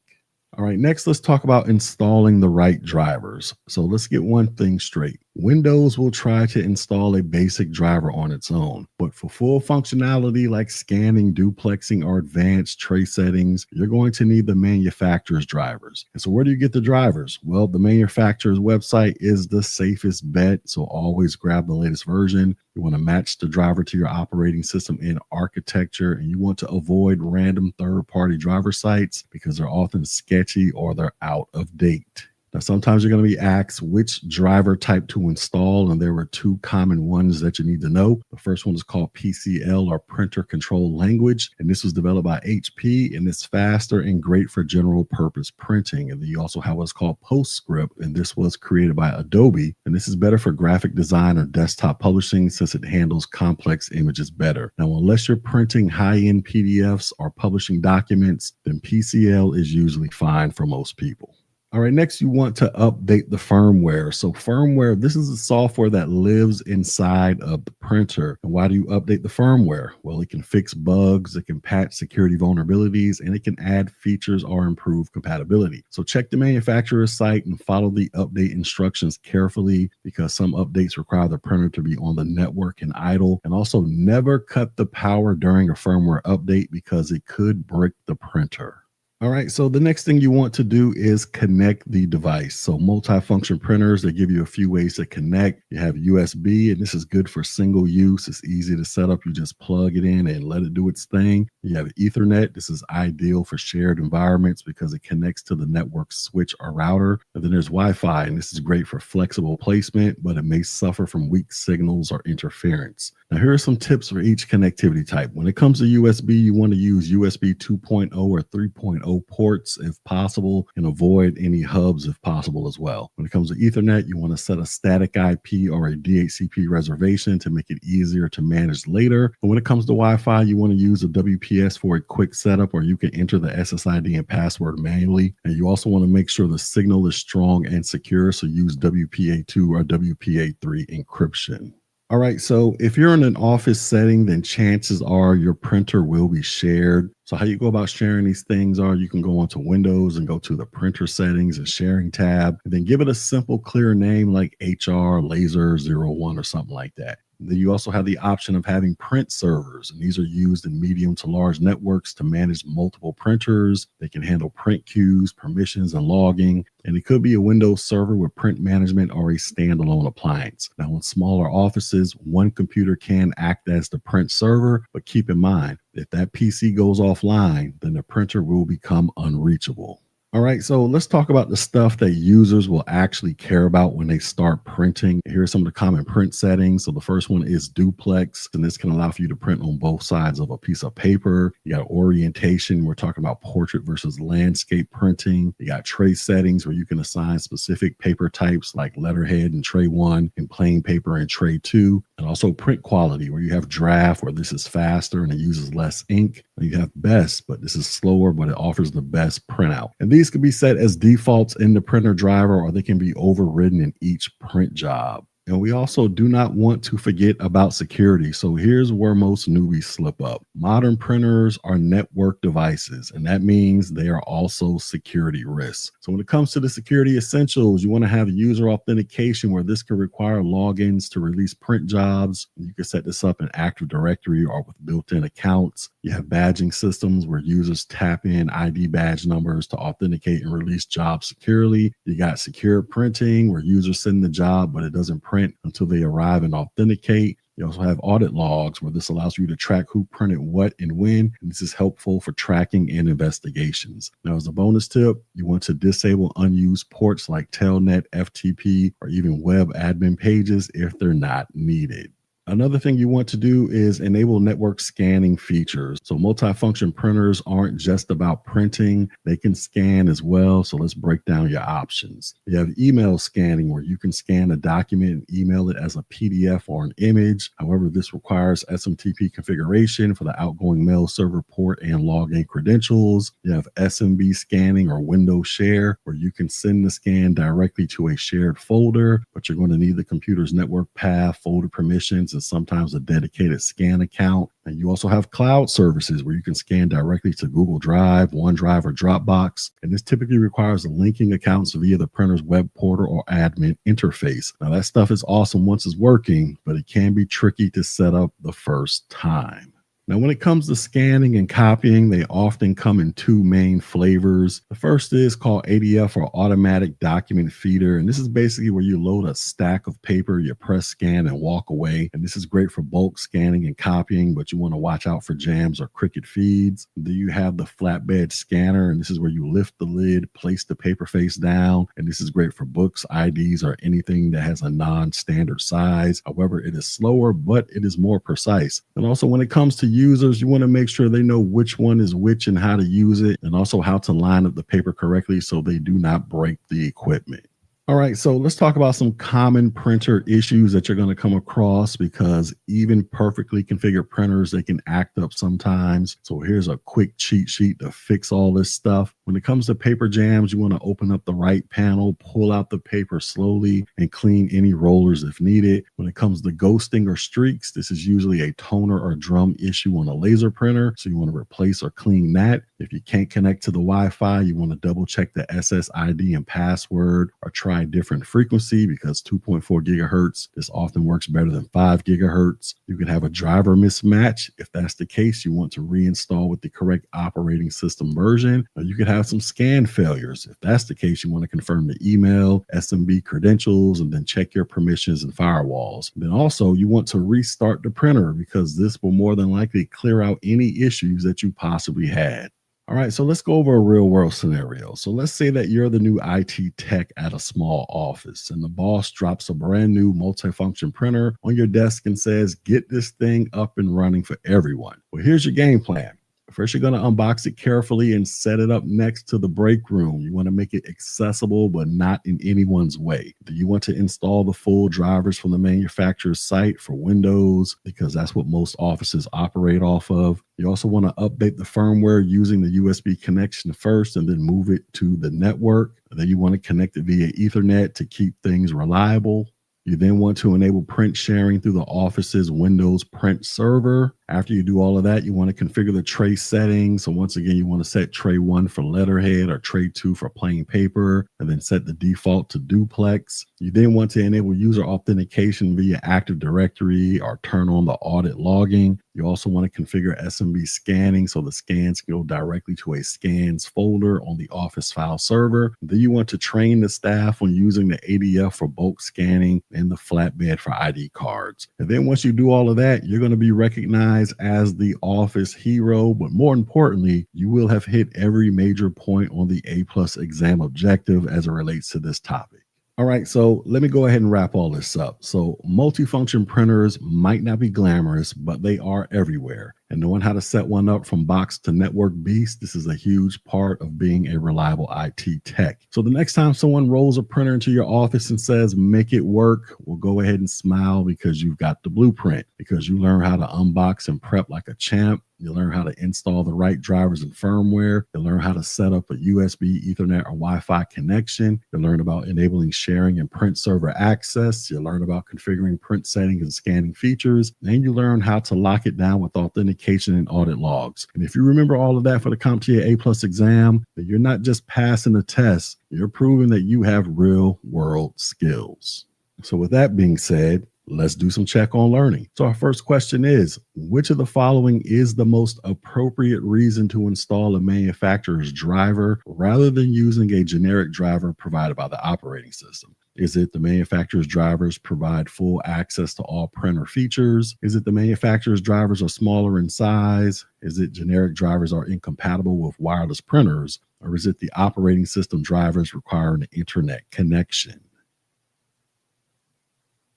All right, next let's talk about installing the right drivers. So let's get one thing straight. Windows will try to install a basic driver on its own, but for full functionality like scanning, duplexing, or advanced tray settings, you're going to need the manufacturer's drivers. And so where do you get the drivers? Well, the manufacturer's website is the safest bet, so always grab the latest version. You want to match the driver to your operating system in architecture, and you want to avoid random third-party driver sites because they're often sketchy or they're out of date. Now, sometimes you're going to be asked which driver type to install, and there were two common ones that you need to know. The first one is called PCL, or Printer Control Language, and this was developed by HP, and it's faster and great for general purpose printing. And then you also have what's called PostScript, and this was created by Adobe, and this is better for graphic design or desktop publishing since it handles complex images better. Now, unless you're printing high-end PDFs or publishing documents, then PCL is usually fine for most people. All right, next you want to update the firmware. So firmware, this is the software that lives inside of the printer. And why do you update the firmware? Well, it can fix bugs, it can patch security vulnerabilities, and it can add features or improve compatibility. So check the manufacturer's site and follow the update instructions carefully, because some updates require the printer to be on the network and idle. And also never cut the power during a firmware update because it could brick the printer. All right, so the next thing you want to do is connect the device. So multifunction printers, they give you a few ways to connect. You have USB, and this is good for single use. It's easy to set up. You just plug it in and let it do its thing. You have Ethernet. This is ideal for shared environments because it connects to the network switch or router. And then there's Wi-Fi, and this is great for flexible placement, but it may suffer from weak signals or interference. Now, here are some tips for each connectivity type. When it comes to USB, you want to use USB 2.0 or 3.0 ports if possible, and avoid any hubs if possible as well. When it comes to Ethernet, you want to set a static IP or a DHCP reservation to make it easier to manage later. And when it comes to Wi-Fi, you want to use a WPS for a quick setup, or you can enter the SSID and password manually. And you also want to make sure the signal is strong and secure, so use WPA2 or WPA3 encryption. All right, so if you're in an office setting, then chances are your printer will be shared. So how you go about sharing these things are you can go onto Windows and go to the printer settings and sharing tab, and then give it a simple, clear name like HR Laser 01 or something like that. Then you also have the option of having print servers, and these are used in medium to large networks to manage multiple printers. They can handle print queues, permissions, and logging. And it could be a Windows server with print management or a standalone appliance. Now, in smaller offices, one computer can act as the print server, but keep in mind, if that PC goes offline, then the printer will become unreachable. All right, so let's talk about the stuff that users will actually care about when they start printing. Here are some of the common print settings. So the first one is duplex, and this can allow for you to print on both sides of a piece of paper. You got orientation. We're talking about portrait versus landscape printing. You got tray settings where you can assign specific paper types like letterhead in tray 1 and plain paper in tray 2. And also print quality, where you have draft, where this is faster and it uses less ink. And you have best, but this is slower, but it offers the best printout. And these can be set as defaults in the printer driver, or they can be overridden in each print job. And we also do not want to forget about security. So here's where most newbies slip up. Modern printers are network devices, and that means they are also security risks. So when it comes to the security essentials, you want to have user authentication, where this can require logins to release print jobs. You can set this up in Active Directory or with built-in accounts. You have badging systems where users tap in ID badge numbers to authenticate and release jobs securely. You got secure printing, where users send the job, but it doesn't print until they arrive and authenticate. You also have audit logs, where this allows you to track who printed what and when. And this is helpful for tracking and investigations. Now, as a bonus tip, you want to disable unused ports like Telnet, FTP, or even web admin pages if they're not needed. Another thing you want to do is enable network scanning features. So multifunction printers aren't just about printing, they can scan as well. So let's break down your options. You have email scanning, where you can scan a document and email it as a PDF or an image. However, this requires SMTP configuration for the outgoing mail server port and login credentials. You have SMB scanning or window share, where you can send the scan directly to a shared folder, but you're going to need the computer's network path, folder permissions, and sometimes a dedicated scan account. And you also have cloud services where you can scan directly to Google Drive, OneDrive, or Dropbox. And this typically requires linking accounts via the printer's web portal or admin interface. Now, that stuff is awesome once it's working, but it can be tricky to set up the first time. Now, when it comes to scanning and copying, they often come in two main flavors. The first is called ADF, or Automatic Document Feeder. And this is basically where you load a stack of paper, you press scan and walk away. And this is great for bulk scanning and copying, but you want to watch out for jams or cricket feeds. Then you have the flatbed scanner, and this is where you lift the lid, place the paper face down. And this is great for books, IDs, or anything that has a non-standard size. However, it is slower, but it is more precise. And also when it comes to users, you want to make sure they know which one is which and how to use it, and also how to line up the paper correctly so they do not break the equipment. All right, so let's talk about some common printer issues that you're going to come across because even perfectly configured printers, they can act up sometimes. So here's a quick cheat sheet to fix all this stuff. When it comes to paper jams, you want to open up the right panel, pull out the paper slowly, and clean any rollers if needed. When it comes to ghosting or streaks, this is usually a toner or drum issue on a laser printer, so you want to replace or clean that. If you can't connect to the Wi-Fi, you want to double check the SSID and password, or try a different frequency because 2.4 gigahertz, this often works better than 5 gigahertz. You can have a driver mismatch. If that's the case, you want to reinstall with the correct operating system version. Or you could have some scan failures. If that's the case, you want to confirm the email, SMB credentials, and then check your permissions and firewalls. Then also, you want to restart the printer because this will more than likely clear out any issues that you possibly had. All right, so let's go over a real world scenario. So let's say that you're the new IT tech at a small office and the boss drops a brand new multifunction printer on your desk and says, get this thing up and running for everyone. Well, here's your game plan. First, you're going to unbox it carefully and set it up next to the break room. You want to make it accessible, but not in anyone's way. Do you want to install the full drivers from the manufacturer's site for Windows? Because that's what most offices operate off of. You also want to update the firmware using the USB connection first and then move it to the network. And then you want to connect it via Ethernet to keep things reliable. You then want to enable print sharing through the office's Windows print server. After you do all of that, you want to configure the tray settings. So once again, you want to set tray 1 for letterhead or tray 2 for plain paper, and then set the default to duplex. You then want to enable user authentication via Active Directory or turn on the audit logging. You also want to configure SMB scanning so the scans go directly to a scans folder on the Office file server. Then you want to train the staff on using the ADF for bulk scanning and the flatbed for ID cards. And then once you do all of that, you're going to be recognized as the Office hero, but more importantly, you will have hit every major point on the A+ exam objective as it relates to this topic. All right, so let me go ahead and wrap all this up. So multifunction printers might not be glamorous, but they are everywhere. And knowing how to set one up from box to network beast, this is a huge part of being a reliable IT tech. So the next time someone rolls a printer into your office and says, make it work, well, go ahead and smile because you've got the blueprint, because you learn how to unbox and prep like a champ. You learn how to install the right drivers and firmware. You learn how to set up a USB, Ethernet, or Wi-Fi connection. You learn about enabling sharing and print server access. You learn about configuring print settings and scanning features. And you learn how to lock it down with authentication and audit logs. And if you remember all of that for the CompTIA A+ exam, then you're not just passing the test, you're proving that you have real world skills. So with that being said, let's do some check on learning. So our first question is, which of the following is the most appropriate reason to install a manufacturer's driver rather than using a generic driver provided by the operating system? Is it the manufacturer's drivers provide full access to all printer features? Is it the manufacturer's drivers are smaller in size? Is it generic drivers are incompatible with wireless printers? Or is it the operating system drivers require an internet connection?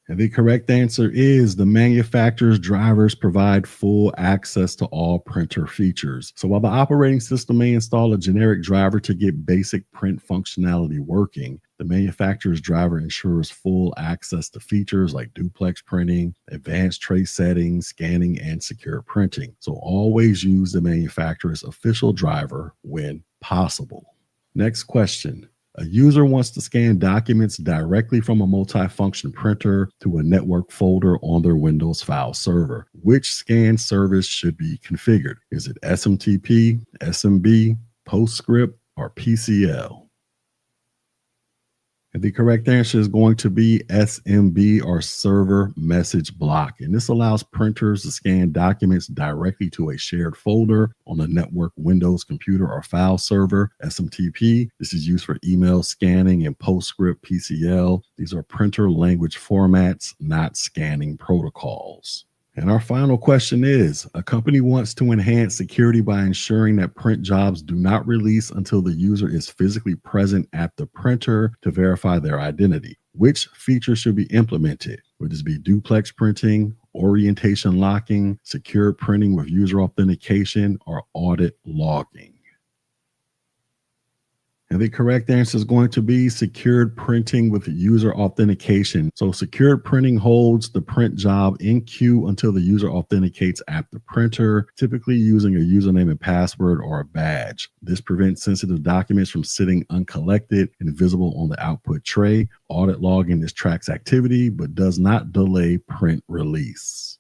And the correct answer is the manufacturer's drivers provide full access to all printer features. So while the operating system may install a generic driver to get basic print functionality working, the manufacturer's driver ensures full access to features like duplex printing, advanced tray settings, scanning, and secure printing. So always use the manufacturer's official driver when possible. Next question. A user wants to scan documents directly from a multifunction printer to a network folder on their Windows file server. Which scan service should be configured? Is it SMTP, SMB, PostScript, or PCL? And the correct answer is going to be SMB, or server message block. And this allows printers to scan documents directly to a shared folder on a network Windows computer or file server. SMTP, this is used for email scanning, and PostScript, PCL, these are printer language formats, not scanning protocols. And our final question is, a company wants to enhance security by ensuring that print jobs do not release until the user is physically present at the printer to verify their identity. Which feature should be implemented? Would this be duplex printing, orientation locking, secure printing with user authentication, or audit logging? And the correct answer is going to be secured printing with user authentication. So secured printing holds the print job in queue until the user authenticates at the printer, typically using a username and password or a badge. This prevents sensitive documents from sitting uncollected and visible on the output tray. Audit logging this tracks activity, but does not delay print release.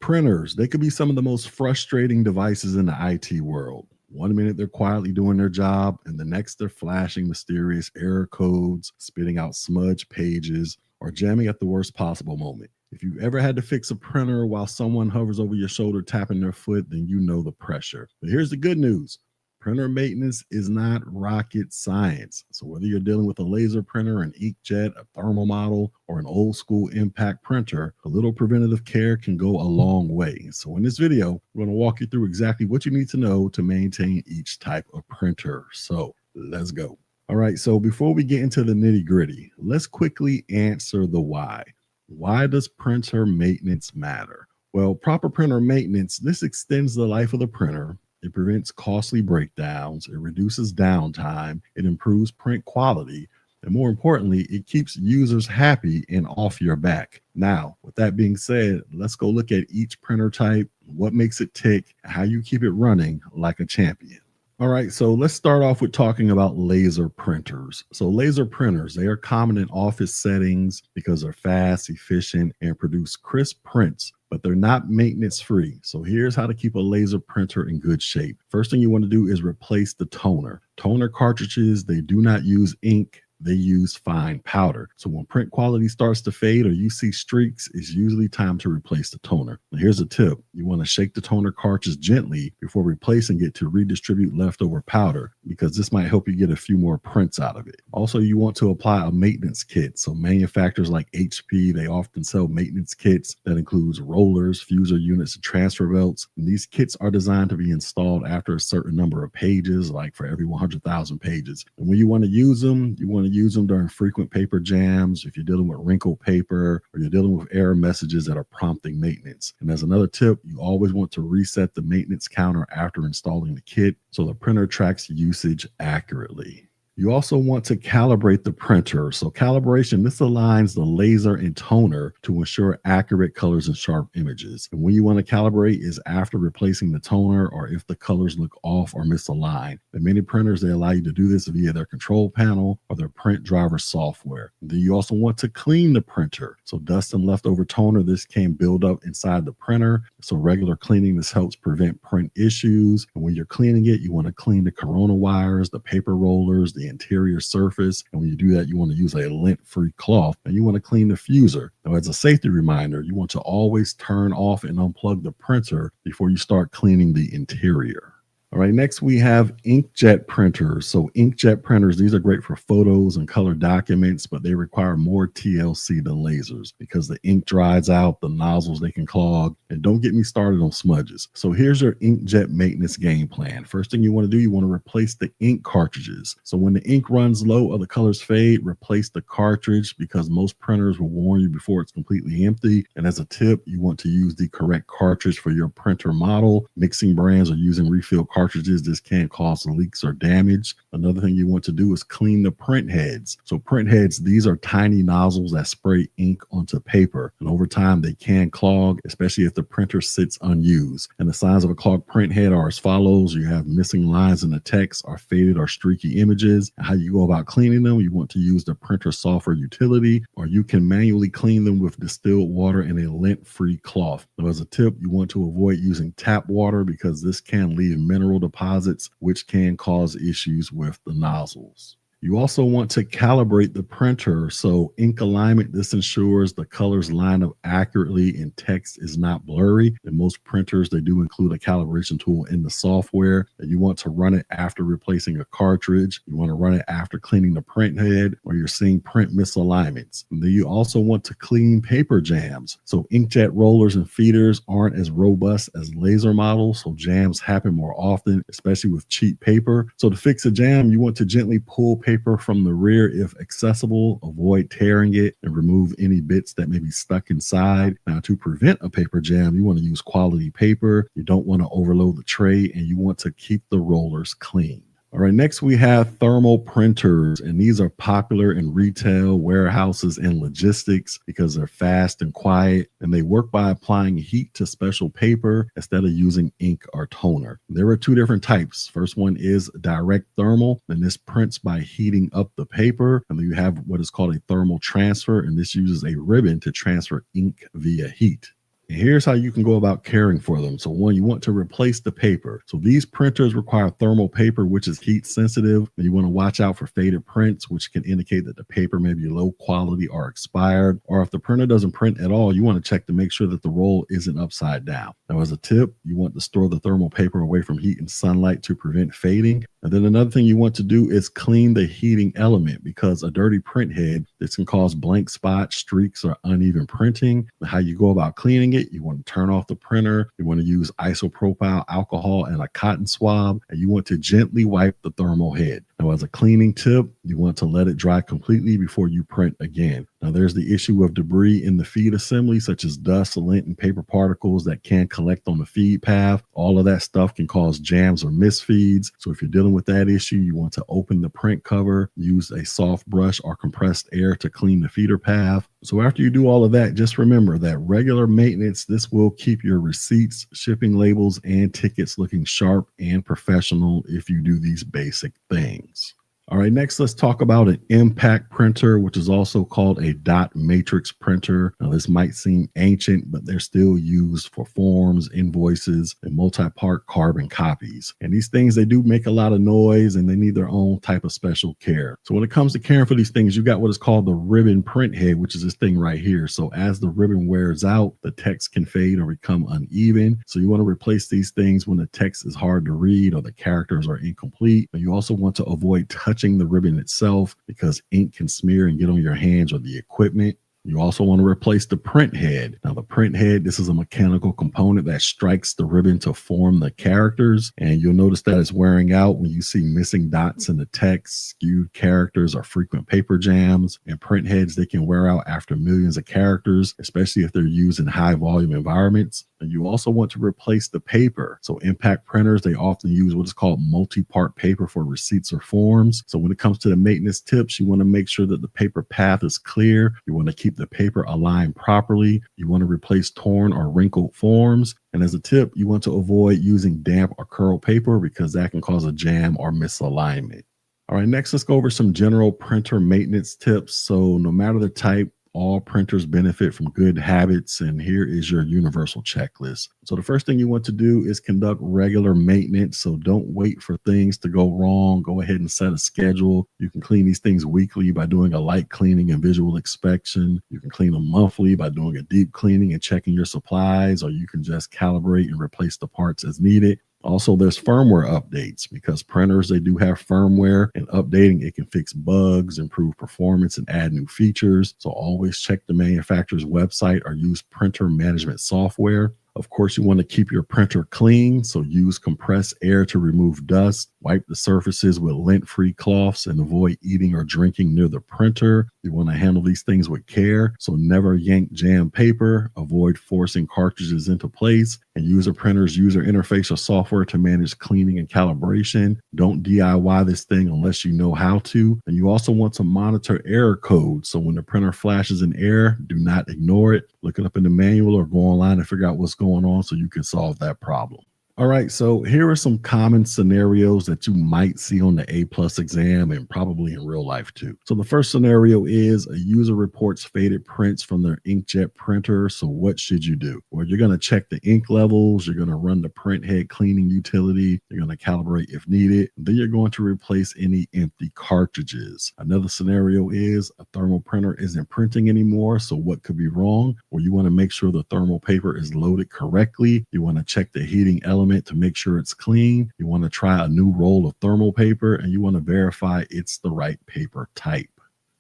Printers, they could be some of the most frustrating devices in the IT world. One minute they're quietly doing their job, and the next they're flashing mysterious error codes, spitting out smudged pages, or jamming at the worst possible moment. If you've ever had to fix a printer while someone hovers over your shoulder tapping their foot, then you know the pressure. But here's the good news. Printer maintenance is not rocket science. So whether you're dealing with a laser printer, an inkjet, a thermal model, or an old school impact printer, a little preventative care can go a long way. So in this video, we're going to walk you through exactly what you need to know to maintain each type of printer. So let's go. All right, so before we get into the nitty gritty, let's quickly answer the why. Why does printer maintenance matter? Well, proper printer maintenance, this extends the life of the printer. It prevents costly breakdowns, it reduces downtime, it improves print quality, and more importantly, it keeps users happy and off your back. Now, with that being said, let's go look at each printer type, what makes it tick, and how you keep it running like a champion. All right, so let's start off with talking about laser printers. So laser printers, they are common in office settings because they're fast, efficient, and produce crisp prints, but they're not maintenance free. So here's how to keep a laser printer in good shape. First thing you want to do is replace the toner. Toner cartridges, they do not use ink. They use fine powder. So when print quality starts to fade or you see streaks, it's usually time to replace the toner. Now here's a tip. You want to shake the toner cartridge gently before replacing it to redistribute leftover powder, because this might help you get a few more prints out of it. Also, you want to apply a maintenance kit. So manufacturers like HP, they often sell maintenance kits that includes rollers, fuser units, and transfer belts. And these kits are designed to be installed after a certain number of pages, like for every 100,000 pages. And when you want to use them, you want to use them during frequent paper jams, if you're dealing with wrinkled paper or you're dealing with error messages that are prompting maintenance. And as another tip, you always want to reset the maintenance counter after installing the kit so the printer tracks usage accurately. You also want to calibrate the printer. So calibration, this aligns the laser and toner to ensure accurate colors and sharp images. And when you want to calibrate is after replacing the toner or if the colors look off or misaligned. And many printers, they allow you to do this via their control panel or their print driver software. And then you also want to clean the printer. So dust and leftover toner, this can build up inside the printer. So regular cleaning, this helps prevent print issues. And when you're cleaning it, you want to clean the corona wires, the paper rollers, the interior surface. And when you do that, you want to use a lint-free cloth, and you want to clean the fuser. Now, as a safety reminder, you want to always turn off and unplug the printer before you start cleaning the interior. All right, next we have inkjet printers. So inkjet printers, these are great for photos and color documents, but they require more TLC than lasers because the ink dries out, the nozzles, they can clog, and don't get me started on smudges. So here's your inkjet maintenance game plan. First thing you want to do, you want to replace the ink cartridges. So when the ink runs low or the colors fade, replace the cartridge because most printers will warn you before it's completely empty. And as a tip, you want to use the correct cartridge for your printer model. Mixing brands or using refill cartridges, this can cause leaks or damage. Another thing you want to do is clean the print heads. So print heads, these are tiny nozzles that spray ink onto paper. And over time, they can clog, especially if the printer sits unused. And the signs of a clogged print head are as follows. You have missing lines in the text or faded or streaky images. How you go about cleaning them, you want to use the printer software utility, or you can manually clean them with distilled water and a lint-free cloth. Now, as a tip, you want to avoid using tap water because this can leave mineral deposits, which can cause issues with the nozzles. You also want to calibrate the printer. So ink alignment, this ensures the colors line up accurately and text is not blurry. In most printers, they do include a calibration tool in the software. And you want to run it after replacing a cartridge. You want to run it after cleaning the print head or you're seeing print misalignments. And then you also want to clean paper jams. So inkjet rollers and feeders aren't as robust as laser models. So jams happen more often, especially with cheap paper. So to fix a jam, you want to gently pull paper paper from the rear if accessible. Avoid tearing it and remove any bits that may be stuck inside. Now, to prevent a paper jam, you want to use quality paper. You don't want to overload the tray, and you want to keep the rollers clean. All right, next we have thermal printers, and these are popular in retail, warehouses, and logistics because they're fast and quiet, and they work by applying heat to special paper instead of using ink or toner. There are two different types. First one is direct thermal, and this prints by heating up the paper. And then you have what is called a thermal transfer, and this uses a ribbon to transfer ink via heat. And here's how you can go about caring for them. So one, you want to replace the paper. So these printers require thermal paper, which is heat sensitive. And you want to watch out for faded prints, which can indicate that the paper may be low quality or expired. Or if the printer doesn't print at all, you want to check to make sure that the roll isn't upside down. Now, as a tip, you want to store the thermal paper away from heat and sunlight to prevent fading. And then another thing you want to do is clean the heating element, because a dirty print head, this can cause blank spots, streaks, or uneven printing. And how you go about cleaning it, you want to turn off the printer. You want to use isopropyl alcohol and a cotton swab, and you want to gently wipe the thermal head. Now, as a cleaning tip, you want to let it dry completely before you print again. Now, there's the issue of debris in the feed assembly, such as dust, lint, and paper particles that can collect on the feed path. All of that stuff can cause jams or misfeeds. So if you're dealing with that issue, you want to open the print cover, use a soft brush or compressed air to clean the feeder path. So after you do all of that, just remember that regular maintenance, this will keep your receipts, shipping labels, and tickets looking sharp and professional if you do these basic things. All right, next let's talk about an impact printer, which is also called a dot matrix printer. Now, this might seem ancient, but they're still used for forms, invoices, and multi-part carbon copies. And these things, they do make a lot of noise, and they need their own type of special care. So when it comes to caring for these things, you got what is called the ribbon print head, which is this thing right here. So as the ribbon wears out, the text can fade or become uneven. So you want to replace these things when the text is hard to read or the characters are incomplete. And you also want to avoid touching the ribbon itself, because ink can smear and get on your hands or the equipment. You also want to replace the print head. Now, the print head, this is a mechanical component that strikes the ribbon to form the characters. And you'll notice that it's wearing out when you see missing dots in the text, skewed characters, or frequent paper jams. And print heads, they can wear out after millions of characters, especially if they're used in high volume environments. And you also want to replace the paper. So impact printers, they often use what is called multi-part paper for receipts or forms. So when it comes to the maintenance tips, you want to make sure that the paper path is clear. You want to keep the paper aligned properly. You want to replace torn or wrinkled forms. And as a tip, you want to avoid using damp or curled paper, because that can cause a jam or misalignment. All right, next let's go over some general printer maintenance tips. So no matter the type, all printers benefit from good habits, and here is your universal checklist. So the first thing you want to do is conduct regular maintenance. So don't wait for things to go wrong. Go ahead and set a schedule. You can clean these things weekly by doing a light cleaning and visual inspection. You can clean them monthly by doing a deep cleaning and checking your supplies, or you can just calibrate and replace the parts as needed. Also, there's firmware updates, because printers, they do have firmware, and updating it can fix bugs, improve performance, and add new features. So always check the manufacturer's website or use printer management software. Of course, you want to keep your printer clean, so use compressed air to remove dust. Wipe the surfaces with lint-free cloths and avoid eating or drinking near the printer. You want to handle these things with care, so never yank jam paper. Avoid forcing cartridges into place, and use a printer's user interface or software to manage cleaning and calibration. Don't DIY this thing unless you know how to. And you also want to monitor error codes, so when the printer flashes an error, do not ignore it. Look it up in the manual or go online and figure out what's going on so you can solve that problem. All right, so here are some common scenarios that you might see on the A+ exam, and probably in real life too. So the first scenario is a user reports faded prints from their inkjet printer. So what should you do? Well, you're going to check the ink levels. You're going to run the print head cleaning utility. You're going to calibrate if needed. Then you're going to replace any empty cartridges. Another scenario is a thermal printer isn't printing anymore. So what could be wrong? Well, you want to make sure the thermal paper is loaded correctly. You want to check the heating element to make sure it's clean. You want to try a new roll of thermal paper, and you want to verify it's the right paper type.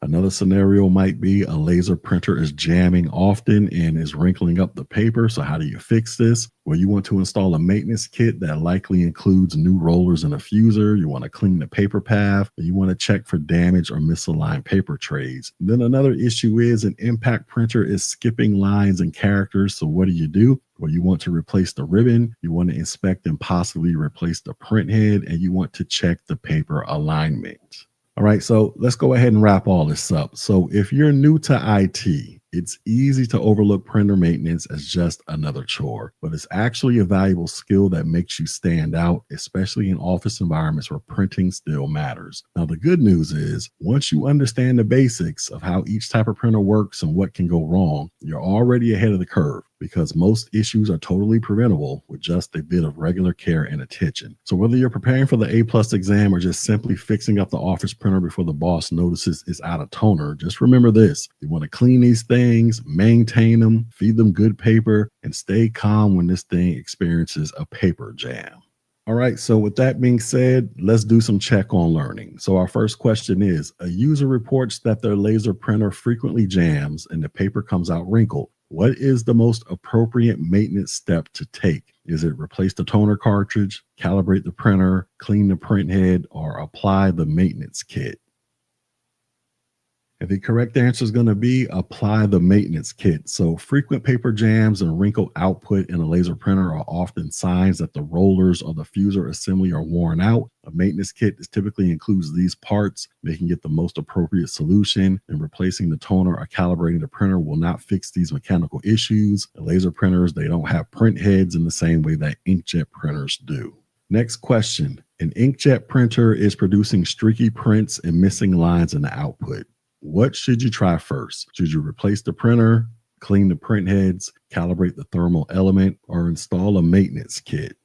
Another scenario might be a laser printer is jamming often and is wrinkling up the paper. So how do you fix this? Well, you want to install a maintenance kit that likely includes new rollers and a fuser. You want to clean the paper path. And you want to check for damage or misaligned paper trays. And then another issue is an impact printer is skipping lines and characters. So what do? Well, you want to replace the ribbon. You want to inspect and possibly replace the print head. And you want to check the paper alignment. All right, so let's go ahead and wrap all this up. So if you're new to IT, it's easy to overlook printer maintenance as just another chore, but it's actually a valuable skill that makes you stand out, especially in office environments where printing still matters. Now, the good news is once you understand the basics of how each type of printer works and what can go wrong, you're already ahead of the curve, because most issues are totally preventable with just a bit of regular care and attention. So whether you're preparing for the A+ exam or just simply fixing up the office printer before the boss notices it's out of toner, just remember this: you want to clean these things, maintain them, feed them good paper, and stay calm when this thing experiences a paper jam. All right, so with that being said, let's do some check on learning. So our first question is, a user reports that their laser printer frequently jams and the paper comes out wrinkled. What is the most appropriate maintenance step to take? Is it replace the toner cartridge, calibrate the printer, clean the print head, or apply the maintenance kit? And the correct answer is going to be apply the maintenance kit. So frequent paper jams and wrinkled output in a laser printer are often signs that the rollers or the fuser assembly are worn out. A maintenance kit typically includes these parts, making it the most appropriate solution, and replacing the toner or calibrating the printer will not fix these mechanical issues. The laser printers, they don't have print heads in the same way that inkjet printers do. Next question. An inkjet printer is producing streaky prints and missing lines in the output. What should you try first? Should you replace the printer, clean the print heads, calibrate the thermal element, or install a maintenance kit?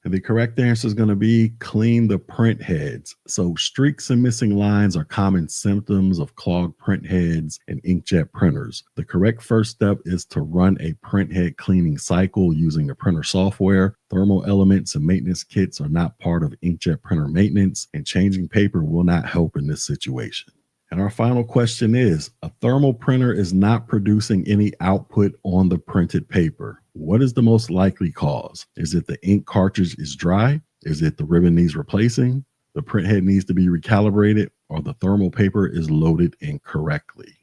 And the correct answer is going to be clean the print heads. So streaks and missing lines are common symptoms of clogged print heads and inkjet printers. The correct first step is to run a print head cleaning cycle using the printer software. Thermal elements and maintenance kits are not part of inkjet printer maintenance, and changing paper will not help in this situation. And our final question is, a thermal printer is not producing any output on the printed paper. What is the most likely cause? Is it the ink cartridge is dry? Is it the ribbon needs replacing? The print head needs to be recalibrated, or the thermal paper is loaded incorrectly?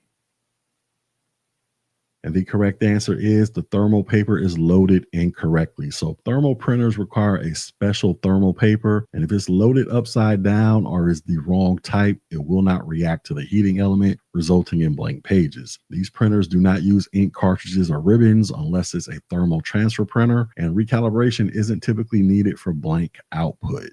And the correct answer is the thermal paper is loaded incorrectly. So thermal printers require a special thermal paper. And if it's loaded upside down or is the wrong type, it will not react to the heating element, resulting in blank pages. These printers do not use ink cartridges or ribbons unless it's a thermal transfer printer, and recalibration isn't typically needed for blank output.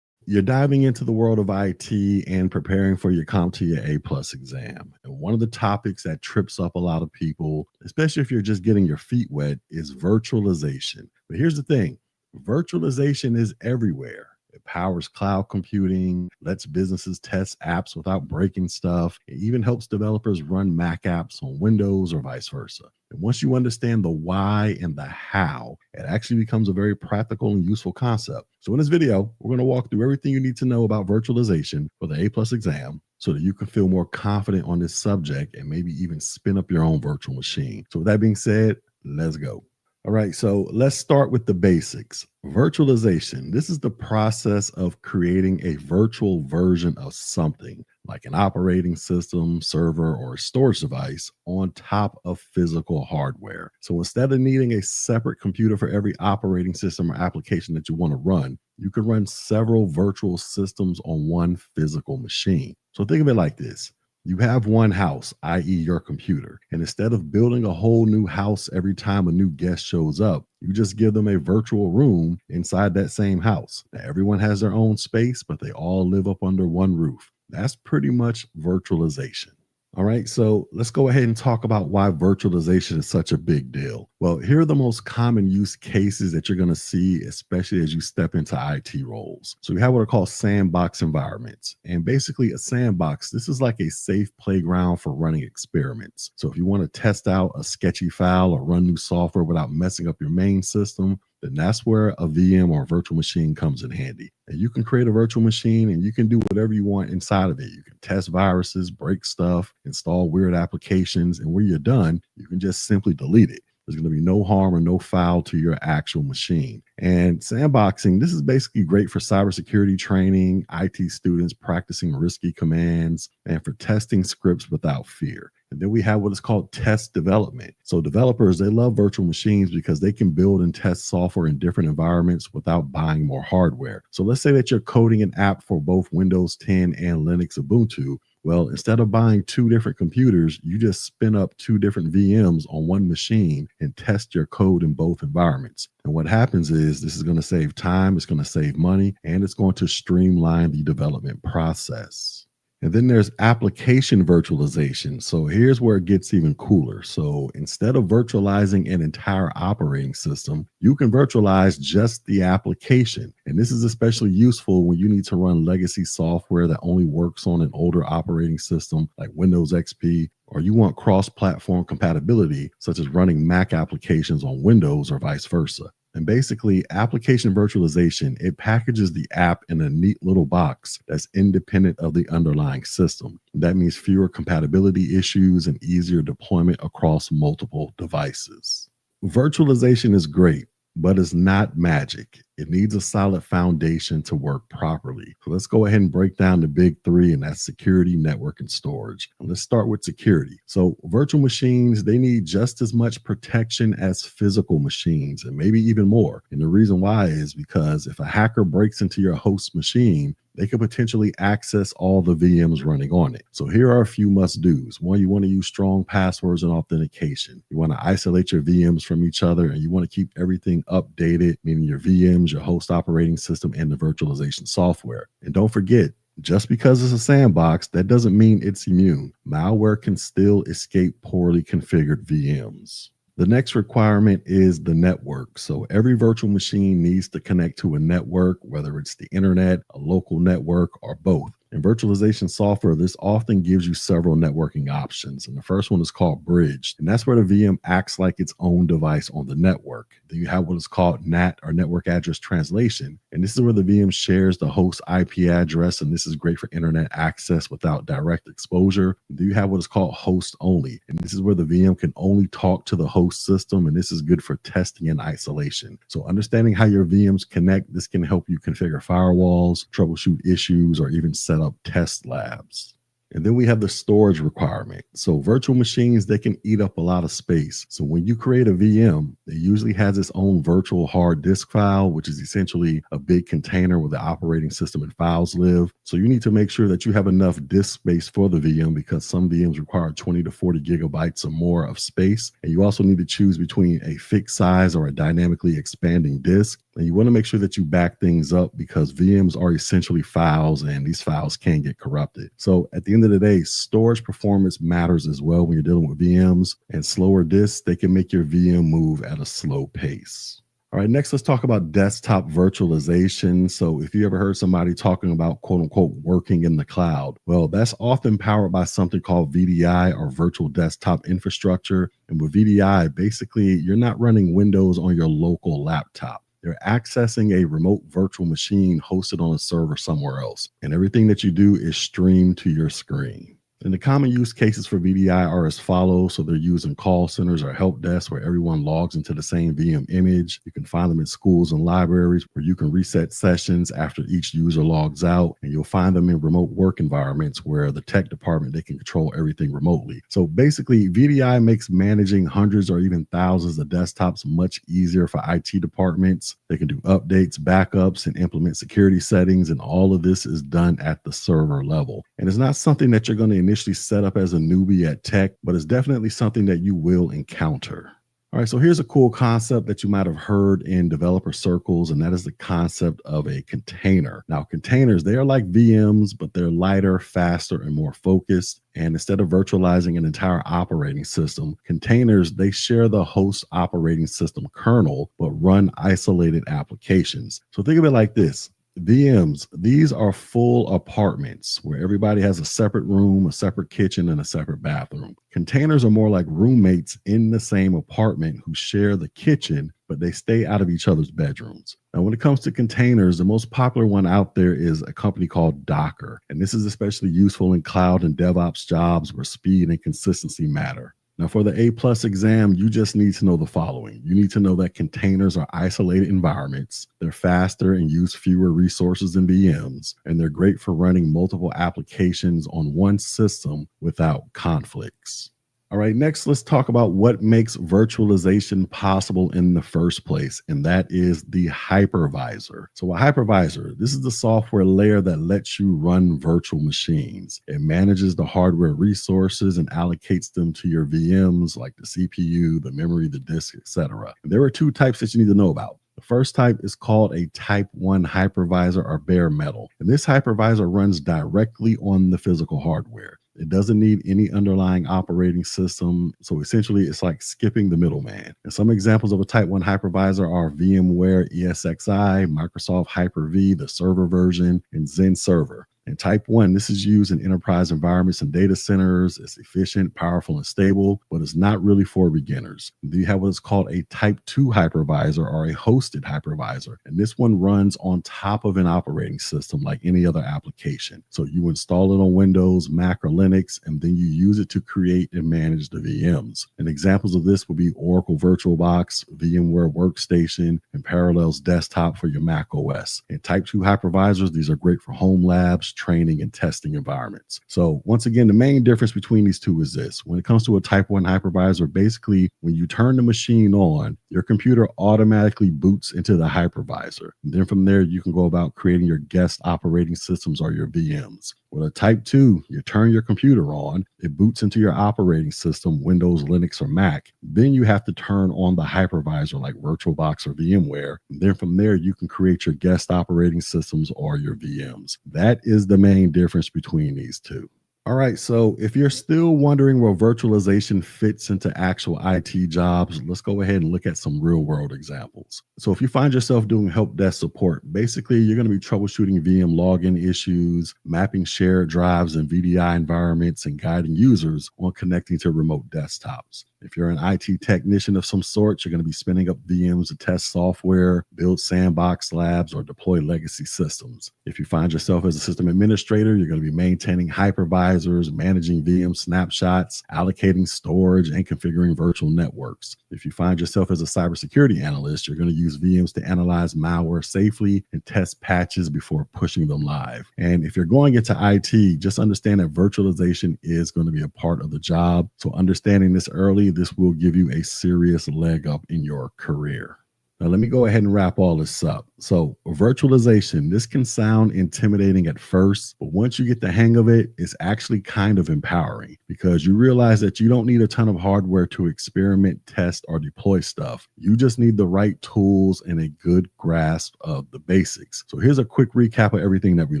You're diving into the world of IT and preparing for your CompTIA A+ exam. And one of the topics that trips up a lot of people, especially if you're just getting your feet wet, is virtualization. But here's the thing, virtualization is everywhere. It powers cloud computing, lets businesses test apps without breaking stuff. It even helps developers run Mac apps on Windows or vice versa. And once you understand the why and the how, it actually becomes a very practical and useful concept. So in this video, we're going to walk through everything you need to know about virtualization for the A+ exam so that you can feel more confident on this subject and maybe even spin up your own virtual machine. So with that being said, let's go. All right, so let's start with the basics. Virtualization. This is the process of creating a virtual version of something like an operating system, server, or a storage device on top of physical hardware. So instead of needing a separate computer for every operating system or application that you want to run, you can run several virtual systems on one physical machine. So think of it like this. You have one house, i.e. your computer, and instead of building a whole new house every time a new guest shows up, you just give them a virtual room inside that same house. Now, everyone has their own space, but they all live up under one roof. That's pretty much virtualization. All right, so let's go ahead and talk about why virtualization is such a big deal. Well, here are the most common use cases that you're going to see, especially as you step into IT roles. So we have what are called sandbox environments. And basically a sandbox, this is like a safe playground for running experiments. So if you want to test out a sketchy file or run new software without messing up your main system, then that's where a VM or a virtual machine comes in handy. And you can create a virtual machine and you can do whatever you want inside of it. You can test viruses, break stuff, install weird applications, and when you're done, you can just simply delete it. There's going to be no harm or no foul to your actual machine. And sandboxing, this is basically great for cybersecurity training, IT students practicing risky commands, and for testing scripts without fear. And then we have what is called test development. So developers, they love virtual machines because they can build and test software in different environments without buying more hardware. So let's say that you're coding an app for both Windows 10 and Linux Ubuntu. Well, instead of buying two different computers, you just spin up two different VMs on one machine and test your code in both environments. And what happens is this is going to save time, it's going to save money, and it's going to streamline the development process. And then there's application virtualization. So here's where it gets even cooler. So instead of virtualizing an entire operating system, you can virtualize just the application. And this is especially useful when you need to run legacy software that only works on an older operating system like Windows XP, or you want cross-platform compatibility, such as running Mac applications on Windows or vice versa. And basically, application virtualization, it packages the app in a neat little box that's independent of the underlying system. That means fewer compatibility issues and easier deployment across multiple devices. Virtualization is great, but it's not magic. It needs a solid foundation to work properly. So let's go ahead and break down the big three, and that's security, network, and storage. And let's start with security. So virtual machines, they need just as much protection as physical machines, and maybe even more. And the reason why is because if a hacker breaks into your host machine, they could potentially access all the VMs running on it. So here are a few must-dos. One, you want to use strong passwords and authentication. You want to isolate your VMs from each other, and you want to keep everything updated, meaning your VMs, your host operating system, and the virtualization software. And don't forget, just because it's a sandbox, that doesn't mean it's immune. Malware can still escape poorly configured VMs. The next requirement is the network. So every virtual machine needs to connect to a network, whether it's the internet, a local network, or both. In virtualization software, this often gives you several networking options. And the first one is called bridge. And that's where the VM acts like its own device on the network. Then you have what is called NAT, or network address translation. And this is where the VM shares the host IP address. And this is great for internet access without direct exposure. Then you have what is called host only. And this is where the VM can only talk to the host system. And this is good for testing and isolation. So understanding how your VMs connect, this can help you configure firewalls, troubleshoot issues, or even set up test labs. And then we have the storage requirement. So virtual machines, they can eat up a lot of space. So when you create a VM, it usually has its own virtual hard disk file, which is essentially a big container where the operating system and files live. So you need to make sure that you have enough disk space for the VM, because some VMs require 20 to 40 gigabytes or more of space. And you also need to choose between a fixed size or a dynamically expanding disk. And you want to make sure that you back things up, because VMs are essentially files, and these files can get corrupted. So at the end of the day, storage performance matters as well when you're dealing with VMs, and slower disks, they can make your VM move at a slow pace. All right, next let's talk about desktop virtualization. So if you ever heard somebody talking about quote unquote working in the cloud, well, that's often powered by something called VDI, or virtual desktop infrastructure. And with VDI, basically you're not running Windows on your local laptop. They're accessing a remote virtual machine hosted on a server somewhere else. And everything that you do is streamed to your screen. And the common use cases for VDI are as follows. So they're used in call centers or help desks where everyone logs into the same VM image. You can find them in schools and libraries where you can reset sessions after each user logs out. And you'll find them in remote work environments where the tech department, they can control everything remotely. So basically, VDI makes managing hundreds or even thousands of desktops much easier for IT departments. They can do updates, backups, and implement security settings. And all of this is done at the server level. And it's not something that you're going to initially set up as a newbie at tech, but it's definitely something that you will encounter. All right, so here's a cool concept that you might have heard in developer circles, and that is the concept of a container. Now, containers, they are like VMs, but they're lighter, faster, and more focused. And instead of virtualizing an entire operating system, containers, they share the host operating system kernel, but run isolated applications. So think of it like this. VMs, these are full apartments where everybody has a separate room, a separate kitchen, and a separate bathroom. Containers are more like roommates in the same apartment who share the kitchen, but but they stay out of each other's bedrooms. Now, when it comes to containers, the most popular one out there is a company called Docker. And this is especially useful in cloud and DevOps jobs where speed and consistency matter. Now, for the A+ exam, you just need to know the following. You need to know that containers are isolated environments. They're faster and use fewer resources than VMs, and they're great for running multiple applications on one system without conflicts. All right, next, let's talk about what makes virtualization possible in the first place, and that is the hypervisor. So a hypervisor, this is the software layer that lets you run virtual machines. It manages the hardware resources and allocates them to your VMs like the CPU, the memory, the disk, etc. There are two types that you need to know about. The first type is called a Type 1 hypervisor or bare metal. And this hypervisor runs directly on the physical hardware. It doesn't need any underlying operating system. So essentially, it's like skipping the middleman. And some examples of a Type 1 hypervisor are VMware ESXi, Microsoft Hyper-V, the server version, and Zen Server. And Type 1, this is used in enterprise environments and data centers. It's efficient, powerful, and stable, but it's not really for beginners. Then you have what is called a Type 2 hypervisor or a hosted hypervisor. And this one runs on top of an operating system like any other application. So you install it on Windows, Mac, or Linux, and then you use it to create and manage the VMs. And examples of this would be Oracle VirtualBox, VMware Workstation, and Parallels Desktop for your Mac OS. And Type 2 hypervisors, these are great for home labs, training, and testing environments. So once again, the main difference between these two is this. When it comes to a Type 1 hypervisor, basically when you turn the machine on, your computer automatically boots into the hypervisor. And then from there, you can go about creating your guest operating systems or your VMs. With a Type 2, you turn your computer on, it boots into your operating system, Windows, Linux, or Mac. Then you have to turn on the hypervisor like VirtualBox or VMware. And then from there, you can create your guest operating systems or your VMs. That is the main difference between these two. All right, so if you're still wondering where virtualization fits into actual IT jobs, let's go ahead and look at some real world examples. So if you find yourself doing help desk support, basically you're going to be troubleshooting VM login issues, mapping shared drives and VDI environments, and guiding users on connecting to remote desktops. If you're an IT technician of some sort, you're going to be spinning up VMs to test software, build sandbox labs, or deploy legacy systems. If you find yourself as a system administrator, you're going to be maintaining hypervisors, managing VM snapshots, allocating storage, and configuring virtual networks. If you find yourself as a cybersecurity analyst, you're going to use VMs to analyze malware safely and test patches before pushing them live. And if you're going into IT, just understand that virtualization is going to be a part of the job. So understanding this early, this will give you a serious leg up in your career. Now, let me go ahead and wrap all this up. So virtualization, this can sound intimidating at first, but once you get the hang of it, it's actually kind of empowering because you realize that you don't need a ton of hardware to experiment, test, or deploy stuff. You just need the right tools and a good grasp of the basics. So here's a quick recap of everything that we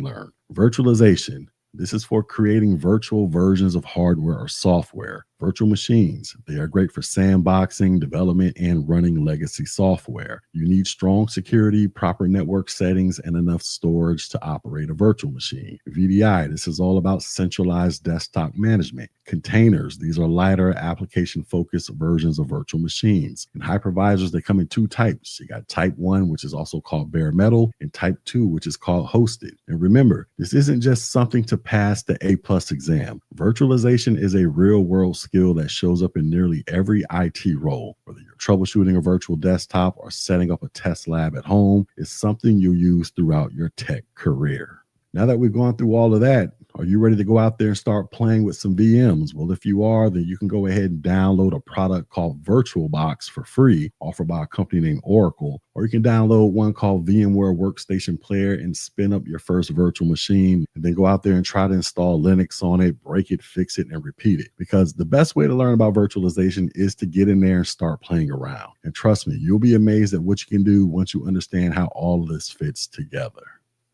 learned. Virtualization. This is for creating virtual versions of hardware or software. Virtual machines, they are great for sandboxing, development, and running legacy software. You need strong security, proper network settings, and enough storage to operate a virtual machine. VDI, this is all about centralized desktop management. Containers, these are lighter application-focused versions of virtual machines. And hypervisors, they come in two types. You got Type 1, which is also called bare metal, and Type 2, which is called hosted. And remember, this isn't just something to pass the A+ exam. Virtualization is a real-world skill that shows up in nearly every IT role. Whether you're troubleshooting a virtual desktop or setting up a test lab at home, it's something you'll use throughout your tech career. Now that we've gone through all of that, are you ready to go out there and start playing with some VMs? Well, if you are, then you can go ahead and download a product called VirtualBox for free, offered by a company named Oracle, or you can download one called VMware Workstation Player and spin up your first virtual machine, and then go out there and try to install Linux on it, break it, fix it, and repeat it. Because the best way to learn about virtualization is to get in there and start playing around. And trust me, you'll be amazed at what you can do once you understand how all of this fits together.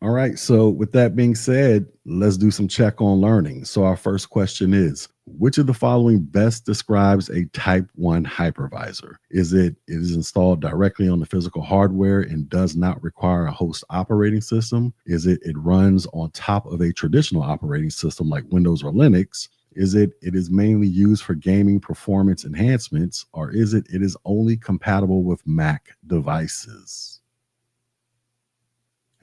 All right, so with that being said, let's do some check on learning. So our first question is, which of the following best describes a Type 1 hypervisor? Is it is installed directly on the physical hardware and does not require a host operating system? Is it runs on top of a traditional operating system like Windows or Linux? Is it is mainly used for gaming performance enhancements, or is it is only compatible with Mac devices?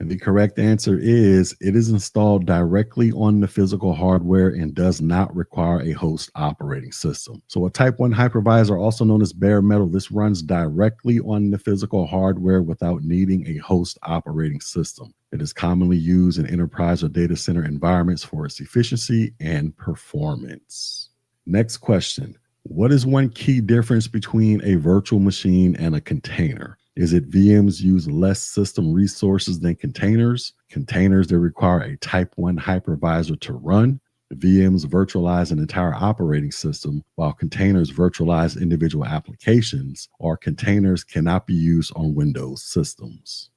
And the correct answer is it is installed directly on the physical hardware and does not require a host operating system. So a Type 1 hypervisor, also known as bare metal, this runs directly on the physical hardware without needing a host operating system. It is commonly used in enterprise or data center environments for its efficiency and performance. Next question. What is one key difference between a virtual machine and a container? Is it VMs use less system resources than containers? Containers that require a Type 1 hypervisor to run? VMs virtualize an entire operating system, while containers virtualize individual applications, or containers cannot be used on Windows systems.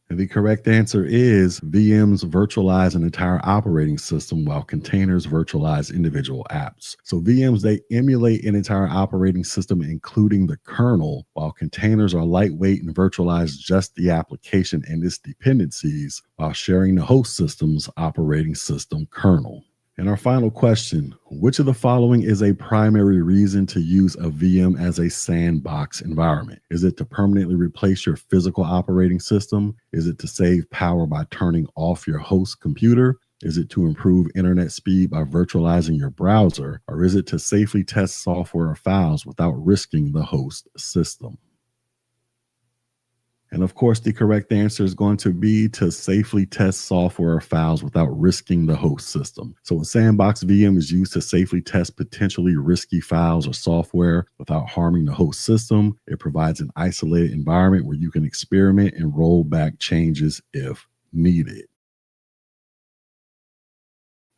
And the correct answer is VMs virtualize an entire operating system while containers virtualize individual apps. So VMs, they emulate an entire operating system, including the kernel, while containers are lightweight and virtualize just the application and its dependencies while sharing the host system's operating system kernel. And our final question, which of the following is a primary reason to use a VM as a sandbox environment? Is it to permanently replace your physical operating system? Is it to save power by turning off your host computer? Is it to improve internet speed by virtualizing your browser? Or is it to safely test software or files without risking the host system? And of course, the correct answer is going to be to safely test software or files without risking the host system. So a sandbox VM is used to safely test potentially risky files or software without harming the host system. It provides an isolated environment where you can experiment and roll back changes if needed.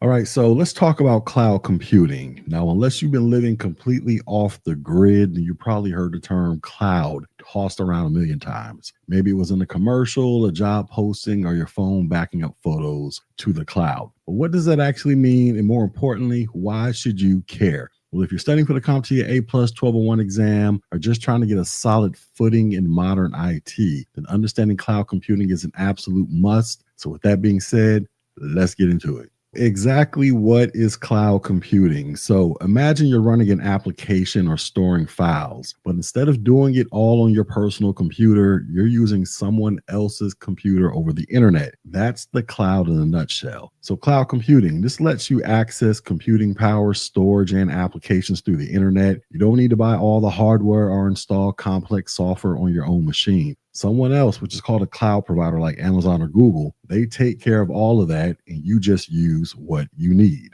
All right, so let's talk about cloud computing. Now, unless you've been living completely off the grid, then you probably heard the term cloud tossed around a million times. Maybe it was in a commercial, a job posting, or your phone backing up photos to the cloud. But what does that actually mean? And more importantly, why should you care? Well, if you're studying for the CompTIA A+ 1201 exam or just trying to get a solid footing in modern IT, then understanding cloud computing is an absolute must. So with that being said, let's get into it. Exactly what is cloud computing? So imagine you're running an application or storing files, but instead of doing it all on your personal computer, you're using someone else's computer over the internet. That's the cloud in a nutshell. So cloud computing, this lets you access computing power, storage, and applications through the internet. You don't need to buy all the hardware or install complex software on your own machine. Someone else, which is called a cloud provider like Amazon or Google, they take care of all of that and you just use what you need.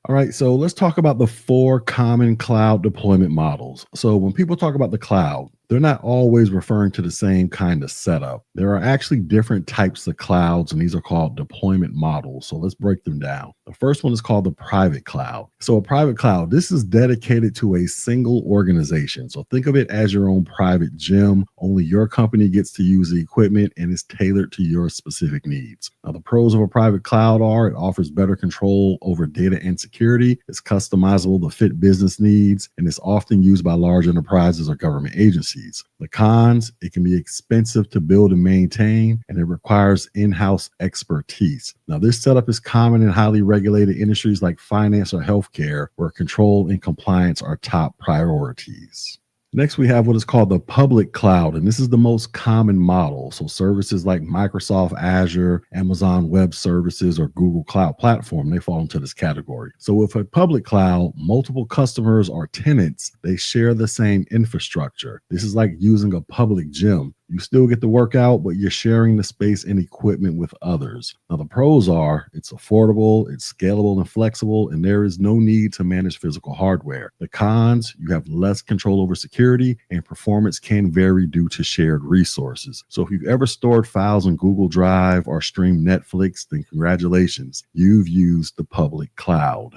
All right, so let's talk about the 4 common cloud deployment models. So when people talk about the cloud, they're not always referring to the same kind of setup. There are actually different types of clouds, and these are called deployment models. So let's break them down. The first one is called the private cloud. So a private cloud, this is dedicated to a single organization. So think of it as your own private gym. Only your company gets to use the equipment and is tailored to your specific needs. Now, the pros of a private cloud are it offers better control over data and security. It's customizable to fit business needs, and it's often used by large enterprises or government agencies. The cons, it can be expensive to build and maintain, and it requires in-house expertise. Now, this setup is common in highly regulated industries like finance or healthcare, where control and compliance are top priorities. Next, we have what is called the public cloud, and this is the most common model. So services like Microsoft Azure, Amazon Web Services, or Google Cloud Platform, they fall into this category. So with a public cloud, multiple customers or tenants, they share the same infrastructure. This is like using a public gym. You still get to work out, but you're sharing the space and equipment with others. Now, the pros are it's affordable, it's scalable and flexible, and there is no need to manage physical hardware. The cons, you have less control over security, and performance can vary due to shared resources. So if you've ever stored files in Google Drive or streamed Netflix, then congratulations, you've used the public cloud.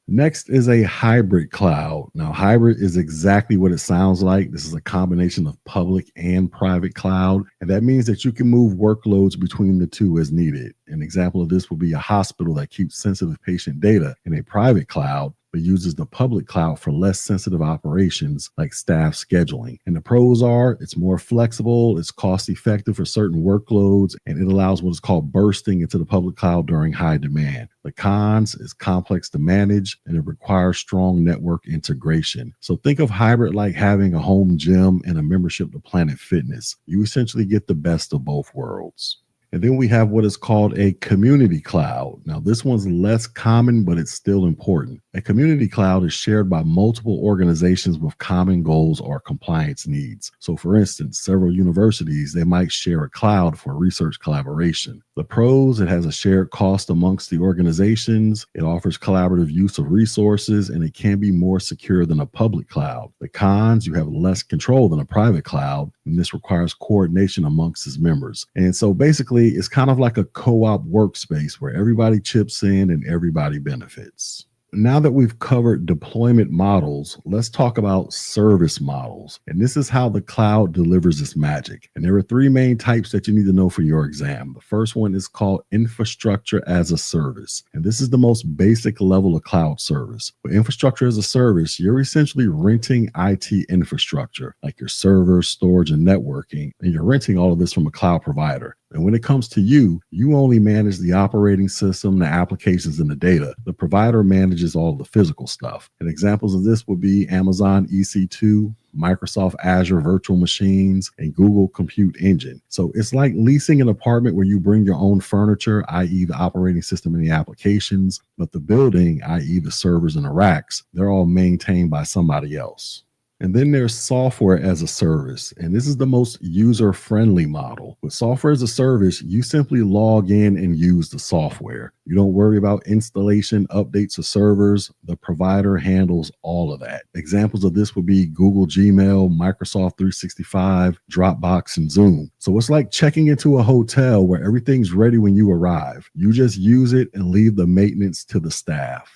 Next is a hybrid cloud. Now, hybrid is exactly what it sounds like. This is a combination of public and private cloud, and that means that you can move workloads between the two as needed. An example of this would be a hospital that keeps sensitive patient data in a private cloud, but uses the public cloud for less sensitive operations like staff scheduling. And the pros are it's more flexible, it's cost effective for certain workloads, and it allows what is called bursting into the public cloud during high demand. The cons is complex to manage and it requires strong network integration. So think of hybrid like having a home gym and a membership to Planet Fitness. You essentially get the best of both worlds. And then we have what is called a community cloud. Now, this one's less common, but it's still important. A community cloud is shared by multiple organizations with common goals or compliance needs. So, for instance, several universities, they might share a cloud for research collaboration. The pros, it has a shared cost amongst the organizations. It offers collaborative use of resources, and it can be more secure than a public cloud. The cons, you have less control than a private cloud, and this requires coordination amongst its members. And so basically, it's kind of like a co-op workspace where everybody chips in and everybody benefits. Now that we've covered deployment models, let's talk about service models. And this is how the cloud delivers its magic. And there are three main types that you need to know for your exam. The first one is called infrastructure as a service. And this is the most basic level of cloud service. With infrastructure as a service, you're essentially renting IT infrastructure, like your servers, storage, and networking. And you're renting all of this from a cloud provider. And when it comes to you, you only manage the operating system, the applications, and the data. The provider manages all the physical stuff. And examples of this would be Amazon EC2, Microsoft Azure Virtual Machines, and Google Compute Engine. So it's like leasing an apartment where you bring your own furniture, i.e. the operating system and the applications, but the building, i.e. the servers and the racks, they're all maintained by somebody else. And then there's software as a service, and this is the most user-friendly model. With software as a service, you simply log in and use the software. You don't worry about installation, updates of servers. The provider handles all of that. Examples of this would be Google Gmail, Microsoft 365, Dropbox, and Zoom. So it's like checking into a hotel where everything's ready when you arrive. You just use it and leave the maintenance to the staff.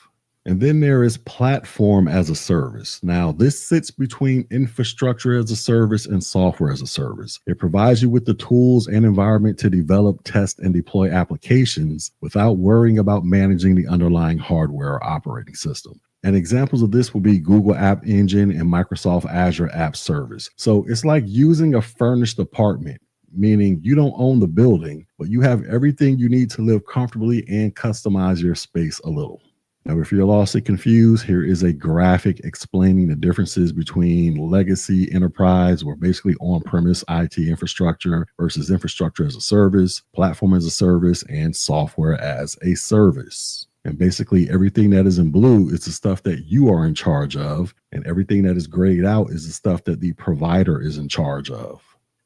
And then there is platform as a service. Now, this sits between infrastructure as a service and software as a service. It provides you with the tools and environment to develop, test, and deploy applications without worrying about managing the underlying hardware or operating system. And examples of this will be Google App Engine and Microsoft Azure App Service. So it's like using a furnished apartment, meaning you don't own the building, but you have everything you need to live comfortably and customize your space a little. Now, if you're lost and confused, here is a graphic explaining the differences between legacy enterprise, or basically on-premise IT infrastructure, versus infrastructure as a service, platform as a service, and software as a service. And basically everything that is in blue is the stuff that you are in charge of, and everything that is grayed out is the stuff that the provider is in charge of.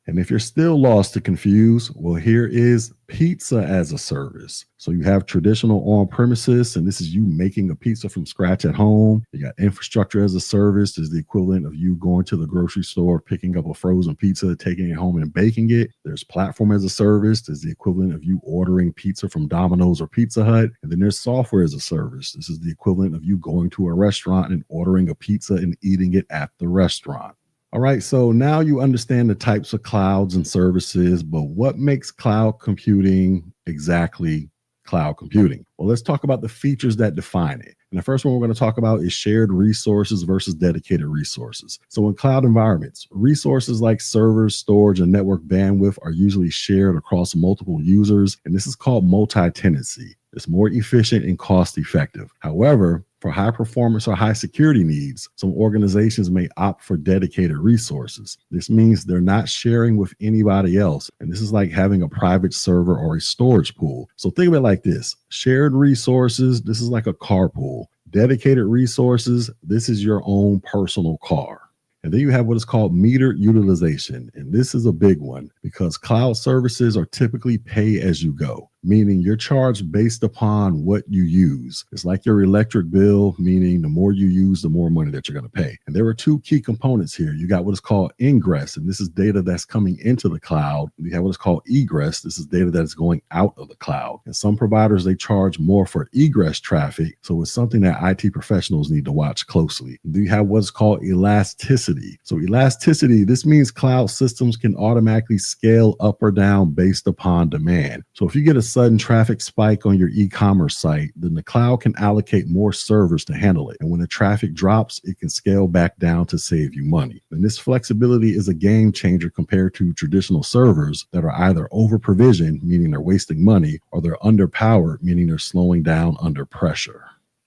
And if you're still lost or confused, well, here is pizza as a service. So you have traditional on-premises, and this is you making a pizza from scratch at home. You got infrastructure as a service. This is the equivalent of you going to the grocery store, picking up a frozen pizza, taking it home and baking it. There's platform as a service. This is the equivalent of you ordering pizza from Domino's or Pizza Hut. And then there's software as a service. This is the equivalent of you going to a restaurant and ordering a pizza and eating it at the restaurant. All right, so now you understand the types of clouds and services, but what makes cloud computing exactly cloud computing? Well, let's talk about the features that define it. And the first one we're going to talk about is shared resources versus dedicated resources. So in cloud environments, resources like servers, storage, and network bandwidth are usually shared across multiple users, and this is called multi-tenancy. It's more efficient and cost effective. However, for high performance or high security needs, some organizations may opt for dedicated resources. This means they're not sharing with anybody else. And this is like having a private server or a storage pool. So think of it like this. Shared resources, this is like a carpool. Dedicated resources, this is your own personal car. And then you have what is called metered utilization. And this is a big one because cloud services are typically pay as you go, meaning you're charged based upon what you use. It's like your electric bill, meaning the more you use, the more money that you're going to pay. And there are two key components here. You got what is called ingress, and this is data that's coming into the cloud. You have what is called egress. This is data that is going out of the cloud. And some providers, they charge more for egress traffic. So it's something that IT professionals need to watch closely. And then you have what's called elasticity. So elasticity, this means cloud systems can automatically scale up or down based upon demand. So if you get a sudden traffic spike on your e-commerce site, then the cloud can allocate more servers to handle it. And when the traffic drops, it can scale back down to save you money. And this flexibility is a game changer compared to traditional servers that are either over-provisioned, meaning they're wasting money, or they're underpowered, meaning they're slowing down under pressure.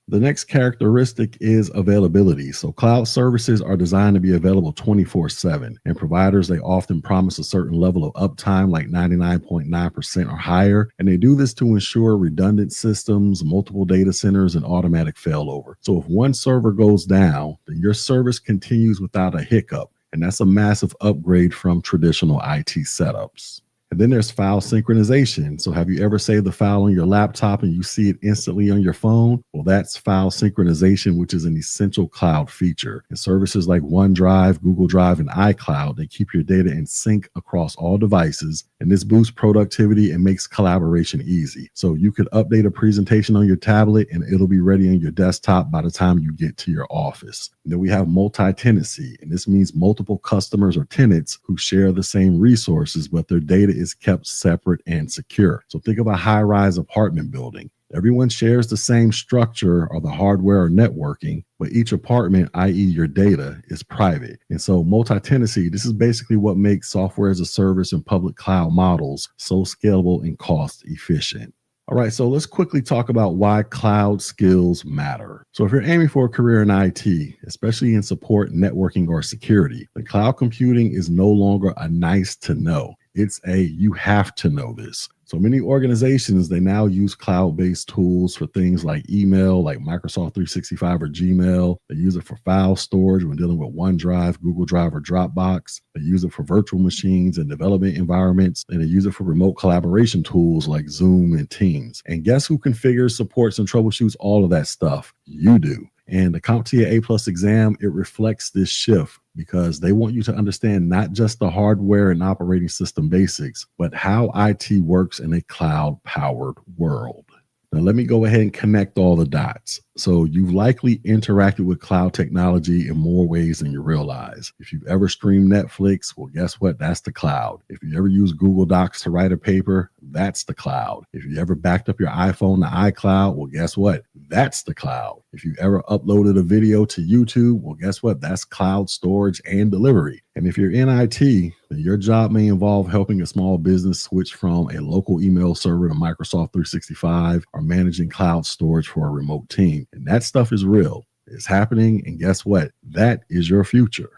The next characteristic is availability. So cloud services are designed to be available 24/7, and providers, they often promise a certain level of uptime, like 99.9% or higher. And they do this to ensure redundant systems, multiple data centers, and automatic failover. So if one server goes down, then your service continues without a hiccup. And that's a massive upgrade from traditional IT setups. And then there's file synchronization. So have you ever saved the file on your laptop and you see it instantly on your phone? Well, that's file synchronization, which is an essential cloud feature. And services like OneDrive, Google Drive, and iCloud, they keep your data in sync across all devices. And this boosts productivity and makes collaboration easy. So you could update a presentation on your tablet and it'll be ready on your desktop by the time you get to your office. And then we have multi-tenancy, and this means multiple customers or tenants who share the same resources, but their data is kept separate and secure. So think of a high-rise apartment building. Everyone shares the same structure or the hardware or networking, but each apartment, i.e. your data, is private. And so multi-tenancy, this is basically what makes software as a service and public cloud models so scalable and cost efficient. All right, so let's quickly talk about why cloud skills matter. So if you're aiming for a career in IT, especially in support, networking, or security, then cloud computing is no longer a nice to know. It's a you have to know this. So many organizations, they now use cloud-based tools for things like email, like Microsoft 365 or Gmail. They use it for file storage when dealing with OneDrive, Google Drive, or Dropbox. They use it for virtual machines and development environments. And they use it for remote collaboration tools like Zoom and Teams. And guess who configures, supports, and troubleshoots all of that stuff? You do. And the CompTIA A+ exam, it reflects this shift because they want you to understand not just the hardware and operating system basics, but how IT works in a cloud-powered world. Now, let me go ahead and connect all the dots. So you've likely interacted with cloud technology in more ways than you realize. If you've ever streamed Netflix, well, guess what? That's the cloud. If you ever use Google Docs to write a paper, that's the cloud. If you ever backed up your iPhone to iCloud, well, guess what? That's the cloud. If you ever uploaded a video to YouTube, well, guess what? That's cloud storage and delivery. And if you're in IT, then your job may involve helping a small business switch from a local email server to Microsoft 365 or managing cloud storage for a remote team. And that stuff is real. It's happening. And guess what? That is your future.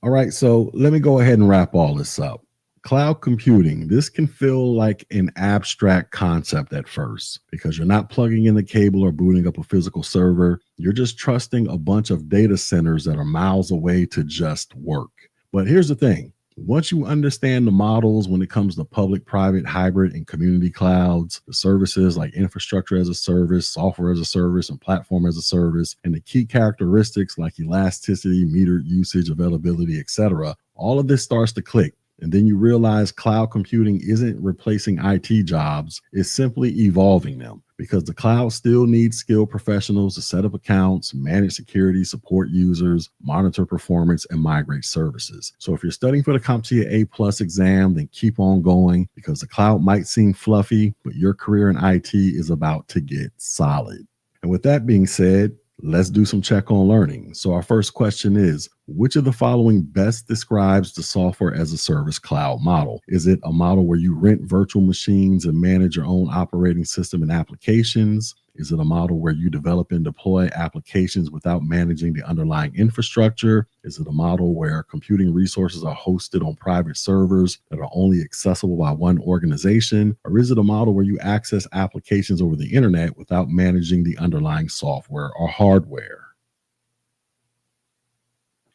All right. So let me go ahead and wrap all this up. Cloud computing, this can feel like an abstract concept at first because you're not plugging in the cable or booting up a physical server. You're just trusting a bunch of data centers that are miles away to just work. But here's the thing. Once you understand the models when it comes to public, private, hybrid, and community clouds, the services like infrastructure as a service, software as a service, and platform as a service, and the key characteristics like elasticity, metered usage, availability, etc., all of this starts to click. And then you realize cloud computing isn't replacing IT jobs, it's simply evolving them because the cloud still needs skilled professionals to set up accounts, manage security, support users, monitor performance, and migrate services. So if you're studying for the CompTIA A+ exam, then keep on going because the cloud might seem fluffy, but your career in IT is about to get solid. And with that being said, let's do some check on learning. So our first question is, which of the following best describes the software as a service cloud model? Is it a model where you rent virtual machines and manage your own operating system and applications? Is it a model where you develop and deploy applications without managing the underlying infrastructure? Is it a model where computing resources are hosted on private servers that are only accessible by one organization? Or is it a model where you access applications over the internet without managing the underlying software or hardware?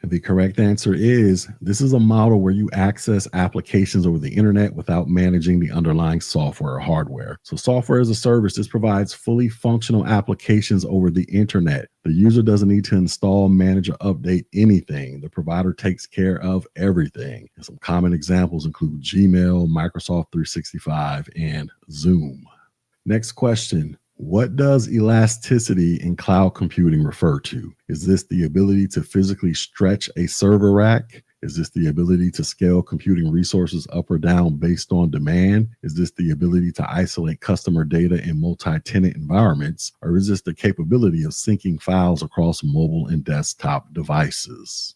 And the correct answer is, this is a model where you access applications over the internet without managing the underlying software or hardware. So software as a service, this provides fully functional applications over the internet. The user doesn't need to install, manage, or update anything. The provider takes care of everything. And some common examples include Gmail, Microsoft 365, and Zoom. Next question. What does elasticity in cloud computing refer to? Is this the ability to physically stretch a server rack? Is this the ability to scale computing resources up or down based on demand? Is this the ability to isolate customer data in multi-tenant environments? Or is this the capability of syncing files across mobile and desktop devices?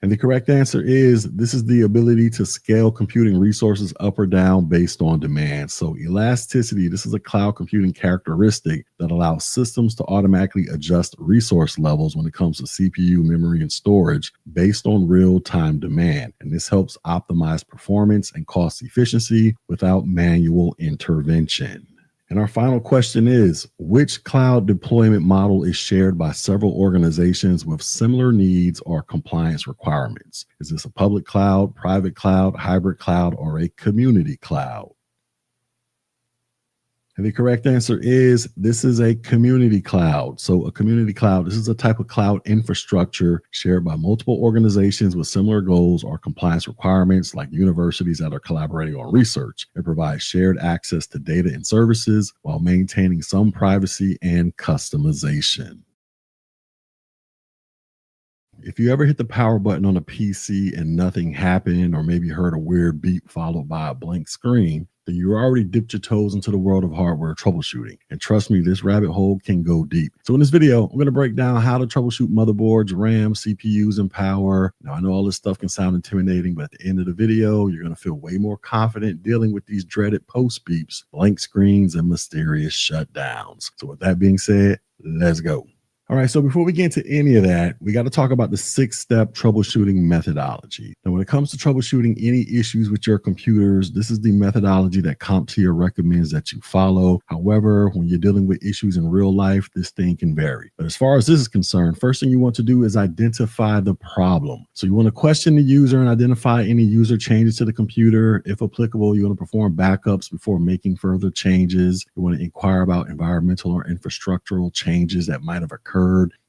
And the correct answer is this is the ability to scale computing resources up or down based on demand. So elasticity, this is a cloud computing characteristic that allows systems to automatically adjust resource levels when it comes to CPU, memory, and storage based on real-time demand. And this helps optimize performance and cost efficiency without manual intervention. And our final question is, which cloud deployment model is shared by several organizations with similar needs or compliance requirements? Is this a public cloud, private cloud, hybrid cloud, or a community cloud? And the correct answer is this is a community cloud. So a community cloud, this is a type of cloud infrastructure shared by multiple organizations with similar goals or compliance requirements, like universities that are collaborating on research. It provides shared access to data and services while maintaining some privacy and customization. If you ever hit the power button on a PC and nothing happened, or maybe heard a weird beep followed by a blank screen, then you already dipped your toes into the world of hardware troubleshooting. And trust me, this rabbit hole can go deep. So in this video, I'm going to break down how to troubleshoot motherboards, RAM, CPUs, and power. Now, I know all this stuff can sound intimidating, but at the end of the video, you're going to feel way more confident dealing with these dreaded post beeps, blank screens, and mysterious shutdowns. So with that being said, let's go. All right, so before we get into any of that, we got to talk about the 6-step troubleshooting methodology. Now, when it comes to troubleshooting any issues with your computers, this is the methodology that CompTIA recommends that you follow. However, when you're dealing with issues in real life, this thing can vary. But as far as this is concerned, first thing you want to do is identify the problem. So you want to question the user and identify any user changes to the computer. If applicable, you want to perform backups before making further changes. You want to inquire about environmental or infrastructural changes that might have occurred.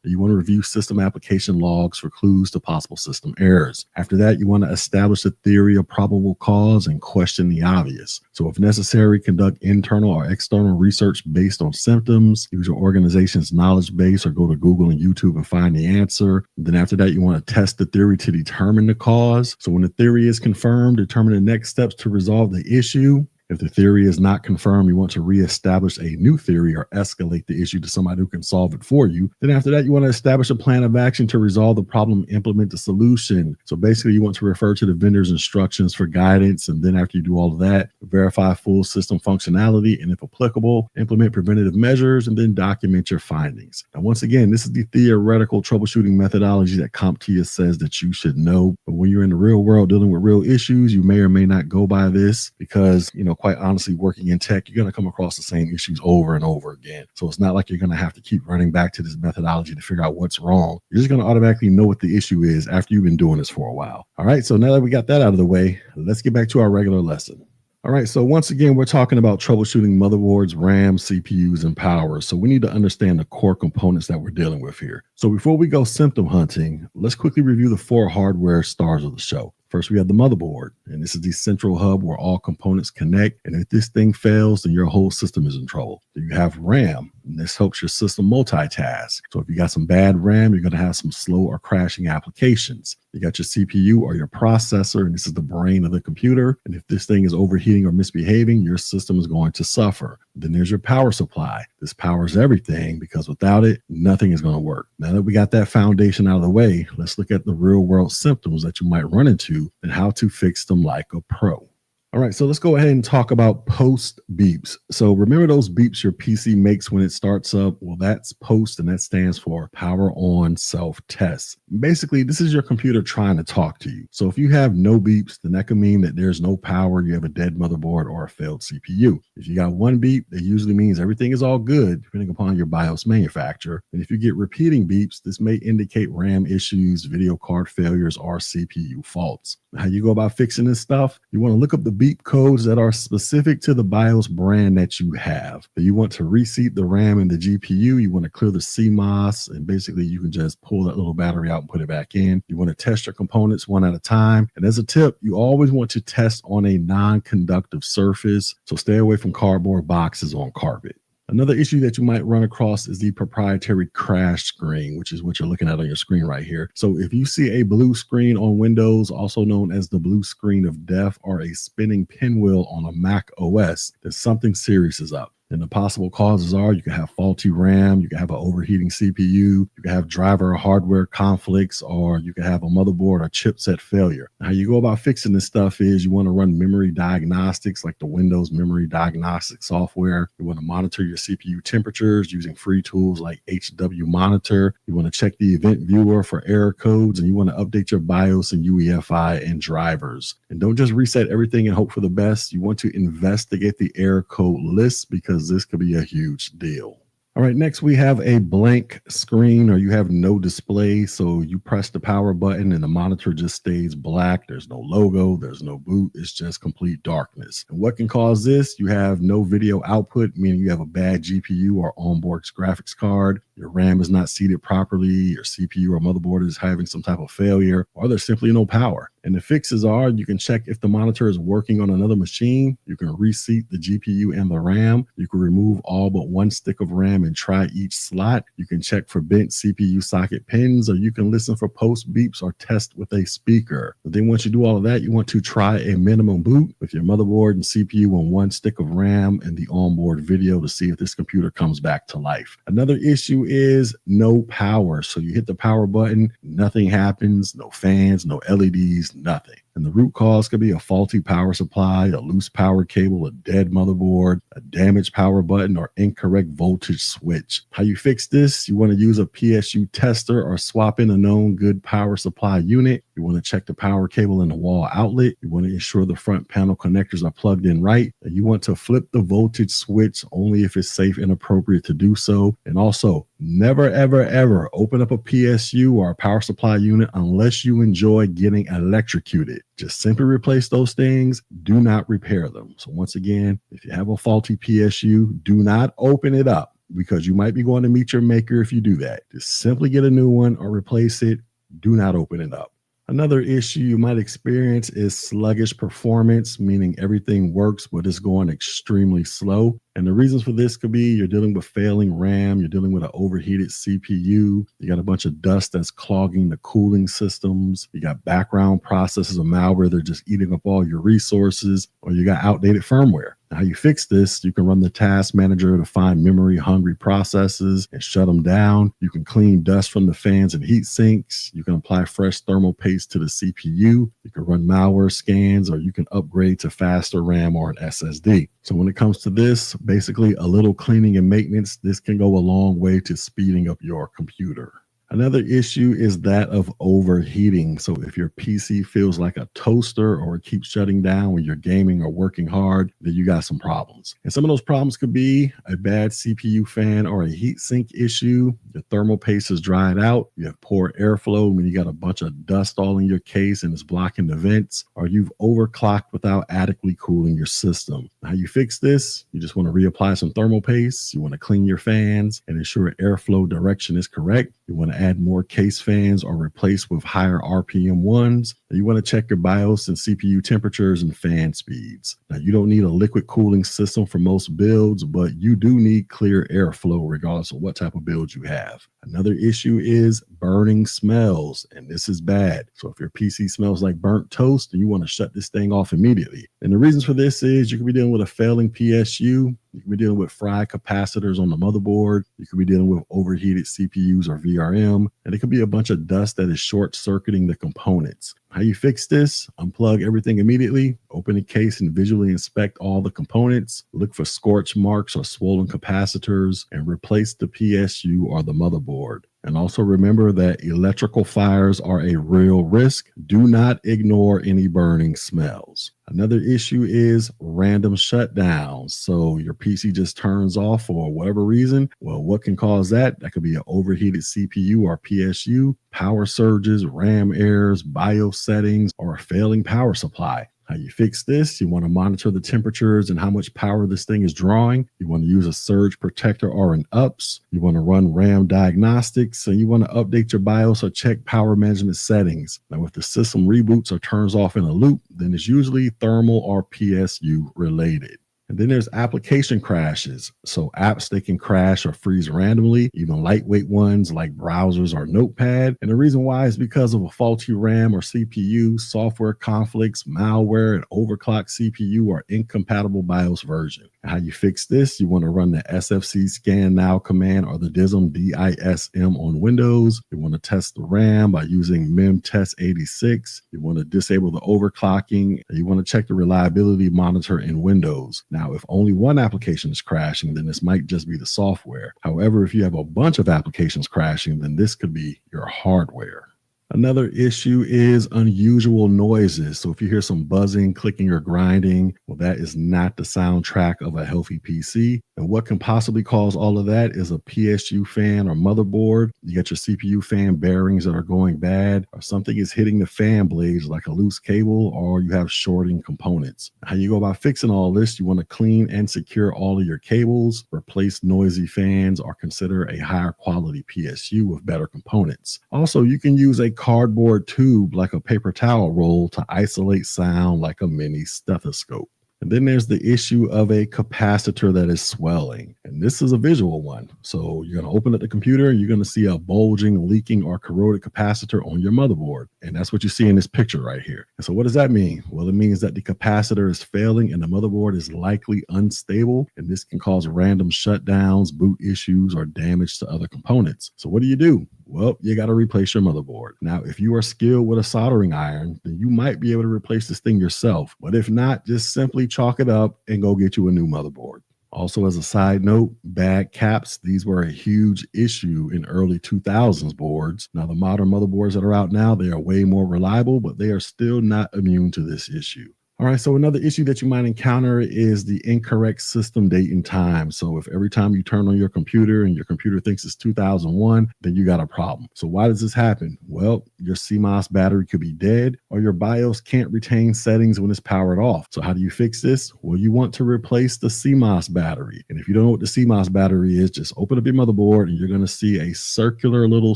You want to review system application logs for clues to possible system errors. After that, you want to establish a theory of probable cause and question the obvious. So if necessary, conduct internal or external research based on symptoms, use your organization's knowledge base, or go to Google and YouTube and find the answer. And then after that, you want to test the theory to determine the cause. So when the theory is confirmed, determine the next steps to resolve the issue. If the theory is not confirmed, you want to reestablish a new theory or escalate the issue to somebody who can solve it for you. Then after that, you want to establish a plan of action to resolve the problem, implement the solution. So basically, you want to refer to the vendor's instructions for guidance. And then after you do all of that, verify full system functionality, and if applicable, implement preventative measures, and then document your findings. Now, once again, this is the theoretical troubleshooting methodology that CompTIA says that you should know. But when you're in the real world dealing with real issues, you may or may not go by this because, quite honestly, working in tech, you're going to come across the same issues over and over again. So it's not like you're going to have to keep running back to this methodology to figure out what's wrong. You're just going to automatically know what the issue is after you've been doing this for a while. All right, so now that we got that out of the way, let's get back to our regular lesson. All right, so once again, we're talking about troubleshooting motherboards, RAM, CPUs, and power. So we need to understand the core components that we're dealing with here. So before we go symptom hunting, let's quickly review the 4 hardware stars of the show. First, we have the motherboard, and this is the central hub where all components connect. And if this thing fails, then your whole system is in trouble. Then you have RAM, and this helps your system multitask. So if you got some bad RAM, you're going to have some slow or crashing applications. You got your CPU or your processor, and this is the brain of the computer. And if this thing is overheating or misbehaving, your system is going to suffer. Then there's your power supply. This powers everything because without it, nothing is going to work. Now that we got that foundation out of the way, let's look at the real world symptoms that you might run into and how to fix them like a pro. All right, so let's go ahead and talk about post beeps. So remember those beeps your PC makes when it starts up? Well, that's post, and that stands for power on self-test. Basically, this is your computer trying to talk to you. So if you have no beeps, then that can mean that there's no power, you have a dead motherboard, or a failed CPU. If you got one beep, that usually means everything is all good, depending upon your BIOS manufacturer. And if you get repeating beeps, this may indicate RAM issues, video card failures, or CPU faults. How you go about fixing this stuff? You want to look up the beep codes that are specific to the BIOS brand that you have. But you want to reseat the RAM and the GPU. You want to clear the CMOS, and basically you can just pull that little battery out and put it back in. You want to test your components one at a time. And as a tip, you always want to test on a non-conductive surface. So stay away from cardboard boxes on carpet. Another issue that you might run across is the proprietary crash screen, which is what you're looking at on your screen right here. So if you see a blue screen on Windows, also known as the blue screen of death, or a spinning pinwheel on a Mac OS, then something serious is up. And the possible causes are you can have faulty RAM, you can have an overheating CPU, you can have driver or hardware conflicts, or you can have a motherboard or chipset failure. How you go about fixing this stuff is you want to run memory diagnostics like the Windows memory diagnostic software. You want to monitor your CPU temperatures using free tools like HW Monitor. You want to check the event viewer for error codes, and you want to update your BIOS and UEFI and drivers. And don't just reset everything and hope for the best. You want to investigate the error code list, because this could be a huge deal. All right, next we have a blank screen, or you have no display. So you press the power button and the monitor just stays black. There's no logo, there's no boot, it's just complete darkness. And what can cause this? You have no video output, meaning you have a bad GPU or onboard graphics card. Your RAM is not seated properly, your CPU or motherboard is having some type of failure, or there's simply no power. And the fixes are you can check if the monitor is working on another machine. You can reseat the GPU and the RAM. You can remove all but one stick of RAM and try each slot. You can check for bent CPU socket pins, or you can listen for post beeps or test with a speaker. But then once you do all of that, you want to try a minimum boot with your motherboard and CPU on one stick of RAM and the onboard video to see if this computer comes back to life. Another issue is no power. So you hit the power button, nothing happens, no fans, no LEDs, nothing. And the root cause could be a faulty power supply, a loose power cable, a dead motherboard, a damaged power button, or incorrect voltage switch. How you fix this? You want to use a PSU tester or swap in a known good power supply unit. You want to check the power cable in the wall outlet. You want to ensure the front panel connectors are plugged in right. And you want to flip the voltage switch only if it's safe and appropriate to do so. And also, never, ever, ever open up a PSU or a power supply unit unless you enjoy getting electrocuted. Just simply replace those things. Do not repair them. So once again, if you have a faulty PSU, do not open it up, because you might be going to meet your maker if you do that. Just simply get a new one or replace it. Do not open it up. Another issue you might experience is sluggish performance, meaning everything works, but it's going extremely slow. And the reasons for this could be you're dealing with failing RAM, you're dealing with an overheated CPU, you got a bunch of dust that's clogging the cooling systems, you got background processes of malware, they're just eating up all your resources, or you got outdated firmware. Now, how you fix this? You can run the task manager to find memory-hungry processes and shut them down. You can clean dust from the fans and heat sinks. You can apply fresh thermal paste to the CPU. You can run malware scans, or you can upgrade to faster RAM or an SSD. So when it comes to this, basically a little cleaning and maintenance, this can go a long way to speeding up your computer. Another issue is that of overheating. So if your PC feels like a toaster, or it keeps shutting down when you're gaming or working hard, then you got some problems. And some of those problems could be a bad CPU fan or a heatsink issue. Your thermal paste is dried out. You have poor airflow, meaning you got a bunch of dust all in your case and it's blocking the vents, or you've overclocked without adequately cooling your system. How you fix this? You just want to reapply some thermal paste. You want to clean your fans and ensure airflow direction is correct. You want to add more case fans or replace with higher RPM ones. And you want to check your BIOS and CPU temperatures and fan speeds. Now, you don't need a liquid cooling system for most builds, but you do need clear airflow regardless of what type of build you have. Another issue is burning smells, and this is bad. So if your PC smells like burnt toast, then you want to shut this thing off immediately. And the reasons for this is you could be dealing with a failing PSU. You can be dealing with fried capacitors on the motherboard. You could be dealing with overheated CPUs or VRM. And it could be a bunch of dust that is short-circuiting the components. How you fix this? Unplug everything immediately, open the case and visually inspect all the components, look for scorch marks or swollen capacitors, and replace the PSU or the motherboard. And also remember that electrical fires are a real risk. Do not ignore any burning smells. Another issue is random shutdowns. So your PC just turns off for whatever reason. Well, what can cause that? That could be an overheated CPU or PSU, power surges, RAM errors, BIOS settings, or a failing power supply. How you fix this? You want to monitor the temperatures and how much power this thing is drawing. You want to use a surge protector or an UPS. You want to run RAM diagnostics, and you want to update your BIOS or check power management settings. Now, if the system reboots or turns off in a loop, then it's usually thermal or PSU related. And then there's application crashes. So apps, they can crash or freeze randomly, even lightweight ones like browsers or Notepad. And the reason why is because of a faulty RAM or CPU, software conflicts, malware, and overclocked CPU or incompatible BIOS version. And how you fix this, you want to run the SFC scan now command or the DISM on Windows. You want to test the RAM by using memtest86. You want to disable the overclocking. And you want to check the reliability monitor in Windows. Now, if only one application is crashing, then this might just be the software. However, if you have a bunch of applications crashing, then this could be your hardware. Another issue is unusual noises. So if you hear some buzzing, clicking, or grinding, well, that is not the soundtrack of a healthy PC. And what can possibly cause all of that is a PSU fan or motherboard. You get your CPU fan bearings that are going bad, or something is hitting the fan blades like a loose cable, or you have shorting components. How you go about fixing all this, you want to clean and secure all of your cables, replace noisy fans, or consider a higher quality PSU with better components. Also, you can use a cardboard tube like a paper towel roll to isolate sound like a mini stethoscope. And then there's the issue of a capacitor that is swelling. And this is a visual one. So you're going to open up the computer and you're going to see a bulging, leaking, or corroded capacitor on your motherboard. And that's what you see in this picture right here. And so what does that mean? Well, it means that the capacitor is failing and the motherboard is likely unstable. And this can cause random shutdowns, boot issues, or damage to other components. So what do? Well, you got to replace your motherboard. Now, if you are skilled with a soldering iron, then you might be able to replace this thing yourself. But if not, just simply chalk it up and go get you a new motherboard. Also, as a side note, bad caps, these were a huge issue in early 2000s boards. Now, the modern motherboards that are out now, they are way more reliable, but they are still not immune to this issue. All right, so another issue that you might encounter is the incorrect system date and time. So if every time you turn on your computer and your computer thinks it's 2001, then you got a problem. So why does this happen? Well, your CMOS battery could be dead, or your BIOS can't retain settings when it's powered off. So how do you fix this? Well, you want to replace the CMOS battery. And if you don't know what the CMOS battery is, just open up your motherboard and you're going to see a circular little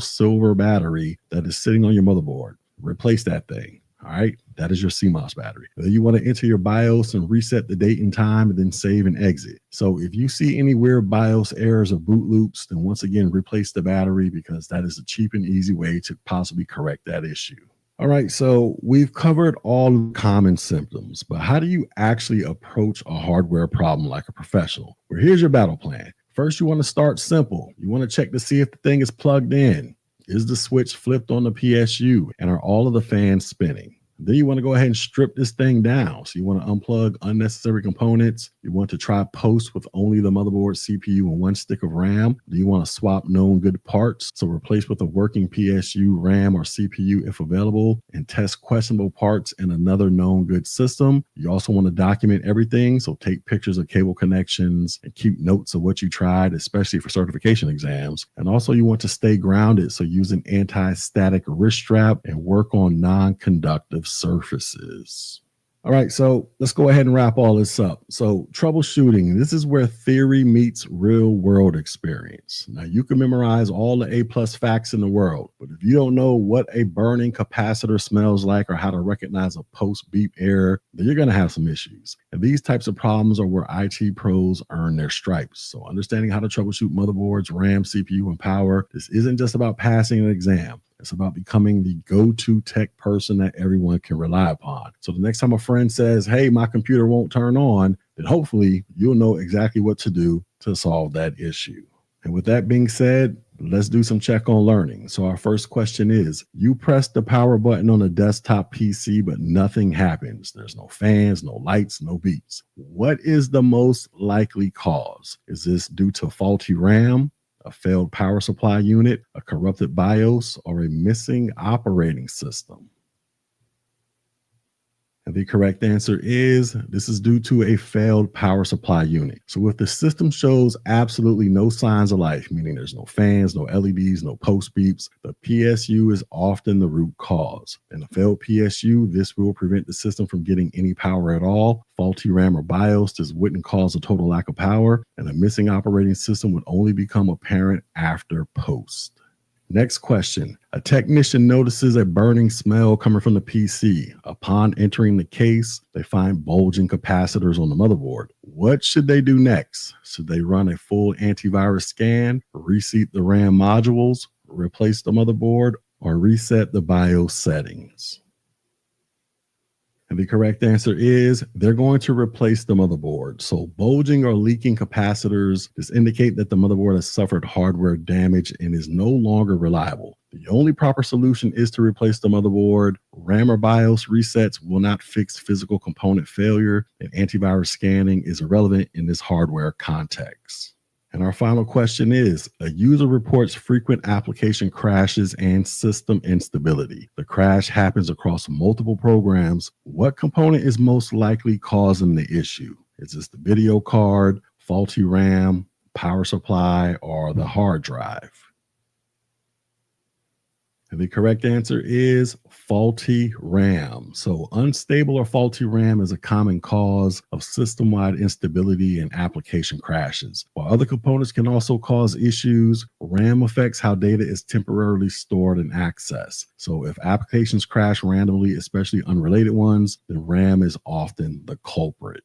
silver battery that is sitting on your motherboard. Replace that thing. All right, that is your CMOS battery. Then you want to enter your BIOS and reset the date and time and then save and exit. So if you see any weird BIOS errors or boot loops, then once again, replace the battery because that is a cheap and easy way to possibly correct that issue. All right, so we've covered all common symptoms, but how do you actually approach a hardware problem like a professional? Well, here's your battle plan. First, you want to start simple. You want to check to see if the thing is plugged in. Is the switch flipped on the PSU? And are all of the fans spinning? Then you want to go ahead and strip this thing down. So you want to unplug unnecessary components. You want to try post with only the motherboard, CPU, and one stick of RAM. Then you want to swap known good parts. So replace with a working PSU, RAM, or CPU if available, and test questionable parts in another known good system. You also want to document everything. So take pictures of cable connections and keep notes of what you tried, especially for certification exams. And also you want to stay grounded. So use an anti-static wrist strap and work on non-conductive surfaces. All right, so let's go ahead and wrap all this up. So troubleshooting, this is where theory meets real world experience. Now you can memorize all the A+ facts in the world, but if you don't know what a burning capacitor smells like or how to recognize a post beep error, then you're going to have some issues. And these types of problems are where IT pros earn their stripes. So understanding how to troubleshoot motherboards, RAM, CPU, and power, this isn't just about passing an exam. It's about becoming the go-to tech person that everyone can rely upon. So the next time a friend says, hey, my computer won't turn on, then hopefully you'll know exactly what to do to solve that issue. And with that being said, let's do some check on learning. So our first question is, you press the power button on a desktop PC, but nothing happens. There's no fans, no lights, no beeps. What is the most likely cause? Is this due to faulty RAM, a failed power supply unit, a corrupted BIOS, or a missing operating system? And the correct answer is this is due to a failed power supply unit. So if the system shows absolutely no signs of life, meaning there's no fans, no LEDs, no post beeps, the PSU is often the root cause. In a failed PSU, this will prevent the system from getting any power at all. Faulty RAM or BIOS, this wouldn't cause a total lack of power, and a missing operating system would only become apparent after post. Next question. A technician notices a burning smell coming from the PC. Upon entering the case, they find bulging capacitors on the motherboard. What should they do next? Should they run a full antivirus scan, reseat the RAM modules, replace the motherboard, or reset the BIOS settings? And the correct answer is they're going to replace the motherboard. So bulging or leaking capacitors just indicate that the motherboard has suffered hardware damage and is no longer reliable. The only proper solution is to replace the motherboard. RAM or BIOS resets will not fix physical component failure, and antivirus scanning is irrelevant in this hardware context. And our final question is, a user reports frequent application crashes and system instability. The crash happens across multiple programs. What component is most likely causing the issue? Is this the video card, faulty RAM, power supply, or the hard drive? And the correct answer is faulty RAM. So unstable or faulty RAM is a common cause of system-wide instability and application crashes. While other components can also cause issues, RAM affects how data is temporarily stored and accessed. So if applications crash randomly, especially unrelated ones, then RAM is often the culprit.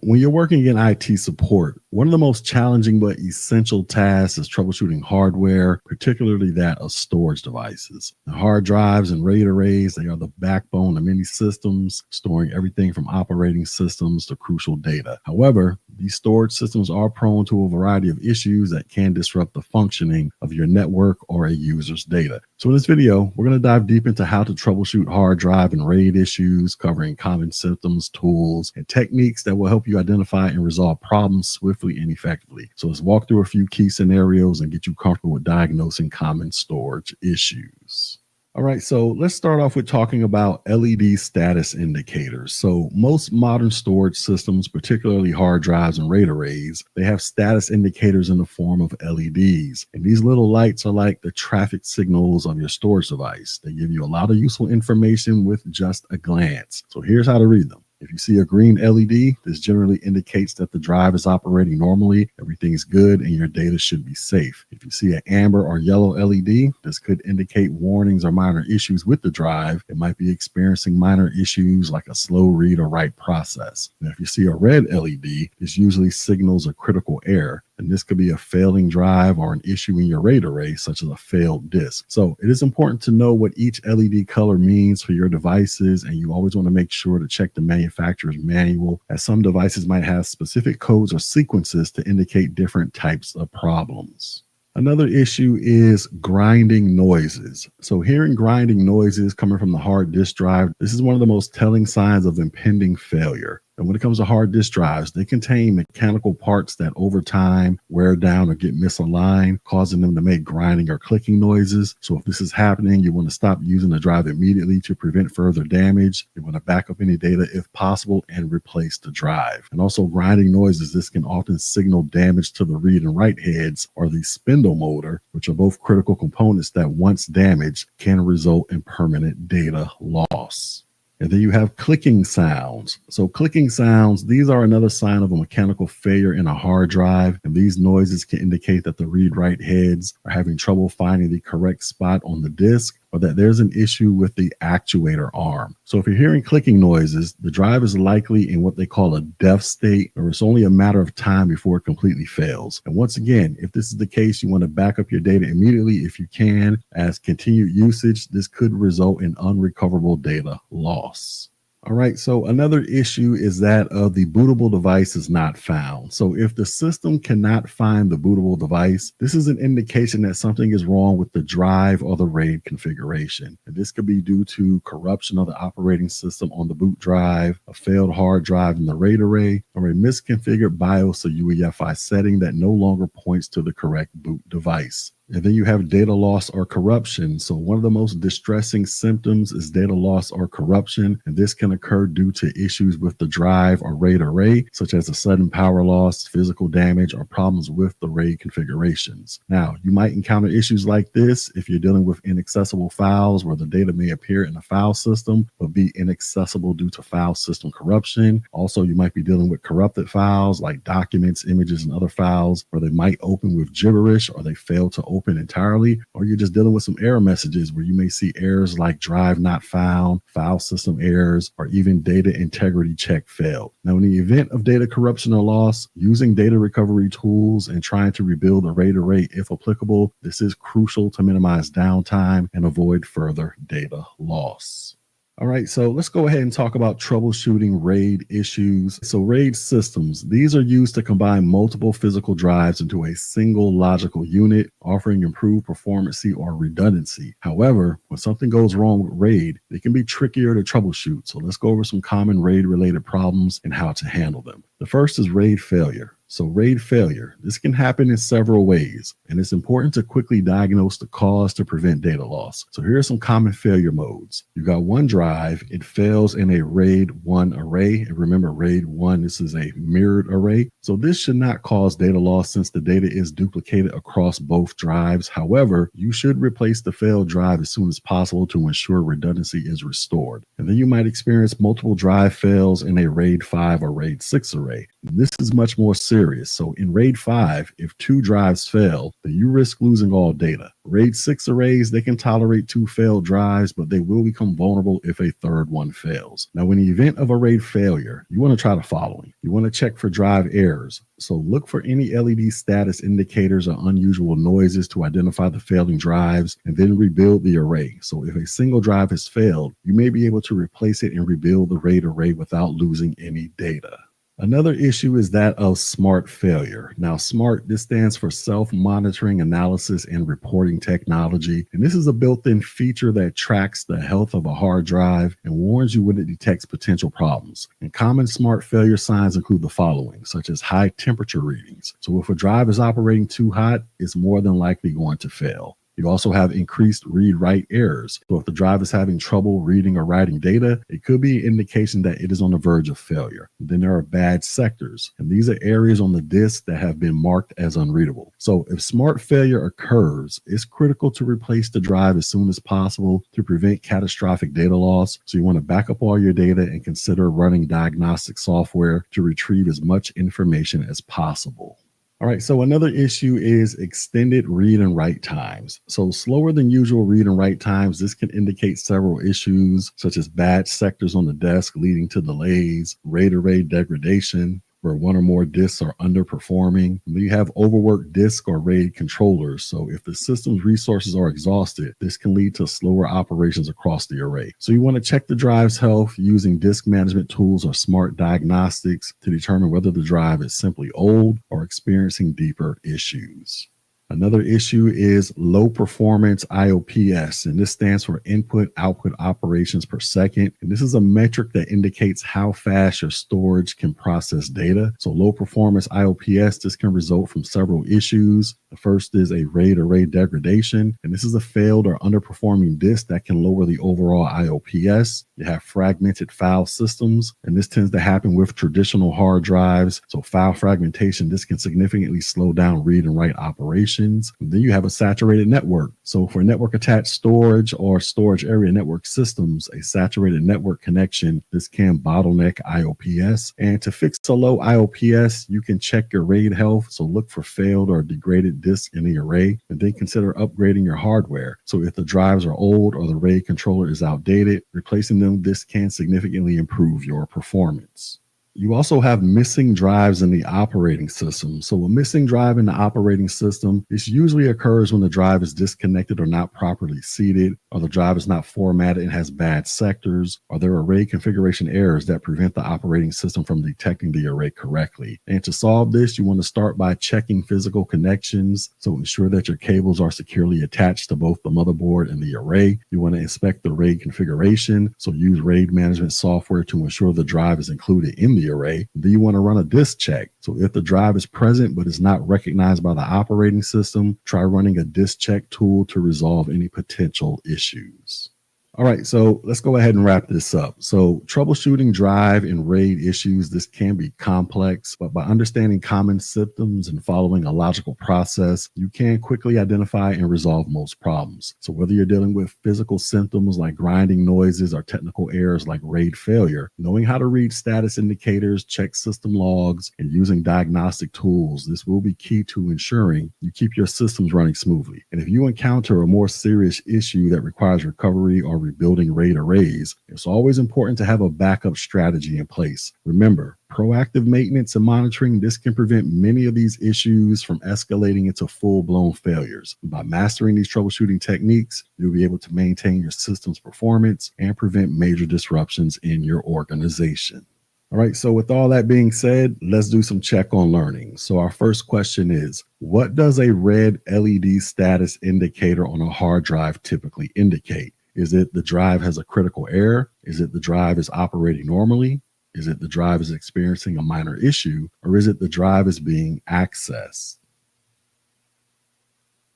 When you're working in IT support, one of the most challenging but essential tasks is troubleshooting hardware, particularly that of storage devices. The hard drives and RAID arrays, they are the backbone of many systems, storing everything from operating systems to crucial data. However, these storage systems are prone to a variety of issues that can disrupt the functioning of your network or a user's data. So in this video, we're going to dive deep into how to troubleshoot hard drive and RAID issues, covering common symptoms, tools, and techniques that will help you identify and resolve problems swiftly and effectively. So let's walk through a few key scenarios and get you comfortable with diagnosing common storage issues. All right, so let's start off with talking about LED status indicators. So most modern storage systems, particularly hard drives and RAID arrays, they have status indicators in the form of LEDs. And these little lights are like the traffic signals of your storage device. They give you a lot of useful information with just a glance. So here's how to read them. If you see a green LED, this generally indicates that the drive is operating normally, everything's good, and your data should be safe. If you see an amber or yellow LED, this could indicate warnings or minor issues with the drive. It might be experiencing minor issues like a slow read or write process. And if you see a red LED, this usually signals a critical error. And this could be a failing drive or an issue in your RAID array, such as a failed disk. So it is important to know what each LED color means for your devices, and you always want to make sure to check the manufacturer's manual, as some devices might have specific codes or sequences to indicate different types of problems. Another issue is grinding noises. So hearing grinding noises coming from the hard disk drive, this is one of the most telling signs of impending failure. And when it comes to hard disk drives, they contain mechanical parts that over time wear down or get misaligned, causing them to make grinding or clicking noises. So if this is happening, you want to stop using the drive immediately to prevent further damage. You want to back up any data if possible and replace the drive. And also grinding noises, this can often signal damage to the read and write heads or the spindle motor, which are both critical components that once damaged can result in permanent data loss. And then you have clicking sounds. So clicking sounds, these are another sign of a mechanical failure in a hard drive. And these noises can indicate that the read-write heads are having trouble finding the correct spot on the disk, or that there's an issue with the actuator arm. So if you're hearing clicking noises, the drive is likely in what they call a death state, or it's only a matter of time before it completely fails. And once again, if this is the case, you want to back up your data immediately if you can, as continued usage, this could result in unrecoverable data loss. All right, so another issue is that of the bootable device is not found. So if the system cannot find the bootable device, this is an indication that something is wrong with the drive or the RAID configuration. And this could be due to corruption of the operating system on the boot drive, a failed hard drive in the RAID array, or a misconfigured BIOS or UEFI setting that no longer points to the correct boot device. And then you have data loss or corruption. So one of the most distressing symptoms is data loss or corruption, and this can occur due to issues with the drive or RAID array, such as a sudden power loss, physical damage, or problems with the RAID configurations. Now, you might encounter issues like this if you're dealing with inaccessible files where the data may appear in a file system but be inaccessible due to file system corruption. Also, you might be dealing with corrupted files like documents, images, and other files where they might open with gibberish or they fail to open entirely, or you're just dealing with some error messages where you may see errors like drive not found, file system errors, or even data integrity check failed. Now, in the event of data corruption or loss, using data recovery tools and trying to rebuild a RAID array if applicable, this is crucial to minimize downtime and avoid further data loss. All right, so let's go ahead and talk about troubleshooting RAID issues. So RAID systems, these are used to combine multiple physical drives into a single logical unit, offering improved performancy or redundancy. However, when something goes wrong with RAID, it can be trickier to troubleshoot. So let's go over some common RAID-related problems and how to handle them. The first is RAID failure. So RAID failure, this can happen in several ways, and it's important to quickly diagnose the cause to prevent data loss. So here are some common failure modes. You got one drive, it fails in a RAID 1 array. And remember, RAID 1, this is a mirrored array. So this should not cause data loss since the data is duplicated across both drives. However, you should replace the failed drive as soon as possible to ensure redundancy is restored. And then you might experience multiple drive fails in a RAID 5 or RAID 6 array. This is much more serious. So in RAID 5, if 2 drives fail, then you risk losing all data. RAID 6 arrays, they can tolerate 2 failed drives, but they will become vulnerable if a third one fails. Now, in the event of a RAID failure, you want to try the following. You want to check for drive errors. So look for any LED status indicators or unusual noises to identify the failing drives, and then rebuild the array. So if a single drive has failed, you may be able to replace it and rebuild the RAID array without losing any data. Another issue is that of SMART failure. Now, SMART, this stands for self-monitoring analysis and reporting technology. And this is a built-in feature that tracks the health of a hard drive and warns you when it detects potential problems. And common SMART failure signs include the following, such as high temperature readings. So if a drive is operating too hot, it's more than likely going to fail. You also have increased read-write errors. So if the drive is having trouble reading or writing data, it could be an indication that it is on the verge of failure. And then there are bad sectors, and these are areas on the disk that have been marked as unreadable. So if SMART failure occurs, it's critical to replace the drive as soon as possible to prevent catastrophic data loss. So you want to back up all your data and consider running diagnostic software to retrieve as much information as possible. All right, so another issue is extended read and write times. So slower than usual read and write times, this can indicate several issues, such as bad sectors on the desk leading to delays, RAID array degradation, where one or more disks are underperforming. You have overworked disk or RAID controllers. So if the system's resources are exhausted, this can lead to slower operations across the array. So you want to check the drive's health using disk management tools or smart diagnostics to determine whether the drive is simply old or experiencing deeper issues. Another issue is low performance IOPS, and this stands for input-output operations per second. And this is a metric that indicates how fast your storage can process data. So low performance IOPS, this can result from several issues. The first is a RAID array degradation, and this is a failed or underperforming disk that can lower the overall IOPS. You have fragmented file systems, and this tends to happen with traditional hard drives. So file fragmentation, this can significantly slow down read and write operations. And then you have a saturated network. So for network attached storage or storage area network systems, a saturated network connection, this can bottleneck IOPS. And to fix a low IOPS, you can check your RAID health. So look for failed or degraded disks in the array, and then consider upgrading your hardware. So if the drives are old or the RAID controller is outdated, replacing them, this can significantly improve your performance. You also have missing drives in the operating system. So a missing drive in the operating system, this usually occurs when the drive is disconnected or not properly seated, or the drive is not formatted and has bad sectors, or there are array configuration errors that prevent the operating system from detecting the array correctly. And to solve this, you want to start by checking physical connections. So ensure that your cables are securely attached to both the motherboard and the array. You want to inspect the RAID configuration. So use RAID management software to ensure the drive is included in the the array, then you want to run a disk check. So if the drive is present but is not recognized by the operating system, try running a disk check tool to resolve any potential issues. All right, so let's go ahead and wrap this up. So troubleshooting drive and RAID issues, this can be complex, but by understanding common symptoms and following a logical process, you can quickly identify and resolve most problems. So whether you're dealing with physical symptoms like grinding noises or technical errors like RAID failure, knowing how to read status indicators, check system logs, and using diagnostic tools, this will be key to ensuring you keep your systems running smoothly. And if you encounter a more serious issue that requires recovery or rebuilding RAID arrays, it's always important to have a backup strategy in place. Remember, proactive maintenance and monitoring, this can prevent many of these issues from escalating into full-blown failures. By mastering these troubleshooting techniques, you'll be able to maintain your system's performance and prevent major disruptions in your organization. All right, so with all that being said, let's do some check on learning. So our first question is, what does a red LED status indicator on a hard drive typically indicate? Is it the drive has a critical error? Is it the drive is operating normally? Is it the drive is experiencing a minor issue? Or is it the drive is being accessed?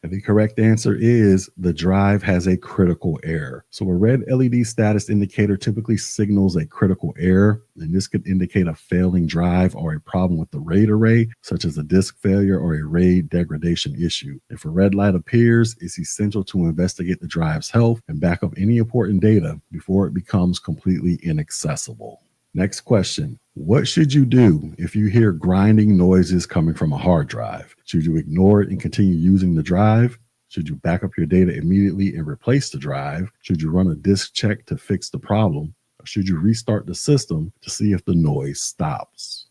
And the correct answer is the drive has a critical error. So a red LED status indicator typically signals a critical error, and this could indicate a failing drive or a problem with the RAID array, such as a disk failure or a RAID degradation issue. If a red light appears, it's essential to investigate the drive's health and back up any important data before it becomes completely inaccessible. Next question. What should you do if you hear grinding noises coming from a hard drive? Should you ignore it and continue using the drive? Should you back up your data immediately and replace the drive? Should you run a disk check to fix the problem? Or should you restart the system to see if the noise stops?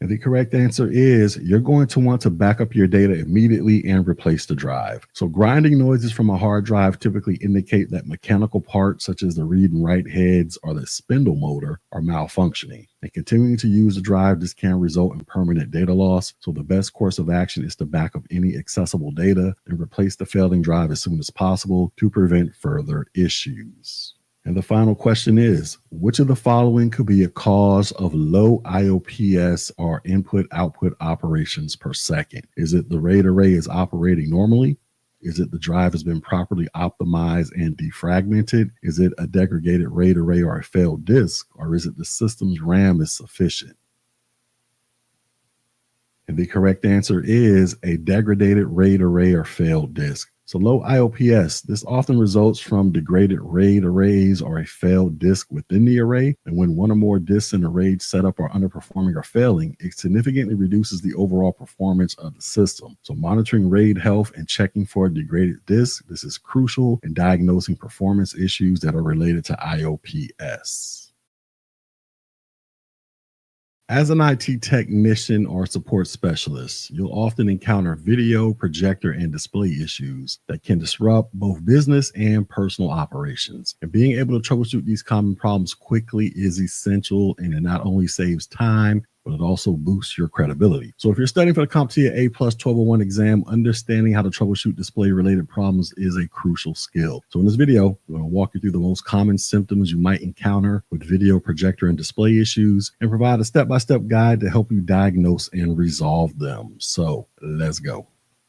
And the correct answer is you're going to want to back up your data immediately and replace the drive. So grinding noises from a hard drive typically indicate that mechanical parts such as the read and write heads or the spindle motor are malfunctioning. And continuing to use the drive, this can result in permanent data loss. So the best course of action is to back up any accessible data and replace the failing drive as soon as possible to prevent further issues. And the final question is, which of the following could be a cause of low IOPS or input-output operations per second? Is it the RAID array is operating normally? Is it the drive has been properly optimized and defragmented? Is it a degraded RAID array or a failed disk? Or is it the system's RAM is sufficient? And the correct answer is a degraded RAID array or failed disk. So low IOPS, this often results from degraded RAID arrays or a failed disk within the array. And when one or more disks in the RAID setup are underperforming or failing, it significantly reduces the overall performance of the system. So monitoring RAID health and checking for a degraded disk, this is crucial in diagnosing performance issues that are related to IOPS. As an IT technician or support specialist, you'll often encounter video, projector, and display issues that can disrupt both business and personal operations. And being able to troubleshoot these common problems quickly is essential, and it not only saves time, but it also boosts your credibility. So if you're studying for the CompTIA A+ 1201 exam, understanding how to troubleshoot display-related problems is a crucial skill. So in this video, we're going to walk you through the most common symptoms you might encounter with video, projector, and display issues, and provide a step-by-step guide to help you diagnose and resolve them. So let's go.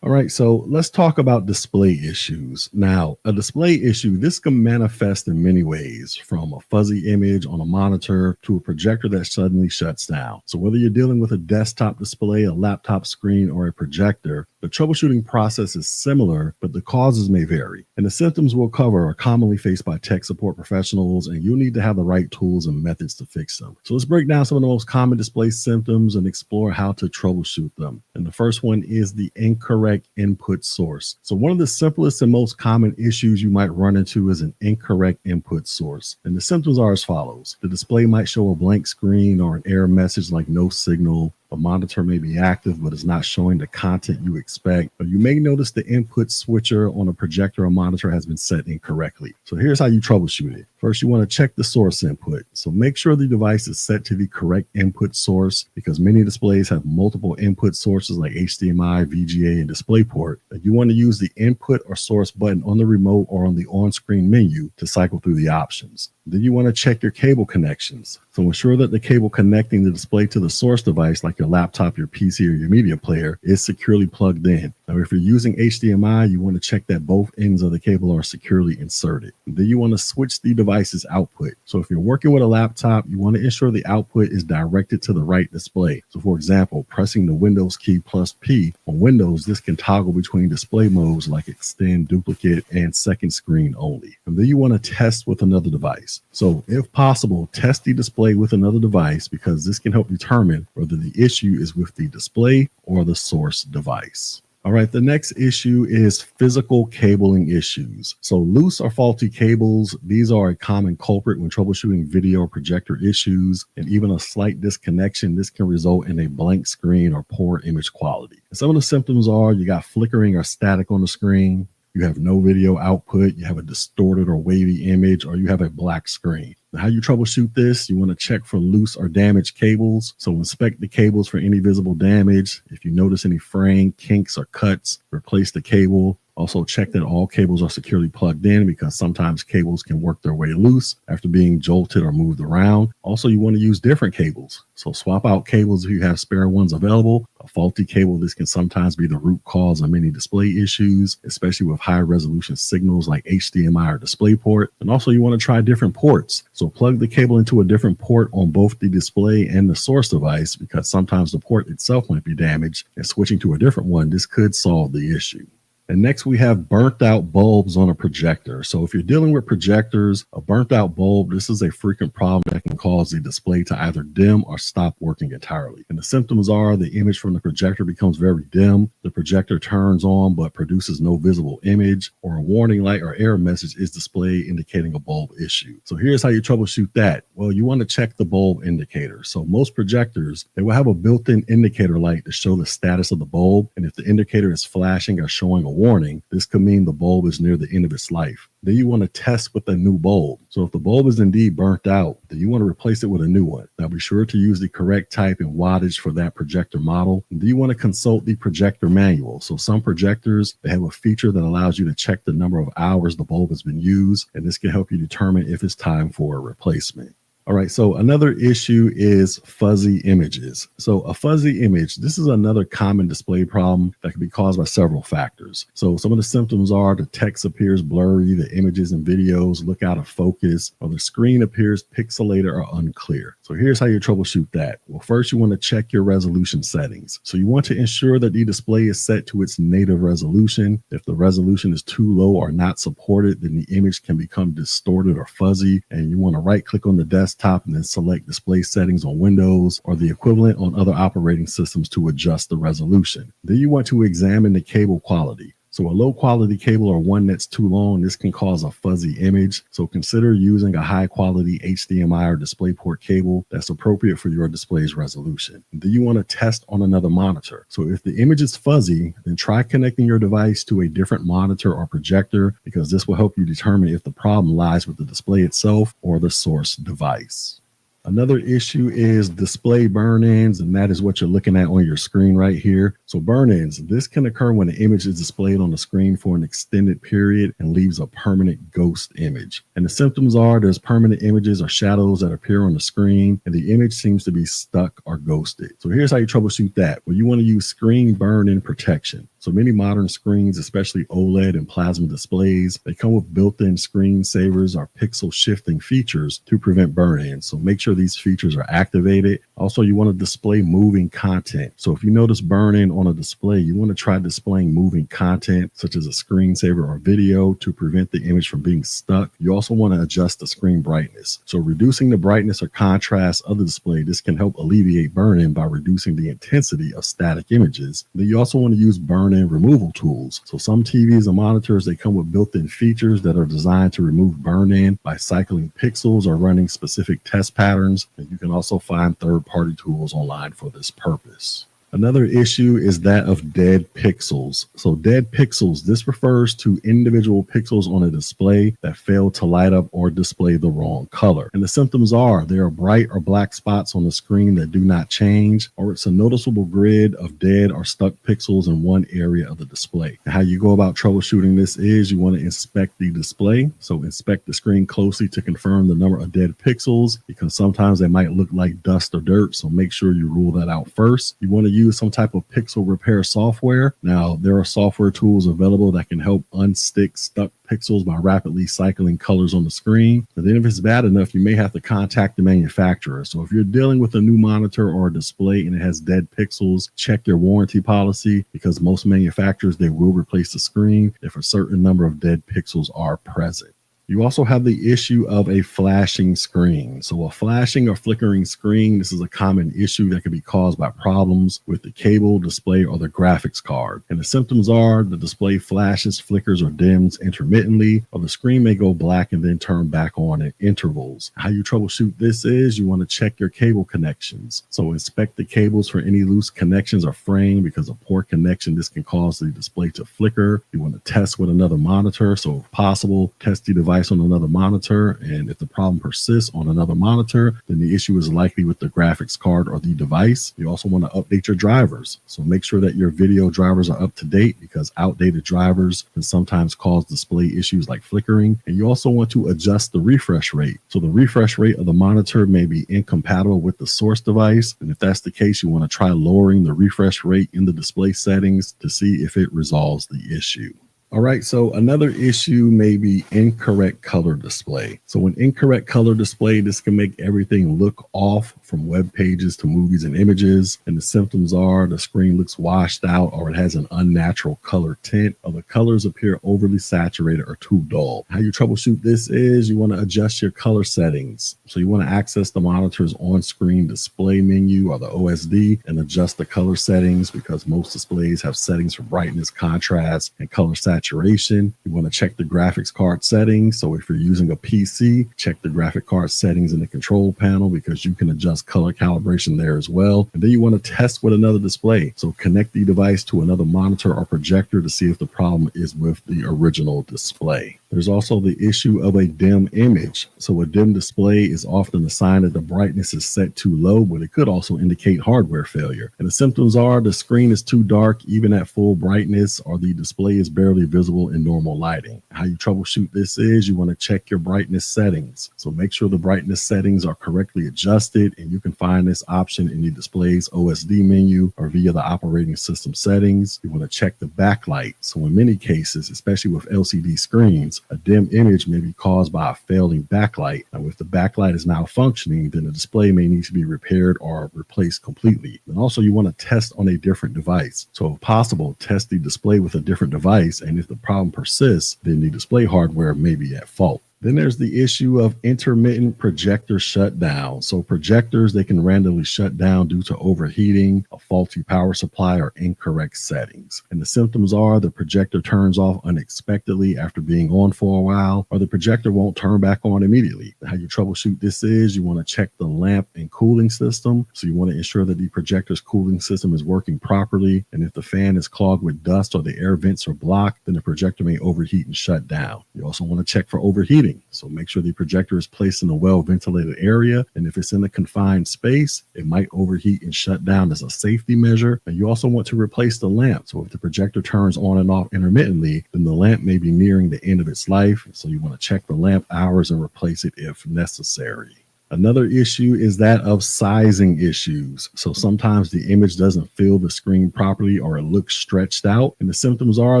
All right, so let's talk about display issues. Now, a display issue, this can manifest in many ways, from a fuzzy image on a monitor to a projector that suddenly shuts down. So whether you're dealing with a desktop display, a laptop screen, or a projector, the troubleshooting process is similar, but the causes may vary. And the symptoms we'll cover are commonly faced by tech support professionals, and you'll need to have the right tools and methods to fix them. So let's break down some of the most common display symptoms and explore how to troubleshoot them. And the first one is the incorrect input source. So one of the simplest and most common issues you might run into is an incorrect input source. And the symptoms are as follows. The display might show a blank screen or an error message like no signal. A monitor may be active, but it's not showing the content you expect. Or you may notice the input switcher on a projector or monitor has been set incorrectly. So here's how you troubleshoot it. First, you want to check the source input. So make sure the device is set to the correct input source, because many displays have multiple input sources like HDMI, VGA, and DisplayPort. And you want to use the input or source button on the remote or on the on-screen menu to cycle through the options. Then you want to check your cable connections. So ensure that the cable connecting the display to the source device, like your laptop, your PC, or your media player, is securely plugged in. Now, if you're using HDMI, you want to check that both ends of the cable are securely inserted. Then you want to switch the device's output. So if you're working with a laptop, you want to ensure the output is directed to the right display. So for example, pressing the Windows key plus P on Windows, this can toggle between display modes like extend, duplicate, and second screen only. And then you want to test with another device. So if possible, test the display with another device, because this can help determine whether the issue is with the display or the source device. All right, the next issue is physical cabling issues. So loose or faulty cables, these are a common culprit when troubleshooting video or projector issues, and even a slight disconnection, this can result in a blank screen or poor image quality. And some of the symptoms are you got flickering or static on the screen, you have no video output, you have a distorted or wavy image, or you have a black screen. Now, how you troubleshoot this, you want to check for loose or damaged cables. So inspect the cables for any visible damage. If you notice any fraying, kinks, or cuts, replace the cable. Also check that all cables are securely plugged in, because sometimes cables can work their way loose after being jolted or moved around. Also, you want to use different cables. So swap out cables if you have spare ones available. A faulty cable, this can sometimes be the root cause of many display issues, especially with high resolution signals like HDMI or DisplayPort. And also you want to try different ports. So plug the cable into a different port on both the display and the source device, because sometimes the port itself might be damaged, and switching to a different one, this could solve the issue. And next we have burnt out bulbs on a projector. So if you're dealing with projectors, a burnt out bulb, this is a frequent problem that can cause the display to either dim or stop working entirely. And the symptoms are the image from the projector becomes very dim, the projector turns on but produces no visible image, or a warning light or error message is displayed indicating a bulb issue. So here's how you troubleshoot that. Well, you want to check the bulb indicator. So most projectors, they will have a built-in indicator light to show the status of the bulb. And if the indicator is flashing or showing a warning, this could mean the bulb is near the end of its life. Then you want to test with a new bulb. So if the bulb is indeed burnt out, then you want to replace it with a new one. Now be sure to use the correct type and wattage for that projector model. And then you want to consult the projector manual. So some projectors, they have a feature that allows you to check the number of hours the bulb has been used, and this can help you determine if it's time for a replacement. All right, so another issue is fuzzy images. So a fuzzy image, this is another common display problem that can be caused by several factors. So some of the symptoms are the text appears blurry, the images and videos look out of focus, or the screen appears pixelated or unclear. So here's how you troubleshoot that. Well, first you want to check your resolution settings. So you want to ensure that the display is set to its native resolution. If the resolution is too low or not supported, then the image can become distorted or fuzzy, and you want to right click on the desktop and then select display settings on Windows or the equivalent on other operating systems to adjust the resolution. Then you want to examine the cable quality. So a low quality cable or one that's too long, this can cause a fuzzy image. So consider using a high quality HDMI or DisplayPort cable that's appropriate for your display's resolution. And then you want to test on another monitor. So if the image is fuzzy, then try connecting your device to a different monitor or projector, because this will help you determine if the problem lies with the display itself or the source device. Another issue is display burn-ins, and that is what you're looking at on your screen right here. So burn-ins, this can occur when the image is displayed on the screen for an extended period and leaves a permanent ghost image. And the symptoms are there's permanent images or shadows that appear on the screen, and the image seems to be stuck or ghosted. So here's how you troubleshoot that. Well, you want to use screen burn-in protection. So many modern screens, especially OLED and plasma displays, they come with built-in screensavers or pixel shifting features to prevent burn-ins. So make sure these features are activated. Also, you want to display moving content. So if you notice burn-in on a display, you want to try displaying moving content such as a screensaver or video to prevent the image from being stuck. You also want to adjust the screen brightness. So reducing the brightness or contrast of the display, this can help alleviate burn-in by reducing the intensity of static images. Then you also want to use burn-in removal tools. So some TVs and monitors, they come with built-in features that are designed to remove burn-in by cycling pixels or running specific test patterns. And you can also find third-party tools online for this purpose. Another issue is that of dead pixels. So dead pixels, this refers to individual pixels on a display that fail to light up or display the wrong color. And the symptoms are there are bright or black spots on the screen that do not change, or it's a noticeable grid of dead or stuck pixels in one area of the display. And how you go about troubleshooting this is you want to inspect the display. So inspect the screen closely to confirm the number of dead pixels, because sometimes they might look like dust or dirt. So make sure you rule that out first. You want to use some type of pixel repair software. Now, there are software tools available that can help unstick stuck pixels by rapidly cycling colors on the screen. And then if it's bad enough, you may have to contact the manufacturer. So if you're dealing with a new monitor or a display and it has dead pixels, check your warranty policy, because most manufacturers, they will replace the screen if a certain number of dead pixels are present. You also have the issue of a flashing screen. So a flashing or flickering screen, this is a common issue that can be caused by problems with the cable, display, or the graphics card. And the symptoms are the display flashes, flickers, or dims intermittently, or the screen may go black and then turn back on at intervals. How you troubleshoot this is you want to check your cable connections. So inspect the cables for any loose connections or fraying, because a poor connection, this can cause the display to flicker. You want to test with another monitor. So if possible, test the device on another monitor, and if the problem persists on another monitor, then the issue is likely with the graphics card or the device. You also want to update your drivers, so make sure that your video drivers are up to date, because outdated drivers can sometimes cause display issues like flickering. And you also want to adjust the refresh rate. So the refresh rate of the monitor may be incompatible with the source device, and if that's the case, you want to try lowering the refresh rate in the display settings to see if it resolves the issue. All right, so another issue may be incorrect color display. So an incorrect color display, this can make everything look off, from web pages to movies and images. And the symptoms are the screen looks washed out, or it has an unnatural color tint, or the colors appear overly saturated or too dull. How you troubleshoot this is you want to adjust your color settings. So you want to access the monitor's on-screen display menu, or the OSD, and adjust the color settings, because most displays have settings for brightness, contrast, and color saturation. You want to check the graphics card settings. So if you're using a PC, check the graphic card settings in the control panel, because you can adjust color calibration there as well. And then you want to test with another display. So connect the device to another monitor or projector to see if the problem is with the original display. There's also the issue of a dim image. So a dim display is often a sign that the brightness is set too low, but it could also indicate hardware failure. And the symptoms are the screen is too dark even at full brightness, or the display is barely visible in normal lighting. How you troubleshoot this is you want to check your brightness settings. So make sure the brightness settings are correctly adjusted, and you can find this option in the display's OSD menu or via the operating system settings. You want to check the backlight. So in many cases, especially with LCD screens, a dim image may be caused by a failing backlight. Now, if the backlight is malfunctioning, then the display may need to be repaired or replaced completely. And also, you want to test on a different device. So if possible, test the display with a different device, and if the problem persists, then the display hardware may be at fault. Then there's the issue of intermittent projector shutdown. So projectors, they can randomly shut down due to overheating, a faulty power supply, or incorrect settings. And the symptoms are the projector turns off unexpectedly after being on for a while, or the projector won't turn back on immediately. How you troubleshoot this is you want to check the lamp and cooling system. So you want to ensure that the projector's cooling system is working properly. And if the fan is clogged with dust or the air vents are blocked, then the projector may overheat and shut down. You also want to check for overheating. So make sure the projector is placed in a well-ventilated area. And if it's in a confined space, it might overheat and shut down as a safety measure. And you also want to replace the lamp. So if the projector turns on and off intermittently, then the lamp may be nearing the end of its life. So you want to check the lamp hours and replace it if necessary. Another issue is that of sizing issues. So sometimes the image doesn't fill the screen properly, or it looks stretched out. And the symptoms are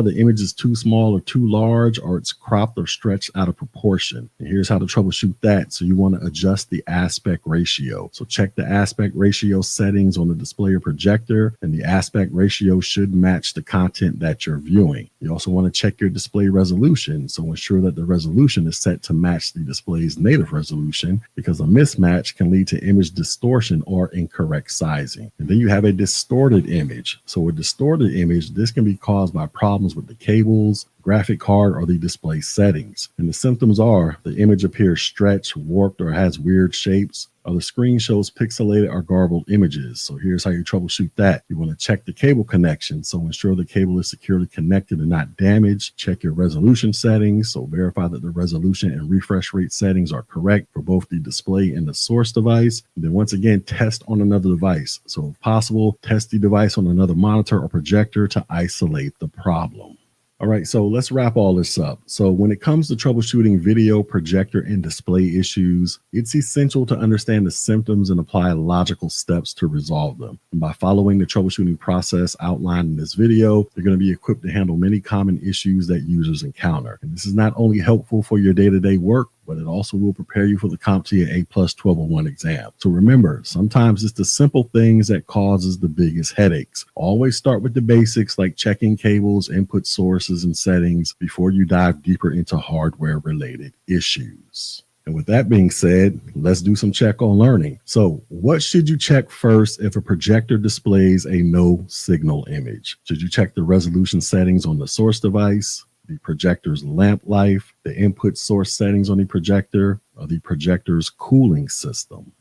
the image is too small or too large, or it's cropped or stretched out of proportion. And here's how to troubleshoot that. So you want to adjust the aspect ratio. So check the aspect ratio settings on the display or projector, and the aspect ratio should match the content that you're viewing. You also want to check your display resolution. So ensure that the resolution is set to match the display's native resolution, because a mismatch can lead to image distortion or incorrect sizing. And then you have a distorted image. So a distorted image, this can be caused by problems with the cables, graphic card, or the display settings. And the symptoms are the image appears stretched, warped, or has weird shapes, or the screen shows pixelated or garbled images. So here's how you troubleshoot that. You want to check the cable connection. So ensure the cable is securely connected and not damaged. Check your resolution settings. So verify that the resolution and refresh rate settings are correct for both the display and the source device. And then once again, test on another device. So if possible, test the device on another monitor or projector to isolate the problem. All right, so let's wrap all this up. So when it comes to troubleshooting video, projector, and display issues, it's essential to understand the symptoms and apply logical steps to resolve them. And by following the troubleshooting process outlined in this video, you're going to be equipped to handle many common issues that users encounter. And this is not only helpful for your day-to-day work, but it also will prepare you for the CompTIA A+ 1201 exam. So remember, sometimes it's the simple things that causes the biggest headaches. Always start with the basics like checking cables, input sources, and settings before you dive deeper into hardware-related issues. And with that being said, let's do some check on learning. So what should you check first if a projector displays a no signal image? Should you check the resolution settings on the source device, the projector's lamp life, the input source settings on the projector, or the projector's cooling system?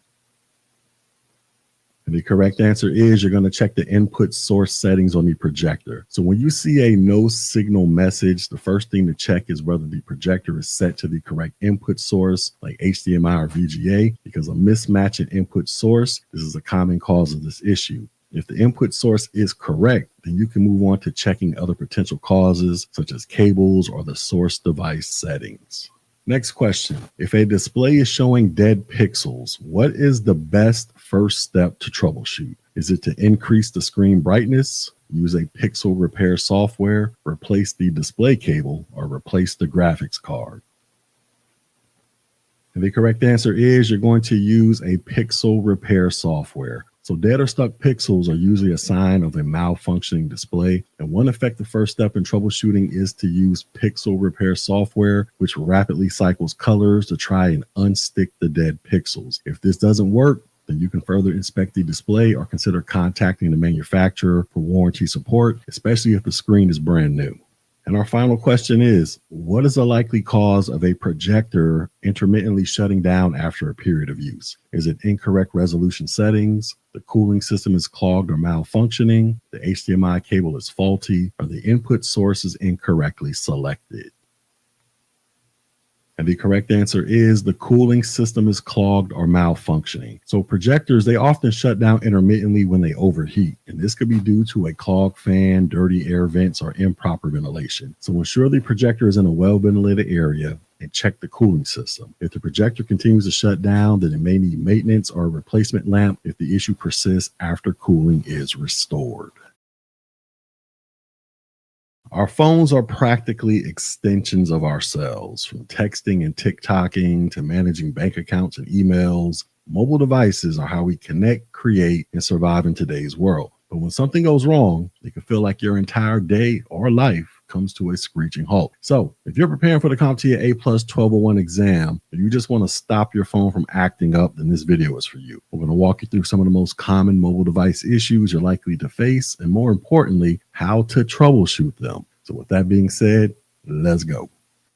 And the correct answer is you're going to check the input source settings on the projector. So when you see a no signal message, the first thing to check is whether the projector is set to the correct input source like HDMI or VGA, because a mismatch in input source, this is a common cause of this issue. If the input source is correct, then you can move on to checking other potential causes such as cables or the source device settings. Next question. If a display is showing dead pixels, what is the best first step to troubleshoot? Is it to increase the screen brightness, use a pixel repair software, replace the display cable, or replace the graphics card? And the correct answer is you're going to use a pixel repair software. So dead or stuck pixels are usually a sign of a malfunctioning display. And one effective first step in troubleshooting is to use pixel repair software, which rapidly cycles colors to try and unstick the dead pixels. If this doesn't work, then you can further inspect the display or consider contacting the manufacturer for warranty support, especially if the screen is brand new. And our final question is, what is a likely cause of a projector intermittently shutting down after a period of use? Is it incorrect resolution settings, the cooling system is clogged or malfunctioning, the HDMI cable is faulty, or the input source is incorrectly selected? And the correct answer is the cooling system is clogged or malfunctioning. So projectors, they often shut down intermittently when they overheat. And this could be due to a clogged fan, dirty air vents, or improper ventilation. So ensure the projector is in a well-ventilated area and check the cooling system. If the projector continues to shut down, then it may need maintenance or a replacement lamp if the issue persists after cooling is restored. Our phones are practically extensions of ourselves, from texting and TikToking to managing bank accounts and emails. Mobile devices are how we connect, create, and survive in today's world. But when something goes wrong, it can feel like your entire day or life comes to a screeching halt. So if you're preparing for the CompTIA A+ 1201 exam, and you just want to stop your phone from acting up, then this video is for you. We're going to walk you through some of the most common mobile device issues you're likely to face, and more importantly, how to troubleshoot them. So with that being said, let's go.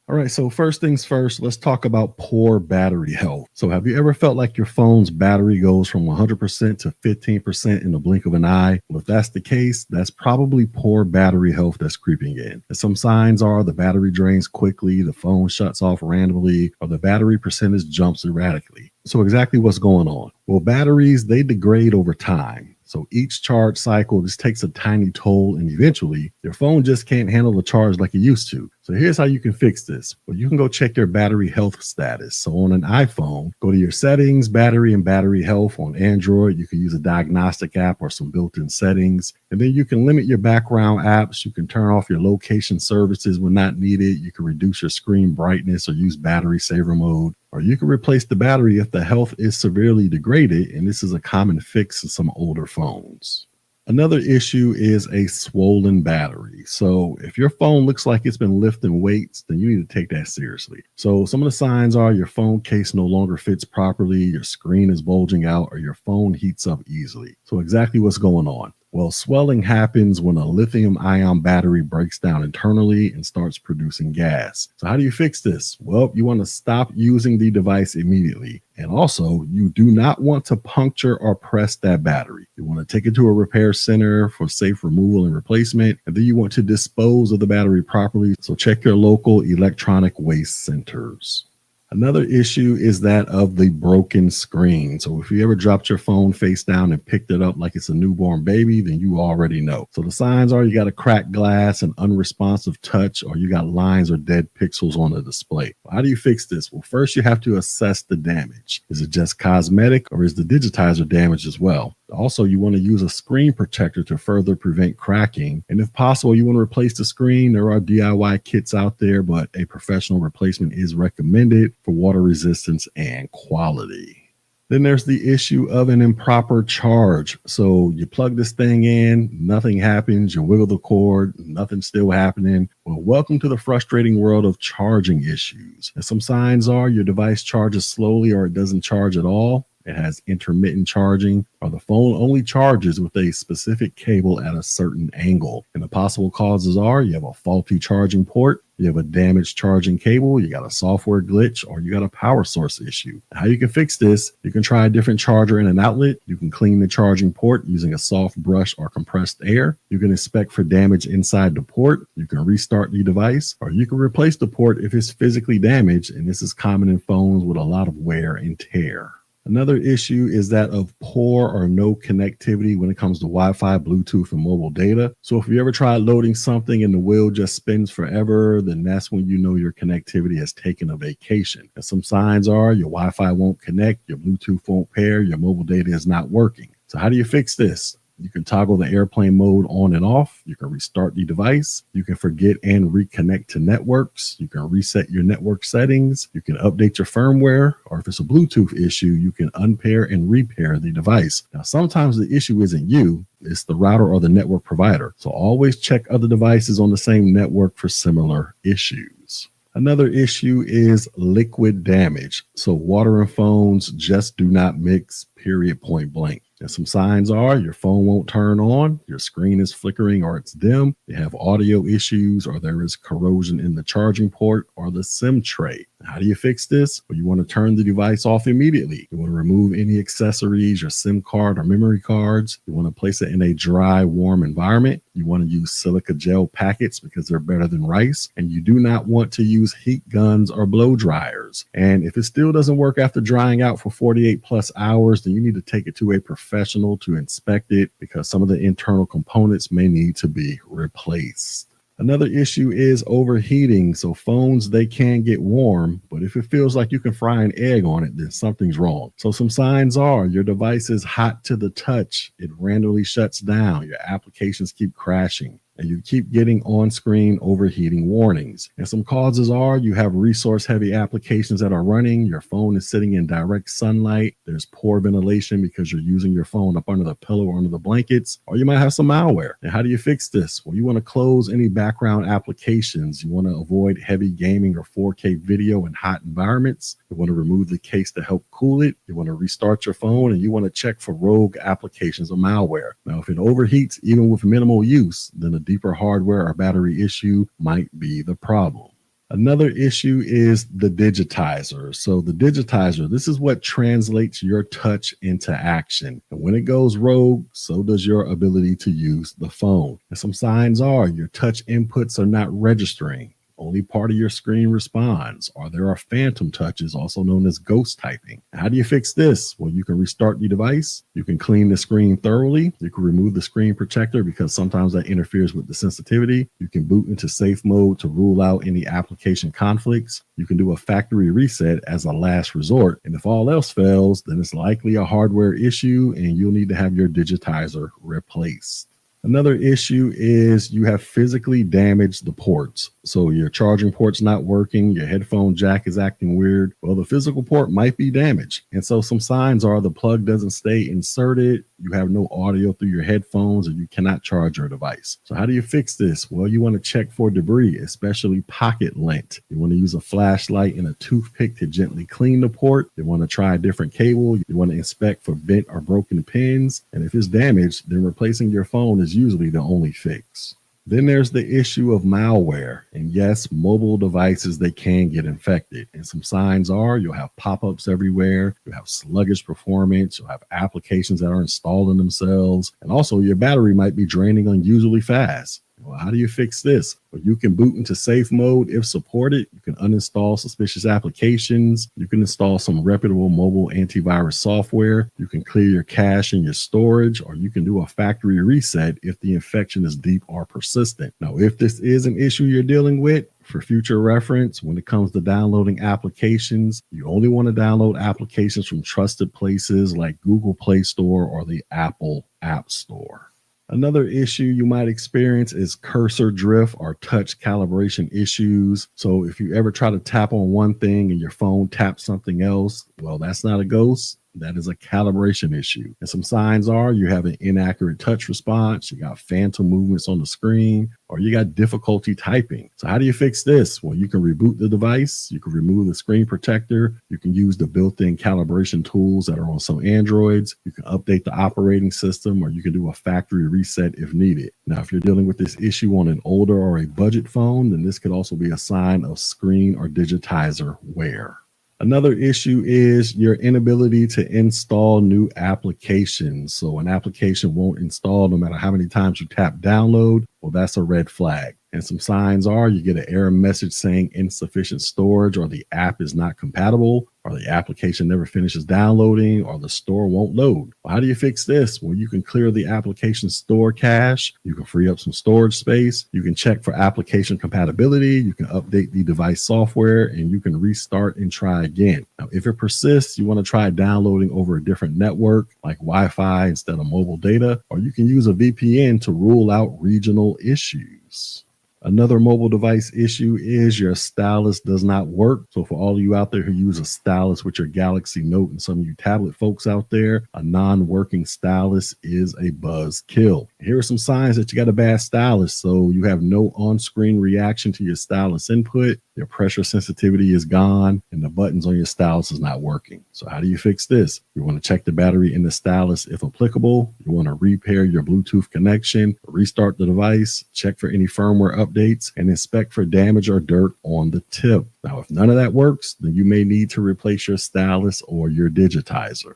All right, so first things first, let's talk about poor battery health. So have you ever felt like your phone's battery goes from 100% to 15% in the blink of an eye? Well, if that's the case, that's probably poor battery health that's creeping in. And some signs are the battery drains quickly, the phone shuts off randomly, or the battery percentage jumps erratically. So exactly what's going on? Well, batteries, they degrade over time. So each charge cycle just takes a tiny toll, and eventually your phone just can't handle the charge like it used to. So here's how you can fix this. Well, you can go check your battery health status. So on an iPhone, go to your settings, battery, and battery health. On Android, you can use a diagnostic app or some built-in settings. And then you can limit your background apps. You can turn off your location services when not needed. You can reduce your screen brightness or use battery saver mode. Or you can replace the battery if the health is severely degraded, and this is a common fix in some older phones. Another issue is a swollen battery. So if your phone looks like it's been lifting weights, then you need to take that seriously. So some of the signs are your phone case no longer fits properly, your screen is bulging out, or your phone heats up easily. So exactly what's going on? Well, swelling happens when a lithium-ion battery breaks down internally and starts producing gas. So how do you fix this? Well, you want to stop using the device immediately. And also, you do not want to puncture or press that battery. You want to take it to a repair center for safe removal and replacement. And then you want to dispose of the battery properly. So check your local electronic waste centers. Another issue is that of the broken screen. So if you ever dropped your phone face down and picked it up like it's a newborn baby, then you already know. So the signs are you got a cracked glass, an unresponsive touch, or you got lines or dead pixels on the display. How do you fix this? Well, first you have to assess the damage. Is it just cosmetic, or is the digitizer damaged as well? Also, you want to use a screen protector to further prevent cracking. And if possible, you want to replace the screen. There are DIY kits out there, but a professional replacement is recommended for water resistance and quality. Then there's the issue of an improper charge. So you plug this thing in, nothing happens, you wiggle the cord, nothing's still happening. Well, welcome to the frustrating world of charging issues. And some signs are your device charges slowly or it doesn't charge at all. It has intermittent charging, or the phone only charges with a specific cable at a certain angle. And the possible causes are you have a faulty charging port, you have a damaged charging cable, you got a software glitch, or you got a power source issue. How you can fix this, you can try a different charger in an outlet. You can clean the charging port using a soft brush or compressed air. You can inspect for damage inside the port. You can restart the device, or you can replace the port if it's physically damaged. And this is common in phones with a lot of wear and tear. Another issue is that of poor or no connectivity when it comes to Wi-Fi, Bluetooth, and mobile data. So if you ever try loading something and the wheel just spins forever, then that's when you know your connectivity has taken a vacation. And some signs are your Wi-Fi won't connect, your Bluetooth won't pair, your mobile data is not working. So how do you fix this? You can toggle the airplane mode on and off. You can restart the device. You can forget and reconnect to networks. You can reset your network settings. You can update your firmware, or if it's a Bluetooth issue, you can unpair and repair the device. Now, sometimes the issue isn't you, it's the router or the network provider. So always check other devices on the same network for similar issues. Another issue is liquid damage. So water and phones just do not mix, period, point blank. And some signs are your phone won't turn on, your screen is flickering or it's dim, you have audio issues, or there is corrosion in the charging port or the SIM tray. How do you fix this? Well, you want to turn the device off immediately. You want to remove any accessories, your SIM card or memory cards. You want to place it in a dry, warm environment. You want to use silica gel packets because they're better than rice. And you do not want to use heat guns or blow dryers. And if it still doesn't work after drying out for 48 plus hours, then you need to take it to a professional to inspect it because some of the internal components may need to be replaced. Another issue is overheating. So phones, they can get warm, but if it feels like you can fry an egg on it, then something's wrong. So some signs are your device is hot to the touch. It randomly shuts down. Your applications keep crashing. And you keep getting on-screen overheating warnings. And some causes are you have resource-heavy applications that are running, your phone is sitting in direct sunlight, there's poor ventilation because you're using your phone up under the pillow or under the blankets, or you might have some malware. And how do you fix this? Well, you want to close any background applications. You want to avoid heavy gaming or 4K video in hot environments. You want to remove the case to help cool it. You want to restart your phone, and you want to check for rogue applications or malware. Now, if it overheats, even with minimal use, then a deeper hardware or battery issue might be the problem. Another issue is the digitizer. So the digitizer, this is what translates your touch into action. And when it goes rogue, so does your ability to use the phone. And some signs are your touch inputs are not registering. Only part of your screen responds, or there are phantom touches, also known as ghost typing. How do you fix this? Well, you can restart the device. You can clean the screen thoroughly. You can remove the screen protector because sometimes that interferes with the sensitivity. You can boot into safe mode to rule out any application conflicts. You can do a factory reset as a last resort. And if all else fails, then it's likely a hardware issue and you'll need to have your digitizer replaced. Another issue is you have physically damaged the ports. So your charging port's not working, your headphone jack is acting weird. Well, the physical port might be damaged. And so some signs are the plug doesn't stay inserted, you have no audio through your headphones, or you cannot charge your device. So how do you fix this? Well, you want to check for debris, especially pocket lint. You want to use a flashlight and a toothpick to gently clean the port. You want to try a different cable. You want to inspect for bent or broken pins. And if it's damaged, then replacing your phone is usually the only fix. Then there's the issue of malware. And yes, mobile devices, they can get infected. And some signs are you'll have pop-ups everywhere, you'll have sluggish performance, you'll have applications that are installing themselves, and also your battery might be draining unusually fast. Well, how do you fix this? Well, you can boot into safe mode if supported. You can uninstall suspicious applications. You can install some reputable mobile antivirus software. You can clear your cache and your storage, or you can do a factory reset if the infection is deep or persistent. Now, if this is an issue you're dealing with, for future reference, when it comes to downloading applications, you only want to download applications from trusted places like Google Play Store or the Apple App Store. Another issue you might experience is cursor drift or touch calibration issues. So if you ever try to tap on one thing and your phone taps something else, well, that's not a ghost. That is a calibration issue. And some signs are you have an inaccurate touch response, you got phantom movements on the screen, or you got difficulty typing. So how do you fix this? Well, you can reboot the device, you can remove the screen protector, you can use the built-in calibration tools that are on some Androids, you can update the operating system, or you can do a factory reset if needed. Now, if you're dealing with this issue on an older or a budget phone, then this could also be a sign of screen or digitizer wear. Another issue is your inability to install new applications. So an application won't install no matter how many times you tap download. Well, that's a red flag. And some signs are you get an error message saying insufficient storage, or the app is not compatible, or the application never finishes downloading, or the store won't load. Well, how do you fix this? Well, you can clear the application store cache. You can free up some storage space. You can check for application compatibility. You can update the device software, and you can restart and try again. Now, if it persists, you want to try downloading over a different network like Wi-Fi instead of mobile data, or you can use a VPN to rule out regional issues. Another mobile device issue is your stylus does not work. So for all of you out there who use a stylus with your Galaxy Note, and some of you tablet folks out there, a non-working stylus is a buzzkill. Here are some signs that you got a bad stylus. So you have no on-screen reaction to your stylus input, your pressure sensitivity is gone, and the buttons on your stylus is not working. So how do you fix this? You want to check the battery in the stylus if applicable. You want to repair your Bluetooth connection, restart the device, check for any firmware updates, and inspect for damage or dirt on the tip. Now, if none of that works, then you may need to replace your stylus or your digitizer.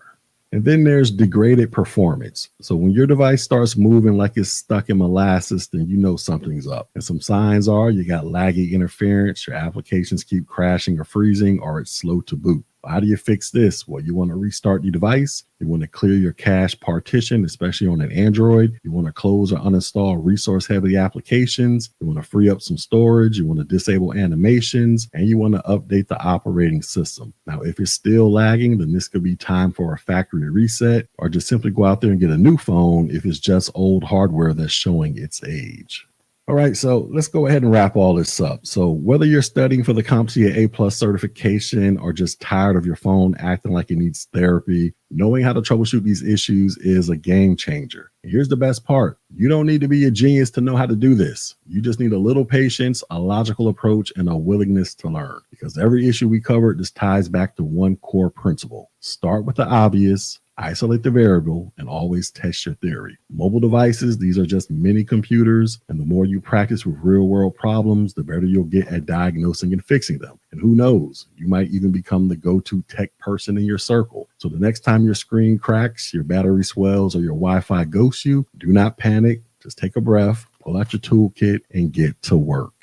And then there's degraded performance. So when your device starts moving like it's stuck in molasses, then you know something's up. And some signs are you got laggy interference, your applications keep crashing or freezing, or it's slow to boot. How do you fix this? Well, you want to restart the device. You want to clear your cache partition, especially on an Android. You want to close or uninstall resource-heavy applications. You want to free up some storage. You want to disable animations, and you want to update the operating system. Now, if it's still lagging, then this could be time for a factory reset, or just simply go out there and get a new phone if it's just old hardware that's showing its age. All right, so let's go ahead and wrap all this up. So whether you're studying for the CompTIA A+ certification or just tired of your phone acting like it needs therapy, knowing how to troubleshoot these issues is a game changer. And here's the best part. You don't need to be a genius to know how to do this. You just need a little patience, a logical approach, and a willingness to learn. Because every issue we covered, this ties back to one core principle. Start with the obvious, isolate the variable, and always test your theory. Mobile devices, these are just mini computers, and the more you practice with real-world problems, the better you'll get at diagnosing and fixing them. And who knows, you might even become the go-to tech person in your circle. So the next time your screen cracks, your battery swells, or your Wi-Fi ghosts you, do not panic. Just take a breath, pull out your toolkit, and get to work.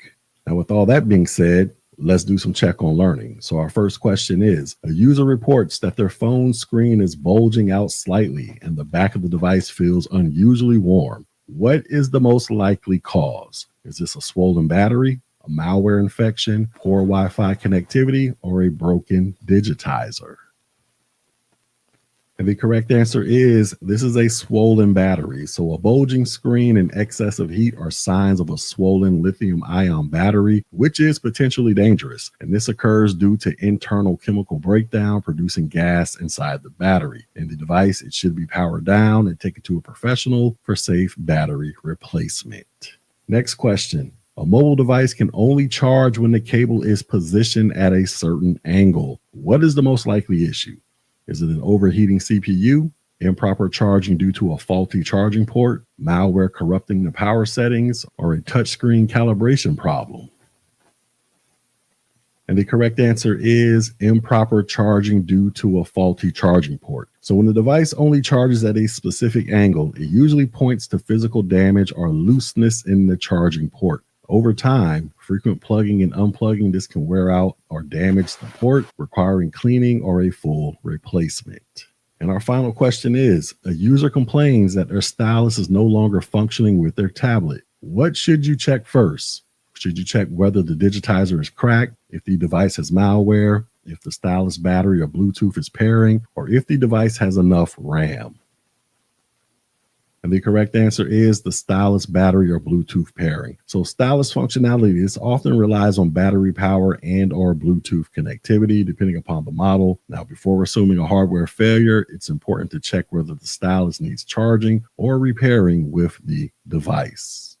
Now, with all that being said, let's do some check on learning. So our first question is, a user reports that their phone screen is bulging out slightly and the back of the device feels unusually warm. What is the most likely cause? Is this a swollen battery, a malware infection, poor Wi-Fi connectivity, or a broken digitizer? And the correct answer is this is a swollen battery. So a bulging screen and excess of heat are signs of a swollen lithium ion battery, which is potentially dangerous. And this occurs due to internal chemical breakdown producing gas inside the battery. In the device, it should be powered down and taken to a professional for safe battery replacement. Next question. A mobile device can only charge when the cable is positioned at a certain angle. What is the most likely issue? Is it an overheating CPU, improper charging due to a faulty charging port, malware corrupting the power settings, or a touchscreen calibration problem? And the correct answer is improper charging due to a faulty charging port. So when the device only charges at a specific angle, it usually points to physical damage or looseness in the charging port. Over time, frequent plugging and unplugging this can wear out or damage the port, requiring cleaning or a full replacement. And our final question is, a user complains that their stylus is no longer functioning with their tablet. What should you check first? Should you check whether the digitizer is cracked, if the device has malware, if the stylus battery or Bluetooth is pairing, or if the device has enough RAM? And the correct answer is the stylus battery or Bluetooth pairing. So stylus functionality, this often relies on battery power and or Bluetooth connectivity, depending upon the model. Now, before assuming a hardware failure, it's important to check whether the stylus needs charging or repairing with the device.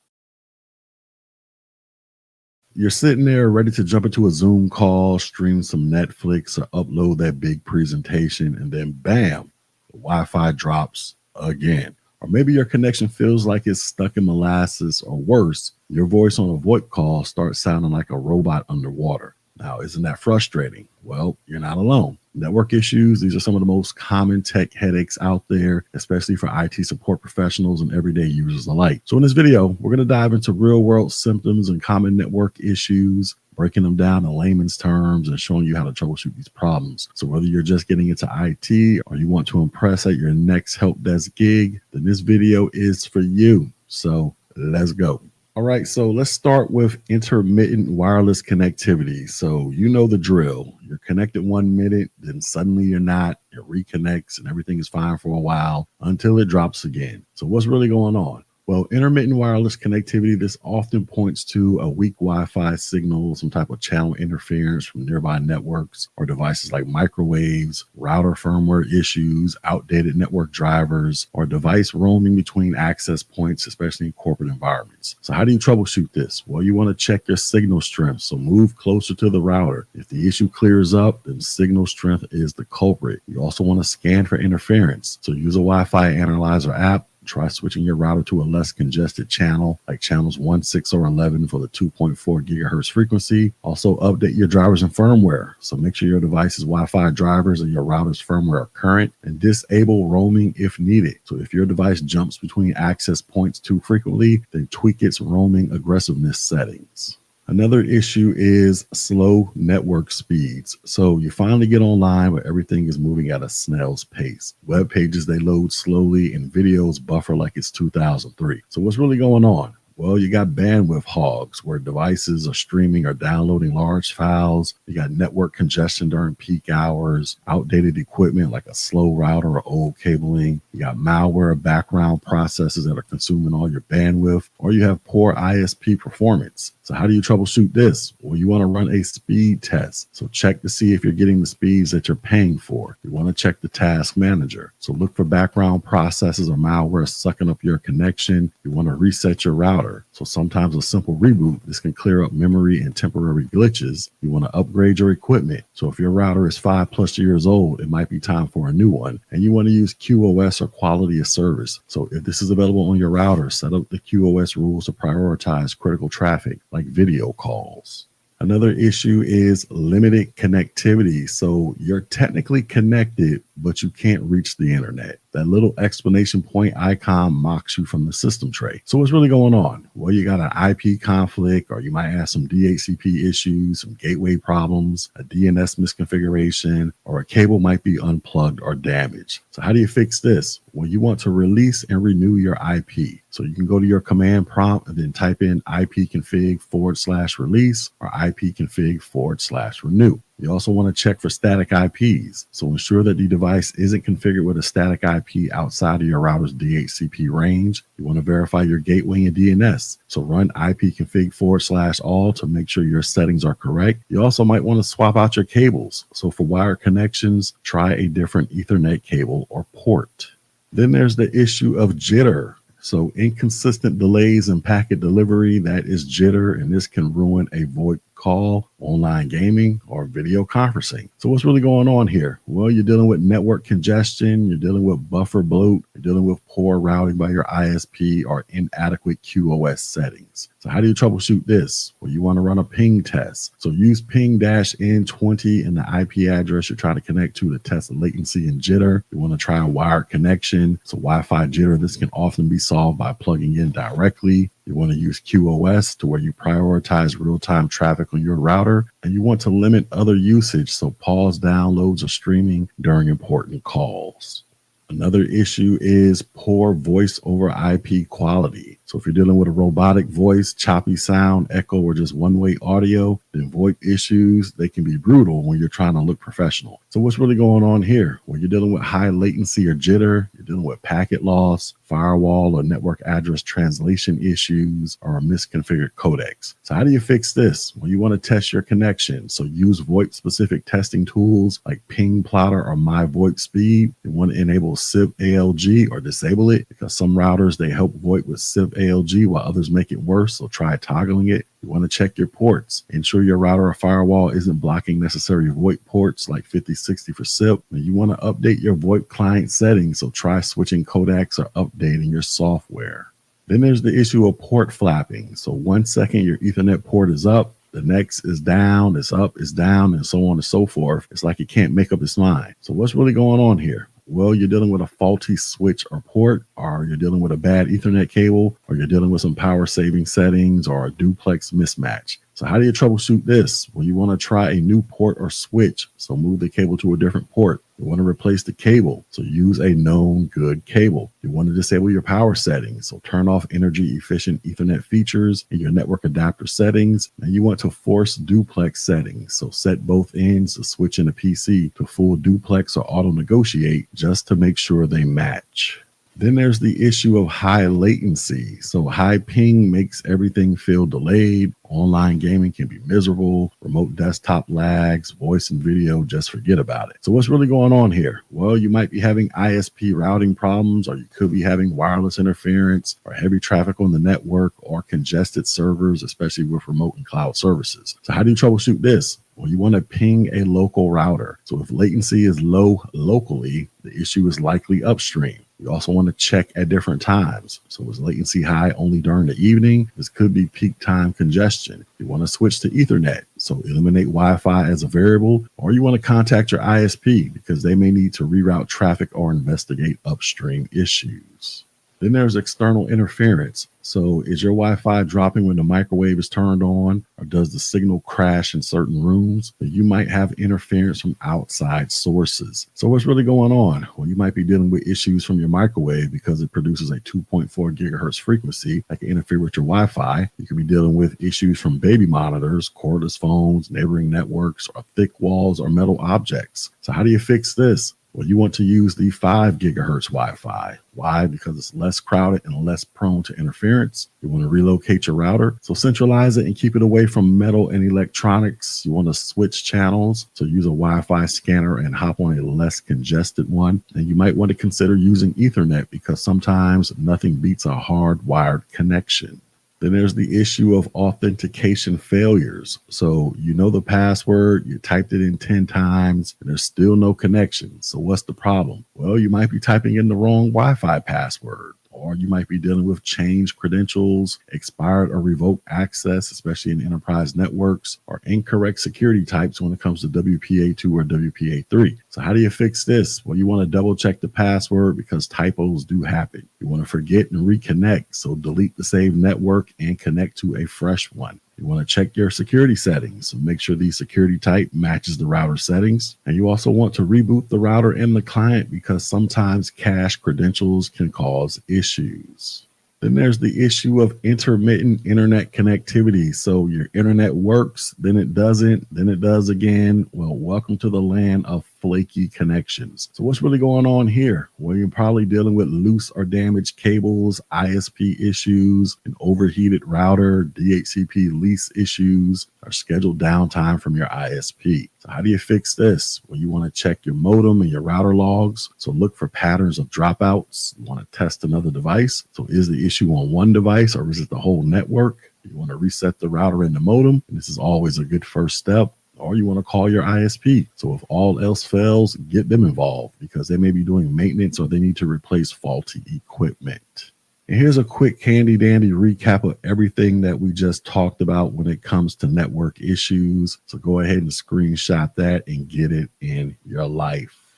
You're sitting there ready to jump into a Zoom call, stream some Netflix, or upload that big presentation, and then bam, the Wi-Fi drops again. Or maybe your connection feels like it's stuck in molasses, or worse, your voice on a VoIP call starts sounding like a robot underwater. Now, isn't that frustrating? Well, you're not alone. Network issues, these are some of the most common tech headaches out there, especially for IT support professionals and everyday users alike. So in this video, we're going to dive into real-world symptoms and common network issues, breaking them down in layman's terms and showing you how to troubleshoot these problems. So whether you're just getting into IT or you want to impress at your next help desk gig, then this video is for you. So let's go. All right, so let's start with intermittent wireless connectivity. So you know the drill. You're connected 1 minute, then suddenly you're not. It reconnects and everything is fine for a while until it drops again. So what's really going on? Well, intermittent wireless connectivity, this often points to a weak Wi-Fi signal, some type of channel interference from nearby networks or devices like microwaves, router firmware issues, outdated network drivers, or device roaming between access points, especially in corporate environments. So how do you troubleshoot this? Well, you want to check your signal strength, so move closer to the router. If the issue clears up, then signal strength is the culprit. You also want to scan for interference, so use a Wi-Fi analyzer app. Try switching your router to a less congested channel, like channels 1, 6, or 11 for the 2.4 gigahertz frequency. Also, update your drivers and firmware. So make sure your device's Wi-Fi drivers and your router's firmware are current, and disable roaming if needed. So if your device jumps between access points too frequently, then tweak its roaming aggressiveness settings. Another issue is slow network speeds. So you finally get online, but everything is moving at a snail's pace. Web pages, they load slowly, and videos buffer like it's 2003. So what's really going on? Well, you got bandwidth hogs where devices are streaming or downloading large files. You got network congestion during peak hours, outdated equipment like a slow router or old cabling. You got malware background processes that are consuming all your bandwidth, or you have poor ISP performance. So how do you troubleshoot this? Well, you want to run a speed test. So check to see if you're getting the speeds that you're paying for. You want to check the task manager. So look for background processes or malware sucking up your connection. You want to reset your router. So sometimes a simple reboot, this can clear up memory and temporary glitches. You want to upgrade your equipment. So if your router is 5+ years old, it might be time for a new one. And you want to use QoS or quality of service. So if this is available on your router, set up the QoS rules to prioritize critical traffic like video calls. Another issue is limited connectivity. So you're technically connected, but you can't reach the internet. That little exclamation point icon mocks you from the system tray. So what's really going on? Well, you got an IP conflict, or you might have some DHCP issues, some gateway problems, a DNS misconfiguration, or a cable might be unplugged or damaged. So how do you fix this? Well, you want to release and renew your IP. So you can go to your command prompt and then type in ipconfig /release or ipconfig /renew. You also want to check for static IPs. So ensure that the device isn't configured with a static IP outside of your router's DHCP range. You want to verify your gateway and DNS. So run ipconfig/all to make sure your settings are correct. You also might want to swap out your cables. So for wired connections, try a different Ethernet cable or port. Then there's the issue of jitter. So inconsistent delays in packet delivery, that is jitter, and this can ruin a VoIP call, online gaming, or video conferencing. So what's really going on here? Well, you're dealing with network congestion, you're dealing with buffer bloat, you're dealing with poor routing by your ISP or inadequate QoS settings. So how do you troubleshoot this? Well, you want to run a ping test. So use ping-n20 in the IP address you're trying to connect to test latency and jitter. You want to try a wired connection. So Wi-Fi jitter, this can often be solved by plugging in directly. You want to use QoS to where you prioritize real-time traffic on your router, and you want to limit other usage, so pause downloads or streaming during important calls. Another issue is poor voice over IP quality. So if you're dealing with a robotic voice, choppy sound, echo, or just one-way audio, then VoIP issues, they can be brutal when you're trying to look professional. So what's really going on here? Well, you're dealing with high latency or jitter, you're dealing with packet loss, firewall or network address translation issues, or misconfigured codecs. So how do you fix this? Well, you want to test your connection. So use VoIP-specific testing tools like Ping Plotter or My VoIP Speed. You want to enable SIP ALG or disable it, because some routers, they help VoIP with SIP ALG while others make it worse. So try toggling it. You want to check your ports. Ensure your router or firewall isn't blocking necessary VoIP ports like 5060 for SIP. And you want to update your VoIP client settings. So try switching codecs or updating your software. Then there's the issue of port flapping. So 1 second your Ethernet port is up, the next is down, it's up, it's down, and so on and so forth. It's like it can't make up its mind. So what's really going on here? Well, you're dealing with a faulty switch or port, or you're dealing with a bad Ethernet cable, or you're dealing with some power saving settings or a duplex mismatch. So how do you troubleshoot this? Well, you want to try a new port or switch. So move the cable to a different port. You want to replace the cable. So use a known good cable. You want to disable your power settings. So turn off energy efficient Ethernet features in your network adapter settings. And you want to force duplex settings. So set both ends to switch in a PC to full duplex or auto negotiate just to make sure they match. Then there's the issue of high latency. So high ping makes everything feel delayed. Online gaming can be miserable. Remote desktop lags, voice and video, just forget about it. So what's really going on here? Well, you might be having ISP routing problems, or you could be having wireless interference or heavy traffic on the network or congested servers, especially with remote and cloud services. So how do you troubleshoot this? Well, you want to ping a local router. So if latency is low locally, the issue is likely upstream. You also want to check at different times. So is latency high only during the evening? This could be peak time congestion. You want to switch to Ethernet. So eliminate Wi-Fi as a variable, or you want to contact your ISP because they may need to reroute traffic or investigate upstream issues. Then there's external interference. So is your Wi-Fi dropping when the microwave is turned on, or does the signal crash in certain rooms? You might have interference from outside sources. So what's really going on? Well, you might be dealing with issues from your microwave because it produces a 2.4 gigahertz frequency that can interfere with your Wi-Fi. You could be dealing with issues from baby monitors, cordless phones, neighboring networks, or thick walls or metal objects. So how do you fix this? Well, you want to use the 5 gigahertz Wi-Fi. Why? Because it's less crowded and less prone to interference. You want to relocate your router. So centralize it and keep it away from metal and electronics. You want to switch channels. So use a Wi-Fi scanner and hop on a less congested one. And you might want to consider using Ethernet because sometimes nothing beats a hardwired connection. Then there's the issue of authentication failures. So you know the password, you typed it in 10 times, and there's still no connection. So what's the problem? Well, you might be typing in the wrong Wi-Fi password, or you might be dealing with changed credentials, expired or revoked access, especially in enterprise networks, or incorrect security types when it comes to WPA2 or WPA3. So how do you fix this? Well, you want to double check the password because typos do happen. You want to forget and reconnect. So delete the saved network and connect to a fresh one. You want to check your security settings. So make sure the security type matches the router settings. And you also want to reboot the router and the client because sometimes cache credentials can cause issues. Then there's the issue of intermittent internet connectivity. So your internet works, then it doesn't, then it does again. Well, welcome to the land of flaky connections. So what's really going on here? Well, you're probably dealing with loose or damaged cables, ISP issues, an overheated router, DHCP lease issues, or scheduled downtime from your ISP. So how do you fix this? Well, you want to check your modem and your router logs. So look for patterns of dropouts. You want to test another device. So is the issue on one device or is it the whole network? You want to reset the router and the modem. And this is always a good first step. Or you want to call your ISP. So if all else fails, get them involved because they may be doing maintenance or they need to replace faulty equipment. And here's a quick handy dandy recap of everything that we just talked about when it comes to network issues. So go ahead and screenshot that and get it in your life.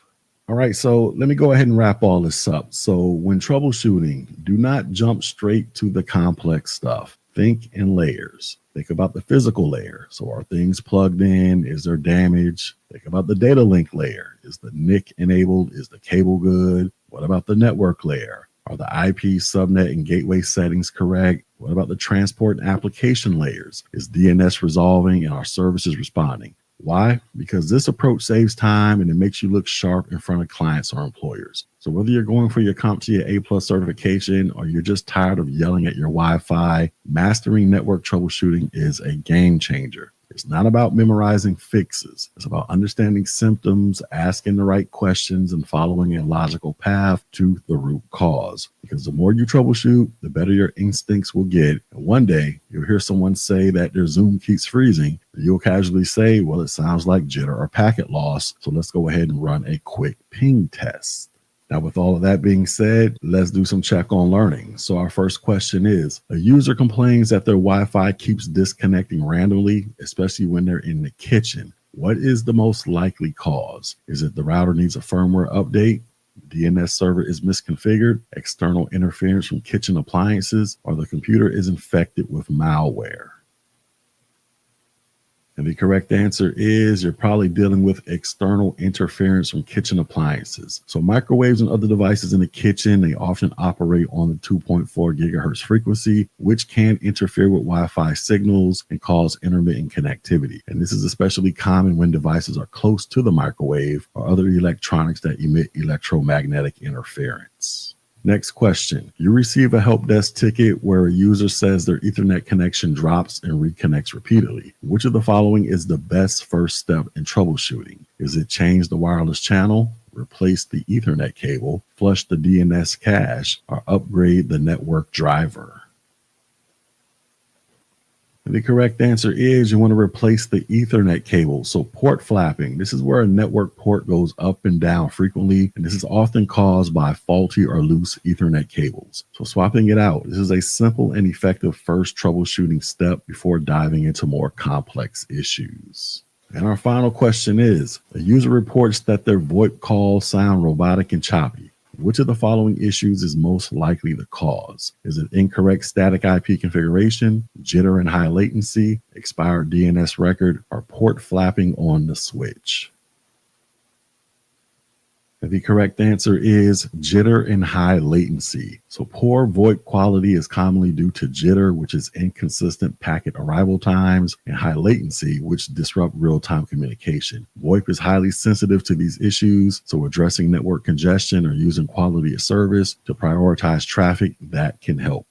All right, so let me go ahead and wrap all this up. So when troubleshooting, do not jump straight to the complex stuff. Think in layers. Think about the physical layer. So are things plugged in? Is there damage? Think about the data link layer. Is the NIC enabled? Is the cable good? What about the network layer? Are the IP, subnet, and gateway settings correct? What about the transport and application layers? Is DNS resolving and are services responding? Why? Because this approach saves time and it makes you look sharp in front of clients or employers. So whether you're going for your CompTIA A+ certification or you're just tired of yelling at your Wi-Fi, mastering network troubleshooting is a game changer. It's not about memorizing fixes. It's about understanding symptoms, asking the right questions, and following a logical path to the root cause. Because the more you troubleshoot, the better your instincts will get. And one day, you'll hear someone say that their Zoom keeps freezing. And you'll casually say, well, it sounds like jitter or packet loss. So let's go ahead and run a quick ping test. Now, with all of that being said, let's do some check on learning. So our first question is, a user complains that their Wi-Fi keeps disconnecting randomly, especially when they're in the kitchen. What is the most likely cause? Is it the router needs a firmware update? DNS server is misconfigured, external interference from kitchen appliances, or the computer is infected with malware? And the correct answer is you're probably dealing with external interference from kitchen appliances. So microwaves and other devices in the kitchen, they often operate on the 2.4 gigahertz frequency, which can interfere with Wi-Fi signals and cause intermittent connectivity. And this is especially common when devices are close to the microwave or other electronics that emit electromagnetic interference. Next question. You receive a help desk ticket where a user says their Ethernet connection drops and reconnects repeatedly. Which of the following is the best first step in troubleshooting? Is it change the wireless channel, replace the Ethernet cable, flush the DNS cache, or upgrade the network driver? The correct answer is you want to replace the Ethernet cable. So port flapping, this is where a network port goes up and down frequently, and this is often caused by faulty or loose Ethernet cables. So swapping it out, this is a simple and effective first troubleshooting step before diving into more complex issues. And our final question is, a user reports that their VoIP calls sound robotic and choppy. Which of the following issues is most likely the cause? Is it incorrect static IP configuration, jitter and high latency, expired DNS record, or port flapping on the switch? And the correct answer is jitter and high latency. So poor VoIP quality is commonly due to jitter, which is inconsistent packet arrival times, and high latency, which disrupt real-time communication. VoIP is highly sensitive to these issues, so addressing network congestion or using quality of service to prioritize traffic, that can help.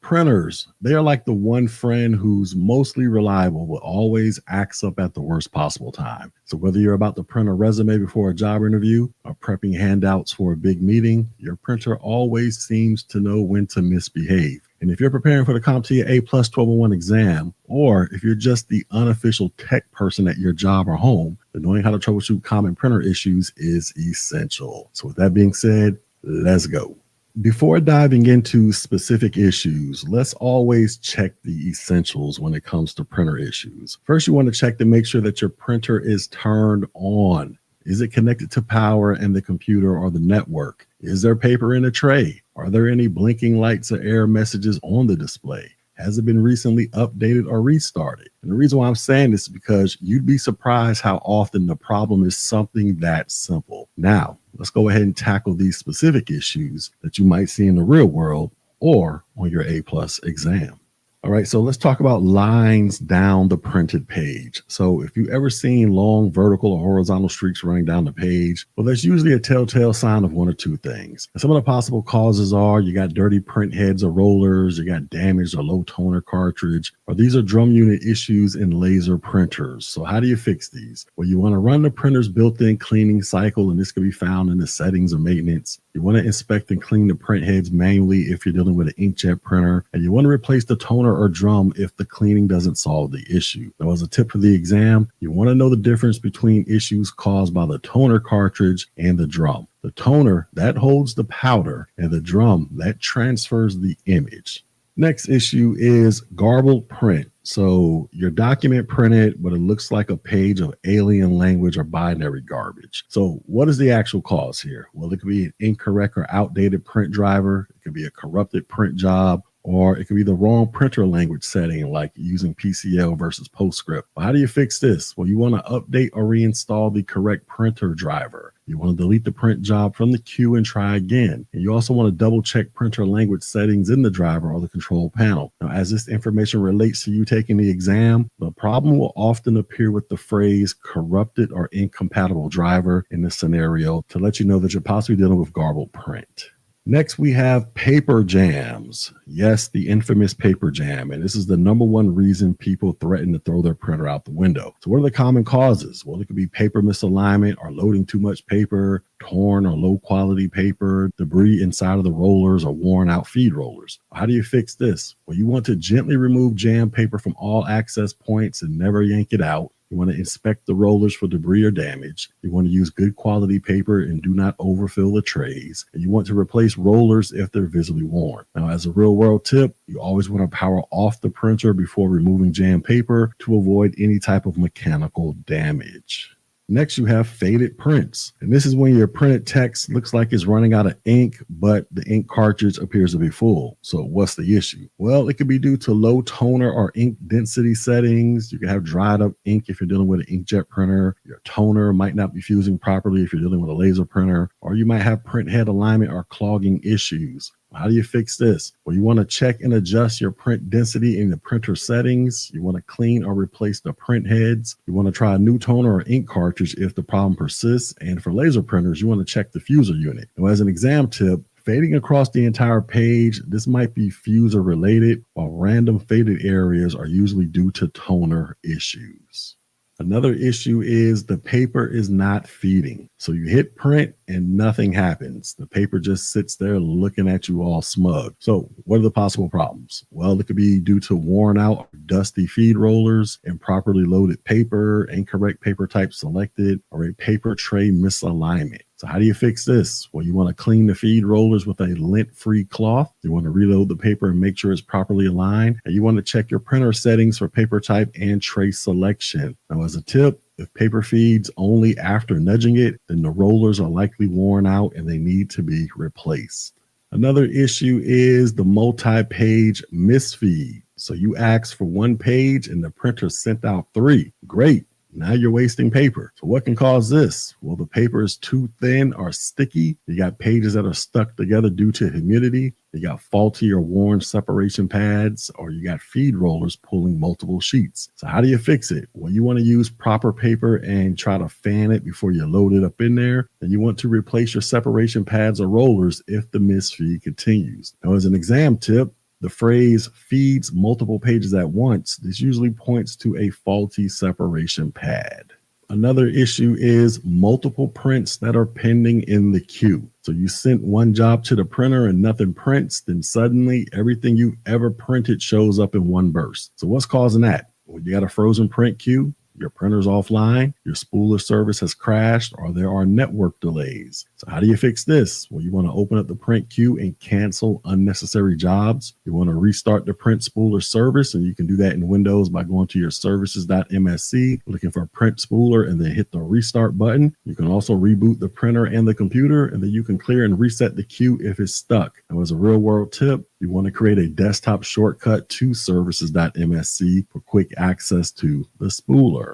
Printers, they are like the one friend who's mostly reliable but always acts up at the worst possible time. So whether you're about to print a resume before a job interview or prepping handouts for a big meeting, your printer always seems to know when to misbehave. And if you're preparing for the CompTIA A+ 1201 exam, or if you're just the unofficial tech person at your job or home, then knowing how to troubleshoot common printer issues is essential. So with that being said, let's go. Before diving into specific issues, let's always check the essentials when it comes to printer issues. First, you want to check to make sure that your printer is turned on. Is it connected to power and the computer or the network? Is there paper in a tray? Are there any blinking lights or error messages on the display? Has it been recently updated or restarted? And the reason why I'm saying this is because you'd be surprised how often the problem is something that simple. Now, let's go ahead and tackle these specific issues that you might see in the real world or on your A+ exam. All right, so let's talk about lines down the printed page. So if you've ever seen long vertical or horizontal streaks running down the page, well, that's usually a telltale sign of one or two things. And some of the possible causes are you got dirty print heads or rollers, you got damaged or low toner cartridge, or these are drum unit issues in laser printers. So how do you fix these? Well, you want to run the printer's built-in cleaning cycle, and this can be found in the settings or maintenance. You want to inspect and clean the print heads manually if you're dealing with an inkjet printer, and you want to replace the toner or drum if the cleaning doesn't solve the issue. Now, as a tip for the exam, you want to know the difference between issues caused by the toner cartridge and the drum. The toner, that holds the powder, and the drum, that transfers the image. Next issue is garbled print. So your document printed, but it looks like a page of alien language or binary garbage. So what is the actual cause here? Well, it could be an incorrect or outdated print driver. It could be a corrupted print job, or it could be the wrong printer language setting, like using PCL versus PostScript. Well, how do you fix this? Well, you want to update or reinstall the correct printer driver. You want to delete the print job from the queue and try again. And you also want to double check printer language settings in the driver or the control panel. Now, as this information relates to you taking the exam, the problem will often appear with the phrase corrupted or incompatible driver in this scenario to let you know that you're possibly dealing with garbled print. Next, we have paper jams. Yes, the infamous paper jam. And this is the number one reason people threaten to throw their printer out the window. So what are the common causes? Well, it could be paper misalignment or loading too much paper, torn or low quality paper, debris inside of the rollers, or worn out feed rollers. How do you fix this? Well, you want to gently remove jam paper from all access points and never yank it out. You want to inspect the rollers for debris or damage. You want to use good quality paper and do not overfill the trays. And you want to replace rollers if they're visibly worn. Now, as a real world tip, you always want to power off the printer before removing jam paper to avoid any type of mechanical damage. Next, you have faded prints. And this is when your printed text looks like it's running out of ink, but the ink cartridge appears to be full. So what's the issue? Well, it could be due to low toner or ink density settings. You can have dried up ink if you're dealing with an inkjet printer. Your toner might not be fusing properly if you're dealing with a laser printer, or you might have print head alignment or clogging issues. How do you fix this? Well, you want to check and adjust your print density in the printer settings. You want to clean or replace the print heads. You want to try a new toner or ink cartridge if the problem persists. And for laser printers, you want to check the fuser unit. Now, as an exam tip, fading across the entire page, this might be fuser related, while random faded areas are usually due to toner issues. Another issue is the paper is not feeding. So you hit print and nothing happens. The paper just sits there looking at you all smug. So what are the possible problems? Well, it could be due to worn out, dusty feed rollers, improperly loaded paper, incorrect paper type selected, or a paper tray misalignment. So how do you fix this? Well, you want to clean the feed rollers with a lint-free cloth. You want to reload the paper and make sure it's properly aligned. And you want to check your printer settings for paper type and tray selection. Now, as a tip, if paper feeds only after nudging it, then the rollers are likely worn out and they need to be replaced. Another issue is the multi-page misfeed. So you asked for one page and the printer sent out 3. Great. Now you're wasting paper. So what can cause this? Well, the paper is too thin or sticky. You got pages that are stuck together due to humidity. You got faulty or worn separation pads, or you got feed rollers pulling multiple sheets. So how do you fix it? Well, you want to use proper paper and try to fan it before you load it up in there. And you want to replace your separation pads or rollers if the misfeed continues. Now, as an exam tip, the phrase feeds multiple pages at once, this usually points to a faulty separation pad. Another issue is multiple prints that are pending in the queue. So you sent one job to the printer and nothing prints, then suddenly everything you ever printed shows up in one burst. So what's causing that? Well, you got a frozen print queue, your printer's offline, your spooler service has crashed, or there are network delays. So how do you fix this? Well, you want to open up the print queue and cancel unnecessary jobs. You want to restart the print spooler service, and you can do that in Windows by going to your services.msc, looking for print spooler, and then hit the restart button. You can also reboot the printer and the computer, and then you can clear and reset the queue if it's stuck. Now, as a real world tip, you want to create a desktop shortcut to services.msc for quick access to the spooler.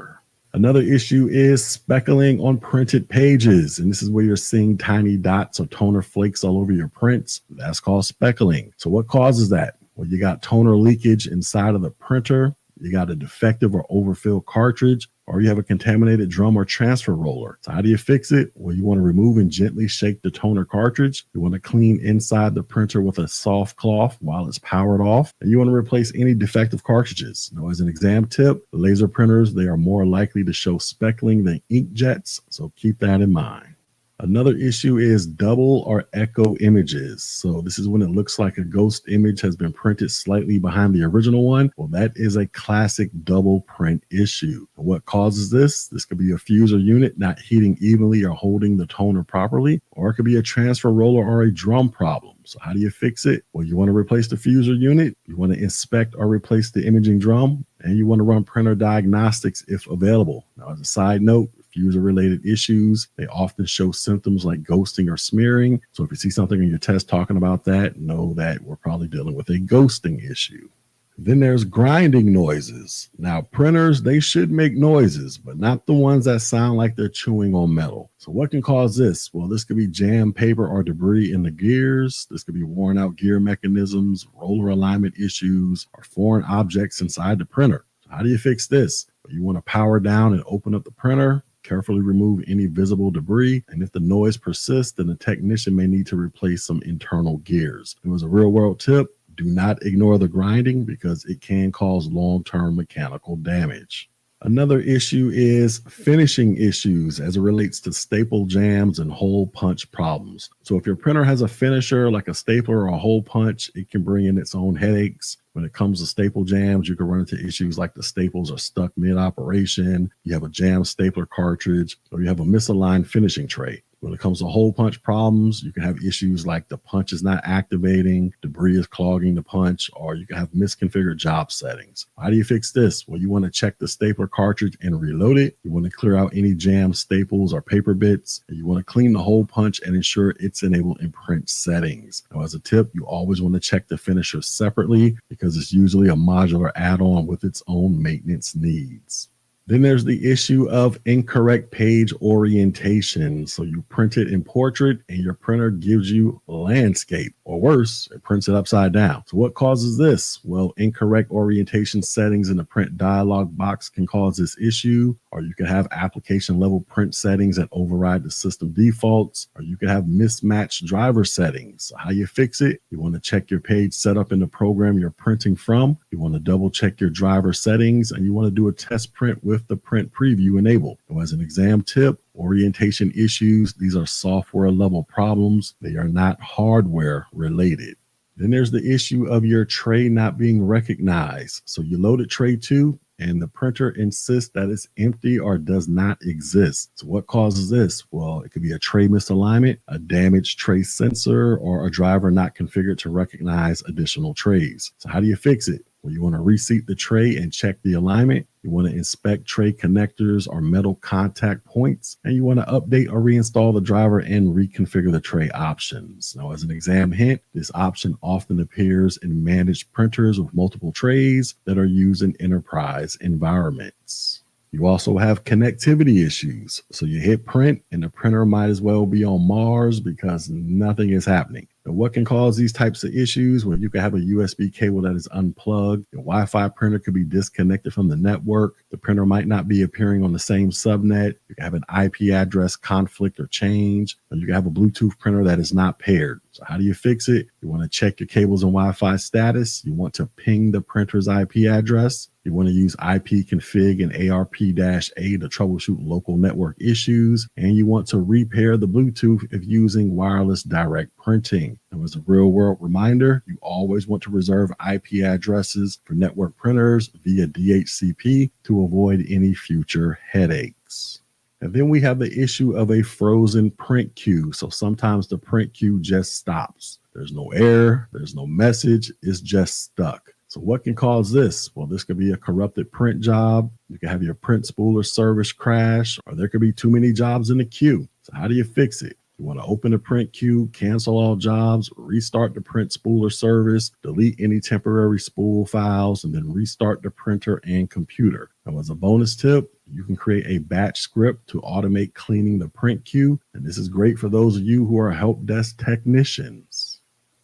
Another issue is speckling on printed pages. And this is where you're seeing tiny dots or toner flakes all over your prints. That's called speckling. So what causes that? Well, you got toner leakage inside of the printer. You got a defective or overfilled cartridge, or you have a contaminated drum or transfer roller. So how do you fix it? Well, you want to remove and gently shake the toner cartridge. You want to clean inside the printer with a soft cloth while it's powered off. And you want to replace any defective cartridges. Now, as an exam tip, laser printers, they are more likely to show speckling than inkjets. So keep that in mind. Another issue is double or echo images. So this is when it looks like a ghost image has been printed slightly behind the original one. Well, that is a classic double print issue. And what causes this? This could be a fuser unit not heating evenly or holding the toner properly, or it could be a transfer roller or a drum problem. So how do you fix it? Well, you want to replace the fuser unit, you want to inspect or replace the imaging drum, and you want to run printer diagnostics if available. Now, as a side note, user-related issues, they often show symptoms like ghosting or smearing. So if you see something in your test talking about that, know that we're probably dealing with a ghosting issue. Then there's grinding noises. Now, printers, they should make noises, but not the ones that sound like they're chewing on metal. So what can cause this? Well, this could be jammed paper or debris in the gears. This could be worn out gear mechanisms, roller alignment issues, or foreign objects inside the printer. So how do you fix this? Well, you want to power down and open up the printer. Carefully remove any visible debris, and if the noise persists, then the technician may need to replace some internal gears. It was a real-world tip. Do not ignore the grinding because it can cause long-term mechanical damage. Another issue is finishing issues as it relates to staple jams and hole punch problems. So if your printer has a finisher like a stapler or a hole punch, it can bring in its own headaches. When it comes to staple jams, you can run into issues like the staples are stuck mid-operation, you have a jammed stapler cartridge, or you have a misaligned finishing tray. When it comes to hole punch problems, you can have issues like the punch is not activating, debris is clogging the punch, or you can have misconfigured job settings. How do you fix this? Well, you want to check the stapler cartridge and reload it. You want to clear out any jammed staples or paper bits. And you want to clean the hole punch and ensure it's enabled in print settings. Now, as a tip, you always want to check the finisher separately because it's usually a modular add-on with its own maintenance needs. Then there's the issue of incorrect page orientation. So you print it in portrait and your printer gives you landscape, or worse, it prints it upside down. So what causes this? Well, incorrect orientation settings in the print dialog box can cause this issue, or you can have application level print settings that override the system defaults, or you can have mismatched driver settings. So how you fix it? You want to check your page setup in the program you're printing from. You want to double check your driver settings, and you want to do a test print with the print preview enabled. So as an exam tip, orientation issues, these are software level problems. They are not hardware related. Then there's the issue of your tray not being recognized. So you loaded tray 2 and the printer insists that it's empty or does not exist. So what causes this? Well, it could be a tray misalignment, a damaged tray sensor, or a driver not configured to recognize additional trays. So how do you fix it? Well, you want to reseat the tray and check the alignment. You want to inspect tray connectors or metal contact points, and you want to update or reinstall the driver and reconfigure the tray options. Now, as an exam hint, this option often appears in managed printers with multiple trays that are used in enterprise environments. You also have connectivity issues. So you hit print and the printer might as well be on Mars because nothing is happening. Now, what can cause these types of issues? Well, you can have a USB cable that is unplugged. Your Wi-Fi printer could be disconnected from the network. The printer might not be appearing on the same subnet. You can have an IP address conflict or change. Or you can have a Bluetooth printer that is not paired. So how do you fix it? You want to check your cables and Wi-Fi status. You want to ping the printer's IP address. You want to use ipconfig and ARP-A to troubleshoot local network issues. And you want to repair the Bluetooth if using wireless direct printing. And as a real world reminder, you always want to reserve IP addresses for network printers via DHCP to avoid any future headaches. And then we have the issue of a frozen print queue. So sometimes the print queue just stops. There's no error, there's no message, it's just stuck. So what can cause this? Well, this could be a corrupted print job. You can have your print spooler service crash, or there could be too many jobs in the queue. So how do you fix it? You want to open the print queue, cancel all jobs, restart the print spooler service, delete any temporary spool files, and then restart the printer and computer. Now, as a bonus tip, You can create a batch script to automate cleaning the print queue. And this is great for those of you who are help desk technicians.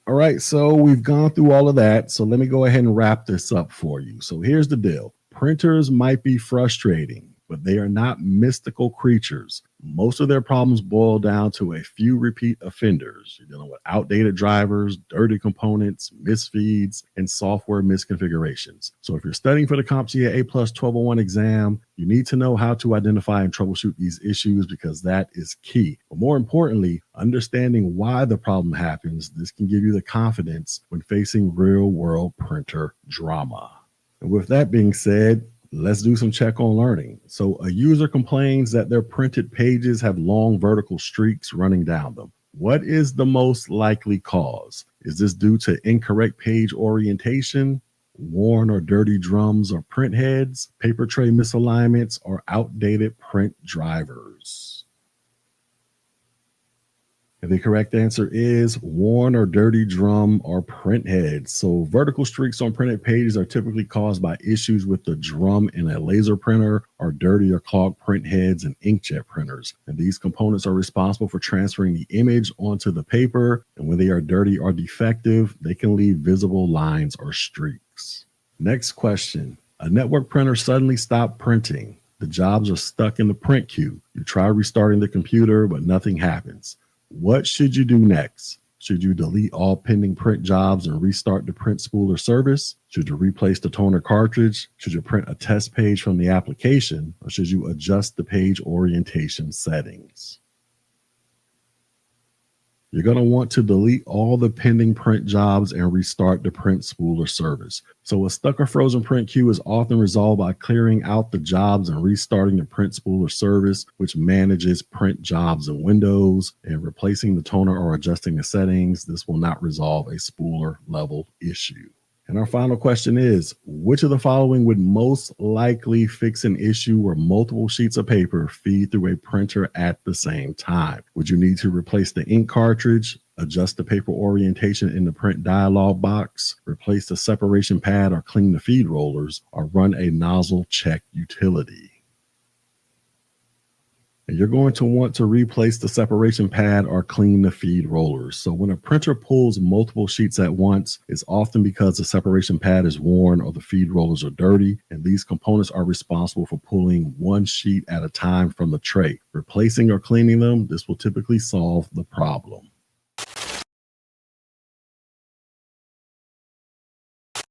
All right, so we've gone through all of that. So let me go ahead and wrap this up for you. So here's the deal. Printers might be frustrating, but they are not mystical creatures. Most of their problems boil down to a few repeat offenders. You're dealing with outdated drivers, dirty components, misfeeds, and software misconfigurations. So if you're studying for the CompTIA A+ 1201 exam, you need to know how to identify and troubleshoot these issues because that is key. But more importantly, understanding why the problem happens, this can give you the confidence when facing real-world printer drama. And with that being said, let's do some check on learning. So a user complains that their printed pages have long vertical streaks running down them. What is the most likely cause? Is this due to incorrect page orientation, worn or dirty drums or print heads, paper tray misalignments, or outdated print drivers? And the correct answer is worn or dirty drum or print heads. So vertical streaks on printed pages are typically caused by issues with the drum in a laser printer or dirty or clogged print heads and inkjet printers. And these components are responsible for transferring the image onto the paper. And when they are dirty or defective, they can leave visible lines or streaks. Next question. A network printer suddenly stopped printing. The jobs are stuck in the print queue. You try restarting the computer, but nothing happens. What should you do next? Should you delete all pending print jobs and restart the print spooler service? Should you replace the toner cartridge? Should you print a test page from the application? Or should you adjust the page orientation settings? You're going to want to delete all the pending print jobs and restart the print spooler service. So a stuck or frozen print queue is often resolved by clearing out the jobs and restarting the print spooler service, which manages print jobs and windows, and replacing the toner or adjusting the settings. This will not resolve a spooler level issue. And our final question is, which of the following would most likely fix an issue where multiple sheets of paper feed through a printer at the same time? Would you need to replace the ink cartridge, adjust the paper orientation in the print dialog box, replace the separation pad or clean the feed rollers, or run a nozzle check utility? And you're going to want to replace the separation pad or clean the feed rollers. So when a printer pulls multiple sheets at once, it's often because the separation pad is worn or the feed rollers are dirty, and these components are responsible for pulling one sheet at a time from the tray. Replacing or cleaning them, this will typically solve the problem.